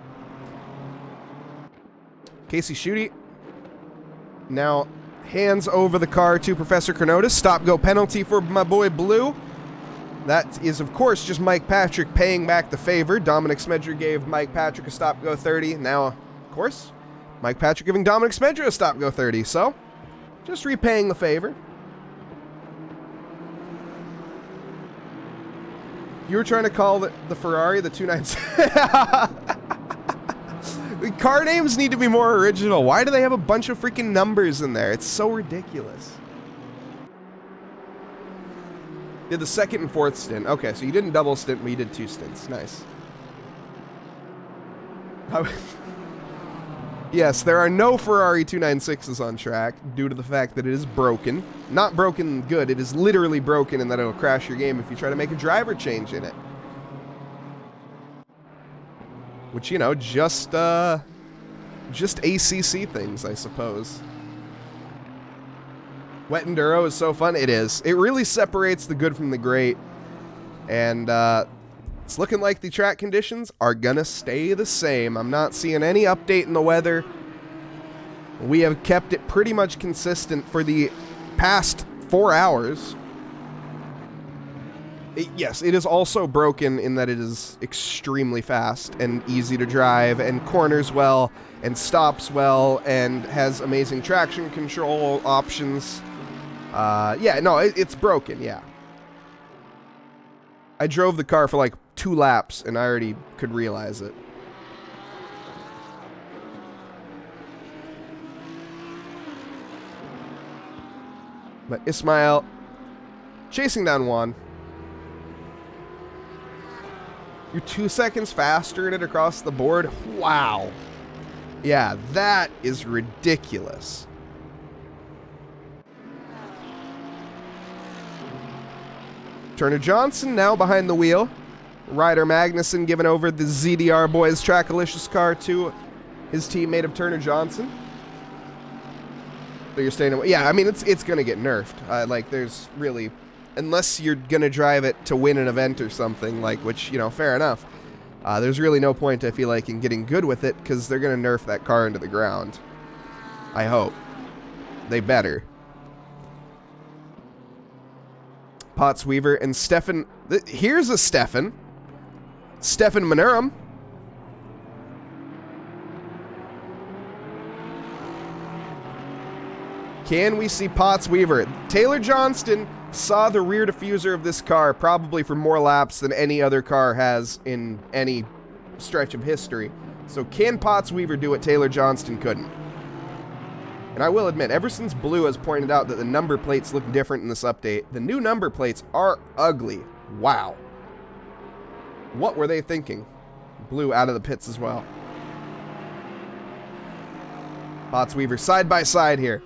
Casey Schutte now hands over the car to Professor Cronotis. Stop-go penalty for my boy Blue. That is, of course, just Mike Patrick paying back the favor. Dominic Smedra gave Mike Patrick a stop-go 30. Now, of course, Mike Patrick giving Dominic Smedra a stop-go 30. So, just repaying the favor. You were trying to call the Ferrari the 296. Car names need to be more original. Why do they have a bunch of freaking numbers in there? It's so ridiculous. Did the second and fourth stint. Okay, so you didn't double stint, but you did 2 stints. Nice. Yes, there are no Ferrari 296s on track due to the fact that it is broken. Not broken good, it is literally broken in that it'll crash your game if you try to make a driver change in it. Which, you know, just ACC things, I suppose. Wet Enduro is so fun. It is. It really separates the good from the great. And it's looking like the track conditions are gonna stay the same. I'm not seeing any update in the weather. We have kept it pretty much consistent for the past 4 hours. Yes, it is also broken in that it is extremely fast and easy to drive and corners well and stops well and has amazing traction control options. Yeah, no, it's broken, yeah. I drove the car for like 2 laps and I already could realize it. But Ismail chasing down Juan. You're 2 seconds faster in it across the board? Wow. Yeah, that is ridiculous. Turner Johnson now behind the wheel. Ryder Magnussen giving over the ZDR Boys Trackalicious car to his teammate of Turner Johnson. So you're staying away. Yeah, I mean, it's going to get nerfed. Like, there's really... Unless you're going to drive it to win an event or something, like, which, you know, fair enough. There's really no point, I feel like, in getting good with it, because they're going to nerf that car into the ground. I hope. They better. Potts Weaver and Stefan... Here's a Stefan. Stefan Manurum. Can we see Potts Weaver? Taylor Johnston saw the rear diffuser of this car probably for more laps than any other car has in any stretch of history. So can Potts Weaver do what Taylor Johnston couldn't? And I will admit, ever since Blue has pointed out that the number plates look different in this update, the new number plates are ugly. Wow. What were they thinking? Blue out of the pits as well. Potts Weaver side by side here.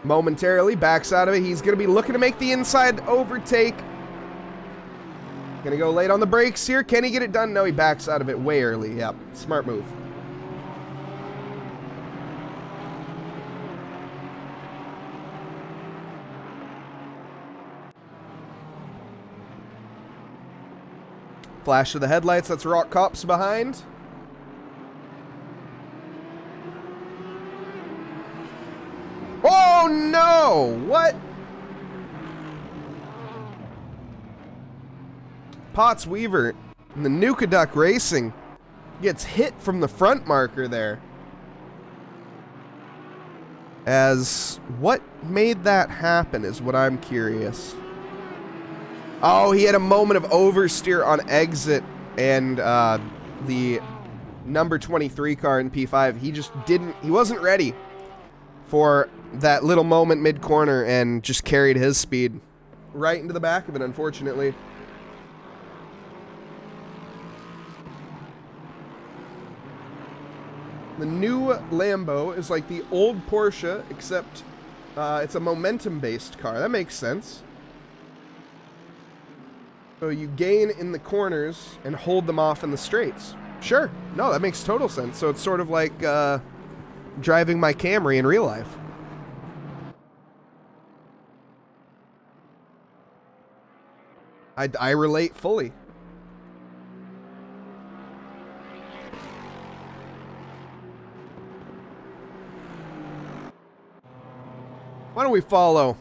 Momentarily backs out of it. He's going to be looking to make the inside overtake. Going to go late on the brakes here. Can he get it done? No, he backs out of it way early. Yep, smart move. Flash of the headlights. That's Rock Cops behind. Oh no! What? Potts Weaver in the Nuka Duck Racing gets hit from the front marker there. As what made that happen is what I'm curious. Oh, he had a moment of oversteer on exit, and the number 23 car in P5, he wasn't ready for that little moment mid-corner and just carried his speed right into the back of it, unfortunately. The new Lambo is like the old Porsche, except it's a momentum-based car. That makes sense. So you gain in the corners and hold them off in the straights. Sure. No, that makes total sense. So it's sort of like driving my Camry in real life. I relate fully. Why don't we follow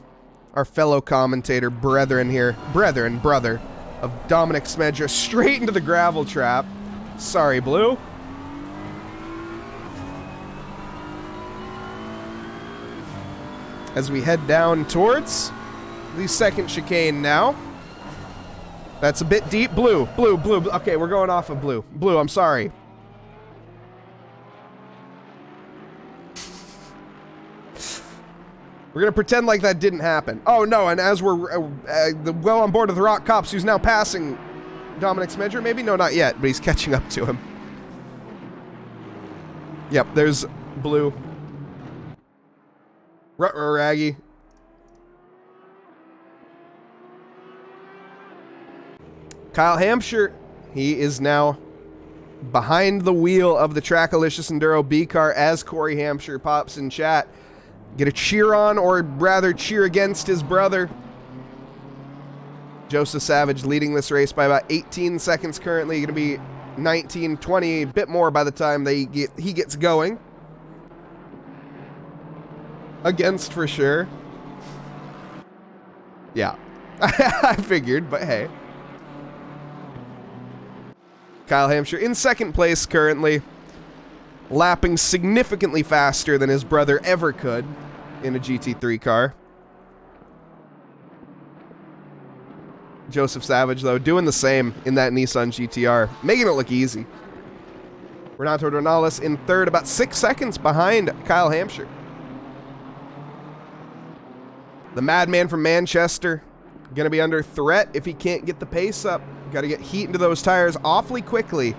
our fellow commentator brethren here, brother of Dominic Smedra straight into the gravel trap. Sorry, Blue. As we head down towards the second chicane now. That's a bit deep. Blue. Okay, we're going off of Blue. Blue, I'm sorry. We're going to pretend like that didn't happen. Oh, no, and as we're well on board with the Rock Cops, who's now passing Dominic Smedger, maybe? No, not yet, but he's catching up to him. Yep, there's Blue. Ruh-roh, Raggy. Kyle Hampshire, he is now behind the wheel of the Trackalicious Enduro B car as Corey Hampshire pops in chat. Get a cheer on, or rather cheer against his brother. Joseph Savage leading this race by about 18 seconds currently. Going to be 19, 20, a bit more by the time he gets going. Against for sure. Yeah. I figured, but hey. Kyle Hampshire in second place currently. Lapping significantly faster than his brother ever could in a GT3 car. Joseph Savage, though, doing the same in that Nissan GTR, making it look easy. Renato Dornales in third, about 6 seconds behind Kyle Hampshire. The madman from Manchester, going to be under threat if he can't get the pace up. Got to get heat into those tires awfully quickly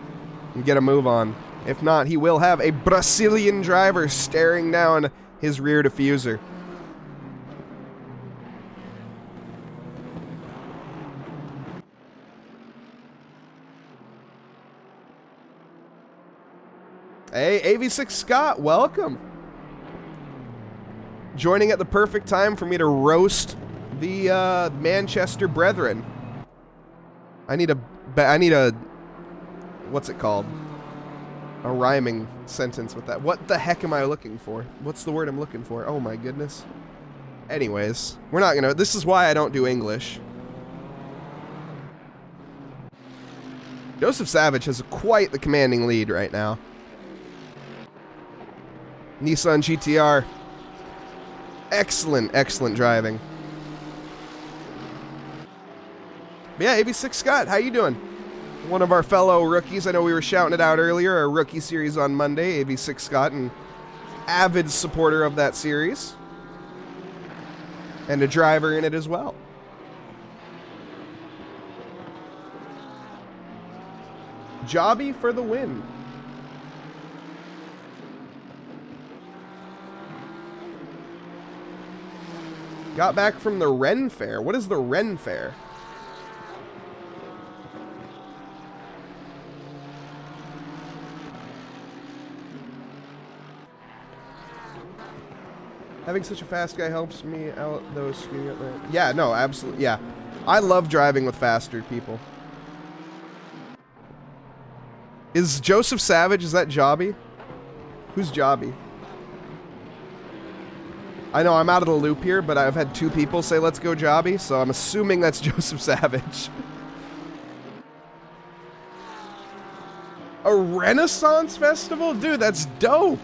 and get a move on. If not, he will have a Brazilian driver staring down his rear diffuser. Hey, AV6 Scott, welcome. Joining at the perfect time for me to roast the Manchester brethren. I need a, what's it called? A rhyming sentence with that. What the heck am I looking for? What's the word I'm looking for? Oh my goodness. Anyways, we're not gonna, this is why I don't do English. Joseph Savage has quite the commanding lead right now. Nissan GTR. Excellent, excellent driving. But yeah, AV6 Scott, how you doing? One of our fellow rookies. I know we were shouting it out earlier. Our rookie series on Monday. AV6 Scott, an avid supporter of that series. And a driver in it as well. Jobby for the win. Got back from the Ren Fair. What is the Ren Fair? Having such a fast guy helps me out, though, speeding up there. Yeah, no, absolutely, yeah. I love driving with faster people. Is Joseph Savage, is that Jobby? Who's Jobby? I know I'm out of the loop here, but I've had 2 people say let's go Jobby, so I'm assuming that's Joseph Savage. A Renaissance Festival? Dude, that's dope.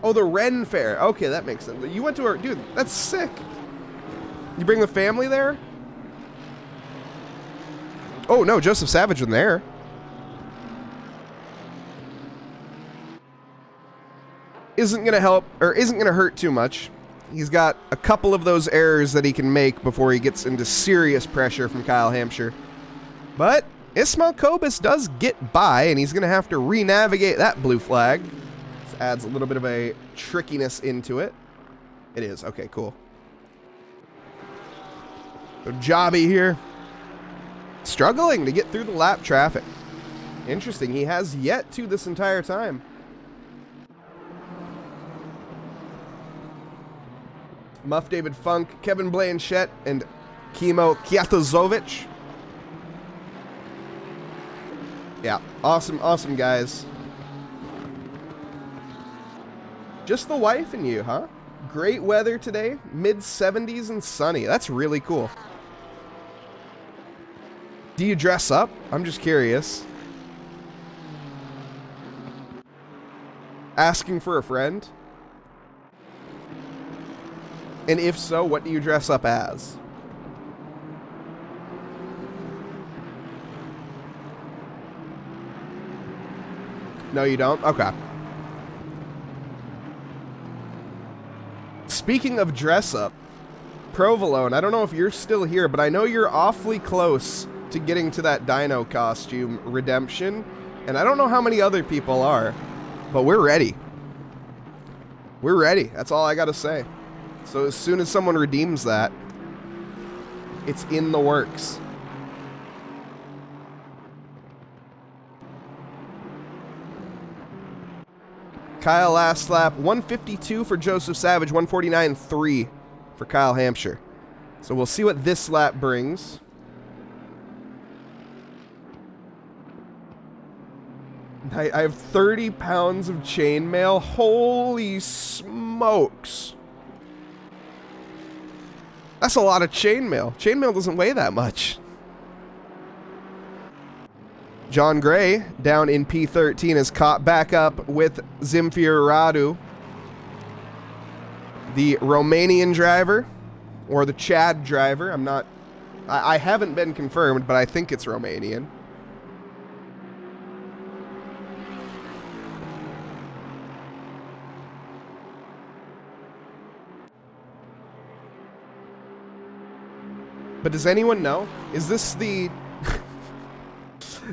Oh, the Ren Fair. Okay, that makes sense. You went to a... Dude, that's sick. You bring the family there? Oh, no, Joseph Savage was there. Isn't going to help, or isn't going to hurt too much. He's got a couple of those errors that he can make before he gets into serious pressure from Kyle Hampshire. But Ismail Kobus does get by, and he's going to have to re-navigate that blue flag. This adds a little bit of a trickiness into it. It is. Okay, cool. So Jobby here. Struggling to get through the lap traffic. Interesting. He has yet to this entire time. Muff David Funk, Kevin Blanchett, and Kimo Kwiatoszewicz. Yeah, awesome, awesome guys. Just the wife and you, huh? Great weather today, mid-70s and sunny. That's really cool. Do you dress up? I'm just curious. Asking for a friend? And if so, what do you dress up as? No, you don't? Okay. Speaking of dress up, Provolone, I don't know if you're still here, but I know you're awfully close to getting to that dino costume redemption, and I don't know how many other people are, but we're ready. We're ready. That's all I gotta say. So as soon as someone redeems that, it's in the works. Kyle last lap, 152 for Joseph Savage, 149.3 for Kyle Hampshire. So we'll see what this lap brings. I have 30 pounds of chainmail. Holy smokes. That's a lot of chainmail. Chainmail doesn't weigh that much. John Gray, down in P13, is caught back up with Zimfir Radu, the Romanian driver, or the Chad driver. I haven't been confirmed, but I think it's Romanian. But does anyone know? Is this the...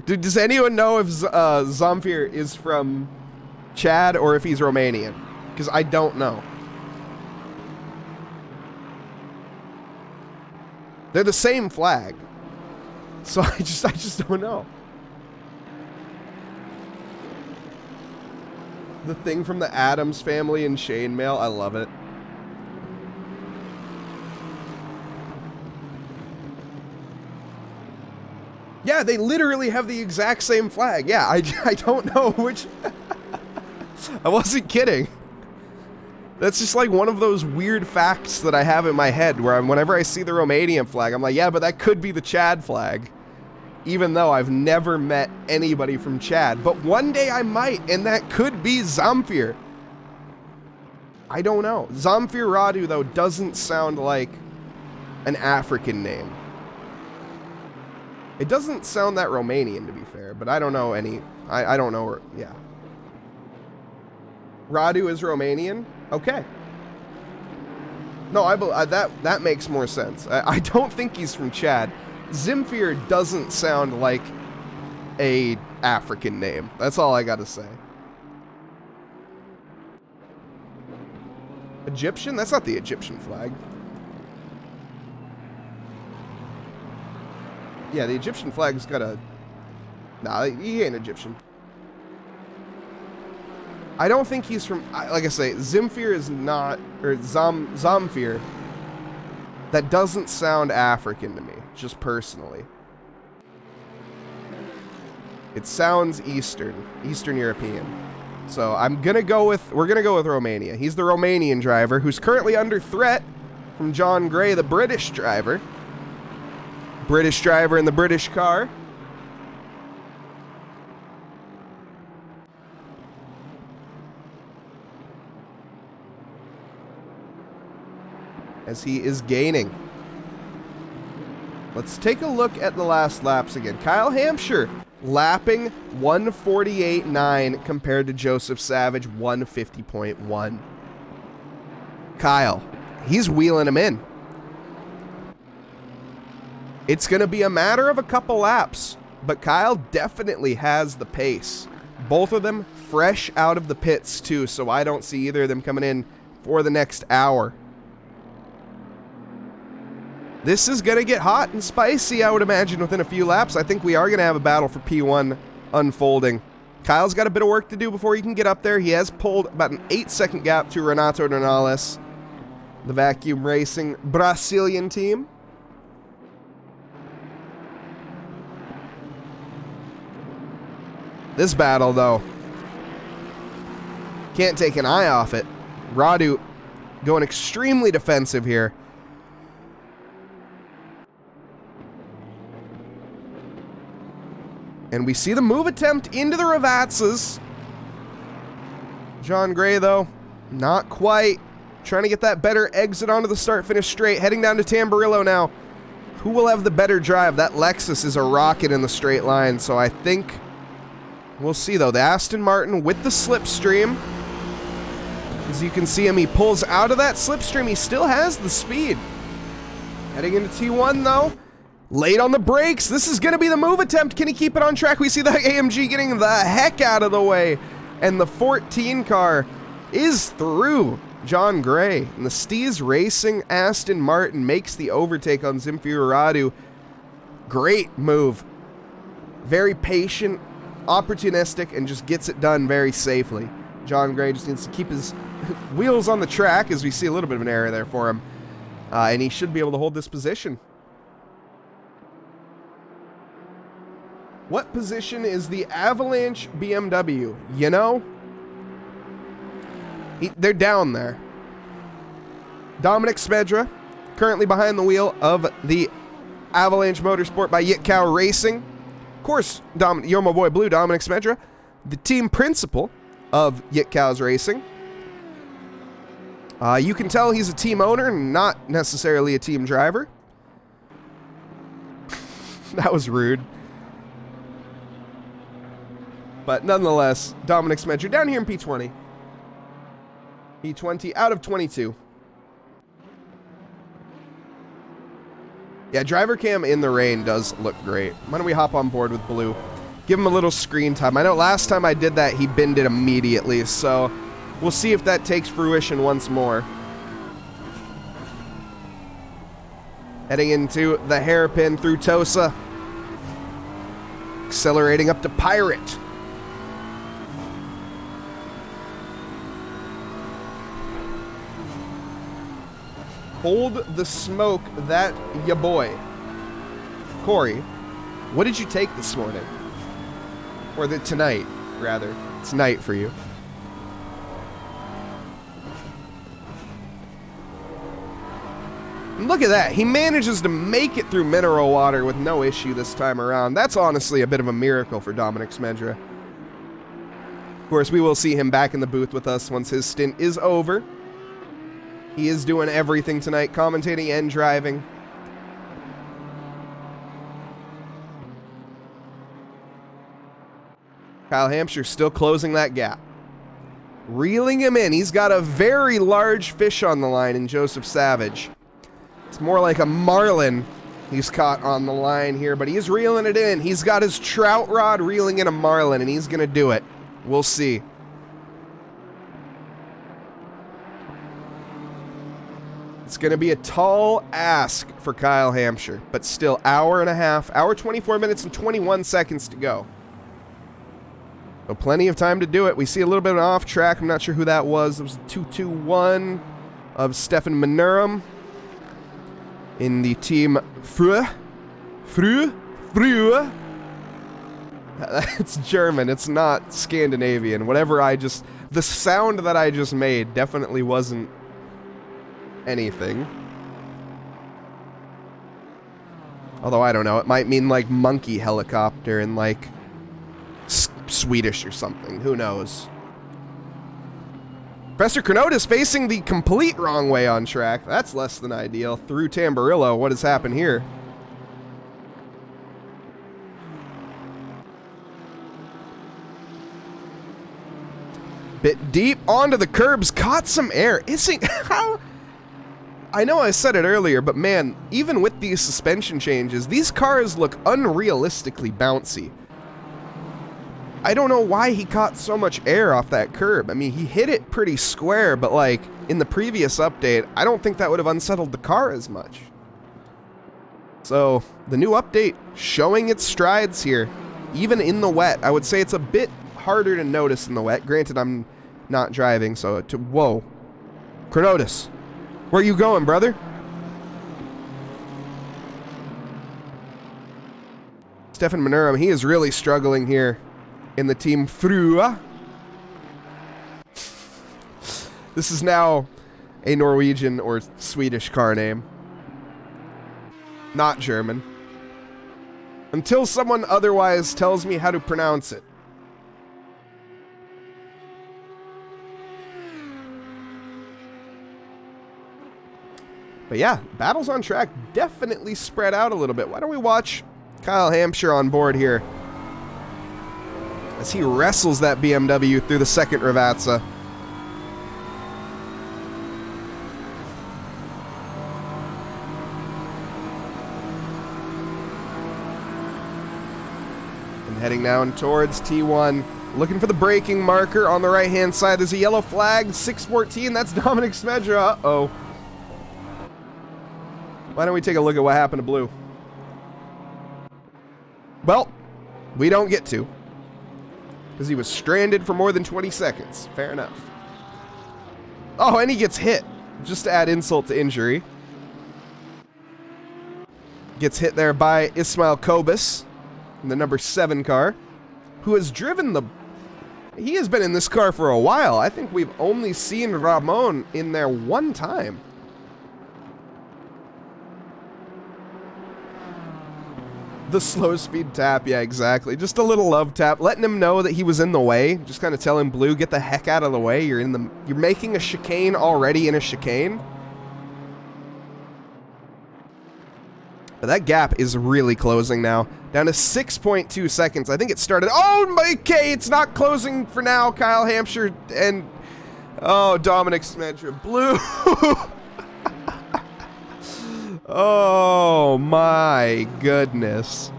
Does anyone know if Zamfir is from Chad or if he's Romanian? Because I don't know. They're the same flag. So I just don't know. The thing from the Addams family in chainmail, I love it. Yeah, they literally have the exact same flag. Yeah, I don't know which... I wasn't kidding. That's just like one of those weird facts that I have in my head where whenever I see the Romanian flag, I'm like, yeah, but that could be the Chad flag. Even though I've never met anybody from Chad. But one day I might, and that could be Zamfir. I don't know. Zamfir Radu, though, doesn't sound like an African name. It doesn't sound that Romanian, to be fair, but I don't know any... I don't know... Yeah. Radu is Romanian? Okay. No, that makes more sense. I don't think he's from Chad. Zimfir doesn't sound like a African name. That's all I gotta say. Egyptian? That's not the Egyptian flag. Yeah, the Egyptian flag's got a... Nah, he ain't Egyptian. I don't think he's from... Like I say, Zimfir is not... Or Zamfir. That doesn't sound African to me, just personally. It sounds Eastern European. So I'm gonna go with... We're gonna go with Romania. He's the Romanian driver, who's currently under threat from John Gray, the British driver. British driver in the British car. As he is gaining. Let's take a look at the last laps again. Kyle Hampshire lapping 148.9 compared to Joseph Savage 150.1. Kyle, he's wheeling him in. It's going to be a matter of a couple laps, but Kyle definitely has the pace. Both of them fresh out of the pits, too, so I don't see either of them coming in for the next hour. This is going to get hot and spicy, I would imagine, within a few laps. I think we are going to have a battle for P1 unfolding. Kyle's got a bit of work to do before he can get up there. He has pulled about an 8-second gap to Renato Dornales, the Vacuum Racing Brazilian team. This battle, though, can't take an eye off it. Radu going extremely defensive here. And we see the move attempt into the Ravatsas. John Gray, though, not quite. Trying to get that better exit onto the start-finish straight. Heading down to Tamburillo now. Who will have the better drive? That Lexus is a rocket in the straight line, so I think... We'll see, though. The Aston Martin with the slipstream. As you can see him, he pulls out of that slipstream. He still has the speed. Heading into T1 though. Late on the brakes. This is going to be the move attempt. Can he keep it on track? We see the AMG getting the heck out of the way. And the 14 car is through John Gray. And the Steez Racing Aston Martin makes the overtake on Zimfiru Radu. Great move. Very patient, opportunistic, and just gets it done very safely. John Gray just needs to keep his wheels on the track, as we see a little bit of an error there for him. And he should be able to hold this position. What position is the Avalanche BMW? You know? They're down there. Dominic Smedra, currently behind the wheel of the Avalanche Motorsport by Gt3 Racing. Of course, you're my boy Blue, Dominic Smedra, the team principal of Gt3 Racing. You can tell he's a team owner, not necessarily a team driver. That was rude. But nonetheless, Dominic Smedra down here in P20. P20 out of 22. Yeah, driver cam in the rain does look great. Why don't we hop on board with Blue? Give him a little screen time. I know last time I did that, he binned it immediately, so we'll see if that takes fruition once more. Heading into the hairpin through Tosa. Accelerating up to Pirate. Hold the smoke, that ya boy. Corey, what did you take this morning? Or tonight, rather. It's night for you. And look at that. He manages to make it through mineral water with no issue this time around. That's honestly a bit of a miracle for Dominic Smedra. Of course, we will see him back in the booth with us once his stint is over. He is doing everything tonight, commentating and driving. Kyle Hampshire still closing that gap. Reeling him in. He's got a very large fish on the line in Joseph Savage. It's more like a marlin he's caught on the line here, but he's reeling it in. He's got his trout rod reeling in a marlin, and he's going to do it. We'll see. It's going to be a tall ask for Kyle Hampshire, but still hour and a half, hour 24 minutes and 21 seconds to go. So plenty of time to do it. We see a little bit of an off track. I'm not sure who that was. It was 2-2-1 of Stefan Manurum in the team Früh. It's German. It's not Scandinavian. The sound that I just made definitely wasn't anything. Although, I don't know. It might mean, like, monkey helicopter in, like, Swedish or something. Who knows? Professor Cronotis facing the complete wrong way on track. That's less than ideal. Through Tamburillo. What has happened here? Bit deep onto the curbs. Caught some air. How? I know I said it earlier, but man, even with these suspension changes, these cars look unrealistically bouncy. I don't know why he caught so much air off that curb. I mean, he hit it pretty square, but like in the previous update, I don't think that would have unsettled the car as much. So the new update showing its strides here, even in the wet. I would say it's a bit harder to notice in the wet. Granted, I'm not driving, so whoa. Cronotis, where you going, brother? Stefan Manurum, he is really struggling here in the team Früh. This is now a Norwegian or Swedish car name. Not German. Until someone otherwise tells me how to pronounce it. But yeah, battles on track definitely spread out a little bit. Why don't we watch Kyle Hampshire on board here as he wrestles that BMW through the second Ravazza. Heading down towards T1. Looking for the braking marker on the right-hand side. There's a yellow flag, 614. That's Dominic Smedra. Uh-oh. Why don't we take a look at what happened to Blue? Well, we don't get to. Because he was stranded for more than 20 seconds. Fair enough. Oh, and he gets hit. Just to add insult to injury. Gets hit there by Ismail Kobus in the number 7 car, who has driven the... He has been in this car for a while. I think we've only seen Ramon in there one time. The slow speed tap, yeah, exactly. Just a little love tap, letting him know that he was in the way. Just kind of telling Blue, get the heck out of the way. You're making a chicane already in a chicane. But that gap is really closing now. Down to 6.2 seconds. I think it started... Oh, my okay, it's not closing for now. Kyle Hampshire and... Oh, Dominic Smedra. Blue. Oh, my goodness.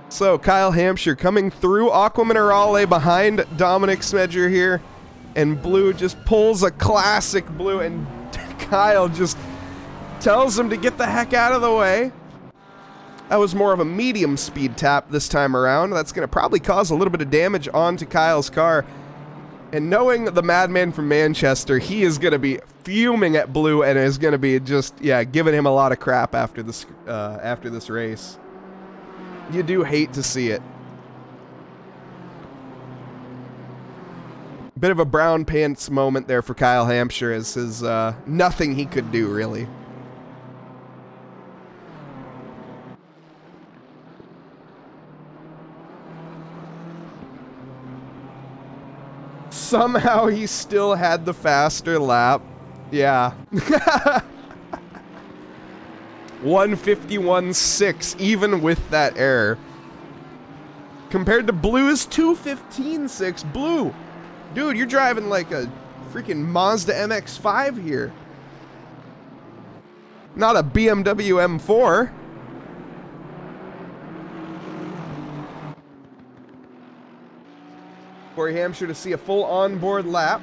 So, Kyle Hampshire coming through Aqua Minerale behind Dominic Smedra here. And Blue just pulls a classic Blue, and Kyle just tells him to get the heck out of the way. That was more of a medium speed tap this time around. That's going to probably cause a little bit of damage onto Kyle's car. And knowing the madman from Manchester, he is going to be fuming at Blue and is going to be just, yeah, giving him a lot of crap after this race. You do hate to see it. Bit of a brown pants moment there for Kyle Hampshire as his nothing he could do, really. Somehow he still had the faster lap. Yeah. 151.6 even with that error. Compared to Blue's 215.6. Blue, dude, you're driving like a freaking Mazda MX-5 here. Not a BMW M4. Corey Hampshire to see a full onboard lap.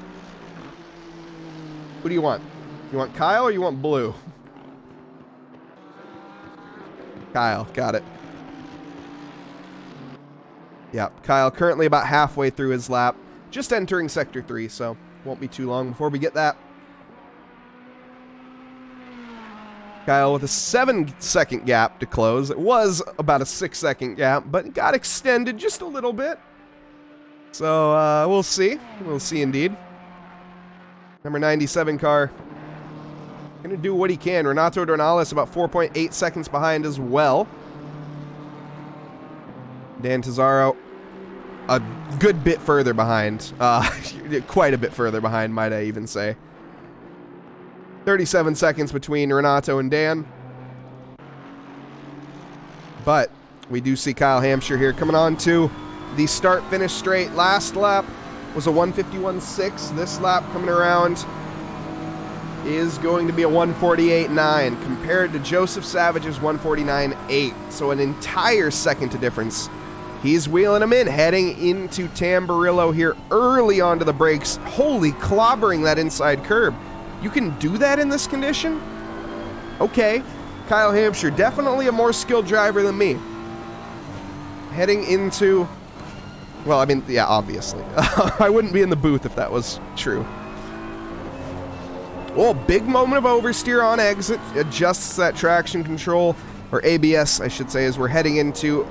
Who do you want? You want Kyle or you want Blue? Kyle, got it. Yeah, Kyle currently about halfway through his lap. Just entering Sector 3, so won't be too long before we get that. Kyle with a 7-second gap to close. It was about a 6-second gap, but got extended just a little bit. So, we'll see. We'll see indeed. Number 97 car. Gonna do what he can. Renato Dornales about 4.8 seconds behind as well. Dan Tesaro a good bit further behind. Quite a bit further behind, might I even say. 37 seconds between Renato and Dan. But we do see Kyle Hampshire here coming on to the start-finish straight. Last lap was a 151.6. This lap coming around is going to be a 148.9 compared to Joseph Savage's 149.8. So an entire second to difference. He's wheeling him in, heading into Tamburillo here early onto the brakes. Holy, clobbering that inside curb. You can do that in this condition? Okay. Kyle Hampshire, definitely a more skilled driver than me. Heading into... Well, I mean, yeah, obviously. I wouldn't be in the booth if that was true. Oh, big moment of oversteer on exit. Adjusts that traction control, or ABS, I should say, as we're heading into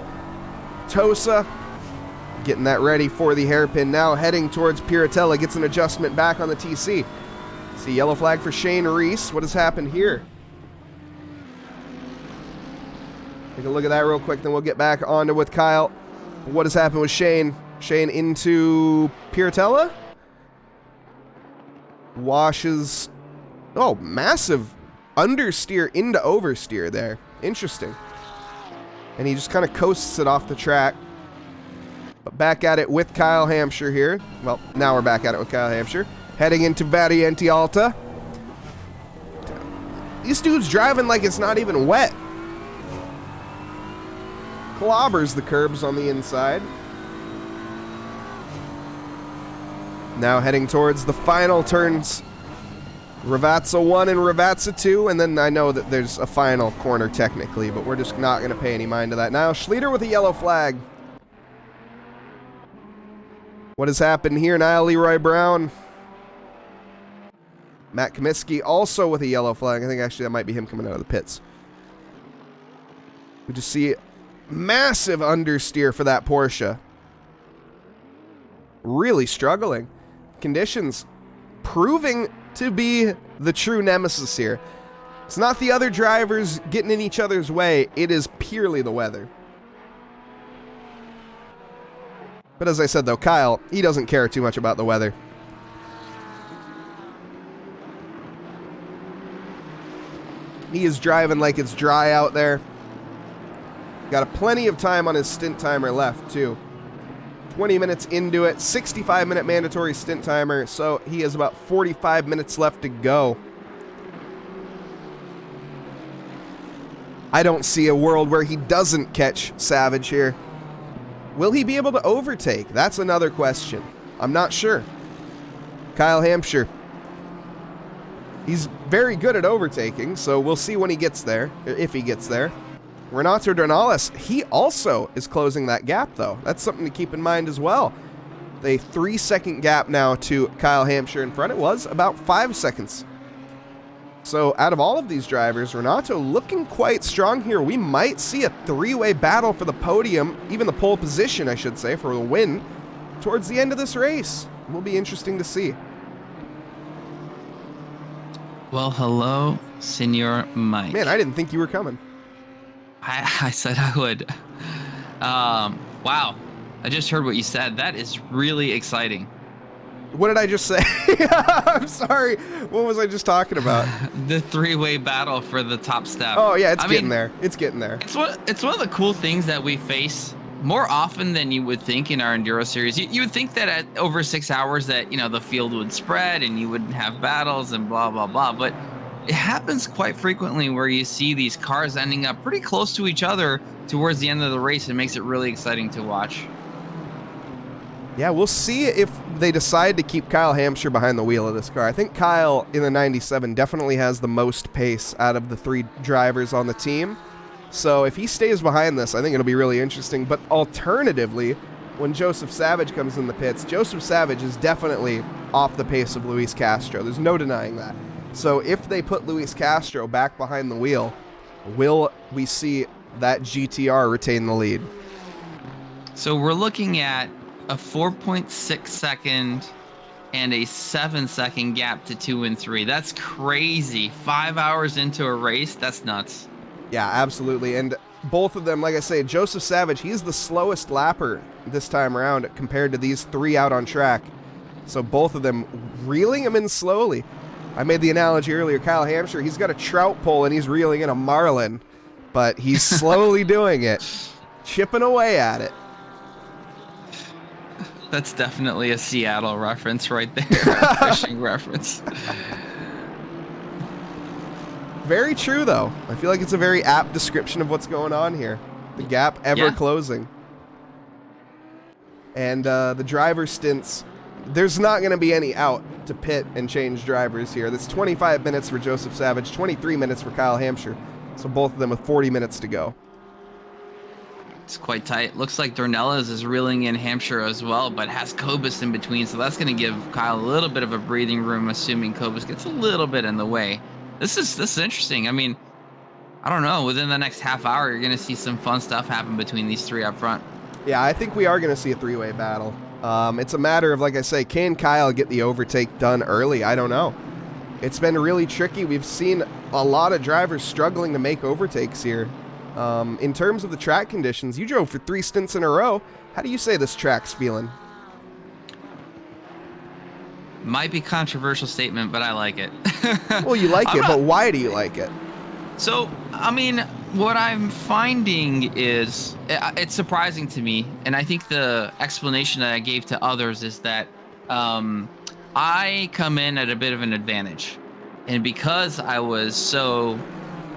Tosa. Getting that ready for the hairpin now. Heading towards Piratella. Gets an adjustment back on the TC. See, yellow flag for Shane Reese. What has happened here? Take a look at that real quick, then we'll get back onto with Kyle. What has happened with Shane? Shane into Piratella. Washes... Oh, massive understeer into oversteer there. Interesting. And he just kind of coasts it off the track. But back at it with Kyle Hampshire here. Well, now we're back at it with Kyle Hampshire. Heading into Variante Alta. These dudes driving like it's not even wet. clobbers the curbs on the inside. Now heading towards the final turns. Ravazza 1 and Ravazza 2, and then I know that there's a final corner technically, but we're just not going to pay any mind to that now. Schlieder with a yellow flag. What has happened here? Niall Leroy Brown. Matt Comiskey also with a yellow flag. I think actually that might be him coming out of the pits. We just see massive understeer for that Porsche. Really struggling. Conditions proving to be the true nemesis here. It's not the other drivers getting in each other's way. It is purely the weather. But as I said, though, Kyle, he doesn't care too much about the weather. He is driving like it's dry out there. Got plenty of time on his stint timer left, too. 20 minutes into it, 65-minute mandatory stint timer, so he has about 45 minutes left to go. I don't see a world where he doesn't catch Savage here. Will he be able to overtake? That's another question. I'm not sure. Kyle Hampshire. He's very good at overtaking, so we'll see when he gets there, if he gets there. Renato Dornales, he also is closing that gap, though. That's something to keep in mind as well. A 3-second gap now to Kyle Hampshire in front. It was about 5 seconds. So out of all of these drivers, Renato looking quite strong here. We might see a three-way battle for the podium, even the pole position, I should say, for the win towards the end of this race. It will be interesting to see. Well, hello, Senor Mike. Man, I didn't think you were coming. I said I would. Wow. I just heard what you said. That is really exciting. What did I just say? I'm sorry. What was I just talking about? The three-way battle for the top step. Oh, yeah, it's getting there. It's getting there. It's one of the cool things that we face more often than you would think in our Enduro series. You would think that at over 6 hours that, the field would spread and you wouldn't have battles and blah, blah, blah. But it happens quite frequently where you see these cars ending up pretty close to each other towards the end of the race. It makes it really exciting to watch. Yeah, we'll see if they decide to keep Kyle Hampshire behind the wheel of this car. I think Kyle in the 97 definitely has the most pace out of the three drivers on the team. So if he stays behind this, I think it'll be really interesting. But alternatively, when Joseph Savage comes in the pits, Joseph Savage is definitely off the pace of Luis Castro. There's no denying that. So if they put Luis Castro back behind the wheel, will we see that GTR retain the lead? So we're looking at a 4.6 second and a 7-second gap to 2 and 3. That's crazy. 5 hours into a race, that's nuts. Yeah, absolutely. And both of them, like I say, Joseph Savage, he's the slowest lapper this time around compared to these three out on track. So both of them reeling him in slowly. I made the analogy earlier, Kyle Hampshire, he's got a trout pole and he's reeling in a marlin, but he's slowly doing it, chipping away at it. That's definitely a Seattle reference right there, a fishing reference. Very true, though. I feel like it's a very apt description of what's going on here. The gap ever closing. And the driver stints, there's not going to be any out to pit and change drivers here. That's 25 minutes for Joseph Savage, 23 minutes for Kyle Hampshire. So both of them with 40 minutes to go. It's quite tight. Looks like Dornelles is reeling in Hampshire as well, but has Kobus in between, so that's going to give Kyle a little bit of a breathing room, assuming Kobus gets a little bit in the way. This is interesting. I mean, I don't know. Within the next half hour, you're going to see some fun stuff happen between these three up front. Yeah, I think we are going to see a three-way battle. It's a matter of, like I say, can Kyle get the overtake done early? I don't know. It's been really tricky. We've seen a lot of drivers struggling to make overtakes here. In terms of the track conditions, you drove for 3 stints in a row. How do you say this track's feeling? Might be a controversial statement, but I like it. Well, you like it, but why do you like it? So, I mean, what I'm finding is, it's surprising to me, and I think the explanation that I gave to others is that I come in at a bit of an advantage. And because I was so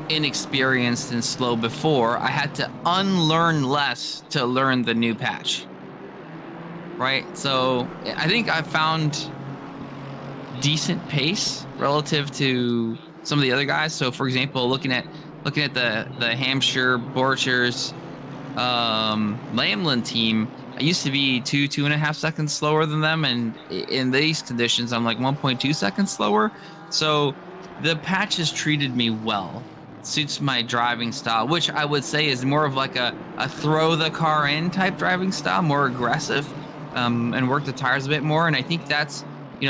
inexperienced and slow before, I had to unlearn less to learn the new patch. Right? So I think I found decent pace relative to some of the other guys. So for example, looking at the Hampshire, Borchers, Lamlin team, I used to be 2.5 seconds slower than them, and in these conditions I'm like 1.2 seconds slower. So the patch has treated me well. Suits my driving style, which I would say is more of like a throw the car in type driving style, more aggressive, and work the tires a bit more. And I think that's,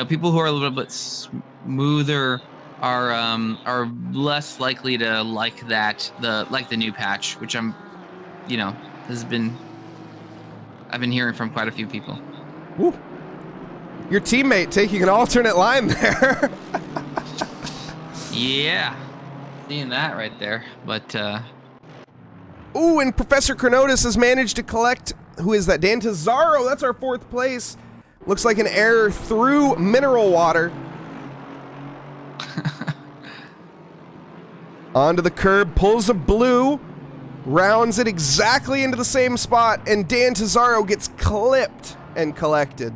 people who are a little bit smoother are less likely to like the new patch, which I've been hearing from quite a few people. Woo. Your teammate taking an alternate line there. Yeah, seeing that right there. But ooh, and Professor Chronotis has managed to collect, who is that? Dan Tazaro, that's our 4th place. Looks like an error through mineral water. Onto the curb, pulls a blue, rounds it exactly into the same spot, and Dan Tazaro gets clipped and collected.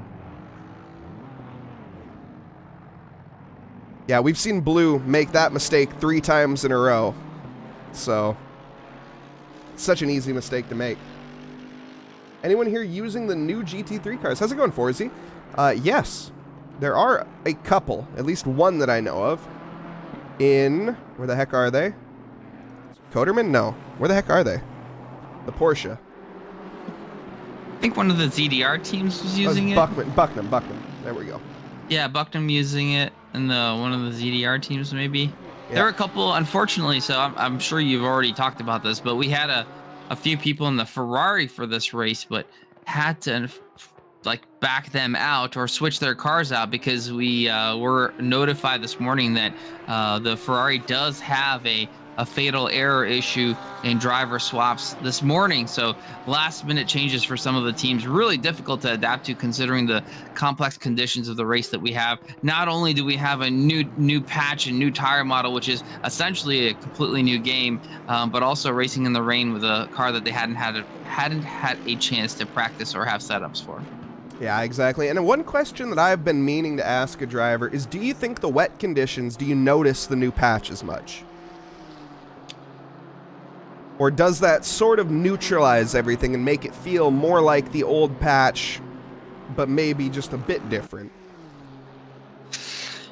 Yeah, we've seen Blue make that mistake 3 times in a row. So, such an easy mistake to make. Anyone here using the new GT3 cars? How's it going, Forzy? Yes. There are a couple, at least one that I know of. Where the heck are they? Coderman? No. Where the heck are they? The Porsche. I think one of the ZDR teams was using it. Bucknam. There we go. Yeah, Bucknam using it, and one of the ZDR teams maybe. Yeah. There were a couple, unfortunately, so I'm sure you've already talked about this, but we had a few people in the Ferrari for this race, but had to back them out or switch their cars out because we were notified this morning that the Ferrari does have a fatal error issue in driver swaps this morning. So last minute changes for some of the teams, really difficult to adapt to considering the complex conditions of the race that we have. Not only do we have a new patch and new tire model, which is essentially a completely new game, but also racing in the rain with a car that they hadn't had a chance to practice or have setups for. Yeah, exactly. And one question that I've been meaning to ask a driver is, do you think the wet conditions, do you notice the new patch as much? Or does that sort of neutralize everything and make it feel more like the old patch, but maybe just a bit different?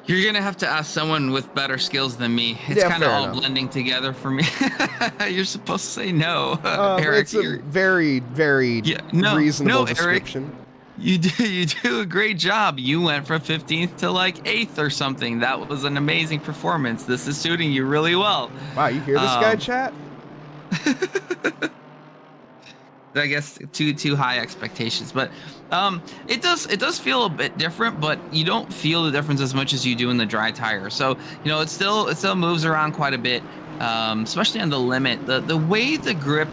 You're going to have to ask someone with better skills than me. It's kind of all blending together for me. You're supposed to say no, Eric. It's a very, very reasonable description. Eric, you do a great job. You went from 15th to 8th or something. That was an amazing performance. This is suiting you really well. Wow, you hear this guy, chat? I guess too high expectations, but it does feel a bit different, but you don't feel the difference as much as you do in the dry tire. So it still moves around quite a bit, especially on the limit. The way the grip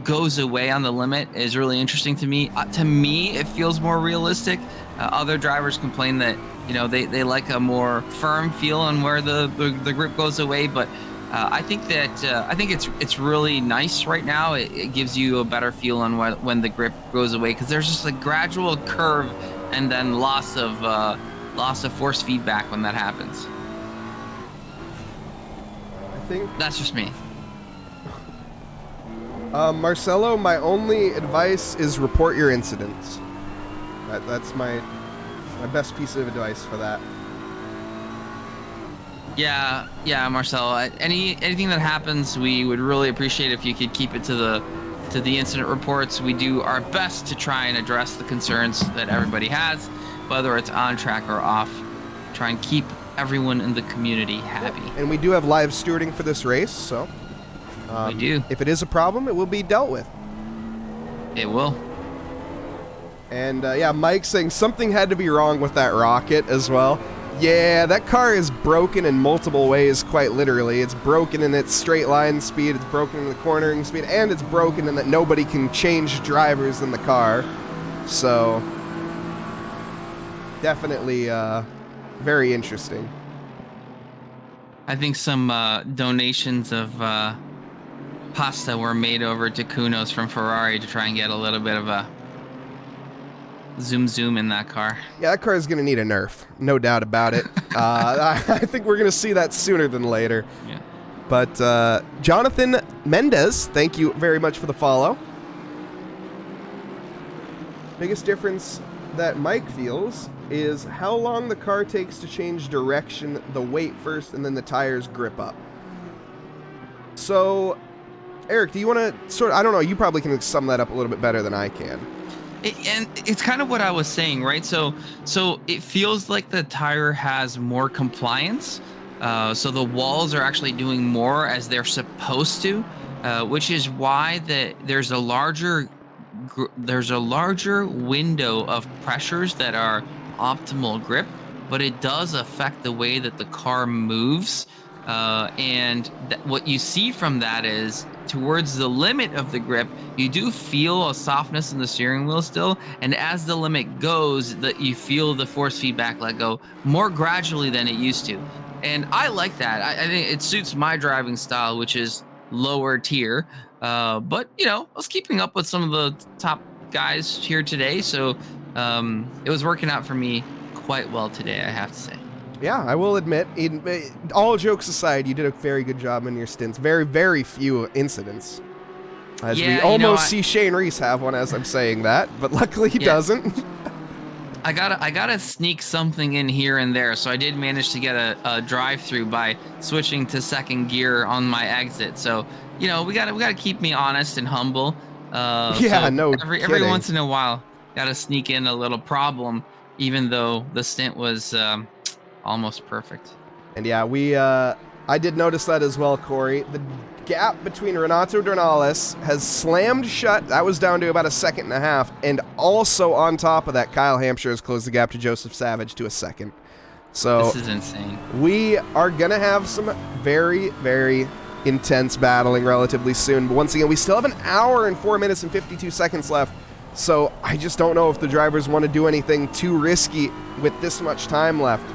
goes away on the limit is really interesting to me. To me, it feels more realistic. Other drivers complain that they like a more firm feel on where the grip goes away, but I think it's really nice right now. It gives you a better feel on when the grip goes away, because there's just a gradual curve and then loss of force feedback when that happens. I think that's just me. Marcelo, my only advice is report your incidents. That's my best piece of advice for that. Yeah, Marcelo. Anything that happens, we would really appreciate if you could keep it to the incident reports. We do our best to try and address the concerns that everybody has, whether it's on track or off. Try and keep everyone in the community happy. And we do have live stewarding for this race, so we do. If it is a problem, it will be dealt with. It will. And Mike's saying something had to be wrong with that rocket as well. Yeah, that car is broken in multiple ways, quite literally. It's broken in its straight line speed, it's broken in the cornering speed, and it's broken in that nobody can change drivers in the car. So, definitely very interesting. I think some donations of pasta were made over to Kunos from Ferrari to try and get a little bit of a zoom in that car. Yeah, that car is going to need a nerf, no doubt about it. I think we're going to see that sooner than later. Yeah. But Jonathan Mendez, thank you very much for the follow. Biggest difference that Mike feels is how long the car takes to change direction, the weight first, and then the tires grip up. So, Eric, do you want to sort of, I don't know, you probably can sum that up a little bit better than I can. And it's kind of what I was saying, right? So it feels like the tire has more compliance. So the walls are actually doing more as they're supposed to, which is why there's a larger window of pressures that are optimal grip, but it does affect the way that the car moves. And what you see from that is towards the limit of the grip, you do feel a softness in the steering wheel still. And as the limit goes, that you feel the force feedback let go more gradually than it used to. And I like that. I think it suits my driving style, which is lower tier. But, you know, I was keeping up with some of the top guys here today. So it was working out for me quite well today, I have to say. Yeah, I will admit, all jokes aside, you did a very good job in your stints. Very, very few incidents. As we almost see Shane Reese have one as I'm saying that, but luckily he doesn't. I gotta sneak something in here and there, so I did manage to get a drive-through by switching to second gear on my exit. So, you know, we gotta keep me honest and humble. Every once in a while, gotta sneak in a little problem, even though the stint was almost perfect. And yeah, I did notice that as well, Corey. The gap between Renato Dornales has slammed shut. That was down to about a second and a half. And also on top of that, Kyle Hampshire has closed the gap to Joseph Savage to a second. So this is insane. We are going to have some very, very intense battling relatively soon. But once again, we still have an hour and 4 minutes and 52 seconds left. So I just don't know if the drivers want to do anything too risky with this much time left.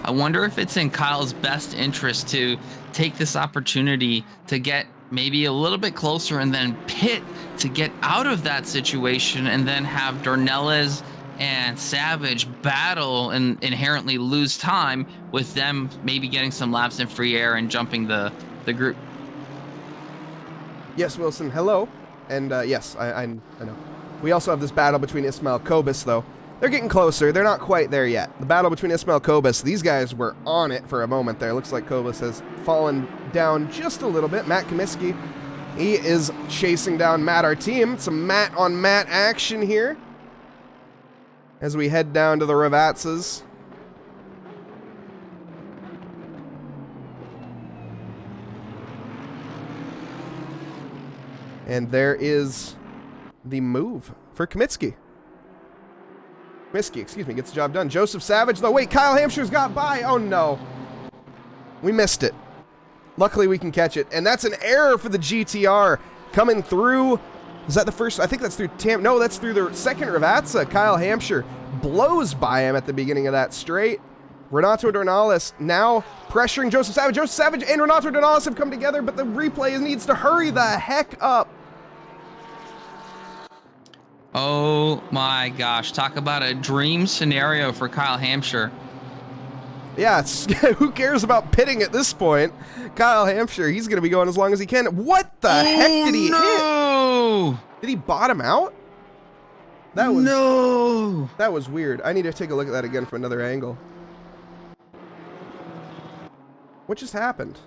I wonder if it's in Kyle's best interest to take this opportunity to get maybe a little bit closer and then pit to get out of that situation and then have Dornelles and Savage battle and inherently lose time with them maybe getting some laps in free air and jumping the group. Yes, Wilson, hello. And yes, I know. We also have this battle between Ismail Kobus, though. They're getting closer. They're not quite there yet. The battle between Ismail Kobus, these guys were on it for a moment there. Looks like Kobus has fallen down just a little bit. Matt Comiskey, he is chasing down Matt, our team. Some Matt on Matt action here as we head down to the Ravazzas. And there is the move for Comiskey. Comiskey, excuse me, gets the job done. Joseph Savage, though. Wait, Kyle Hampshire's got by. Oh, no. We missed it. Luckily, we can catch it. And that's an error for the GTR coming through. Is that the first? I think that's through No, that's through the second Ravazza. Kyle Hampshire blows by him at the beginning of that straight. Renato Dornales now pressuring Joseph Savage. Joseph Savage and Renato Dornales have come together, but the replay needs to hurry the heck up. Oh my gosh, talk about a dream scenario for Kyle Hampshire. Yeah, who cares about pitting at this point? Kyle Hampshire, he's going to be going as long as he can. What the heck did he hit? Did he bottom out? That was weird. I need to take a look at that again from another angle. What just happened?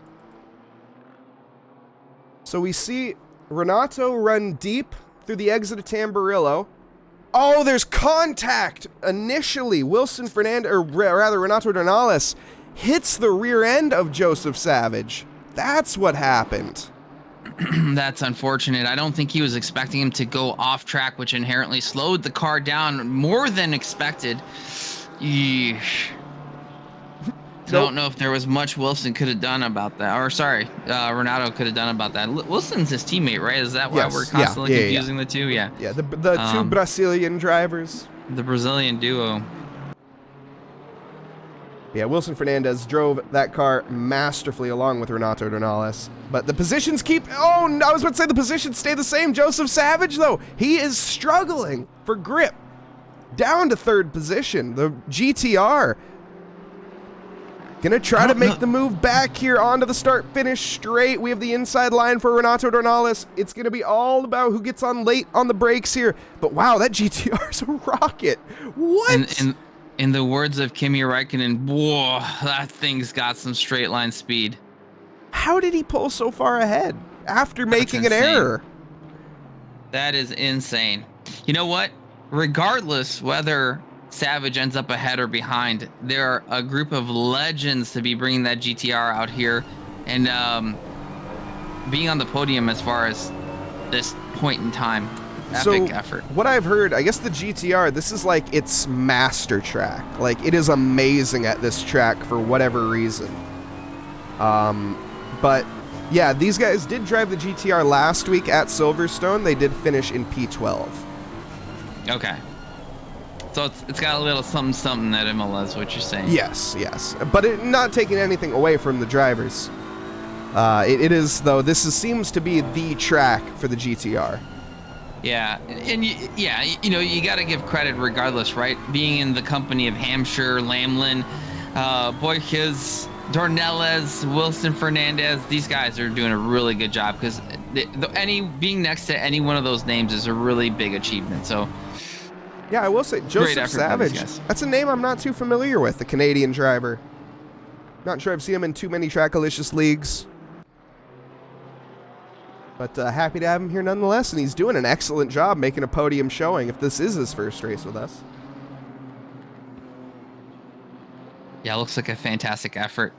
So we see Renato run deep through the exit of Tamburillo. Oh, there's contact initially. Wilson Fernandez, or rather Renato Dornales, hits the rear end of Joseph Savage. That's what happened. That's unfortunate. I don't think he was expecting him to go off track, which inherently slowed the car down more than expected. Yeesh. Don't know if there was much Wilson could have done about that. Or sorry, Renato could have done about that. Wilson's his teammate, right? Is that why we're constantly confusing the two? Yeah. Yeah, the two Brazilian drivers. The Brazilian duo. Yeah, Wilson Fernandez drove that car masterfully along with Renato Dornales. But the positions keep... Oh, I was about to say the positions stay the same. Joseph Savage, though, he is struggling for grip. Down to third position. The GTR gonna try to make the move back here onto the start-finish straight. We have the inside line for Renato Dornales. It's gonna be all about who gets on late on the brakes here. But wow, that GTR is a rocket. What? In the words of Kimi Räikkönen, whoa, that thing's got some straight line speed. How did he pull so far ahead after making an insane. error? That is insane. You know what? Regardless whether Savage ends up ahead or behind, there are a group of legends to be bringing that GTR out here and being on the podium as far as this point in time. Epic effort. What I've heard, I guess the GTR, this is like its master track. Like, it is amazing at this track for whatever reason. But yeah, these guys did drive the GTR last week at Silverstone. They did finish in P12. Okay. So it's got a little something at Imola, is what you're saying. Yes, yes. But not taking anything away from the drivers. It is, though, seems to be the track for the GTR. Yeah, and you know, you got to give credit regardless, right? Being in the company of Hampshire, Lamlin, Boykiz, Dornelles, Wilson Fernandez, these guys are doing a really good job because being next to any one of those names is a really big achievement. So, yeah, I will say Joseph Savage. That's a name I'm not too familiar with. The Canadian driver. Not sure I've seen him in too many Trackalicious leagues. But happy to have him here nonetheless, and he's doing an excellent job making a podium showing if this is his first race with us. Yeah, looks like a fantastic effort.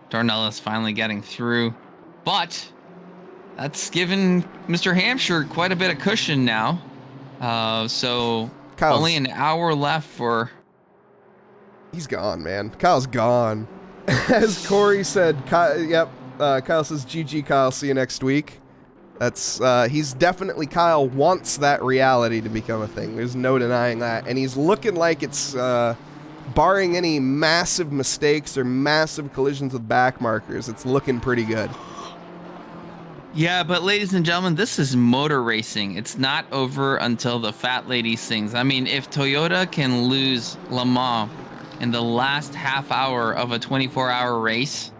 Dornelles finally getting through, but that's given Mr. Hampshire quite a bit of cushion now. So only an hour left for... He's gone, man. Kyle's gone. As Corey said, Kyle says, GG, Kyle, see you next week. That's he's definitely, Kyle wants that reality to become a thing. There's no denying that. And he's looking like it's, barring any massive mistakes or massive collisions with back markers, it's looking pretty good. Yeah, but ladies and gentlemen, this is motor racing. It's not over until the fat lady sings. I mean, if Toyota can lose Le Mans in the last half hour of a 24-hour race,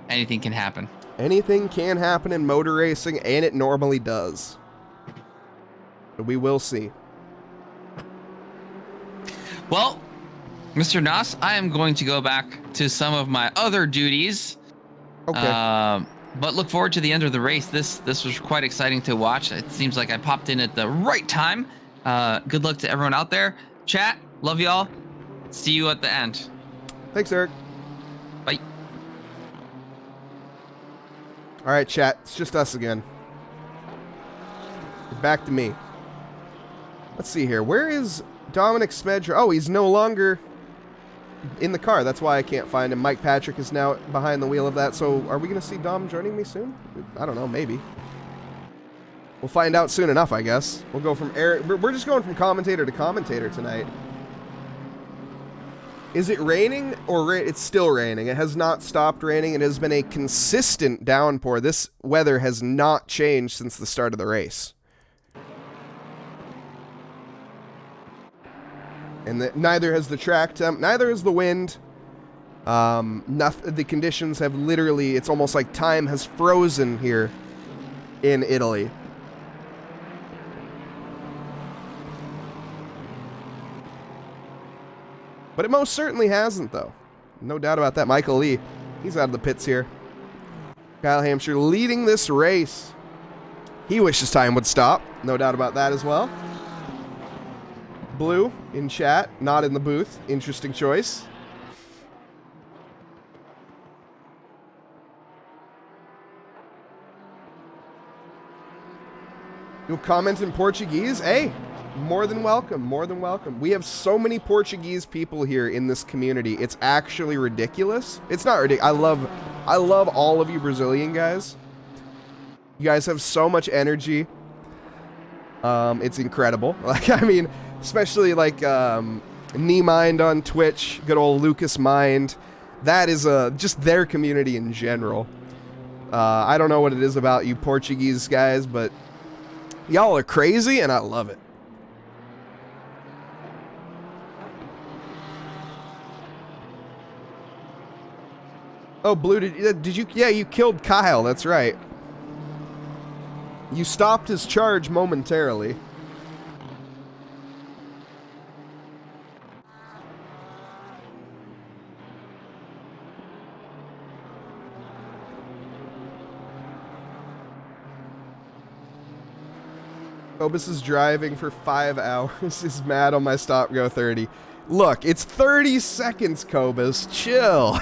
anything can happen. Anything can happen in motor racing, and it normally does. But we will see. Well, Mr. Noss, I am going to go back to some of my other duties. Okay. But look forward to the end of the race. This was quite exciting to watch. It seems like I popped in at the right time. Good luck to everyone out there. Chat, love y'all. See you at the end. Thanks, Eric. Bye. All right, chat. It's just us again. Back to me. Let's see here. Where is Dominic Smedger? Oh, he's no longer in the car. That's why I can't find him. Mike Patrick is now behind the wheel of that. So are we going to see Dom joining me soon? I don't know. Maybe. We'll find out soon enough, I guess. We'll go from Eric. We're just going from commentator to commentator tonight. Is it raining or it's still raining? It has not stopped raining. It has been a consistent downpour. This weather has not changed since the start of the race. And neither has the track temp, neither has the wind. The conditions have literally, it's almost like time has frozen here in Italy. But it most certainly hasn't, though. No doubt about that. Michael Lee, he's out of the pits here. Kyle Hampshire leading this race. He wishes time would stop. No doubt about that as well. Blue in chat, not in the booth. Interesting choice. You'll comment in Portuguese? Hey, more than welcome, more than welcome. We have so many Portuguese people here in this community. It's actually ridiculous. It's not ridiculous. I love all of you Brazilian guys. You guys have so much energy. It's incredible. Like, I mean, especially like Knee Mind on Twitch, good old Lucas Mind. That is just their community in general. I don't know what it is about you Portuguese guys, but y'all are crazy, and I love it. Oh, Blue, did you? Yeah, you killed Kyle, that's right. You stopped his charge momentarily. Cobus is driving for 5 hours. He's mad on my stop go 30. Look, it's 30 seconds, Cobus. Chill.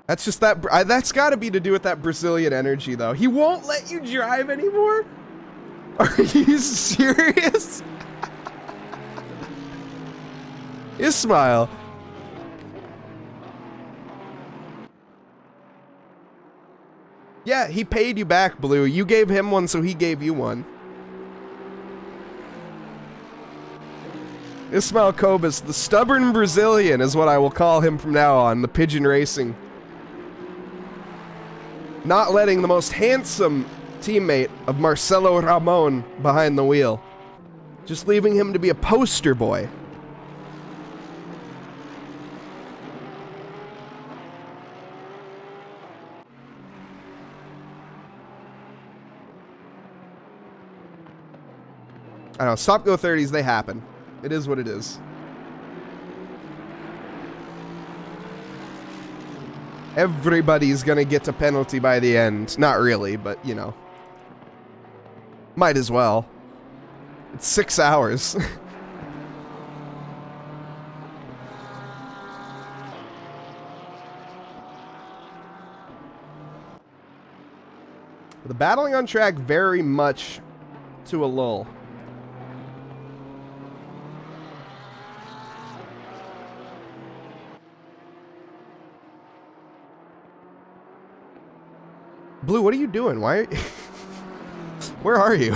That's just that. That's got to be to do with that Brazilian energy, though. He won't let you drive anymore? Are you serious? Ismail. Yeah, he paid you back, Blue. You gave him one, so he gave you one. Ismail Cobus, the stubborn Brazilian is what I will call him from now on, the pigeon racing. Not letting the most handsome teammate of Marcelo Ramon behind the wheel. Just leaving him to be a poster boy. I don't know, stop go 30s, they happen. It is what it is. Everybody's gonna get a penalty by the end. Not really, but you know. Might as well. It's 6 hours. The battling on track very much to a lull. Blue, what are you doing? Why are Where are you?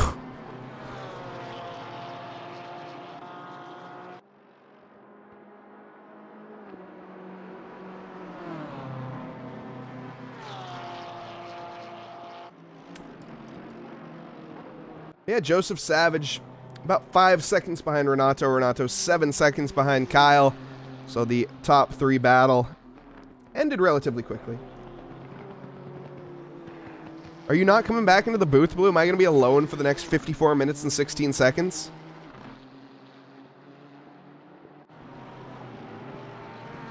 Yeah, Joseph Savage, about 5 seconds behind Renato. Renato 7 seconds behind Kyle. So the top 3 battle ended relatively quickly. Are you not coming back into the booth, Blue? Am I going to be alone for the next 54 minutes and 16 seconds?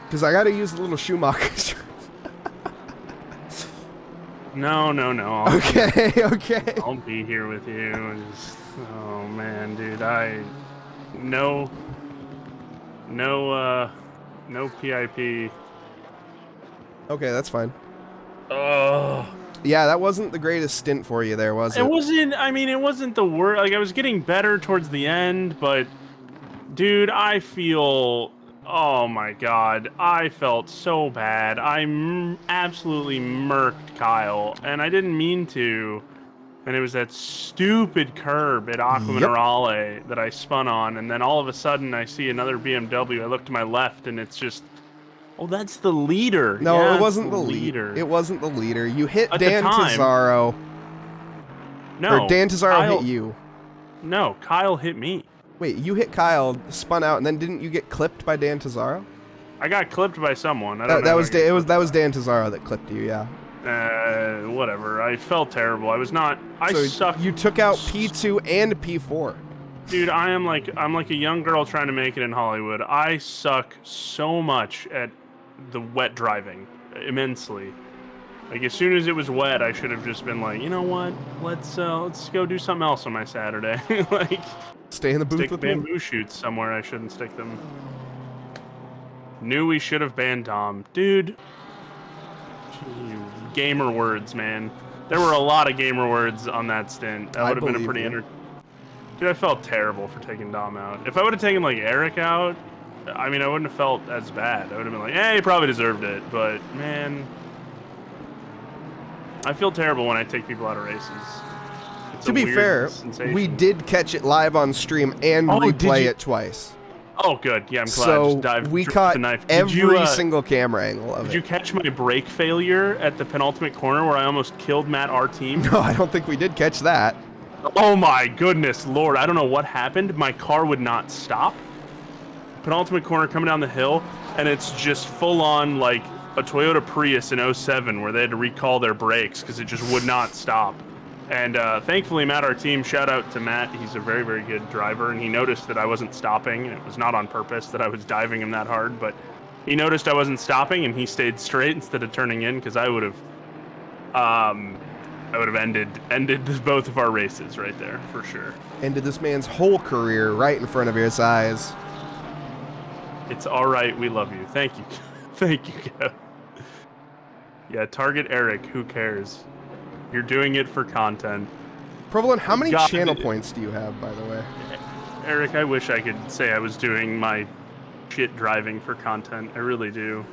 Because I got to use the little Schumacher. No. Okay, okay. I'll be here with you. And just, oh man, dude, no PIP. Okay, that's fine. Oh. Yeah, that wasn't the greatest stint for you there, was it? It wasn't, I mean, it wasn't the worst. Like, I was getting better towards the end, but, dude, I feel, oh my god, I felt so bad. I absolutely murked Kyle, and I didn't mean to. And it was that stupid curb at Aqua Minerale that I spun on, and then all of a sudden I see another BMW. I look to my left, and it's just... Oh, that's the leader. No, yeah, it wasn't the leader. It wasn't the leader. You hit At Dan Tazaro. No. Or Dan Tazaro hit you. No, Kyle hit me. Wait, you hit Kyle, spun out, and then didn't you get clipped by Dan Tazaro? I got clipped by someone. I don't know. That was Dan Tazaro that clipped you, yeah. Whatever. I felt terrible. I was not. I sucked. You took out P2 and P4. Dude, I'm like a young girl trying to make it in Hollywood. I suck so much at the wet driving, immensely. Like, as soon as it was wet, I should have just been like, you know what? Let's go do something else on my Saturday. Like, stay in the booth stick with bamboo me. shoots somewhere I shouldn't stick them. Knew we should have banned Dom, dude. Gamer words, man. There were a lot of gamer words on that stint. That would have been a pretty Dude, I felt terrible for taking Dom out. If I would have taken, like, Eric out, I mean, I wouldn't have felt as bad. I would have been like, hey, he probably deserved it. But, man, I feel terrible when I take people out of races. To be fair, we did catch it live on stream and replay it twice. Oh, good. Yeah, I'm glad. So Just we dropped caught the knife. every single camera angle of it. Did you catch my brake failure at the penultimate corner where I almost killed Matt, our team? No, I don't think we did catch that. Oh my goodness, Lord. I don't know what happened. My car would not stop. Penultimate corner coming down the hill, and it's just full on like a Toyota Prius in 07 where they had to recall their brakes because it just would not stop. And thankfully, Matt, our team, shout out to Matt. He's a very, very good driver, and he noticed that I wasn't stopping. And it was not on purpose that I was diving him that hard, but he noticed I wasn't stopping, and he stayed straight instead of turning in because I would have ended both of our races right there for sure. Ended this man's whole career right in front of his eyes. It's all right. We love you. Thank you. Thank you, Kev. Yeah, target Eric. Who cares? You're doing it for content. Provolone, how many channel points do you have, by the way? Eric, I wish I could say I was doing my shit driving for content. I really do.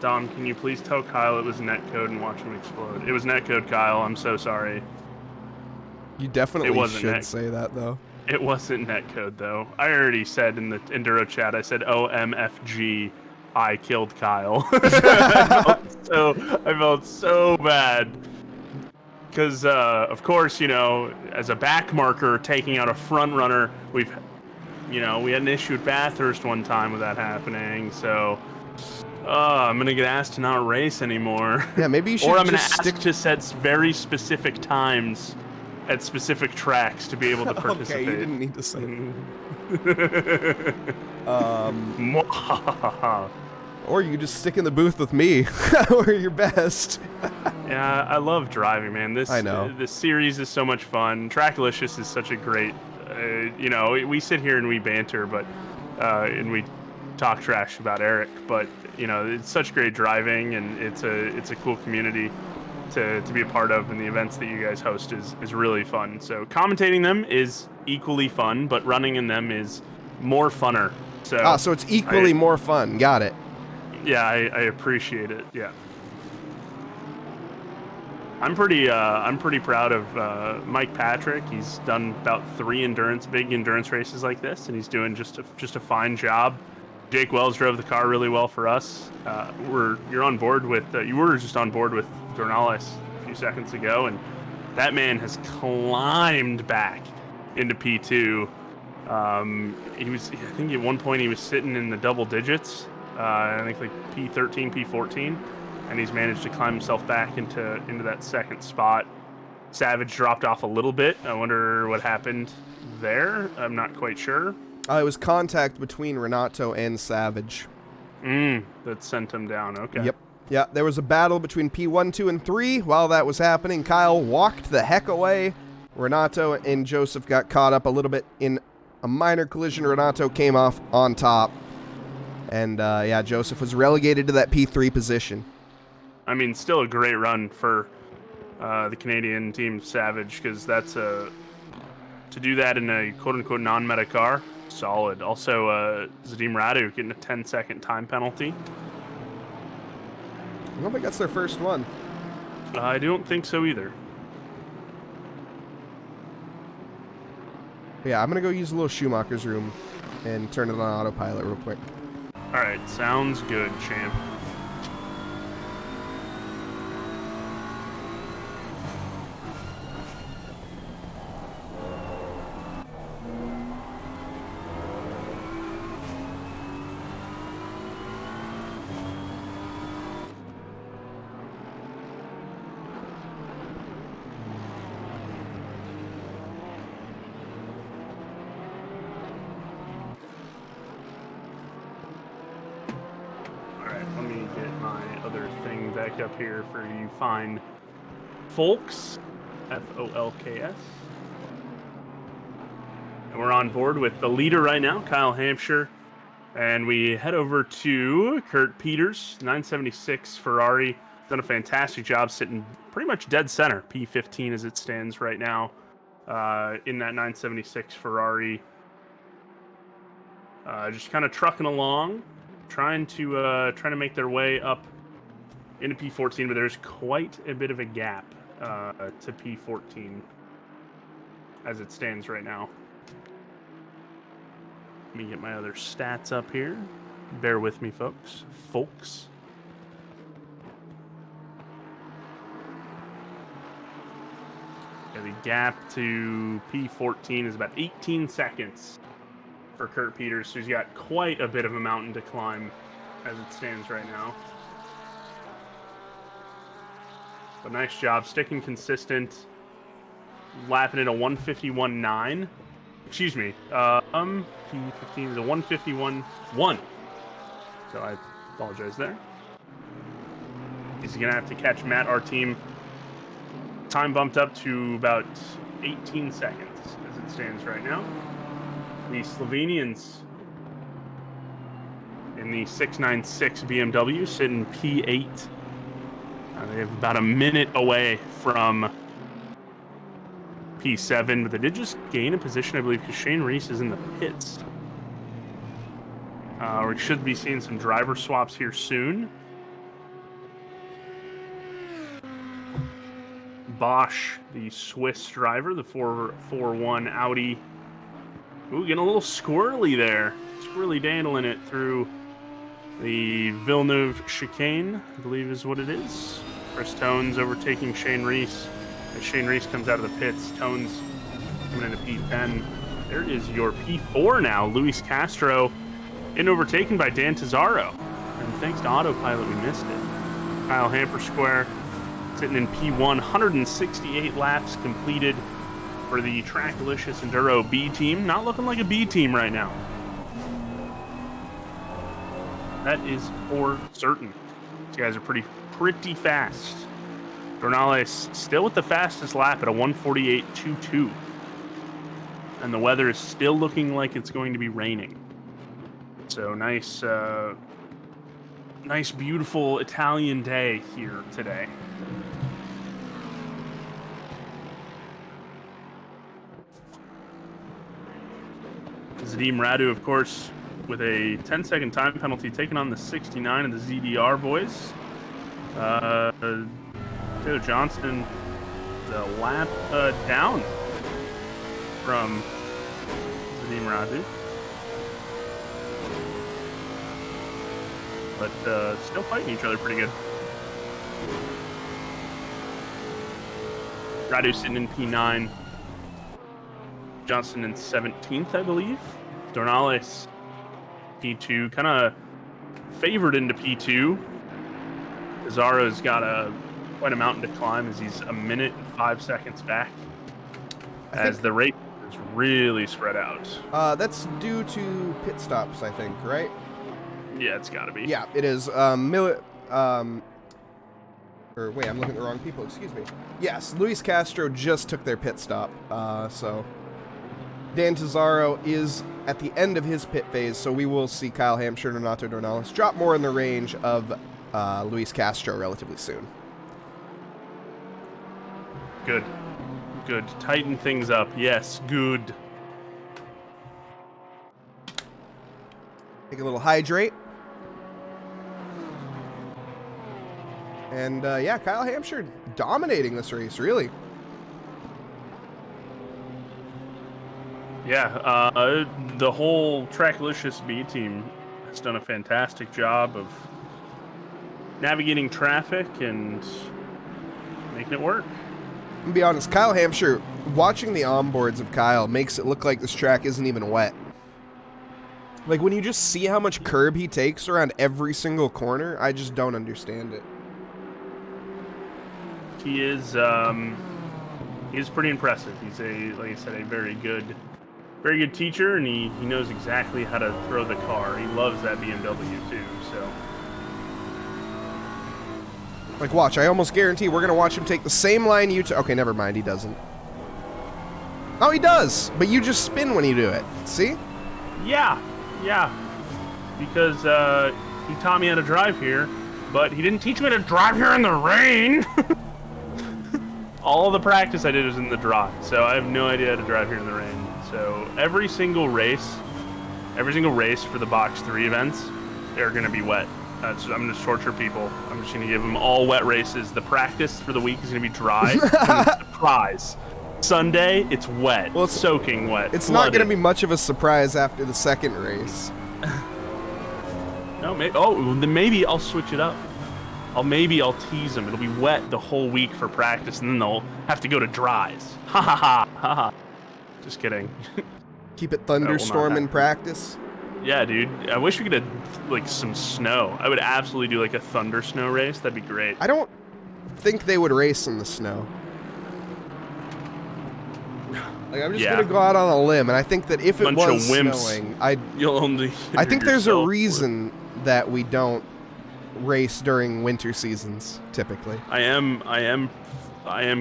Dom, can you please tell Kyle it was netcode and watch him explode? It was netcode, Kyle. I'm so sorry. You definitely should say that, though. It wasn't netcode, though. I already said in the Enduro chat, I said OMFG, I killed Kyle. I felt so bad. Because, of course, you know, as a back marker taking out a front runner, we had an issue at Bathurst one time with that happening, so I'm going to get asked to not race anymore. Yeah, maybe you should Or I'm going to ask to set very specific times at specific tracks to be able to participate. Okay, you didn't need to say Or you could just stick in the booth with me, or your best. Yeah, I love driving, man. I know. This series is so much fun. Tracklicious is such a great, we sit here and we banter, but and we talk trash about Eric, but it's such great driving, and it's a cool community to be a part of, and the events that you guys host is really fun. So commentating them is equally fun, but running in them is more funner. So it's equally more fun. Got it. Yeah, I appreciate it. Yeah. I'm pretty proud of Mike Patrick. He's done about 3 big endurance races like this, and he's doing just a fine job. Jake Wells drove the car really well for us. You're on board with you were just on board with Dornales a few seconds ago, and that man has climbed back into P2. I think at one point he was sitting in the double digits. I think like P13, P14, and he's managed to climb himself back into that second spot. Savage dropped off a little bit. I wonder what happened there. I'm not quite sure. It was contact between Renato and Savage. That sent him down. Okay. Yep. Yeah, there was a battle between P1, 2, and 3. While that was happening, Kyle walked the heck away. Renato and Joseph got caught up a little bit in a minor collision. Renato came off on top. And, Joseph was relegated to that P3 position. I mean, still a great run for the Canadian team Savage, because that's to do that in a quote-unquote non-meta car, solid. Also, Zadim Radu getting a 10-second time penalty. I don't think that's their first one. I don't think so either. Yeah, I'm going to go use a little Schumacher's room and turn it on autopilot real quick. All right, sounds good, champ. Up here for you fine folks, Folks. And we're on board with the leader right now, Kyle Hampshire, and we head over to Kurt Peters, 976 Ferrari. Done a fantastic job sitting pretty much dead center, P15 as it stands right now, in that 976 Ferrari. Just kind of trucking along, trying to make their way up into P14, but there's quite a bit of a gap to P14 as it stands right now. Let me get my other stats up here. Bear with me, folks. Yeah, the gap to P14 is about 18 seconds for Kurt Peters, so he's got quite a bit of a mountain to climb as it stands right now. But nice job, sticking consistent, lapping at a 151.9. Excuse me, P15 is a 151.1. So I apologize there. He's gonna have to catch Matt, our team. Time bumped up to about 18 seconds as it stands right now. The Slovenians in the 696 BMW sit in P8. They have about a minute away from P7, but they did just gain a position, I believe, because Shane Reese is in the pits. We should be seeing some driver swaps here soon. Bosch, the Swiss driver, the 441 Audi. Ooh, getting a little squirrely there. Squirrely dandling it through the Villeneuve chicane, I believe is what it is. Chris Tones overtaking Shane Reese. As Shane Reese comes out of the pits, Tones coming into P10. There is your P4 now. Luis Castro getting overtaken by Dan Tesaro. And thanks to Autopilot, we missed it. Kyle Hamper Square sitting in P1, 168 laps completed for the Tracklicious Enduro B team. Not looking like a B team right now. That is for certain. These guys are pretty fast. Dornales still with the fastest lap at a 148.22. And the weather is still looking like it's going to be raining. So nice, nice, beautiful Italian day here today. Zadim Radu, of course, with a 10-second time penalty, taking on the 69 of the ZDR boys. Joe Johnston, the lap down from Zadim Radu. But still fighting each other pretty good. Radu sitting in P9. Johnston in 17th, I believe. Dornales, P2, kind of favored into P2. Pizarro's got quite a mountain to climb as he's a minute and 5 seconds back. As the race is really spread out. That's due to pit stops, I think, right? Yeah, it's got to be. Yeah, it is. Or wait, I'm looking at the wrong people. Excuse me. Yes, Luis Castro just took their pit stop. So Dan Tesaro is at the end of his pit phase, so we will see Kyle Hampshire and Renato Dornales drop more in the range of Luis Castro relatively soon. Good. Good. Tighten things up. Yes, good. Take a little hydrate. And yeah, Kyle Hampshire dominating this race, really. Yeah, the whole Tracklicious B team has done a fantastic job of navigating traffic and making it work. I'm gonna be honest, Kyle Hampshire, watching the onboards of Kyle makes it look like this track isn't even wet. Like, when you just see how much curb he takes around every single corner, I just don't understand it. He is pretty impressive. He's like I said, a very good teacher, and he knows exactly how to throw the car. He loves that BMW too, so. Like, watch, I almost guarantee we're gonna watch him take the same line you took. Okay, never mind, he doesn't. Oh, he does, but you just spin when you do it. See? Yeah, because he taught me how to drive here, but he didn't teach me how to drive here in the rain. All the practice I did was in the dry, so I have no idea how to drive here in the rain. So every single race for the Box 3 events, they're going to be wet. I'm going to torture people. I'm just going to give them all wet races. The practice for the week is going to be dry. And the surprise. Sunday, it's wet. Well, it's soaking wet. It's flooded. not going to be much of a surprise after the second race. No, maybe. Oh, then maybe I'll switch it up. Maybe I'll tease them. It'll be wet the whole week for practice, and then they'll have to go to dries. Ha ha ha ha ha. Just kidding. Keep it thunderstorm in practice. Yeah, dude. I wish we could have like some snow. I would absolutely do like a thunder snow race. That'd be great. I don't think they would race in the snow. Like, I'm just gonna go out on a limb, and I think that if it was snowing, you'll only. I think there's a reason that we don't race during winter seasons typically. I am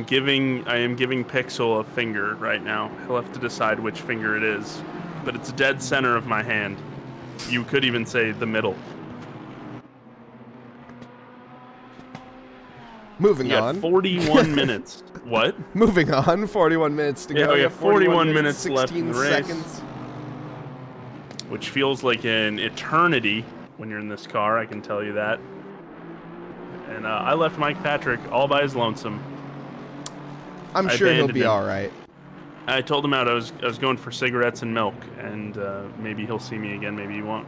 giving Pixel a finger right now. He'll have to decide which finger it is, but it's dead center of my hand. You could even say the middle. Moving on. 41 minutes. What? Moving on. 41 minutes to go. Yeah, we have 41 minutes left in the race. 16 seconds. Which feels like an eternity when you're in this car, I can tell you that. And I left Mike Patrick all by his lonesome. I'm sure he'll be all right. I told him out I was going for cigarettes and milk, and maybe he'll see me again, maybe he won't.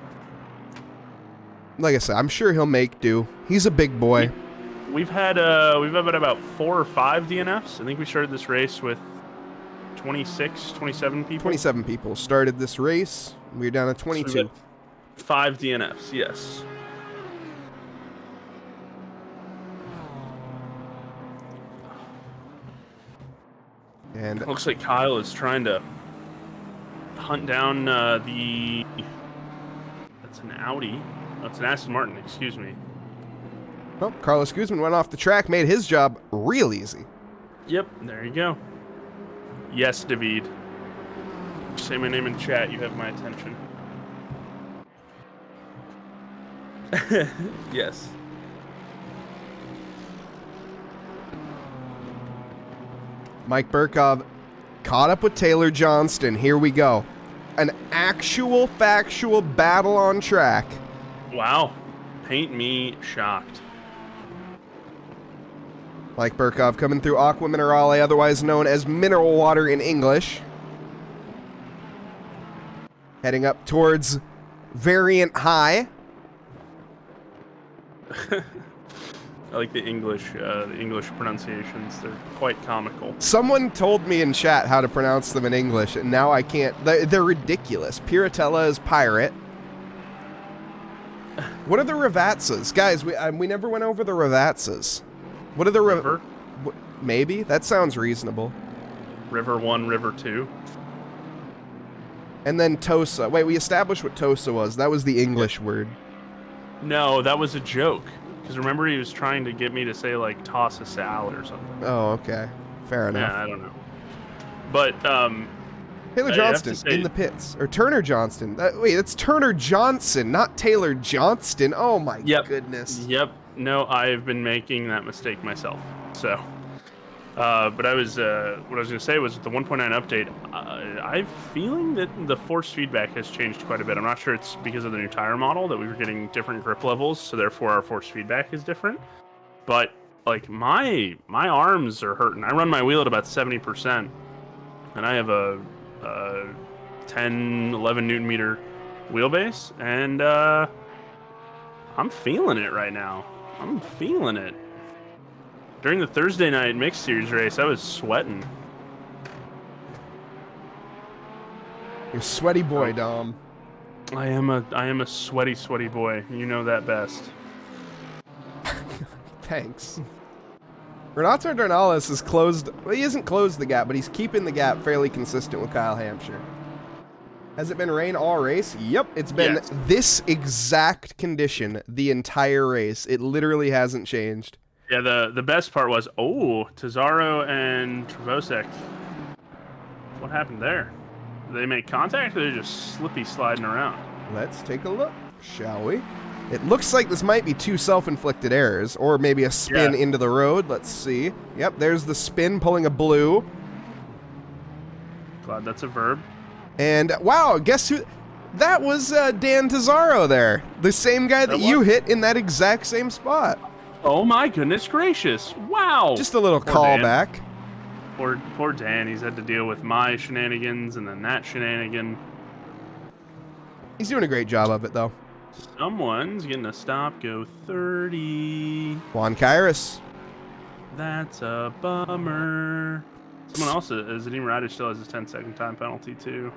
Like I said, I'm sure he'll make do. He's a big boy. We've had about 4 or 5 DNFs. I think we started this race with 27 people. 27 people started this race. We're down to 22. So 5 DNFs, yes. And it looks like Kyle is trying to hunt down that's an Audi. That's an Aston Martin, excuse me. Well, Carlos Guzman went off the track, made his job real easy. Yep, there you go. Yes, David. Say my name in chat, you have my attention. Yes. Mike Burkov caught up with Taylor Johnston. Here we go. An actual, factual battle on track. Wow. Paint me shocked. Mike Burkov coming through Aqua Minerale, otherwise known as mineral water in English. Heading up towards Variant High. I like the English pronunciations. They're quite comical. Someone told me in chat how to pronounce them in English, and now I can't. They're ridiculous. Piratella is pirate. What are the Ravatsas? Guys, we never went over the Ravatsas. What are the River? Maybe? That sounds reasonable. River 1, River 2. And then Tosa. Wait, we established what Tosa was. That was the English word. No, that was a joke. Because remember he was trying to get me to say, like, toss a salad or something. Oh, okay. Fair enough. Yeah, I don't know. But, Taylor Johnston in the pits. Or Turner Johnston. Wait, that's Turner Johnson, not Taylor Johnston. Oh, my goodness. Yep. No, I've been making that mistake myself. So, but what I was going to say was the 1.9 update, I'm feeling that the force feedback has changed quite a bit. I'm not sure it's because of the new tire model that we were getting different grip levels, so therefore our force feedback is different. But, like, my arms are hurting. I run my wheel at about 70%, and I have a 10, 11 Newton meter wheelbase, and I'm feeling it right now. I'm feeling it. During the Thursday night mixed series race, I was sweating. You're a sweaty boy, Dom. I am a sweaty, sweaty boy. You know that best. Thanks. Renato Dornales has closed. Well, he hasn't closed the gap, but he's keeping the gap fairly consistent with Kyle Hampshire. Has it been rain all race? Yep, it's been this exact condition the entire race. It literally hasn't changed. Yeah, the best part was, Tazaro and Trevosek. What happened there? Did they make contact, or are they just slippy sliding around? Let's take a look, shall we? It looks like this might be 2 self-inflicted errors, or maybe a spin into the road. Let's see. Yep, there's the spin pulling a blue. Glad that's a verb. And, wow, guess who? That was Dan Tazaro there. The same guy that you hit in that exact same spot. Oh my goodness gracious. Wow. Just a little callback. Poor Dan. He's had to deal with my shenanigans and then that shenanigan. He's doing a great job of it, though. Someone's getting a stop go 30. Juan Kairos. That's a bummer. Someone else, Zadim Radic still has his 10-second time penalty, too.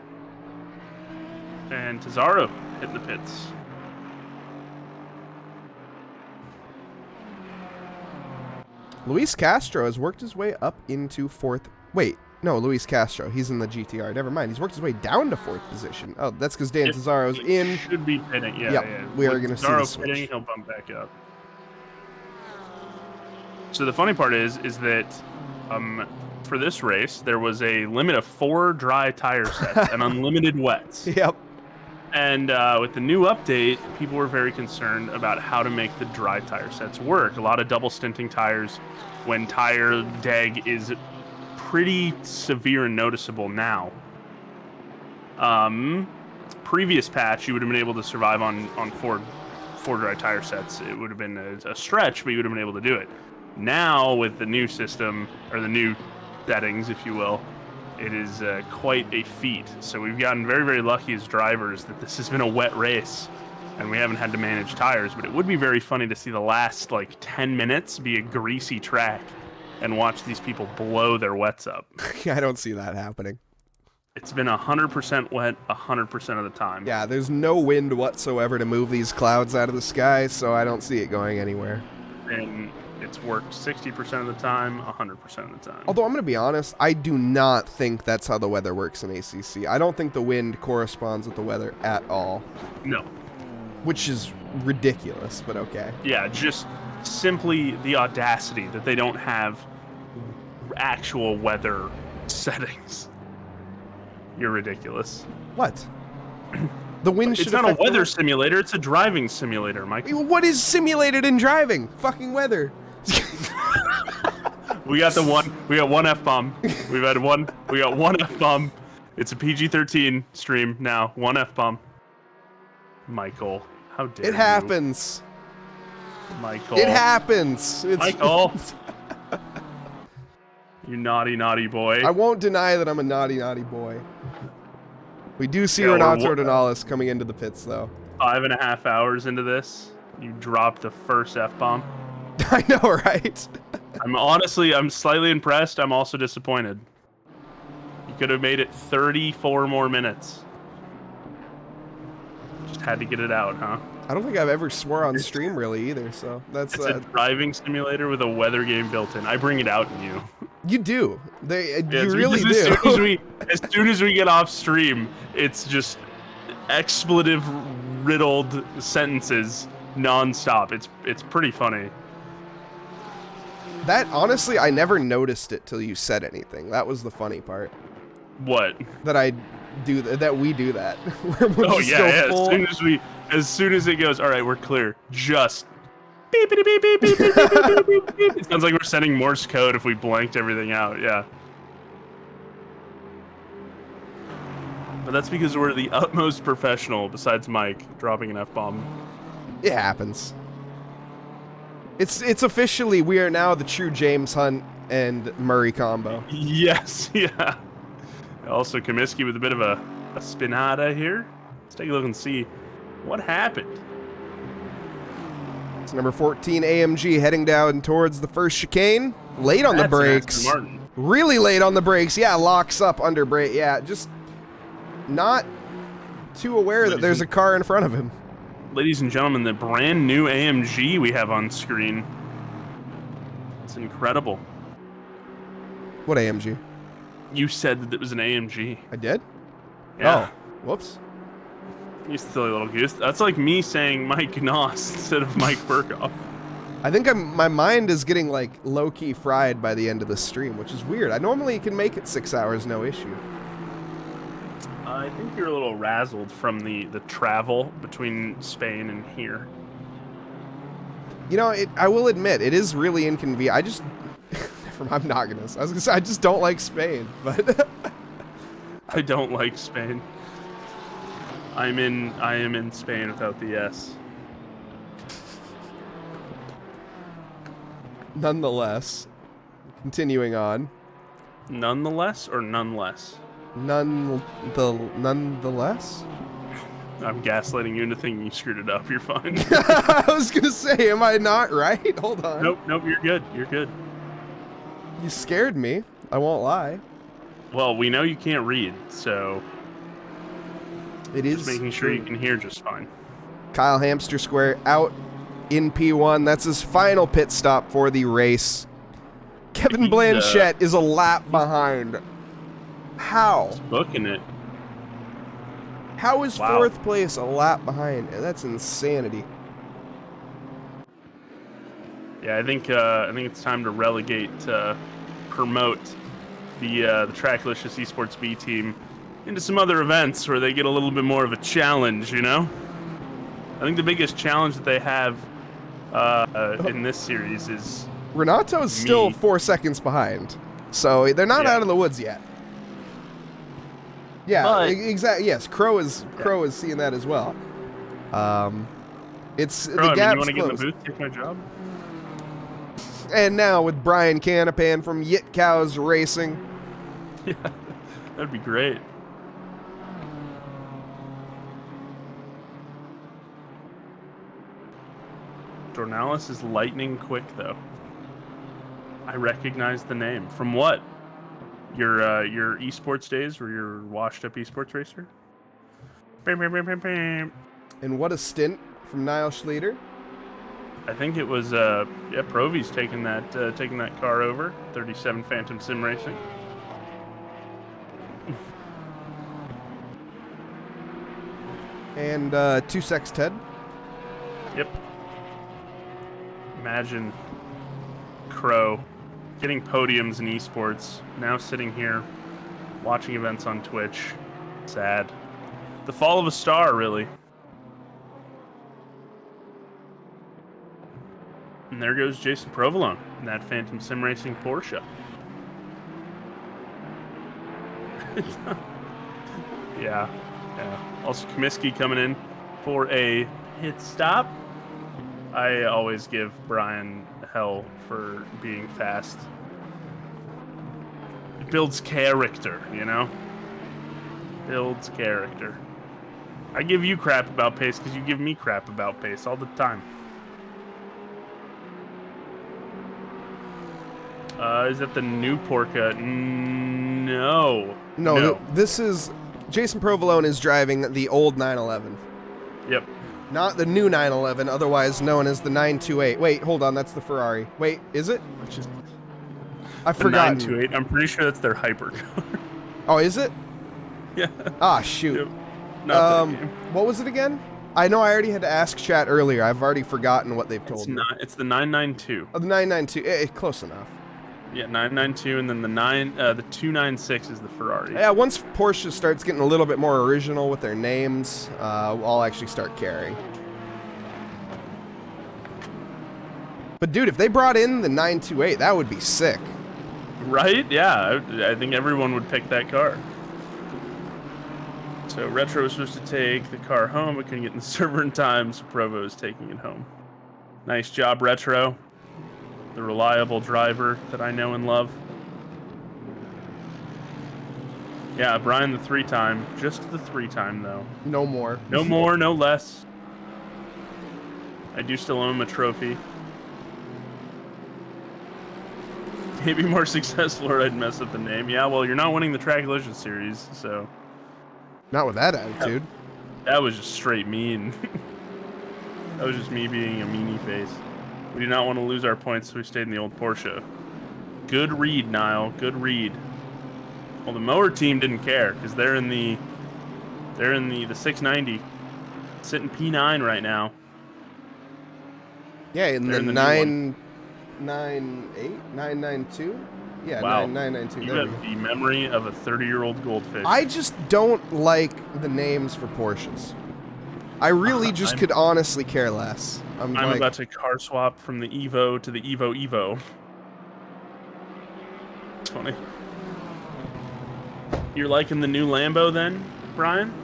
And Tazaro hitting the pits. Luis Castro has worked his way up into 4th. Wait, no, Luis Castro. He's in the GTR. Never mind. He's worked his way down to 4th position. Oh, that's because Dan Tazaro's in. Should be pitting. Yeah, yep, yeah. we are going to see the switch. Pitting, he'll bump back up. So the funny part is that for this race, there was a limit of 4 dry tire sets and unlimited wets. Yep. And with the new update, people were very concerned about how to make the dry tire sets work. A lot of double stinting tires when tire deg is pretty severe and noticeable now. Previous patch, you would have been able to survive on 4 dry tire sets. It would have been a stretch, but you would have been able to do it. Now, with the new system, or the new settings, if you will, it is quite a feat. So we've gotten very, very lucky as drivers that this has been a wet race, and we haven't had to manage tires. But it would be very funny to see the last, 10 minutes be a greasy track and watch these people blow their wets up. I don't see that happening. It's been 100% wet 100% of the time. Yeah, there's no wind whatsoever to move these clouds out of the sky, so I don't see it going anywhere. And it's worked 60% of the time, 100% of the time. Although I'm going to be honest, I do not think that's how the weather works in ACC. I don't think the wind corresponds with the weather at all. No. Which is ridiculous, but okay. Yeah, just simply the audacity that they don't have actual weather settings. You're ridiculous. What? The wind should It's not a weather simulator, it's a driving simulator, Mike. What is simulated in driving? Fucking weather. We got one F-bomb. We got one F-bomb. It's a PG-13 stream now. One F-bomb. Michael, how dare you? It happens. Michael. It happens. Michael. You naughty, naughty boy. I won't deny that I'm a naughty, naughty boy. We do see Yeah, Renato Ordonales coming into the pits, though. 5.5 hours into this, you dropped the first F-bomb. I know, right? I'm slightly impressed. I'm also disappointed. You could have made it 34 more minutes. Just had to get it out, huh? I don't think I've ever swore on stream, really, either, so that's... It's a driving simulator with a weather game built in. I bring it out in you. You do. You really do. As soon as we get off stream, it's just expletive-riddled sentences nonstop. It's pretty funny. That, honestly, I never noticed it till you said anything. That was the funny part. What? That we do that. Oh yeah. As soon as it goes, all right, we're clear. Just beep beep beep beep beep beep beep beep beep. It sounds like we're sending Morse code if we blanked everything out. Yeah. But that's because we're the utmost professional, besides Mike dropping an F-bomb. It happens. It's officially, we are now the true James Hunt and Murray combo. Yes, yeah. Also, Comiskey with a bit of a spinata here. Let's take a look and see what happened. It's number 14 AMG heading down towards the first chicane. Late on the brakes. Really late on the brakes. Yeah, locks up under brake. Yeah, just not too aware that there's a car in front of him. Ladies and gentlemen, the brand new AMG we have on screen. It's incredible. What AMG? You said that it was an AMG. I did? Yeah. Oh, whoops. You silly little goose. That's like me saying Mike Gnoss instead of Mike Burkoff. I think my mind is getting like low-key fried by the end of the stream, which is weird. I normally can make it 6 hours, no issue. I think you're a little razzled from the travel between Spain and here. You know, I will admit, it is really inconvenient. I'm not gonna. I was gonna say I just don't like Spain, but I don't like Spain. I am in Spain without the S. Nonetheless, continuing on. Nonetheless or noneless? Nonetheless? I'm gaslighting you into thinking you screwed it up. You're fine. I was gonna say, am I not right? Hold on. Nope, you're good. You're good. You scared me. I won't lie. Well, we know you can't read, so It just is making sure you true. can hear just fine. Kyle Hamster Square out in P1. That's his final pit stop for the race. Kevin He's, Blanchette is a lap behind. How? He's booking it. How is Wow. 4th place a lap behind? That's insanity. Yeah, I think it's time to promote the Tracklicious Esports B team into some other events where they get a little bit more of a challenge, you know? I think the biggest challenge that they have in this series is Renato is still Me. 4 seconds behind, so they're not Yeah. out of the woods yet. Yeah, But- exactly. Yes, Crow is seeing that as well. It's Bro, the you gap's want to get in closed. the booth, take my job? And now with Brian Canapan from Yit Cows Racing. Yeah, that'd be great. Dornalis is lightning quick, though. I recognize the name. From what? Your esports days, where you're washed-up esports racer? Bam, bam, bam, bam, bam. And what a stint from Niall Schleter. I think it was Provy's taking that car over. 37 Phantom Sim Racing. And 2 Sex Ted. Yep. Imagine Crow getting podiums in esports, now sitting here watching events on Twitch. Sad. The fall of a star, really. And there goes Jason Provolone in that Phantom Sim Racing Porsche. Yeah. Also, Comiskey coming in for a pit stop. I always give Brian hell for being fast. It builds character, you know? Builds character. I give you crap about pace because you give me crap about pace all the time. Is that the new Porca? No. No, this is... Jason Provolone is driving the old 911. Yep. Not the new 911, otherwise known as the 928. Wait, hold on, that's the Ferrari. Wait, is it? I The forgot. 928. I'm pretty sure that's their hypercar. Oh, is it? Yeah. Ah, shoot. Yep. Not that game. What was it again? I know I already had to ask chat earlier. I've already forgotten what they've told me. It's the 992. Oh, the 992. Close enough. Yeah, 992, and then the 296 is the Ferrari. Yeah, once Porsche starts getting a little bit more original with their names, I'll actually start caring. But dude, if they brought in the 928, that would be sick. Right? Yeah, I think everyone would pick that car. So Retro was supposed to take the car home, but couldn't get in the server in time, so Provo is taking it home. Nice job, Retro. The reliable driver that I know and love. Yeah, Brian the 3-time. Just the 3-time, though. No more. No more, no less. I do still own him a trophy. Maybe more successful or I'd mess up the name. Yeah, well, you're not winning the Tracklicious series, so... Not with that attitude. That was just straight mean. That was just me being a meanie face. We do not want to lose our points, so we stayed in the old Porsche. Good read, Niall. Good read. Well, the mower team didn't care because they're in the 690, sitting P9 right now. Yeah, in They're the in the new 998, 992. Yeah, Wow. 992. You There we have go. the memory of a 30-year-old goldfish. I just don't like the names for Porsches. I really just I'm- could honestly care less. I'm like, about to car swap from the Evo to the Evo. It's funny. You're liking the new Lambo then, Brian?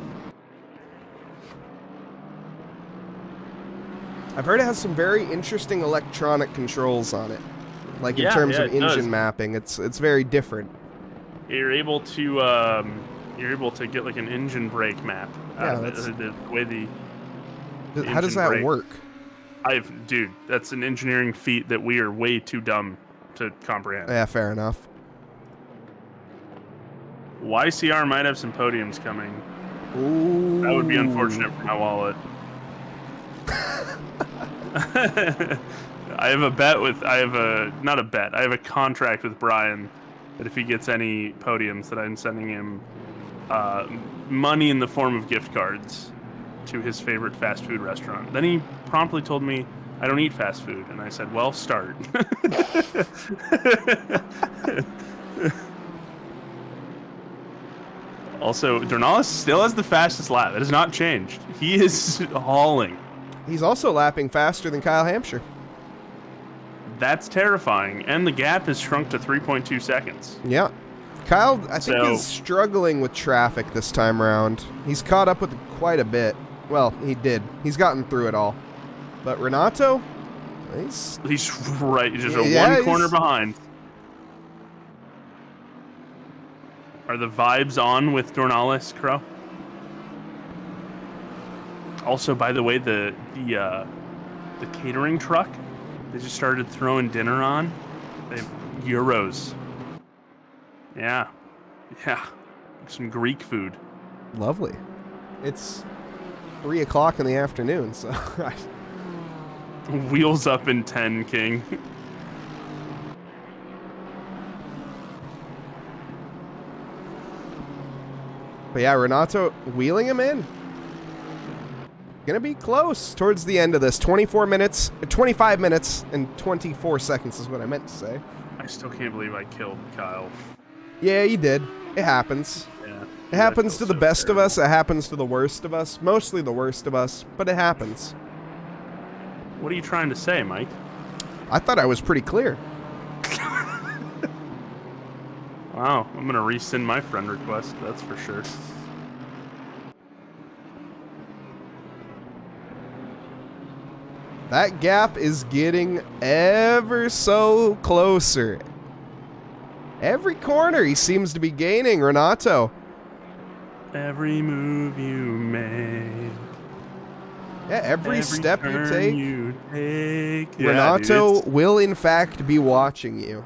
I've heard it has some very interesting electronic controls on it. Like in Yeah, terms yeah, of it does. engine mapping, it's very different. You're able to get like an engine brake map. Yeah, out of that's- it, the way the How does engine that brake. work? Dude, that's an engineering feat that we are way too dumb to comprehend. Yeah, fair enough. YCR might have some podiums coming. Ooh. That would be unfortunate for my wallet. I have a contract with Brian that if he gets any podiums that I'm sending him money in the form of gift cards to his favorite fast food restaurant. Then he promptly told me I don't eat fast food, and I said, well, start. Also, Dornalis still has the fastest lap. It has not changed. He is hauling. He's also lapping faster than Kyle Hampshire. That's terrifying. And the gap has shrunk to 3.2 seconds. Yeah. Kyle, I think, So- is struggling with traffic this time around. He's caught up with it quite a bit. Well, he did. He's gotten through it all. But Renato, he's He's right, just Yeah, one corner he's- behind. Are the vibes on with Dornalis, Crow? Also, by the way, the catering truck, they just started throwing dinner on. They have euros. Yeah. Some Greek food. lovely. It's 3 o'clock in the afternoon, so Wheels up in 10, King. But yeah, Renato wheeling him in. Gonna be close towards the end of this. 25 minutes and 24 seconds is what I meant to say. I still can't believe I killed Kyle. Yeah, you did. It happens. Yeah. It happens to the best of us. It happens to the worst of us. Mostly the worst of us, but it happens. What are you trying to say, Mike? I thought I was pretty clear. Wow, I'm gonna rescind my friend request, that's for sure. That gap is getting ever so closer. Every corner he seems to be gaining, Renato. Every move you make. Yeah, every step you turn take, you take. Yeah, Renato dude, will in fact be watching you.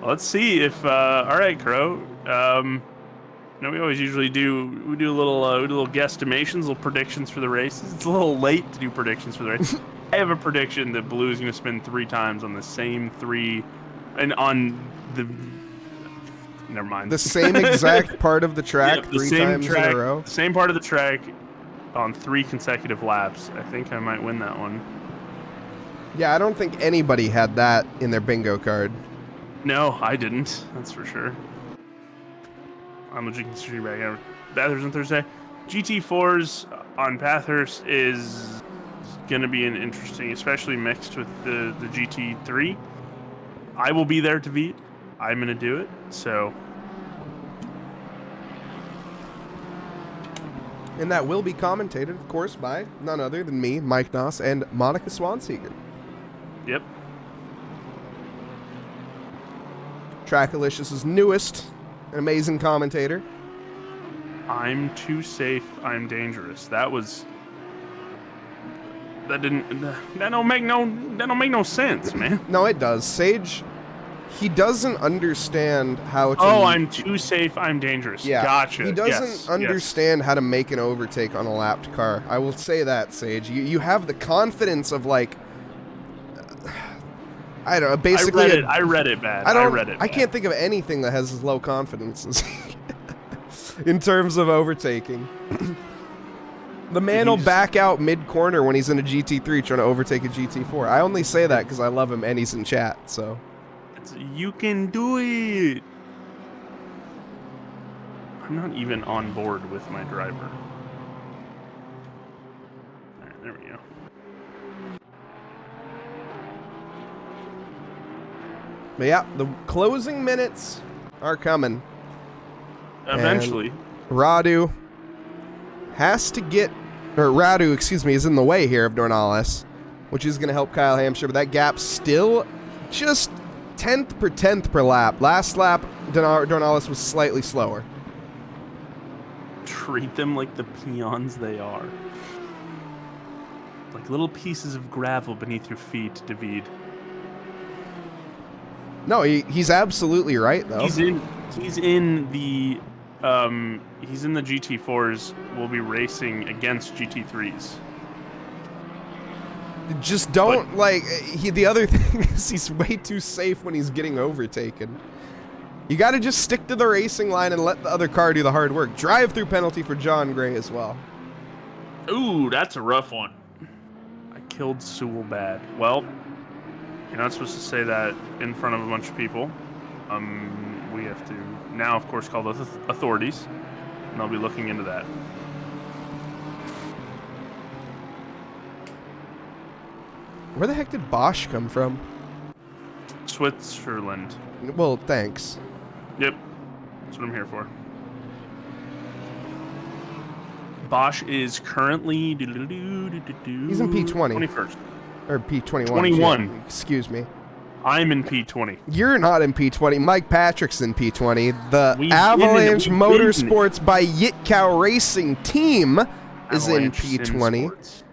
let's see if. All right, Crow. You know, we always usually do. We do a little guesstimations, little predictions for the races. It's a little late to do predictions for the race. I have a prediction that Blue's going to spin 3 times on the same 3, and on the. Never mind. The same exact part of the track Yep, the 3 same times track, in a row. the same part of the track on 3 consecutive laps. I think I might win that one. Yeah, I don't think anybody had that in their bingo card. No, I didn't. That's for sure. I'm a Gt3 back. Bathurst on Thursday. GT4s on Bathurst is going to be an interesting, especially mixed with the GT3. I will be there to beat. I'm going to do it. So, And that will be commentated, of course, by none other than me, Mike Noss, and Monica Swanseeger. yep. Trackalicious' newest and amazing commentator. I'm too safe. I'm dangerous. That don't make no sense, man. No, it does. Sage, he doesn't understand how to... Oh, I'm too safe. I'm dangerous. Yeah, Gotcha. he doesn't Yes, understand how to make an overtake on a lapped car. I will say that, Sage. You have the confidence of, like... I don't know, Yes. basically... I read it bad. I can't think of anything that has as low confidence as in terms of overtaking. The man will back out mid-corner when he's in a GT3 trying to overtake a GT4. I only say that because I love him and he's in chat, so... You can do it. I'm not even on board with my driver. All right, there we go. But yeah, the closing minutes are coming. Eventually. Radu has to get or Radu, excuse me, is in the way here of Dornales, which is going to help Kyle Hampshire, but that gap still just 10th per lap. Last lap, Dornales was slightly slower. Treat them like the peons they are. Like little pieces of gravel beneath your feet, David. No, he's absolutely right, though. He's in the GT4s. We'll be racing against GT3s. Just don't, the other thing is he's way too safe when he's getting overtaken. You got to just stick to the racing line and let the other car do the hard work. Drive-through penalty for John Gray as well. Ooh, that's a rough one. I killed Sewell bad. Well, you're not supposed to say that in front of a bunch of people. We have to now, of course, call the authorities, and I'll be looking into that. Where the heck did Bosch come from? Switzerland. Well, thanks. Yep, that's what I'm here for. Bosch is currently... He's in P20. 21st. Or P21. 21. Yeah, excuse me. I'm in P20. You're not in P20. Mike Patrick's in P20. The We've Avalanche been in Motorsports by Yitcow Racing team is in Avalanche P20. Simsports.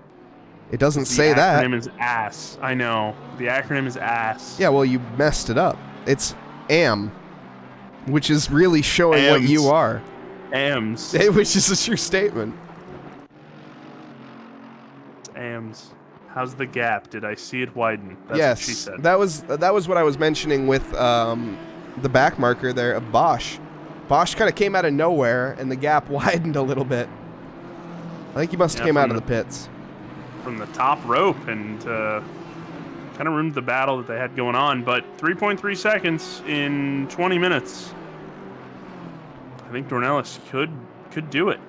It doesn't say that. The acronym is ASS. I know. The acronym is ASS. Yeah, well, you messed it up. It's AM, which is really showing what you are. AMS. Which is a true statement. It's AMS. How's the gap? Did I see it widen? That's Yes, what she said. that was what I was mentioning with the back marker there of Bosch. Bosch kind of came out of nowhere, and the gap widened a little bit. I think he must have came out of the pits. From the top rope, and kind of ruined the battle that they had going on. But 3.3 seconds in 20 minutes. I think Dornales could do it.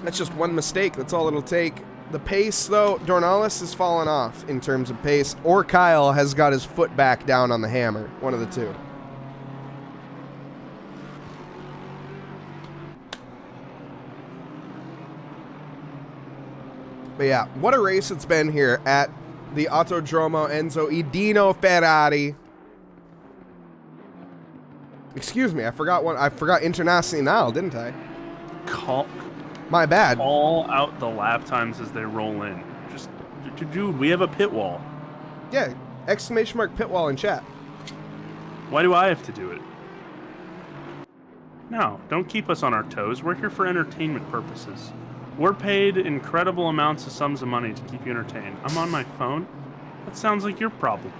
That's just one mistake. That's all it'll take. The pace, though, Dornales has fallen off in terms of pace, or Kyle has got his foot back down on the hammer. One of the two. But yeah, what a race it's been here at the Autodromo Enzo Edino Ferrari. Excuse me, I forgot Internacional, didn't I? My bad. Call out the lap times as they roll in. Just, dude, we have a pit wall. Yeah, exclamation mark pit wall in chat. Why do I have to do it? No, don't keep us on our toes. We're here for entertainment purposes. We're paid incredible amounts of sums of money to keep you entertained. I'm on my phone? That sounds like your problem.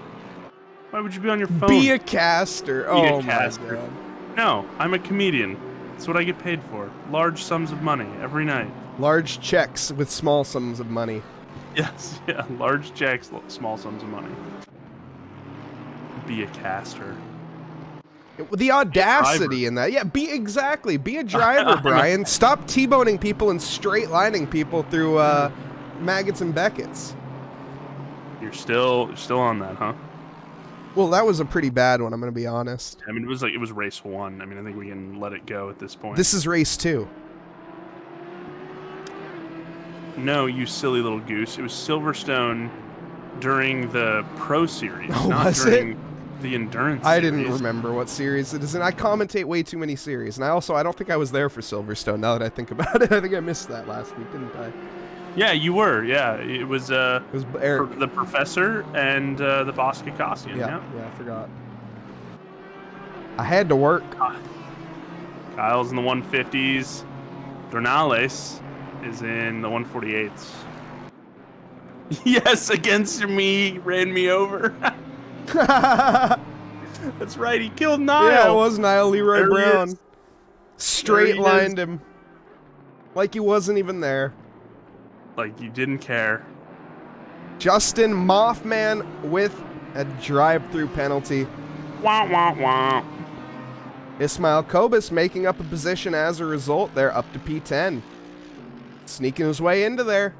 Why would you be on your phone? Be a caster. Oh my God. No, I'm a comedian. That's what I get paid for. Large sums of money every night. Large checks with small sums of money. Yes, yeah, large checks, small sums of money. Be a caster. The audacity in that. Yeah, be a driver, Brian. Stop T-boning people and straight lining people through maggots and Beckett's. You're still on that, huh? Well, that was a pretty bad one, I'm going to be honest. I mean, it was race 1. I mean, I think we can let it go at this point. This is race 2. No, you silly little goose. It was Silverstone during the Pro Series, not during the Endurance I Series. didn't remember what series it is, and I commentate way too many series. And I don't think I was there for Silverstone, now that I think about it. I think I missed that last week, didn't I? Yeah, you were. Yeah, it was Eric. the Professor and the Boss Kakassian. Yeah, I forgot. I had to work. Kyle's in the 150s. Dornales is in the 148s. Yes, against me, ran me over. That's right, he killed Niall. Yeah, it was Niall Leroy There he Brown. is. Straight There he lined him. Like he wasn't even there. Like you didn't care. Justin Mothman with a drive-through penalty. Wah, wah, wah. Ismail Kobus making up a position as a result. They're up to P10. Sneaking his way into there.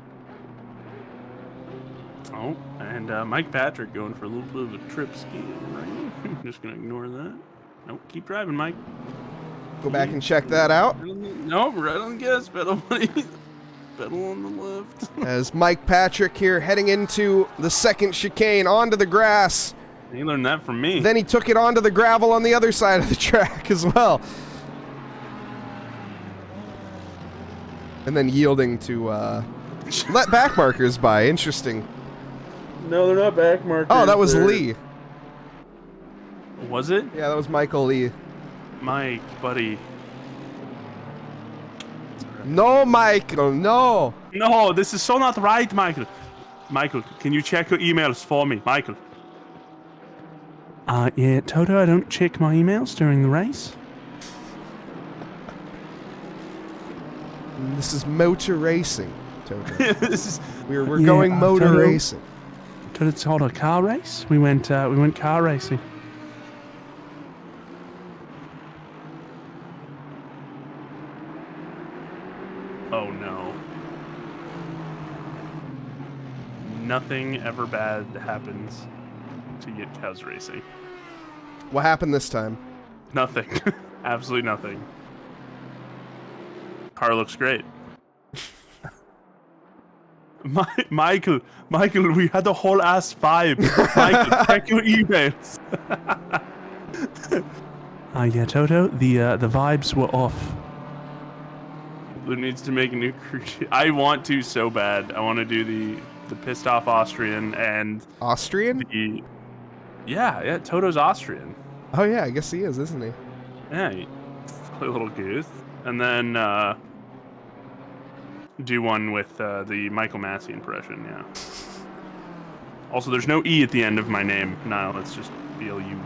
Oh, and Mike Patrick going for a little bit of a trip ski. Right? I'm just going to ignore that. Nope, keep driving, Mike. Go back and check that out. Nope, right on the gas pedal, buddy. pedal on the left. As Mike Patrick here heading into the second chicane onto the grass. He learned that from me. Then he took it onto the gravel on the other side of the track as well. And then yielding to let back markers by. Interesting. No, they're not back markers. Oh, that was Lee. Was it? Yeah, that was Michael Lee. Mike, buddy. No, Michael, no. No, this is so not right, Michael. Michael, can you check your emails for me, Michael? Yeah, Toto, I don't check my emails during the race. This is motor racing, Toto. This is We're going motor Toto, racing. Toto, it's called a car race. We went car racing. Oh no. Nothing ever bad happens to get cows racing. What happened this time? Nothing. Absolutely nothing. Car looks great. Michael, we had a whole ass vibe. Michael, check your emails. Yeah, Toto, the vibes were off. Who needs to make a new crew chief? I want to so bad. I want to do the pissed off Austrian and Austrian? Yeah, Toto's Austrian. Oh yeah, I guess he is, isn't he? Yeah, he play a little goose, and then do one with the Michael Massey impression. Yeah. Also, there's no E at the end of my name, Niall. It's just BLU.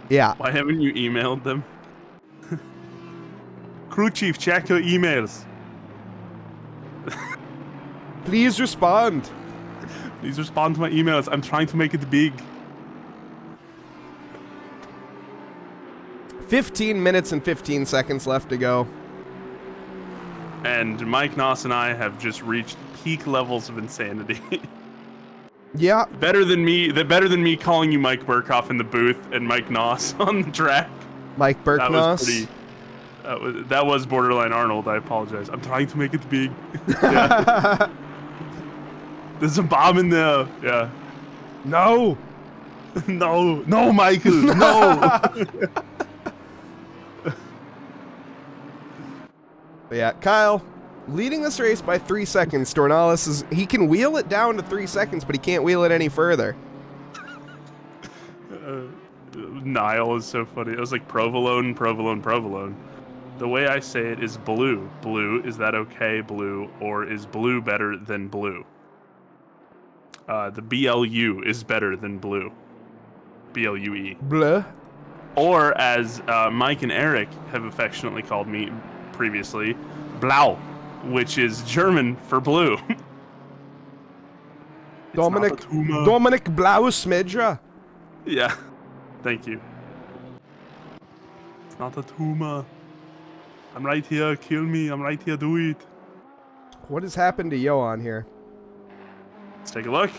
Yeah. Why haven't you emailed them? Crew chief, check your emails. Please respond. Please respond to my emails. I'm trying to make it big. 15 minutes and 15 seconds left to go. And Mike Noss and I have just reached peak levels of insanity. Yeah. Better than me calling you Mike Burkhoff in the booth and Mike Noss on the track. Mike Burknoss. That was borderline Arnold. I apologize. I'm trying to make it big. Yeah. There's a bomb in there. Yeah. No. No, Michael. No. But yeah, Kyle leading this race by 3 seconds. Dornalis he can wheel it down to 3 seconds, but he can't wheel it any further. Niall is so funny. It was like provolone. The way I say it is blue. Blue, is that okay, blue? Or is blue better than blue? The BLU is better than blue. BLUE. Blah. Or as Mike and Eric have affectionately called me previously, Blau, which is German for blue. Dominic Blausmidra. Yeah, thank you. It's not a tumor. I'm right here, kill me, I'm right here, do it. What has happened to Johan here? Let's take a look.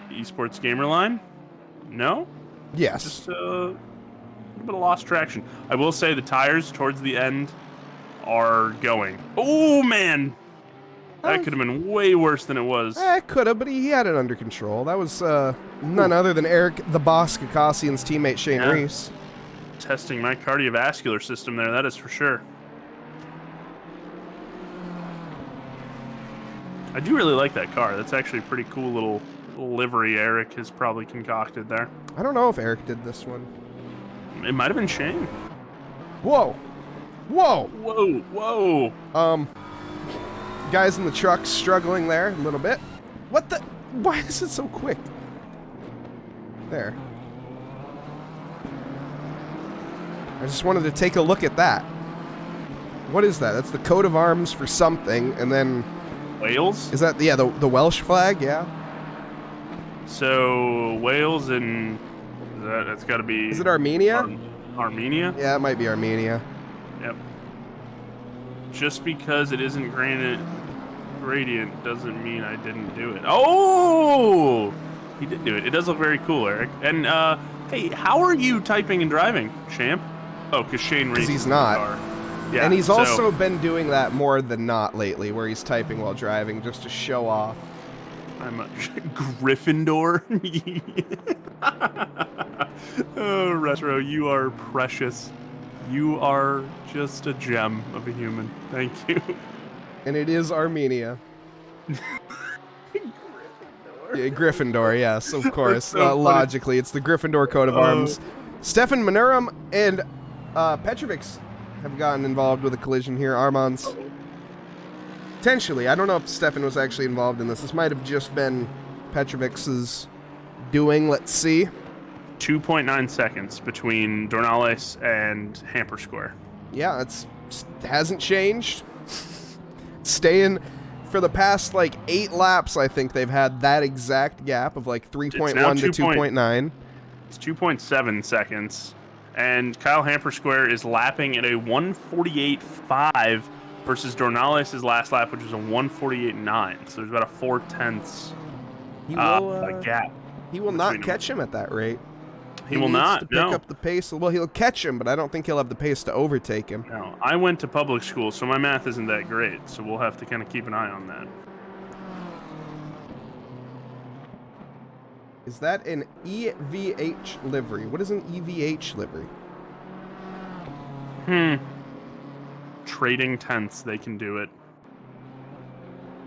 Esports gamer line? No? Yes. Just a bit of lost traction. I will say the tires towards the end are going. Oh, man! That could have been way worse than it was. It could have, but he had it under control. That was none other than Eric the Boss Kakasian's teammate Shane Reese. Testing my cardiovascular system there, that is for sure. I do really like that car. That's actually a pretty cool little livery Eric has probably concocted there. I don't know if Eric did this one. It might have been Shane. Whoa. Whoa. Whoa. Guys in the truck struggling there a little bit. What the? Why is it so quick? There. I just wanted to take a look at that. What is that? That's the coat of arms for something, and then... Wales? Is that, the Welsh flag? Yeah. So, Wales and... That's got to be... Is it Armenia? Armenia? Yeah, it might be Armenia. Yep. Just because it isn't gradient doesn't mean I didn't do it. Oh! He did do it. It does look very cool, Eric. And, hey, how are you typing and driving, champ? Oh, because Shane races he's not. the car. Yeah, And he's so- also been doing that more than not lately, where he's typing while driving just to show off. I'm a Gryffindor. Oh, Retro, you are precious. You are just a gem of a human. Thank you. And it is Armenia. Yeah, Gryffindor, yes, of course. so funny. Logically, it's the Gryffindor coat of arms. Stefan Manurum and Petrovic have gotten involved with a collision here. Armand's. Potentially. I don't know if Stefan was actually involved in this. This might have just been Petrovic's doing. Let's see. 2.9 seconds between Dornales and Hamper Square. Yeah, it hasn't changed. Staying for the past like 8 laps, I think they've had that exact gap of like 3.1 to 2.9. It's 2.7 seconds. And Kyle Hamper Square is lapping at a 148.5 versus Dornales' last lap, which was a 148.9. So there's about a 4/10 gap. He will not catch him at that rate. He will needs not. to pick up the pace. Well, he'll catch him, but I don't think he'll have the pace to overtake him. No, I went to public school, so my math isn't that great. So we'll have to kind of keep an eye on that. Is that an EVH livery? What is an EVH livery? Trading tenths, they can do it.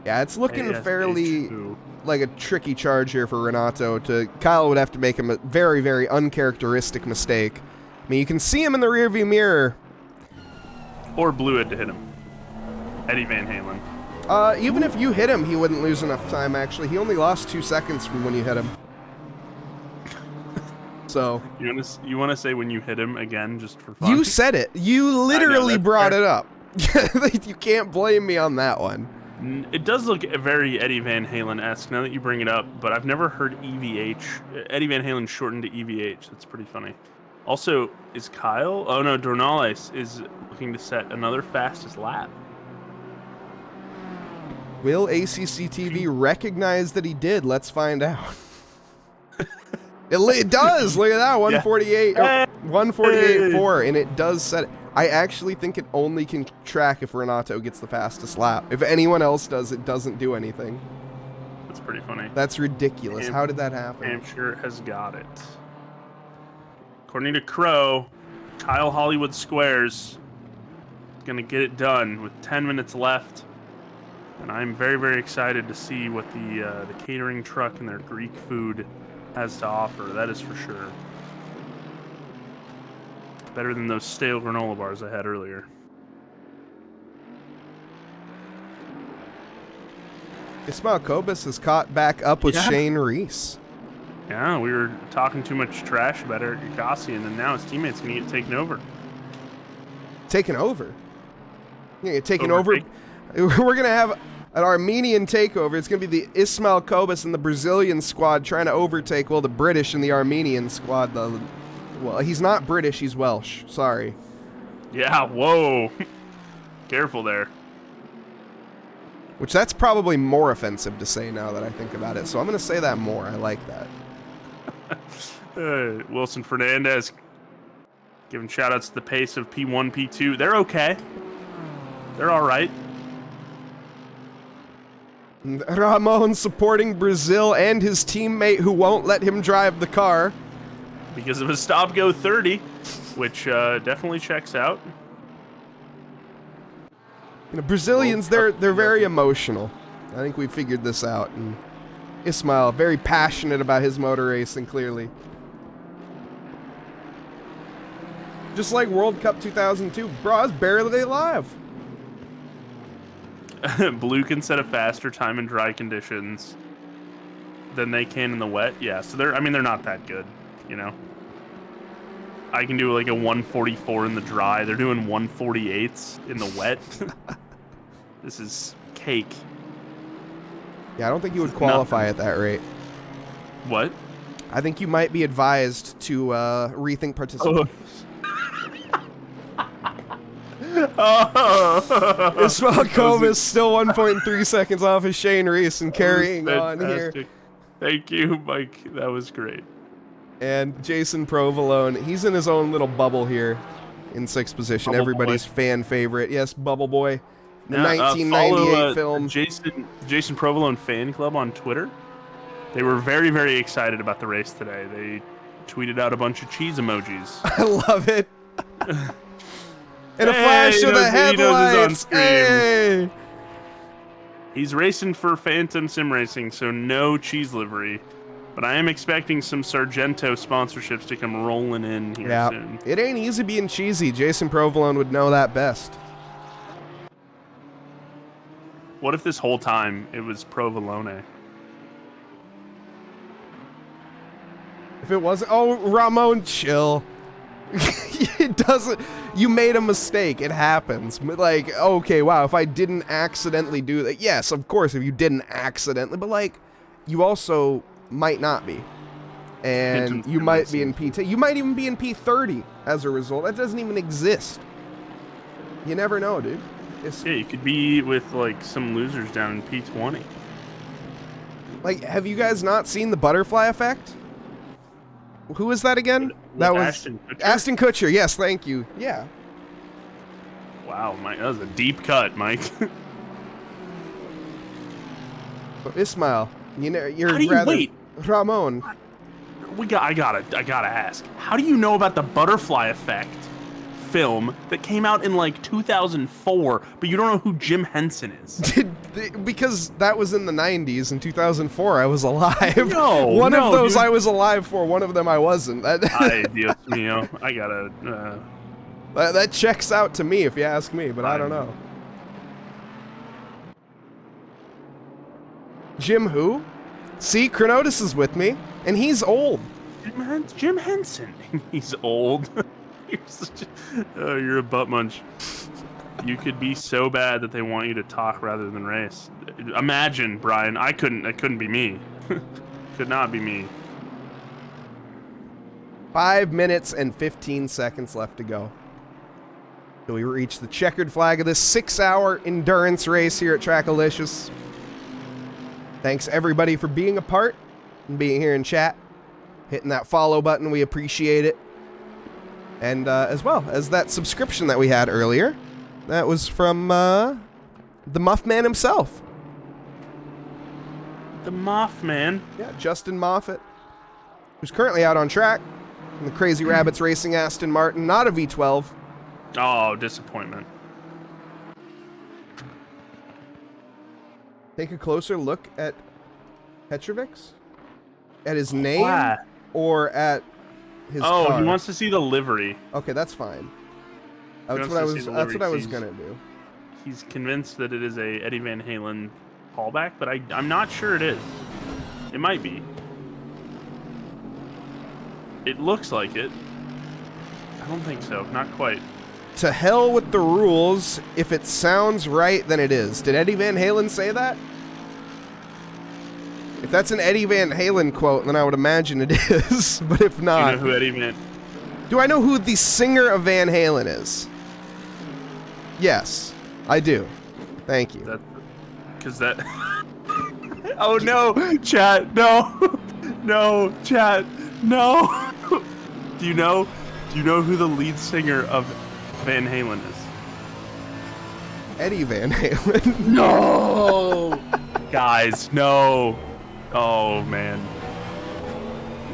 Yeah, it's looking fairly ASH2. like a tricky charge here for Renato. Kyle would have to make him a very, very uncharacteristic mistake. I mean, you can see him in the rearview mirror. Or Blue had to hit him. Eddie Van Halen. Even if you hit him, he wouldn't lose enough time, actually. He only lost 2 seconds from when you hit him. So You want to say when you hit him again, just for fun? you said it. You literally that's brought fair. it up. You can't blame me on that one. It does look very Eddie Van Halen-esque now that you bring it up, but I've never heard EVH. Eddie Van Halen shortened to EVH. That's pretty funny. Also, is Kyle? Oh no, Dornales is looking to set another fastest lap. Will ACC TV recognize that he did? Let's find out. It does. Look at that. 148. Yeah. 148.4, and it does set it. I actually think it only can track if Renato gets the fastest lap. If anyone else does, it doesn't do anything. That's pretty funny. That's ridiculous. How did that happen? Hampshire has got it. According to Crow, Kyle Hollywood Squares is going to get it done with 10 minutes left. And I'm very, very excited to see what the catering truck and their Greek food has to offer. That is for sure. Better than those stale granola bars I had earlier. Ismail Kobus is caught back up with Shane Reese. Yeah, we were talking too much trash about Eric Gagassian, and now his teammate's going to get taken over. Taken over? Yeah, get taken over. We're going to have an Armenian takeover. It's going to be the Ismail Kobus and the Brazilian squad trying to overtake, well, the British and the Armenian squad. Well, he's not British, he's Welsh. Sorry. Yeah, whoa. Careful there. Which that's probably more offensive to say now that I think about it. So I'm going to say that more. I like that. Wilson Fernandez giving shout-outs to the pace of P1, P2. They're okay. They're all right. Ramon supporting Brazil and his teammate who won't let him drive the car. Because of a stop-go 30, which definitely checks out. You know, Brazilians, they're very emotional. I think we figured this out. And Ismail, very passionate about his motor racing, clearly. Just like World Cup 2002. Bro, I was barely alive. Blue can set a faster time in dry conditions than they can in the wet. Yeah, so they're not that good, you know. I can do like a 144 in the dry. They're doing 148s in the wet. This is cake. Yeah, I don't think you would qualify at that rate. What? I think you might be advised to rethink participation. Oh. Ismail Kobus still 1.3 seconds off of Shane Reese and carrying on here. Thank you, Mike. That was great. And Jason Provolone, he's in his own little bubble here. in 6th position. Bubble Everybody's fan favorite. Yes, Bubble Boy. The Yeah, 1998 follow, film. Jason Provolone fan club on Twitter. They were very, very excited about the race today. They tweeted out a bunch of cheese emojis. I love it. And a flash of the headlights. Hey! He's racing for Phantom Sim Racing, so no cheese livery. But I am expecting some Sargento sponsorships to come rolling in here soon. It ain't easy being cheesy. Jason Provolone would know that best. What if this whole time it was Provolone? If it wasn't... Oh, Ramon, chill. It doesn't... You made a mistake. It happens. But like, okay, wow, if I didn't accidentally do that... Yes, of course, if you didn't accidentally... But like, you also might not be. And you might be in P10. You might even be in P30 as a result. That doesn't even exist. You never know, dude. Yeah, you could be with like some losers down in P20. Like, have you guys not seen the butterfly effect? Who is that again? That was Ashton Kutcher. Ashton Kutcher. Yes, thank you. Yeah. Wow, Mike, that was a deep cut, Mike. Ismail, you know you're How do you rather wait? Ramon. I gotta ask. How do you know about the butterfly effect film that came out in like 2004, but you don't know who Jim Henson is? Because that was in the 90s. In 2004, I was alive. No, one of those dude. I was alive for. One of them I wasn't. Ay, Dios mío. I gotta. That checks out to me, if you ask me. But I don't know. Jim who? See, Chronotis is with me, and he's old. Jim Henson. He's old. You're a butt munch. You could be so bad that they want you to talk rather than race. Imagine, Brian. It couldn't be me. Could not be me. 5 minutes and 15 seconds left to go. So we reach the checkered flag of this 6-hour endurance race here at Trackalicious. Thanks everybody for being a part and being here in chat. Hitting that follow button, we appreciate it. And as well as that subscription that we had earlier. That was from the Muffman himself. The Mothman. Yeah, Justin Moffat, who's currently out on track in the Crazy Rabbits Racing Aston Martin, not a V12. Oh, disappointment. Take a closer look at Petrovic's? At his name? Wow. Or at his Oh, car? he wants to see the livery. Okay, that's fine. That's wants what I to was see the that's what I livery. was gonna do. He's convinced that it is a Eddie Van Halen callback, but I'm not sure it is. It might be. It looks like it. I don't think so. Not quite. To hell with the rules. If it sounds right, then it is. Did Eddie Van Halen say that? If that's an Eddie Van Halen quote, then I would imagine it is. But if not... Do you know who Eddie Van... Do I know who the singer of Van Halen is? Yes, I do. Thank you. Because that... Oh no, chat, no. No, chat, no. Do you know who the lead singer of Van Halen is? Eddie Van Halen. No! Guys, no. Oh, man.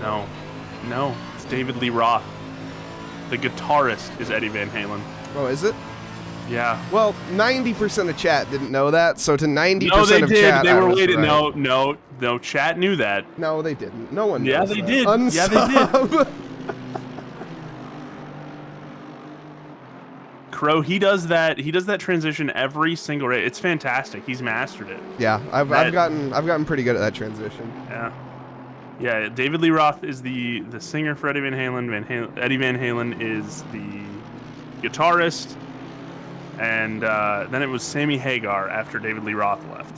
No. No, it's David Lee Roth. The guitarist is Eddie Van Halen. Oh, is it? Yeah. Well, 90% of chat didn't know that, so to 90% No, they of did. chat, They I were was waiting. right. No, chat knew that. No, they didn't. No one knows Yeah, they that. did. Unsub. Yeah, they did. Crow, he does that transition every single race. It's fantastic. He's mastered it. Yeah, I've gotten pretty good at that transition. Yeah. Yeah, David Lee Roth is the singer for Eddie Van Halen. Eddie Van Halen is the guitarist. And then it was Sammy Hagar after David Lee Roth left.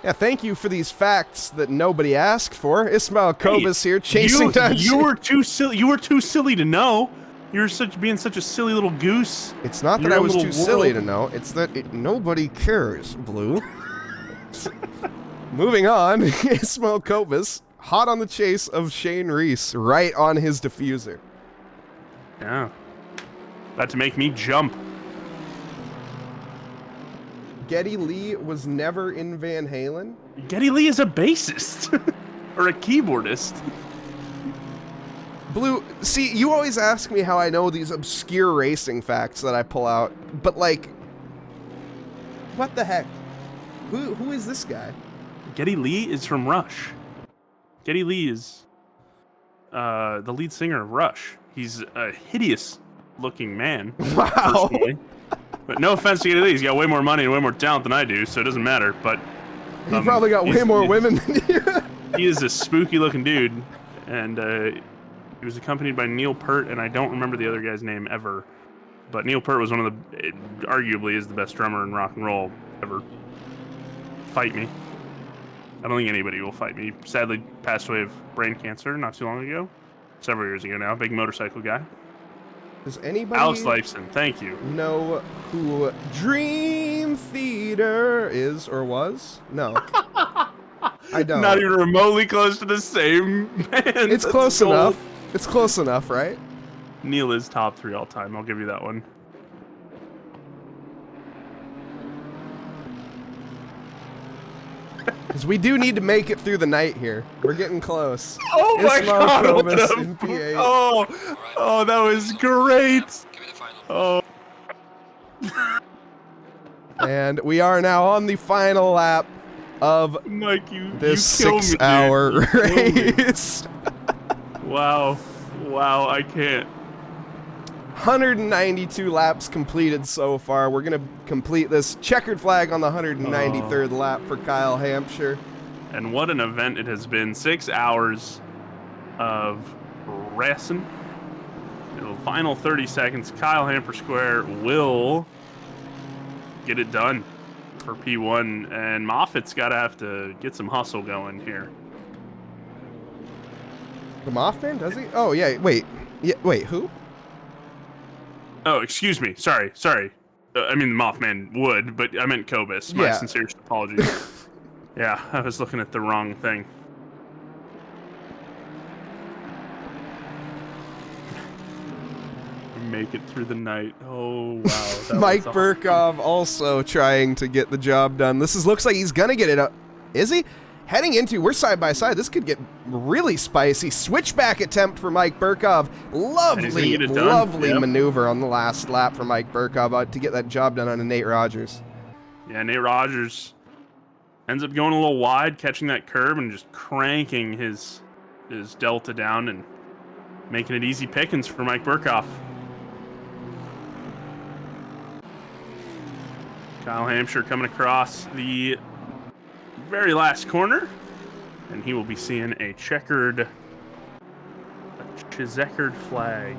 Yeah, thank you for these facts that nobody asked for. Ismail Kobus here, chasing down. You were too silly. You were too silly to know. You were being such a silly little goose. It's not that I was too silly to know. It's that nobody cares, Blue. Moving on, Ismail Kobus, hot on the chase of Shane Reese, right on his diffuser. Yeah. About to make me jump. Geddy Lee was never in Van Halen. Geddy Lee is a bassist. Or a keyboardist. Blue, see, you always ask me how I know these obscure racing facts that I pull out, but like, what the heck? Who is this guy? Geddy Lee is from Rush. Geddy Lee is the lead singer of Rush. He's a hideous-looking man. Wow. Personally. But no offense to Geddy Lee, he's got way more money and way more talent than I do, so it doesn't matter. But He probably got way more women than you. he is a spooky-looking dude, and he was accompanied by Neil Peart, and I don't remember the other guy's name ever. But Neil Peart was one of the, arguably, is the best drummer in rock and roll ever. Fight me. I don't think anybody will fight me. Sadly, passed away of brain cancer not too long ago. Several years ago now. Big motorcycle guy. Does anybody Alex Lifeson, thank you. know who Dream Theater is or was? No. I don't. Not even remotely close to the same band. It's close enough. It's close enough, right? Neil is top 3 all time. I'll give you that one. Because we do need to make it through the night here. We're getting close. Oh my Ismael god! Cobus What in a, P8. oh, that was great. Give me the final. Oh, And we are now on the final lap of Mike, you this you kill me, dude. 6-hour You kill me. race. Wow, I can't. 192 laps completed so far. We're going to complete this checkered flag on the 193rd lap for Kyle Hampshire. And what an event it has been. 6 hours of racing. In the final 30 seconds, Kyle Hampshire Square will get it done for P1. And Moffat's got to have to get some hustle going here. The Mothman, does he? Oh, yeah, wait. Yeah, wait, who? Oh, excuse me. Sorry. I mean, the Mothman would, but I meant Cobus. My Yeah. sincerest apologies. Yeah, I was looking at the wrong thing. Make it through the night. Oh, wow. that Mike was awesome. Burkov also trying to get the job done. Looks like he's going to get it up. Is he? Heading into, we're side by side. This could get really spicy. Switchback attempt for Mike Burkov. And he's gonna get it done. Lovely Yep. maneuver on the last lap for Mike Burkov to get that job done on a Nate Rogers. Yeah, Nate Rogers ends up going a little wide, catching that curb and just cranking his delta down and making it easy pickings for Mike Burkhoff. Kyle Hampshire coming across the very last corner, and he will be seeing a checkered flag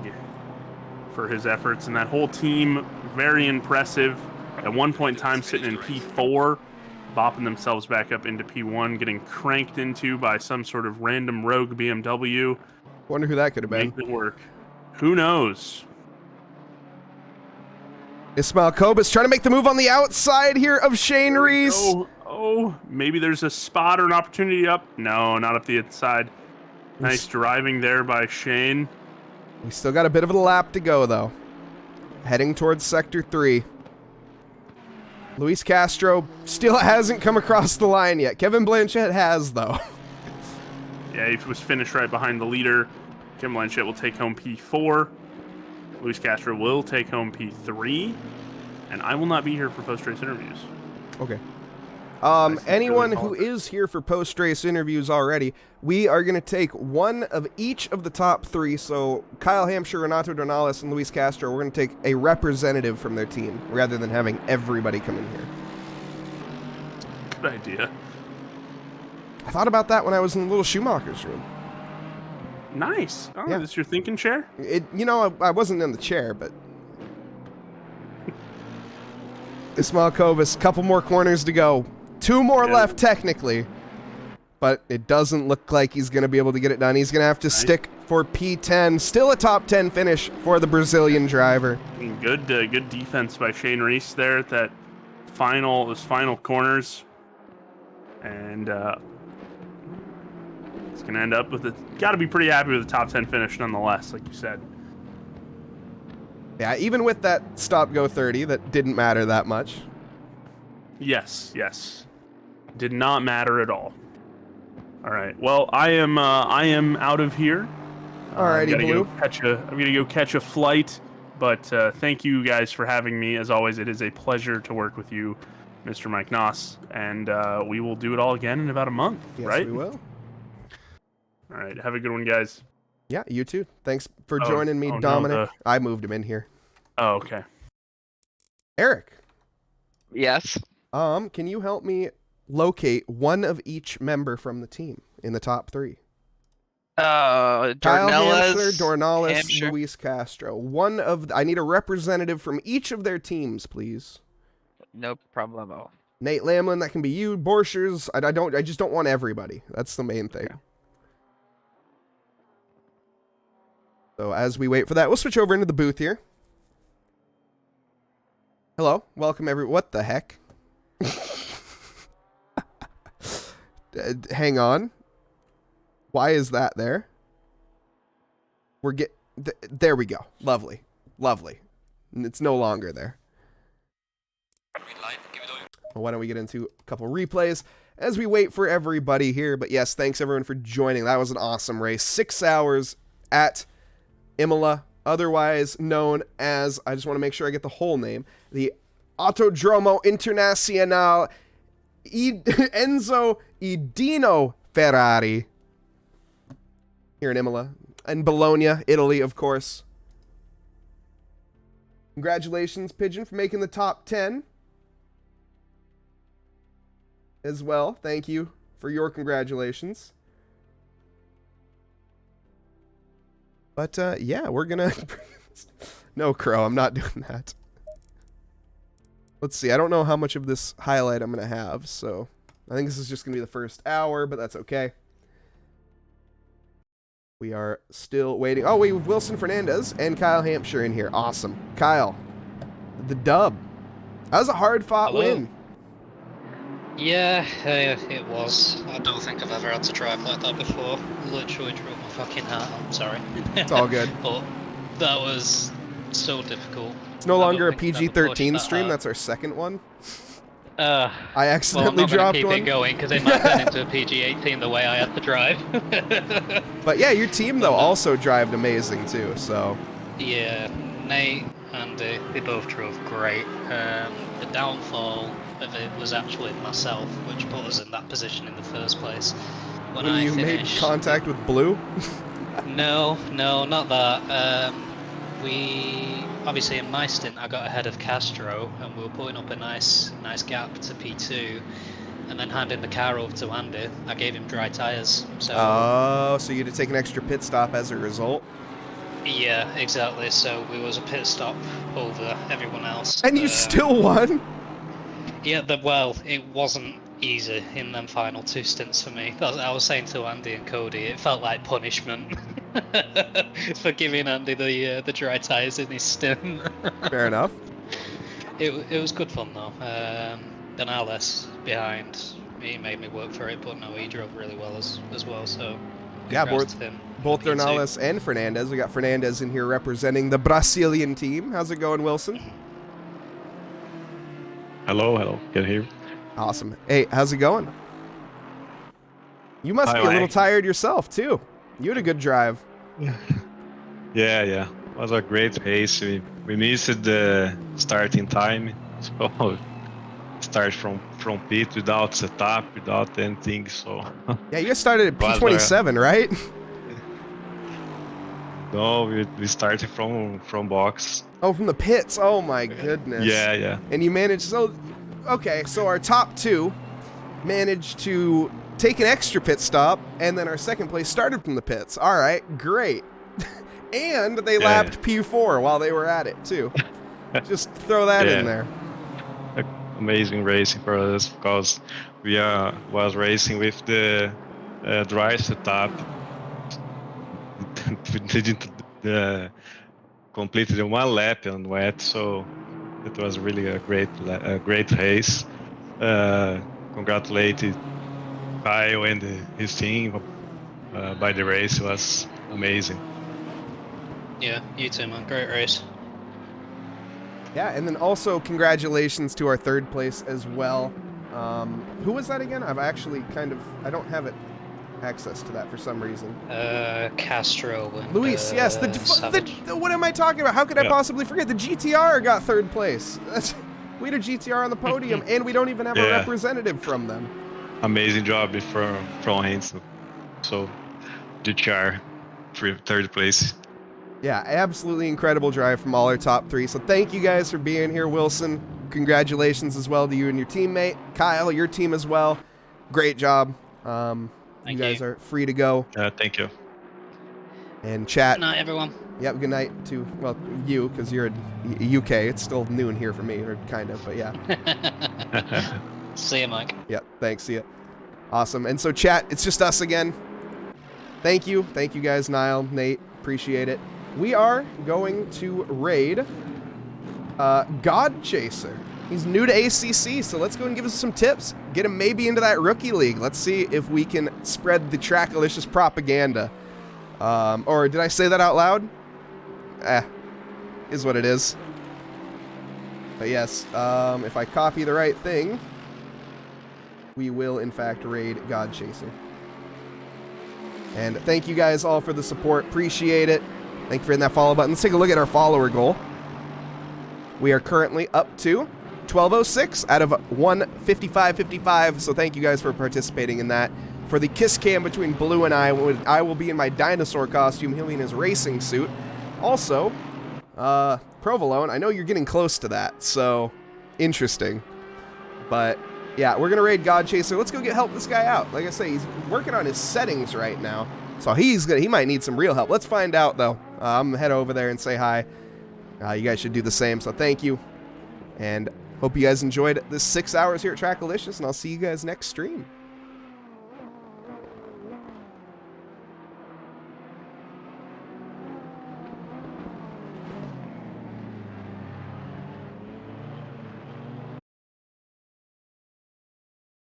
for his efforts, and that whole team, very impressive. At one point in time, sitting in P4, bopping themselves back up into P1, getting cranked into by some sort of random rogue BMW. Wonder who that could have been. Making it work. Who knows? Ismael Cobus trying to make the move on the outside here of Shane Reese. Oh, maybe there's a spot or an opportunity up. No, not up the inside. Nice driving there by Shane. We still got a bit of a lap to go, though. Heading towards Sector 3. Luis Castro still hasn't come across the line yet. Kevin Blanchett has, though. Yeah, he was finished right behind the leader. Kim Blanchett will take home P4. Luis Castro will take home P3. And I will not be here for post-race interviews. Okay. I Anyone sincerely who is here for post-race interviews already, we are going to take one of each of the top 3. So Kyle Hampshire, Renato Dornales, and Luis Castro, we're going to take a representative from their team rather than having everybody come in here. Good idea. I thought about that when I was in the little Schumacher's room. Nice. Oh, Yeah. This is your thinking chair? I wasn't in the chair, but... Ismael Cobus, couple more corners to go. 2 more Yeah. left, technically. But it doesn't look like he's going to be able to get it done. He's going to have to stick for P10. Still a top 10 finish for the Brazilian driver. Good defense by Shane Reese there at those final corners. And it's going to end up with got to be pretty happy with the top 10 finish nonetheless, like you said. Yeah, even with that stop-go 30, that didn't matter that much. Yes, yes. Did not matter at all. All right. Well, I am out of here. Alrighty, Blue. I'm gonna go catch a flight. But thank you guys for having me. As always, it is a pleasure to work with you, Mr. Mike Noss. And we will do it all again in about a month, Yes, right? we will. All right. Have a good one, guys. Yeah, you too. Thanks for joining me, Dominic. No, I moved him in here. Oh, okay. Eric. Yes. Can you help me locate one of each member from the team in the top 3? Kyle Hampshire, Dornales, Luis Castro. I need a representative from each of their teams, please. No problemo. Nate Lamlin, that can be you. Borchers, I just don't want everybody. That's the main thing. Okay. So as we wait for that, we'll switch over into the booth here. Hello, welcome everyone. What the heck? Hang on. Why is that there? There we go. Lovely. Lovely. It's no longer there. Green light, give it all. Well, why don't we get into a couple replays as we wait for everybody here. But yes, thanks everyone for joining. That was an awesome race. 6 hours at Imola, otherwise known as, I just want to make sure I get the whole name, the Autodromo Internazionale Enzo Idino Ferrari. Here in Imola. And Bologna, Italy, of course. Congratulations, Pigeon, for making the top 10. As well. Thank you for your congratulations. But, yeah, we're gonna... No, Crow, I'm not doing that. Let's see, I don't know how much of this highlight I'm gonna have, so... I think this is just gonna be the first hour, but that's okay. We are still waiting. Oh, we have Wilson Fernandez and Kyle Hampshire in here. Awesome. Kyle, the dub. That was a hard-fought win. Yeah, it was. I don't think I've ever had to drive like that before. Literally drove my fucking hat. I'm sorry. It's all good. But that was so difficult. It's no longer a PG-13 stream. That's our second one. I Well, accidentally I'm not dropped keep one. it going because it might turn into a PG-18 the way I had to drive. But yeah, your team though also drove amazing too. So yeah, Nate and they both drove great. The downfall of it was actually myself, which put us in that position in the first place. when you made contact with Blue. No, not that. We obviously in my stint I got ahead of Castro and we were putting up a nice gap to P2, and then handing the car over to Andy, I gave him dry tires. So oh, so you had to take an extra pit stop as a result. yeah, exactly. So we was a pit stop over everyone else. And you still won. Yeah, well, it wasn't easy in them final 2 stints for me. I was saying to Andy and Cody, it felt like punishment for giving Andy the dry tires in his stint. Fair enough. It was good fun though. Donales behind, he made me work for it, but no, he drove really well as well. So yeah, congrats to him. both Dornales and Fernandez. We got Fernandez in here representing the Brazilian team. How's it going, Wilson? Hello. Can you hear me? Awesome. Hey, how's it going? You must be a little tired yourself, too. You had a good drive. Yeah. It was a great race. We missed the starting time. So start from pit without setup, without anything. So yeah, you guys started at P27, right? No, we started from box. Oh, from the pits. Oh my goodness. Yeah. And you managed, so okay, so our top 2 managed to take an extra pit stop, and then our second place started from the pits. All right, great. And they lapped P4 while they were at it too. Just throw that in there. Amazing racing for us because we was racing with the dry setup. We didn't completed 1 lap on wet, so it was really a great race. Congratulated Kyle and his team by the race. It was amazing. Yeah, you too, man. Great race. Yeah, and then also congratulations to our third place as well. Who was that again? I've actually I don't have it access to that for some reason. Castro and Luis, yes, what am I talking about? How could I possibly forget? The GTR got third place. We had a GTR on the podium, and we don't even have a representative from them. Amazing job from Hanson. So, GTR for third place. Yeah, absolutely incredible drive from all our top three. So thank you guys for being here, Wilson. Congratulations as well to you and your teammate. Kyle, your team as well. Great job. You guys are free to go. Thank you. And chat. Good night, everyone. Yep, good night to, well, you, because you're in UK. It's still noon here for me, or kind of, but yeah. See you, Mike. Yep, thanks, see ya. Awesome. And so chat, it's just us again. Thank you. Thank you guys, Niall, Nate. Appreciate it. We are going to raid God Chaser. He's new to ACC, so let's go and give us some tips. Get him maybe into that rookie league. Let's see if we can spread the Trackalicious propaganda. Or did I say that out loud? Is what it is. But yes, if I copy the right thing, we will in fact raid God Chaser. And thank you guys all for the support. Appreciate it. Thank you for hitting that follow button. Let's take a look at our follower goal. We are currently up to 1206 out of 155.55. So thank you guys for participating in that. For the kiss cam between Blue and I will be in my dinosaur costume. He'll be in his racing suit. Also, Provolone, I know you're getting close to that, so interesting. But yeah, we're gonna raid God Chaser. Let's go help this guy out. Like I say, he's working on his settings right now, so he might need some real help. Let's find out though. I'm gonna head over there and say hi. You guys should do the same. So thank you, and hope you guys enjoyed this 6 hours here at Trackalicious, and I'll see you guys next stream.